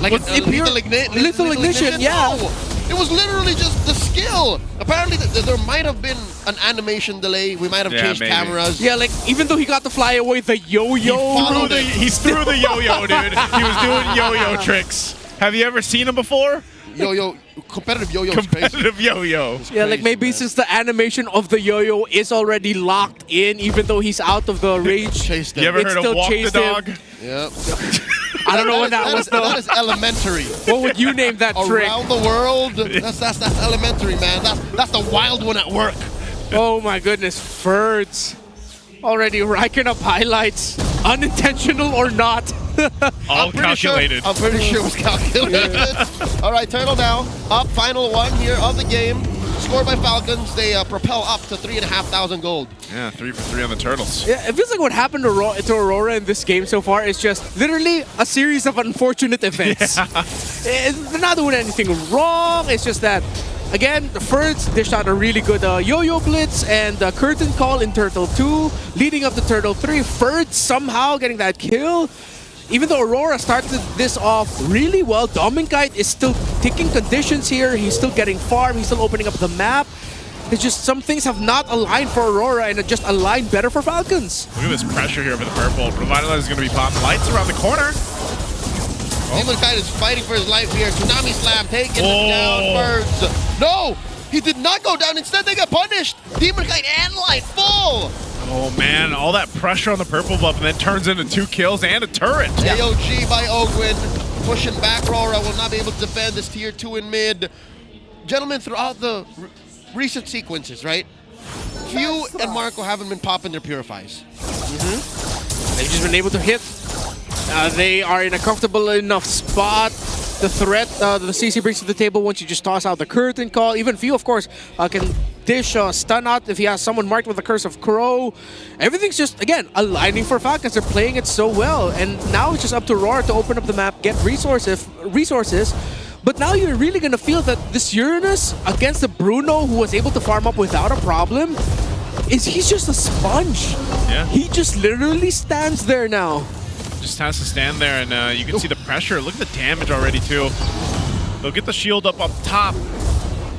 lethal ignition. Yeah. No, it was literally just the skill. Apparently, there might have been an animation delay. We might have changed cameras. Yeah, like even though he got to fly away, the yo-yo. He threw the yo-yo, dude. He was doing yo-yo tricks. Have you ever seen him before? Competitive yo-yo. Competitive yo-yo. Yeah, like maybe since the animation of the yo-yo is already locked in, even though he's out of the range. You ever heard of walk the dog? Yep. I don't know what that was though. That is elementary. What would you name that trick? Around the world, that's elementary, man. That's the wild one at work. Oh my goodness, Ferds. Already racking up highlights, unintentional or not. All calculated. I'm pretty sure it was calculated. All right, Turtle now. Up, final one here of the game. Scored by Falcons. They propel up to 3,500 gold. Yeah, 3 for 3 on the Turtles. Yeah, it feels like what happened to Aurora in this game so far is just literally a series of unfortunate events. They're not doing anything wrong. It's just that, again, the Ferds dished out a really good yo-yo blitz and curtain call in Turtle 2, leading up to Turtle 3. Ferds somehow getting that kill. Even though Aurora started this off really well, Dominkite is still ticking conditions here. He's still getting farm. He's still opening up the map. It's just some things have not aligned for Aurora and it just aligned better for Falcons. Look at this pressure here over the purple. Revitalize is going to be popping. Lights around the corner. Dominkite is fighting for his life here. Tsunami Slam taking him down first. No! He did not go down. Instead, they got punished. Demonkite and Light full. Oh man, all that pressure on the purple buff and then turns into 2 kills and a turret. AOG by Ogwin, pushing back. RORA will not be able to defend this tier 2 in mid. Gentlemen, throughout the recent sequences, right? Few and Marco haven't been popping their purifies. They've just been able to hit. They are in a comfortable enough spot. The threat the CC brings to the table once you just toss out the curtain call. Even Few, of course, can dish stun out if he has someone marked with the Curse of Crow. Everything's just, again, aligning for Falcons. They're playing it so well. And now it's just up to RORA to open up the map, get resources. But now you're really going to feel that this Uranus against the Bruno, who was able to farm up without a problem, he's just a sponge. Yeah. He just literally stands there now. Just has to stand there, and you can see the pressure. Look at the damage already, too. They'll get the shield up top.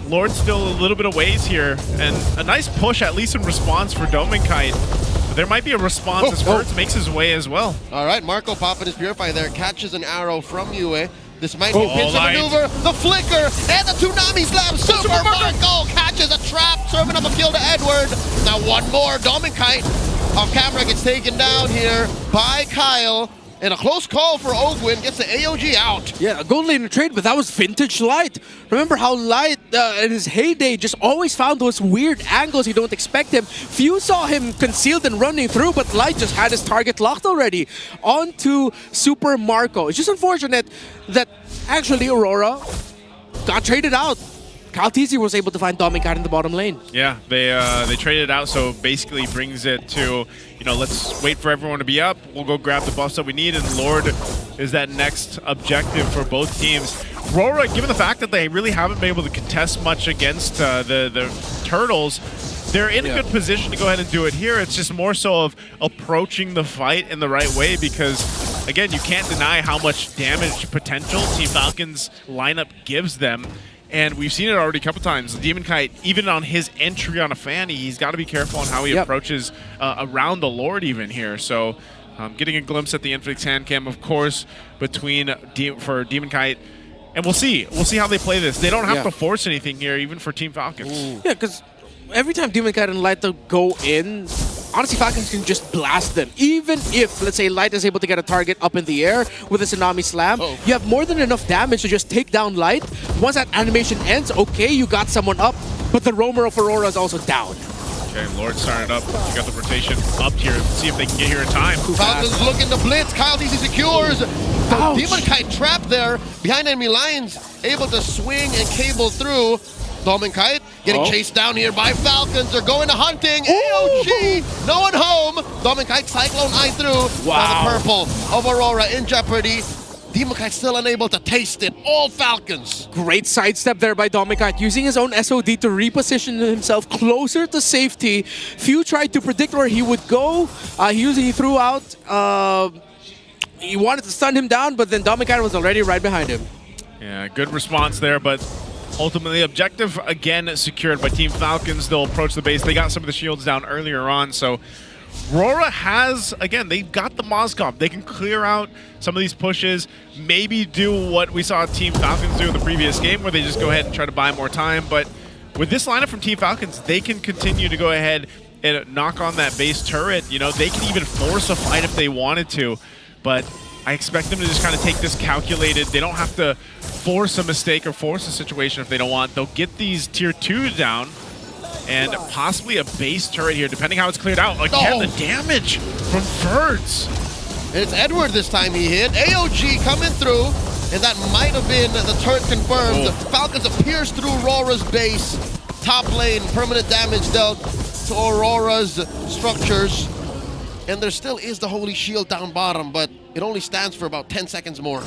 Lord's still a little bit of ways here, and a nice push, at least in response for Dominkite. But there might be a response as Ferds makes his way as well. All right, Marco popping his Purify there, catches an arrow from Yue. This might be a pincer maneuver. The flicker and the Tsunami Slam. Super Marco catches a trap, serving up a kill to Edward. Now one more. Dominkite off camera gets taken down here by Kyle. And a close call for Ogwin, gets the AOG out. Yeah, a gold lane trade, but that was vintage Light. Remember how Light, in his heyday, just always found those weird angles you don't expect him. Few saw him concealed and running through, but Light just had his target locked already. On to Super Marco. It's just unfortunate that actually Aurora got traded out. Kaltizi was able to find Dominkite in the bottom lane. Yeah, they traded out, so basically brings it to, you know, let's wait for everyone to be up. We'll go grab the buffs that we need, and Lord is that next objective for both teams. RORA, given the fact that they really haven't been able to contest much against the Turtles, they're in a good position to go ahead and do it here. It's just more so of approaching the fight in the right way because, again, you can't deny how much damage potential Team Falcon's lineup gives them. And we've seen it already a couple times. Demonkite, even on his entry on a Fanny, he's got to be careful on how he approaches around the Lord even here. So getting a glimpse at the Infinix hand cam, of course, for Demonkite. And we'll see. We'll see how they play this. They don't have to force anything here, even for Team Falcons. Yeah, because every time Demonkite and Light go in, honestly, Falcons can just blast them. Even if, let's say, Light is able to get a target up in the air with a Tsunami Slam, you have more than enough damage to just take down Light. Once that animation ends, okay, you got someone up, but the roamer of Aurora is also down. Okay, Lord started up. You got the rotation up here. Let's see if they can get here in time. Falcons looking to blitz. KyleTzy secures. Demonkite trapped there behind enemy lines, able to swing and cable through. Dominkite getting chased down here by Falcons. They're going to hunting. AOG, no one home. Dominkite Cyclone Eye through. Now the purple of Aurora in jeopardy. Demokite still unable to taste it. All Falcons. Great sidestep there by Domikite, using his own SOD to reposition himself closer to safety. Few tried to predict where he would go. He threw out. He wanted to stun him down, but then Domikite was already right behind him. Yeah, good response there, but ultimately objective again secured by Team Falcons. They'll approach the base. They got some of the shields down earlier on, so RORA has, again, they've got the Moskov. They can clear out some of these pushes, maybe do what we saw Team Falcons do in the previous game, where they just go ahead and try to buy more time. But with this lineup from Team Falcons, they can continue to go ahead and knock on that base turret. You know, they can even force a fight if they wanted to, but I expect them to just kind of take this calculated. They don't have to force a mistake or force a situation if they don't want. They'll get these tier 2 down, and possibly a base turret here, depending how it's cleared out. Again, the damage from Ferds. And it's Edward this time he hit. AOG coming through, and that might have been the turret confirmed. The Falcons have pierced through Aurora's base. Top lane, permanent damage dealt to Aurora's structures. And there still is the Holy Shield down bottom, but it only stands for about 10 seconds more.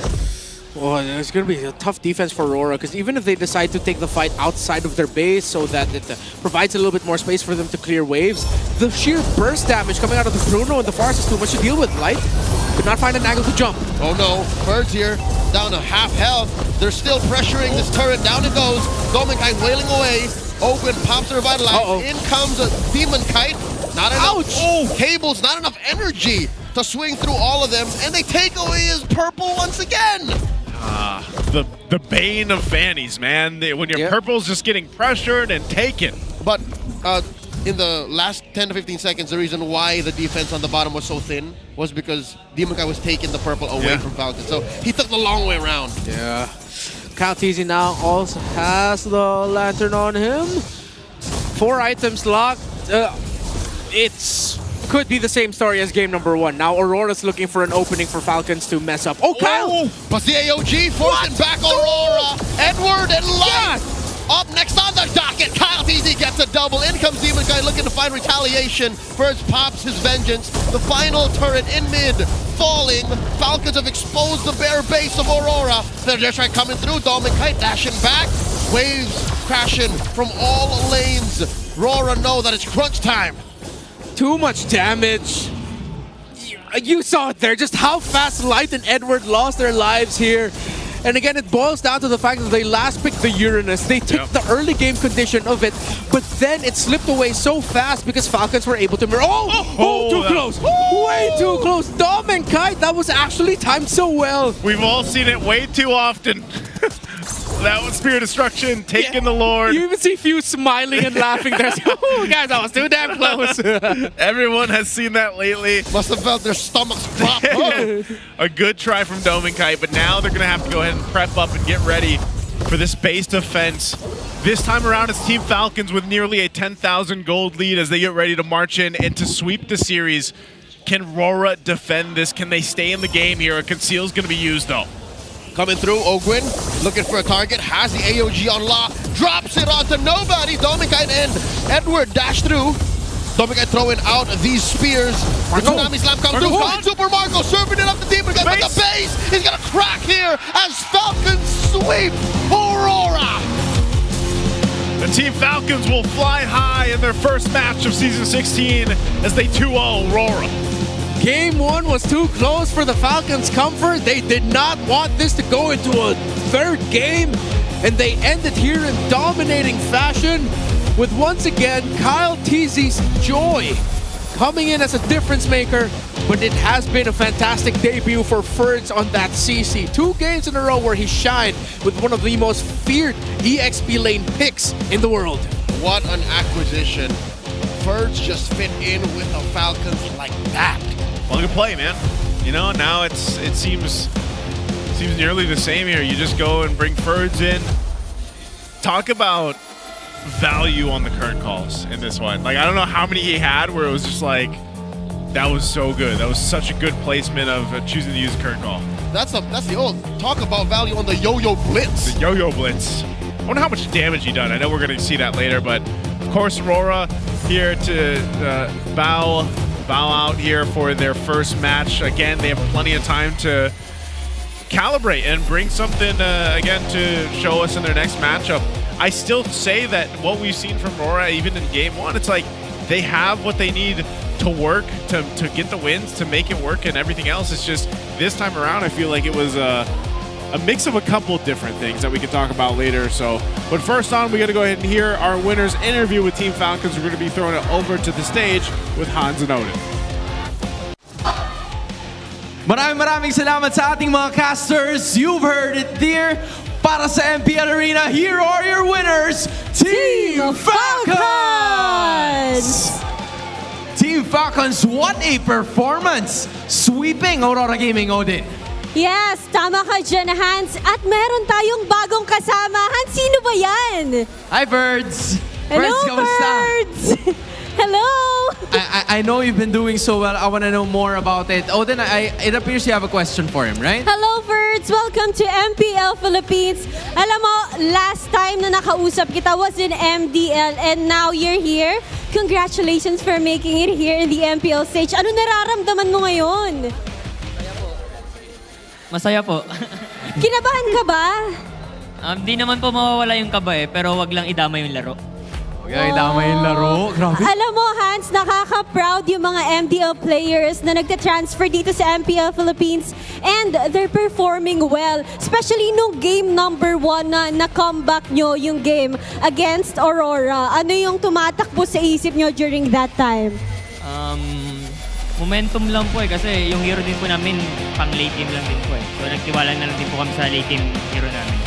Oh, it's going to be a tough defense for RORA, because even if they decide to take the fight outside of their base so that it provides a little bit more space for them to clear waves, the sheer burst damage coming out of the Bruno and the Forest is too much to deal with. Light could not find an angle to jump. Oh no, Birds here, down to half health. They're still pressuring this turret. Down it goes. Domikite wailing away. Open pops to revitalize. In comes a Demon Kite. Not enough. Ouch! Cables, not enough energy to swing through all of them, and they take away his purple once again. The bane of fannies, man. When your purple's just getting pressured and taken. But in the last 10 to 15 seconds, the reason why the defense on the bottom was so thin was because Demokite was taking the purple away from Falcon. So he took the long way around. Yeah. Kyle Teasy now also has the lantern on him. 4 items locked. Could be the same story as game number 1. Now Aurora's looking for an opening for Falcons to mess up. Oh, Kyle! But the AOG forcing back Aurora. Edward and Light. Up next on the docket, Kyle Teasy gets a double. In comes Demokite looking to find retaliation. First pops his vengeance. The final turret in mid, falling. Falcons have exposed the bare base of Aurora. They're just right coming through. Domikite dashing back. Waves crashing from all lanes. RORA know that it's crunch time. Too much damage. You saw it there, just how fast Light and Edward lost their lives here. And again, it boils down to the fact that they last picked the Uranus. They took the early game condition of it, but then it slipped away so fast because Falcons were able to mirror. Too close. Way too close. Dom and Kite, that was actually timed so well. We've all seen it way too often. That was Spear Destruction, taking the Lord. You even see Few smiling and laughing there. Oh, guys, I was too damn close. Everyone has seen that lately. Must have felt their stomachs drop. A good try from Domikite, but now they're going to have to go ahead and prep up and get ready for this base defense. This time around, it's Team Falcons with nearly a 10,000 gold lead as they get ready to march in and to sweep the series. Can RORA defend this? Can they stay in the game here? A conceal's going to be used, though. Coming through, Ogwin looking for a target, has the AOG on lock, drops it onto nobody. Domikite and Edward dash through. Domikite throwing out these spears. The Tsunami Slam comes through. Super Marco serving it up to Demokite, but the base is going to crack here as Falcons sweep Aurora. The Team Falcons will fly high in their first match of Season 16 as they 2-0 RORA. Game 1 was too close for the Falcons' comfort. They did not want this to go into a third game, and they ended here in dominating fashion with, once again, Kyle Teasy's joy coming in as a difference maker. But it has been a fantastic debut for Ferds on that CC. 2 games in a row where he shined with one of the most feared EXP lane picks in the world. What an acquisition. Ferds just fit in with the Falcons like that. Plug and play, man. You know, now it seems nearly the same here. You just go and bring Ferds in. Talk about value on the current calls in this one. Like, I don't know how many he had where it was just like, that was so good. That was such a good placement of choosing to use the current call. That's the old talk about value on the Yo-Yo Blitz. The Yo-Yo Blitz. I wonder how much damage he done. I know we're going to see that later, but of course, RORA here to bow out here for their first match. Again, they have plenty of time to calibrate and bring something again to show us in their next matchup. I still say that what we've seen from RORA, even in game one, it's like they have what they need to work, to get the wins, to make it work, and everything else. It's just this time around, I feel like it was a mix of a couple different things that we can talk about later. So, but first on, we got to go ahead and hear our winner's interview with Team Falcons. We're going to be throwing it over to the stage with Hans and Odin. Maraming salamat sa ating mga casters. You've heard it there. Para sa MPL Arena, here are your winners, Team Falcons! Team Falcons, what a performance! Sweeping Aurora Gaming, Odin. Yes, tama ka dyan, Hans. At meron tayong bagong kasama. Hans, sino ba yan? Hi, Birds! Hello, Birds, kamusta? Birds! Hello! I know you've been doing so well. I want to know more about it. Odin, it appears you have a question for him, right? Hello, Birds! Welcome to MPL Philippines. Alam mo, last time na nakausap kita was in MDL and now you're here. Congratulations for making it here in the MPL stage. Ano nararamdaman mo ngayon? Masaya po. Kinabahan ka ba? Di naman po mawawala yung kaba pero wag lang idama yung laro. Okay, idama yung laro. Grabe. Alam mo, Hans, nakaka-proud yung mga MDL players na nagta-transfer dito sa MPL Philippines and they're performing well. Especially nung game number 1 na comeback nyo yung game against Aurora. Ano yung tumatakbo sa isip nyo during that time? Momentum lang po kasi yung hero din po namin pang late game lang din po So nagtiwala na lang din po kami sa late game hero namin.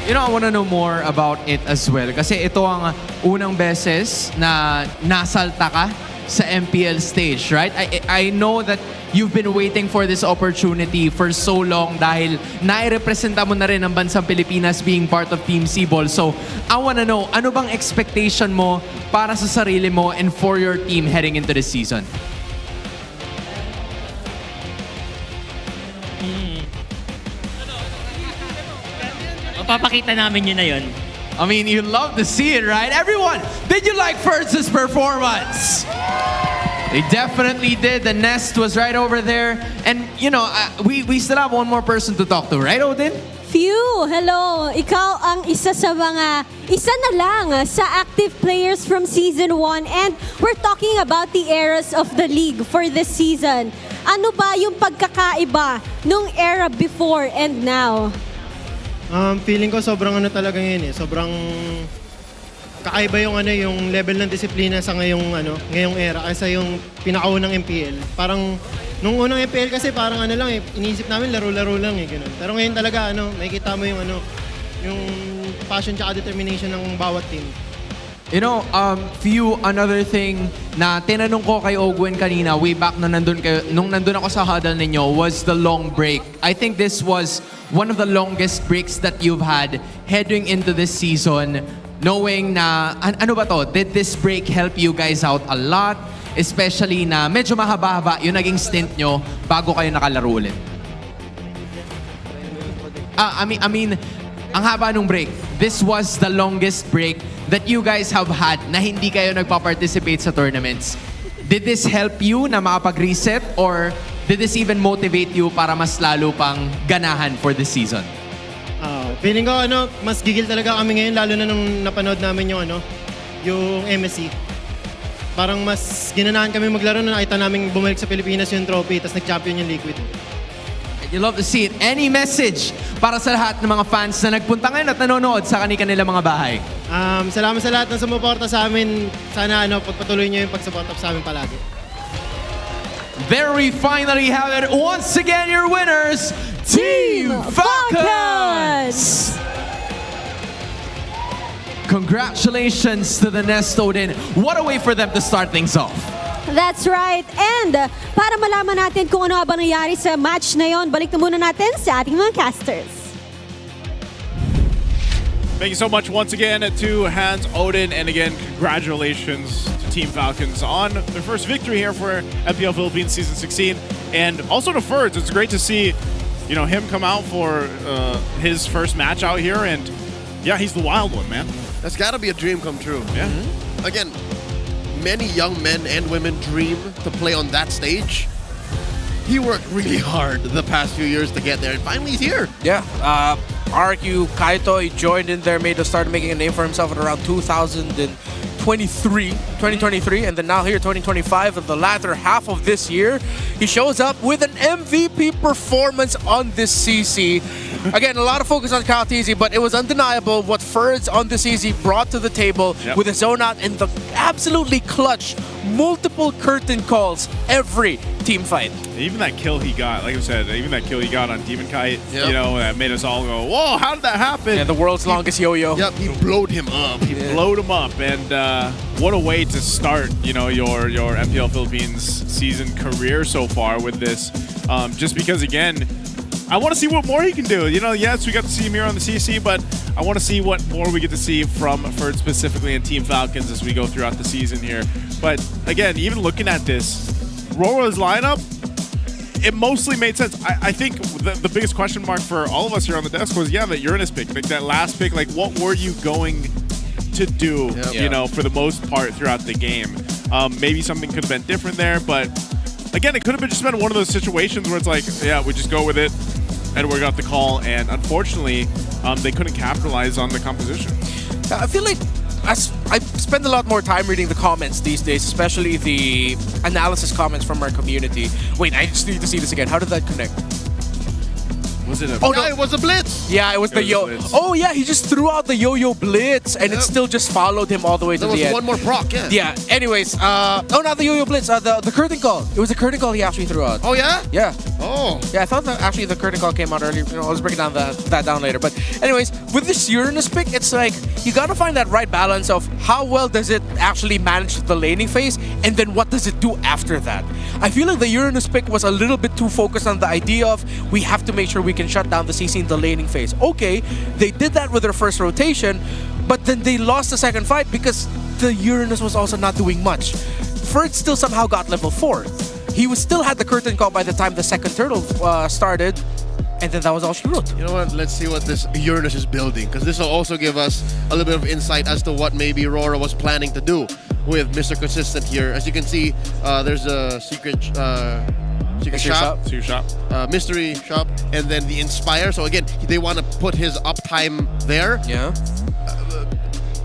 You know, I want to know more about it as well. Kasi ito ang unang beses na nasalta ka sa MPL stage, right? I know that you've been waiting for this opportunity for so long dahil nai-representa mo na rin ang bansang Pilipinas being part of Team Cebol. So, I want to know, ano bang expectation mo para sa sarili mo and for your team heading into this season? Papakita namin yun na yun. I mean, you love to see it, right? Everyone, did you like Fertz's performance? They definitely did. The nest was right over there. And, you know, we still have one more person to talk to, right, Odin? Phew! Hello! Ikaw ang isa na lang sa active players from Season 1 and we're talking about the eras of the league for this season. Ano ba yung pagkakaiba nung era before and now? Feeling ko sobrang talaga ngayon sobrang kakaiba yung level ng disiplina sa ngayong era kaysa yung pinakaunang MPL. Parang nung unang MPL kasi parang iniisip namin laro-laro lang ganun. Pero ngayon talaga makikita mo yung passion tsaka determination ng bawat team. You know, another thing na tinanong ko kay Ogwen kanina, way back nung nandun ako sa huddle ninyo, was the long break. I think this was one of the longest breaks that you've had heading into this season, knowing na, ano ba to, did this break help you guys out a lot? Especially na medyo mahaba-haba yung naging stint nyo bago kayo nakalaro ulit. I mean, ang haba nung break. This was the longest break that you guys have had na hindi kayo nagpa-participate sa tournaments. Did this help you na makapag-reset or did this even motivate you para mas lalo pang ganahan for this season? Feeling ko mas gigil talaga kami ngayon lalo na nung napanood namin yung MSC. Parang mas ginanahan kami maglaro na nakita namin bumalik sa Pilipinas yung trophy tapos nag-champion yung Liquid. You love to see it. Any message para sa lahat ng mga fans na nagpunta ngayon at nanonood sa kanilang mga bahay? Salamat sa lahat ng sumuporta sa amin. Sana pagpatuloy niyo yung pagsuporta sa amin palagi. There we finally have it. Once again, your winners, Team Falcons! Congratulations to the Nest, Odin. What a way for them to start things off. That's right. And para malaman natin kung ano ba nangyari sa match na yon, balik na muna natin sa ating mga casters. Thank you so much once again to Hans, Odin, and again, congratulations to Team Falcons on their first victory here for MPL Philippines Season 16. And also to Ferds, it's great to see him come out for his first match out here. And yeah, he's the wild one, man. That's got to be a dream come true. Yeah. Again, many young men and women dream to play on that stage. he worked really hard the past few years to get there, and finally he's here. Yeah. RQ Kaito, he joined in there, started making a name for himself at around 2023, and then now here 2025, in the latter half of this year, he shows up with an MVP performance on this CC. Again, a lot of focus on Kyle Teasy, but it was undeniable what Ferds on the CC brought to the table with a zone out and the absolutely clutch multiple curtain calls every team fight. Even that kill he got, like I said, even that kill he got on Demon Kite, you know, that made us all go, whoa, how did that happen? Yeah, the world's longest yo-yo. Yep, he blowed him up. He blowed him up, and what a way to start, you know, your MPL Philippines season career so far with this. Just because, again, I want to see what more he can do. You know, yes, we got to see him here on the CC, but I want to see what more we get to see from Ferd specifically and Team Falcons as we go throughout the season here. But again, even looking at this, RORA's lineup, it mostly made sense. I think the biggest question mark for all of us here on the desk was, yeah, that Uranus pick, like that last pick, like what were you going to do, you know, for the most part throughout the game? Maybe something could have been different there, but again, it could have just been one of those situations where it's like, yeah, we just go with it. Edward got the call, and unfortunately, they couldn't capitalize on the composition. I feel like I spend a lot more time reading the comments these days, especially the analysis comments from our community. Wait, I just need to see this again. How did that connect? Was it a... Oh, no, it was a blitz. Yeah, it was the yo... Oh, yeah, he just threw out the yo-yo blitz, and it still just followed him all the way to the end. There was one more proc, yeah. Yeah, anyways, oh, not the yo-yo blitz, the curtain call. It was the curtain call he actually threw out. Oh, yeah? Yeah. Oh. Yeah, I thought that actually the curtain call came out earlier. You know, I was breaking down that down later. But anyways, with this Uranus pick, it's like, you gotta find that right balance of how well does it actually manage the laning phase, and then what does it do after that? I feel like the Uranus pick was a little bit too focused on the idea of, we have to make sure we can shut down the CC in the laning phase. Okay, they did that with their first rotation, but then they lost the second fight because the Uranus was also not doing much. Ferd still somehow got level 4. He still had the curtain call by the time the second turtle started, and then that was all she wrote. You know what? Let's see what this Uranus is building, because this will also give us a little bit of insight as to what maybe RORA was planning to do with Mr. Consistent here. As you can see, there's a secret shop, mystery shop, and then the Inspire. So again, they want to put his uptime there. Yeah.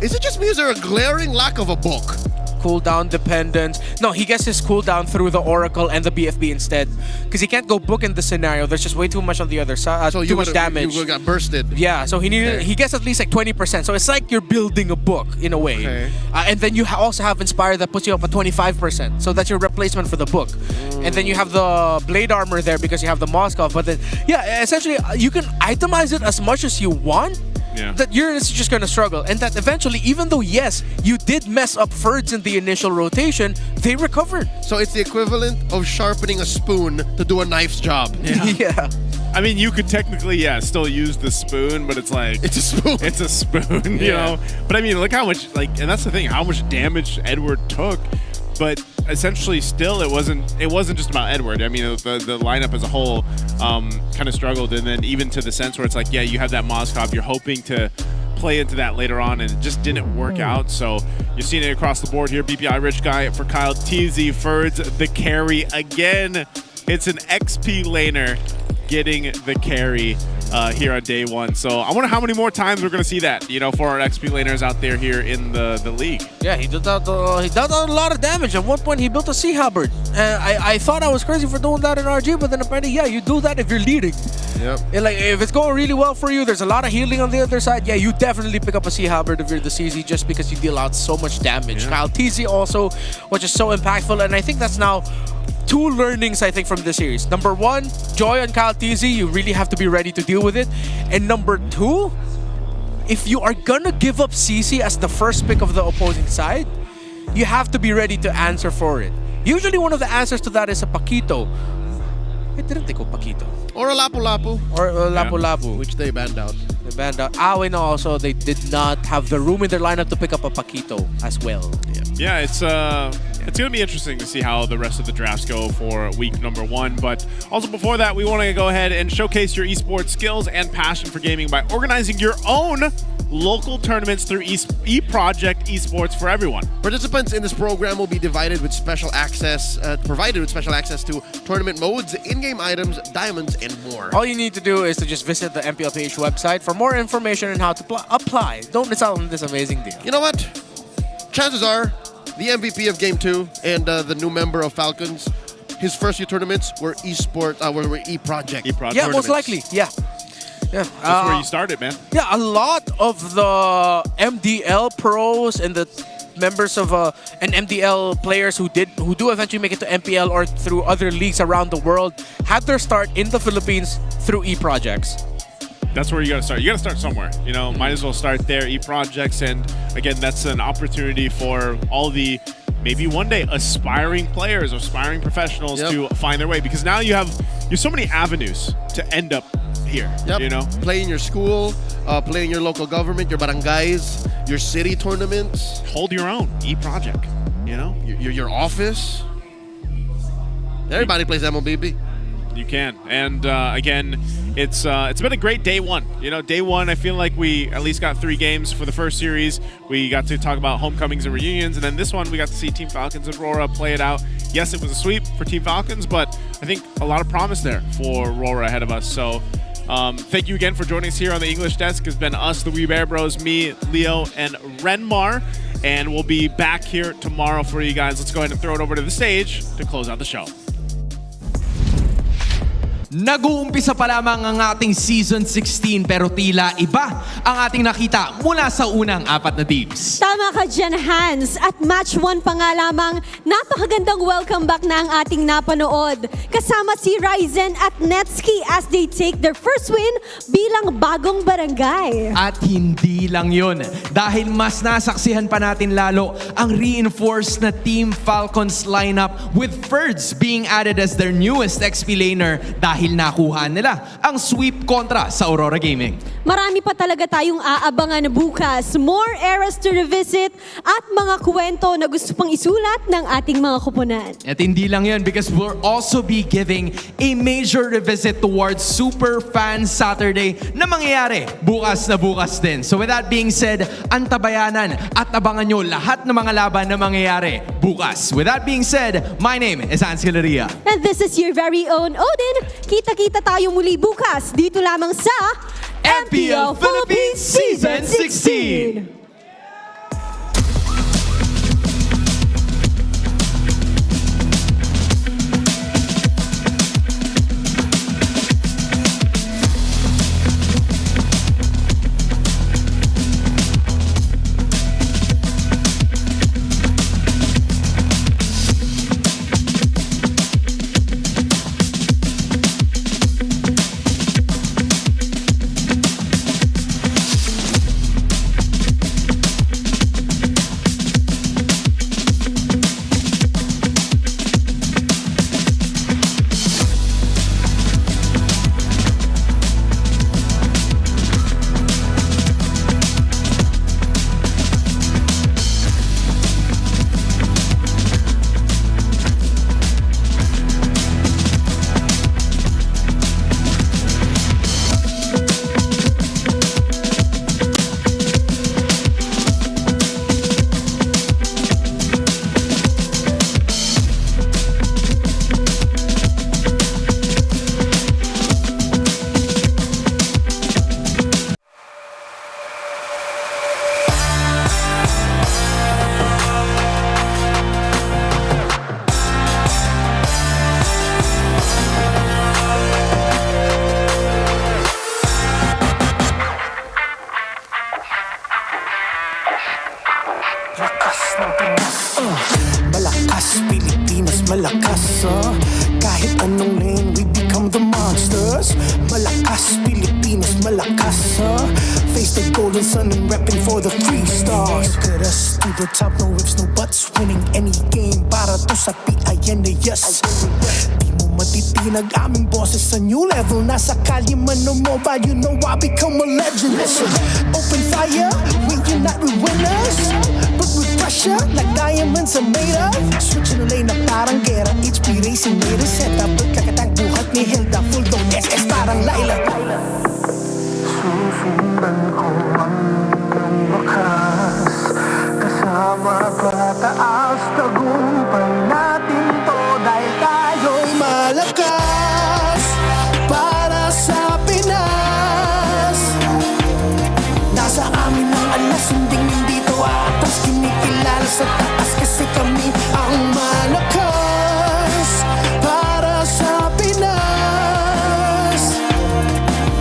Is it just me? Is there a glaring lack of a book? Cooldown dependent. No, he gets his cooldown through the Oracle and the BFB instead, because he can't go book in the scenario. There's just way too much on the other side. So too much damage. You got bursted. Yeah, so he needed. He gets at least like 20%. So it's like you're building a book in a way. Okay. And then you also have Inspire that puts you up at 25%. So that's your replacement for the book. And then you have the Blade Armor there because you have the Moskov. But then, yeah, essentially you can itemize it as much as you want. Yeah. That Uranus is just going to struggle, and that eventually, even though yes, you did mess up Ferds in the initial rotation, they recovered. So it's the equivalent of sharpening a spoon to do a knife's job. Yeah. I mean, you could technically, still use the spoon, but it's like... It's a spoon. It's a spoon, you know? But I mean, look how much, like, and that's the thing, how much damage Edward took. But essentially, still, it wasn't just about Edward. I mean, the lineup as a whole kind of struggled, and then even to the sense where it's like, yeah, you have that Moskov, you're hoping to play into that later on, and it just didn't work out. So you're seeing it across the board here. BPI Rich Guy for Kyle TZ, Ferds the carry again. It's an XP laner getting the carry here on day one. So I wonder how many more times we're going to see that, you know, for our XP laners out there here in the league. Yeah, he did that. He did a lot of damage. At one point, he built a Sea Halberd. I thought I was crazy for doing that in RG, but then apparently, yeah, you do that if you're leading. Yep. And like, if it's going really well for you, there's a lot of healing on the other side. Yeah, you definitely pick up a Sea Halberd if you're the CZ, just because you deal out so much damage. Yeah. Kyle TZ also, which is so impactful, and I think that's now two learnings, I think, from this series. Number one, Joy on Kyle TZ, you really have to be ready to deal with it. And number two, if you are gonna give up CC as the first pick of the opposing side, you have to be ready to answer for it. Usually one of the answers to that is a Paquito. I didn't think of Paquito. Or a Lapu-Lapu. Or a Lapu-Lapu. Which they banned out. They banned out. Awin also, they did not have the room in their lineup to pick up a Paquito as well. Yeah, it's It's going to be interesting to see how the rest of the drafts go for week number 1. But also before that, we want to go ahead and showcase your esports skills and passion for gaming by organizing your own local tournaments through eProject Esports for everyone. Participants in this program will be provided with special access to tournament modes, in-game items, diamonds, and more. All you need to do is to just visit the MPLPH website for more information on how to apply. Don't miss out on this amazing deal. You know what? Chances are, the MVP of Game 2 and the new member of Falcons, his first few tournaments were eProject. Yeah, most likely. Yeah. Yeah, that's where you started, man. Yeah, a lot of the MDL pros and the members of and MDL players who do eventually make it to MPL or through other leagues around the world had their start in the Philippines through eProjects. That's where you got to start. You got to start somewhere. You know, might as well start there, eProjects, and again, that's an opportunity for all the maybe one day aspiring players or aspiring professionals to find their way, because now you have so many avenues to end up here. You know, play in your school, play in your local government, your barangays, your city tournaments. Hold your own eProject. You know, your office. Everybody plays MLBB. You can, and again, it's been a great day one. You know, day one, I feel like we at least got 3 games for the first series. We got to talk about homecomings and reunions, and then this one we got to see Team Falcons and RORA play it out. Yes, it was a sweep for Team Falcons, but I think a lot of promise there for RORA ahead of us. So thank you again for joining us here on the English desk. It's been us, the We Bear Bros, me, Leo, and Renmar, and we'll be back here tomorrow for you guys. Let's go ahead and throw it over to the stage to close out the show. Nag-uumpisa pa lamang ang ating Season 16 pero tila iba ang ating nakita mula sa unang 4 na teams. Tama ka dyan, Hans. At match 1 pa nga lamang, napakagandang welcome back na ang ating napanood. Kasama si Ryzen at Netski as they take their first win bilang bagong barangay. At hindi lang yun, dahil mas nasaksihan pa natin lalo ang reinforced na Team Falcons lineup with Ferds being added as their newest XP laner dahil nakuha nila ang sweep kontra sa Aurora Gaming. Marami pa talaga tayong aabangan bukas. More eras to revisit at mga kwento na gusto pang isulat ng ating mga kupunan. At hindi lang yun, because we'll also be giving a major revisit towards Super Fan Saturday na mangyayari bukas na bukas din. So with that being said, antabayanan at abangan nyo lahat ng mga laban na mangyayari bukas. With that being said, my name is Hans Galeria. And this is your very own Odin. Kita-kita tayo muli bukas dito lamang sa MPL Philippines Season 16! Malakas, Pilipinas, malakas kahit anong lane, we become the monsters. Malakas, Pilipinas, malakas face the golden sun and repping for the 3 stars. Look at us, to the top, no ifs, no buts. Winning any game, para to sa PIN, yes. Di mo matitinag aming boses sa new level. Nasa kalye man o mobile, you know I become a legend. Listen, open fire, we unite with winners, but with pressure like Diana. diamonds are made of. Switching the lane na parang gera. HP Racing may reseta. Pagkakatang buhat ni Hilda. Full tone SS parang Laila. Susundan ko ang wakas. Kasama pataas. Tagumpay natin to. Dahil tayo'y malakas. Para sa Pinas. Nasa amin ang alas. Hindi to atas. Kinikilala sa taas. Kasi kami ang malakas. Para sa Pinas.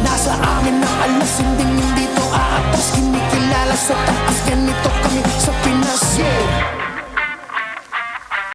Nasa amin ang alas. Hindi to atas. Kinikilala sa taas. Ganito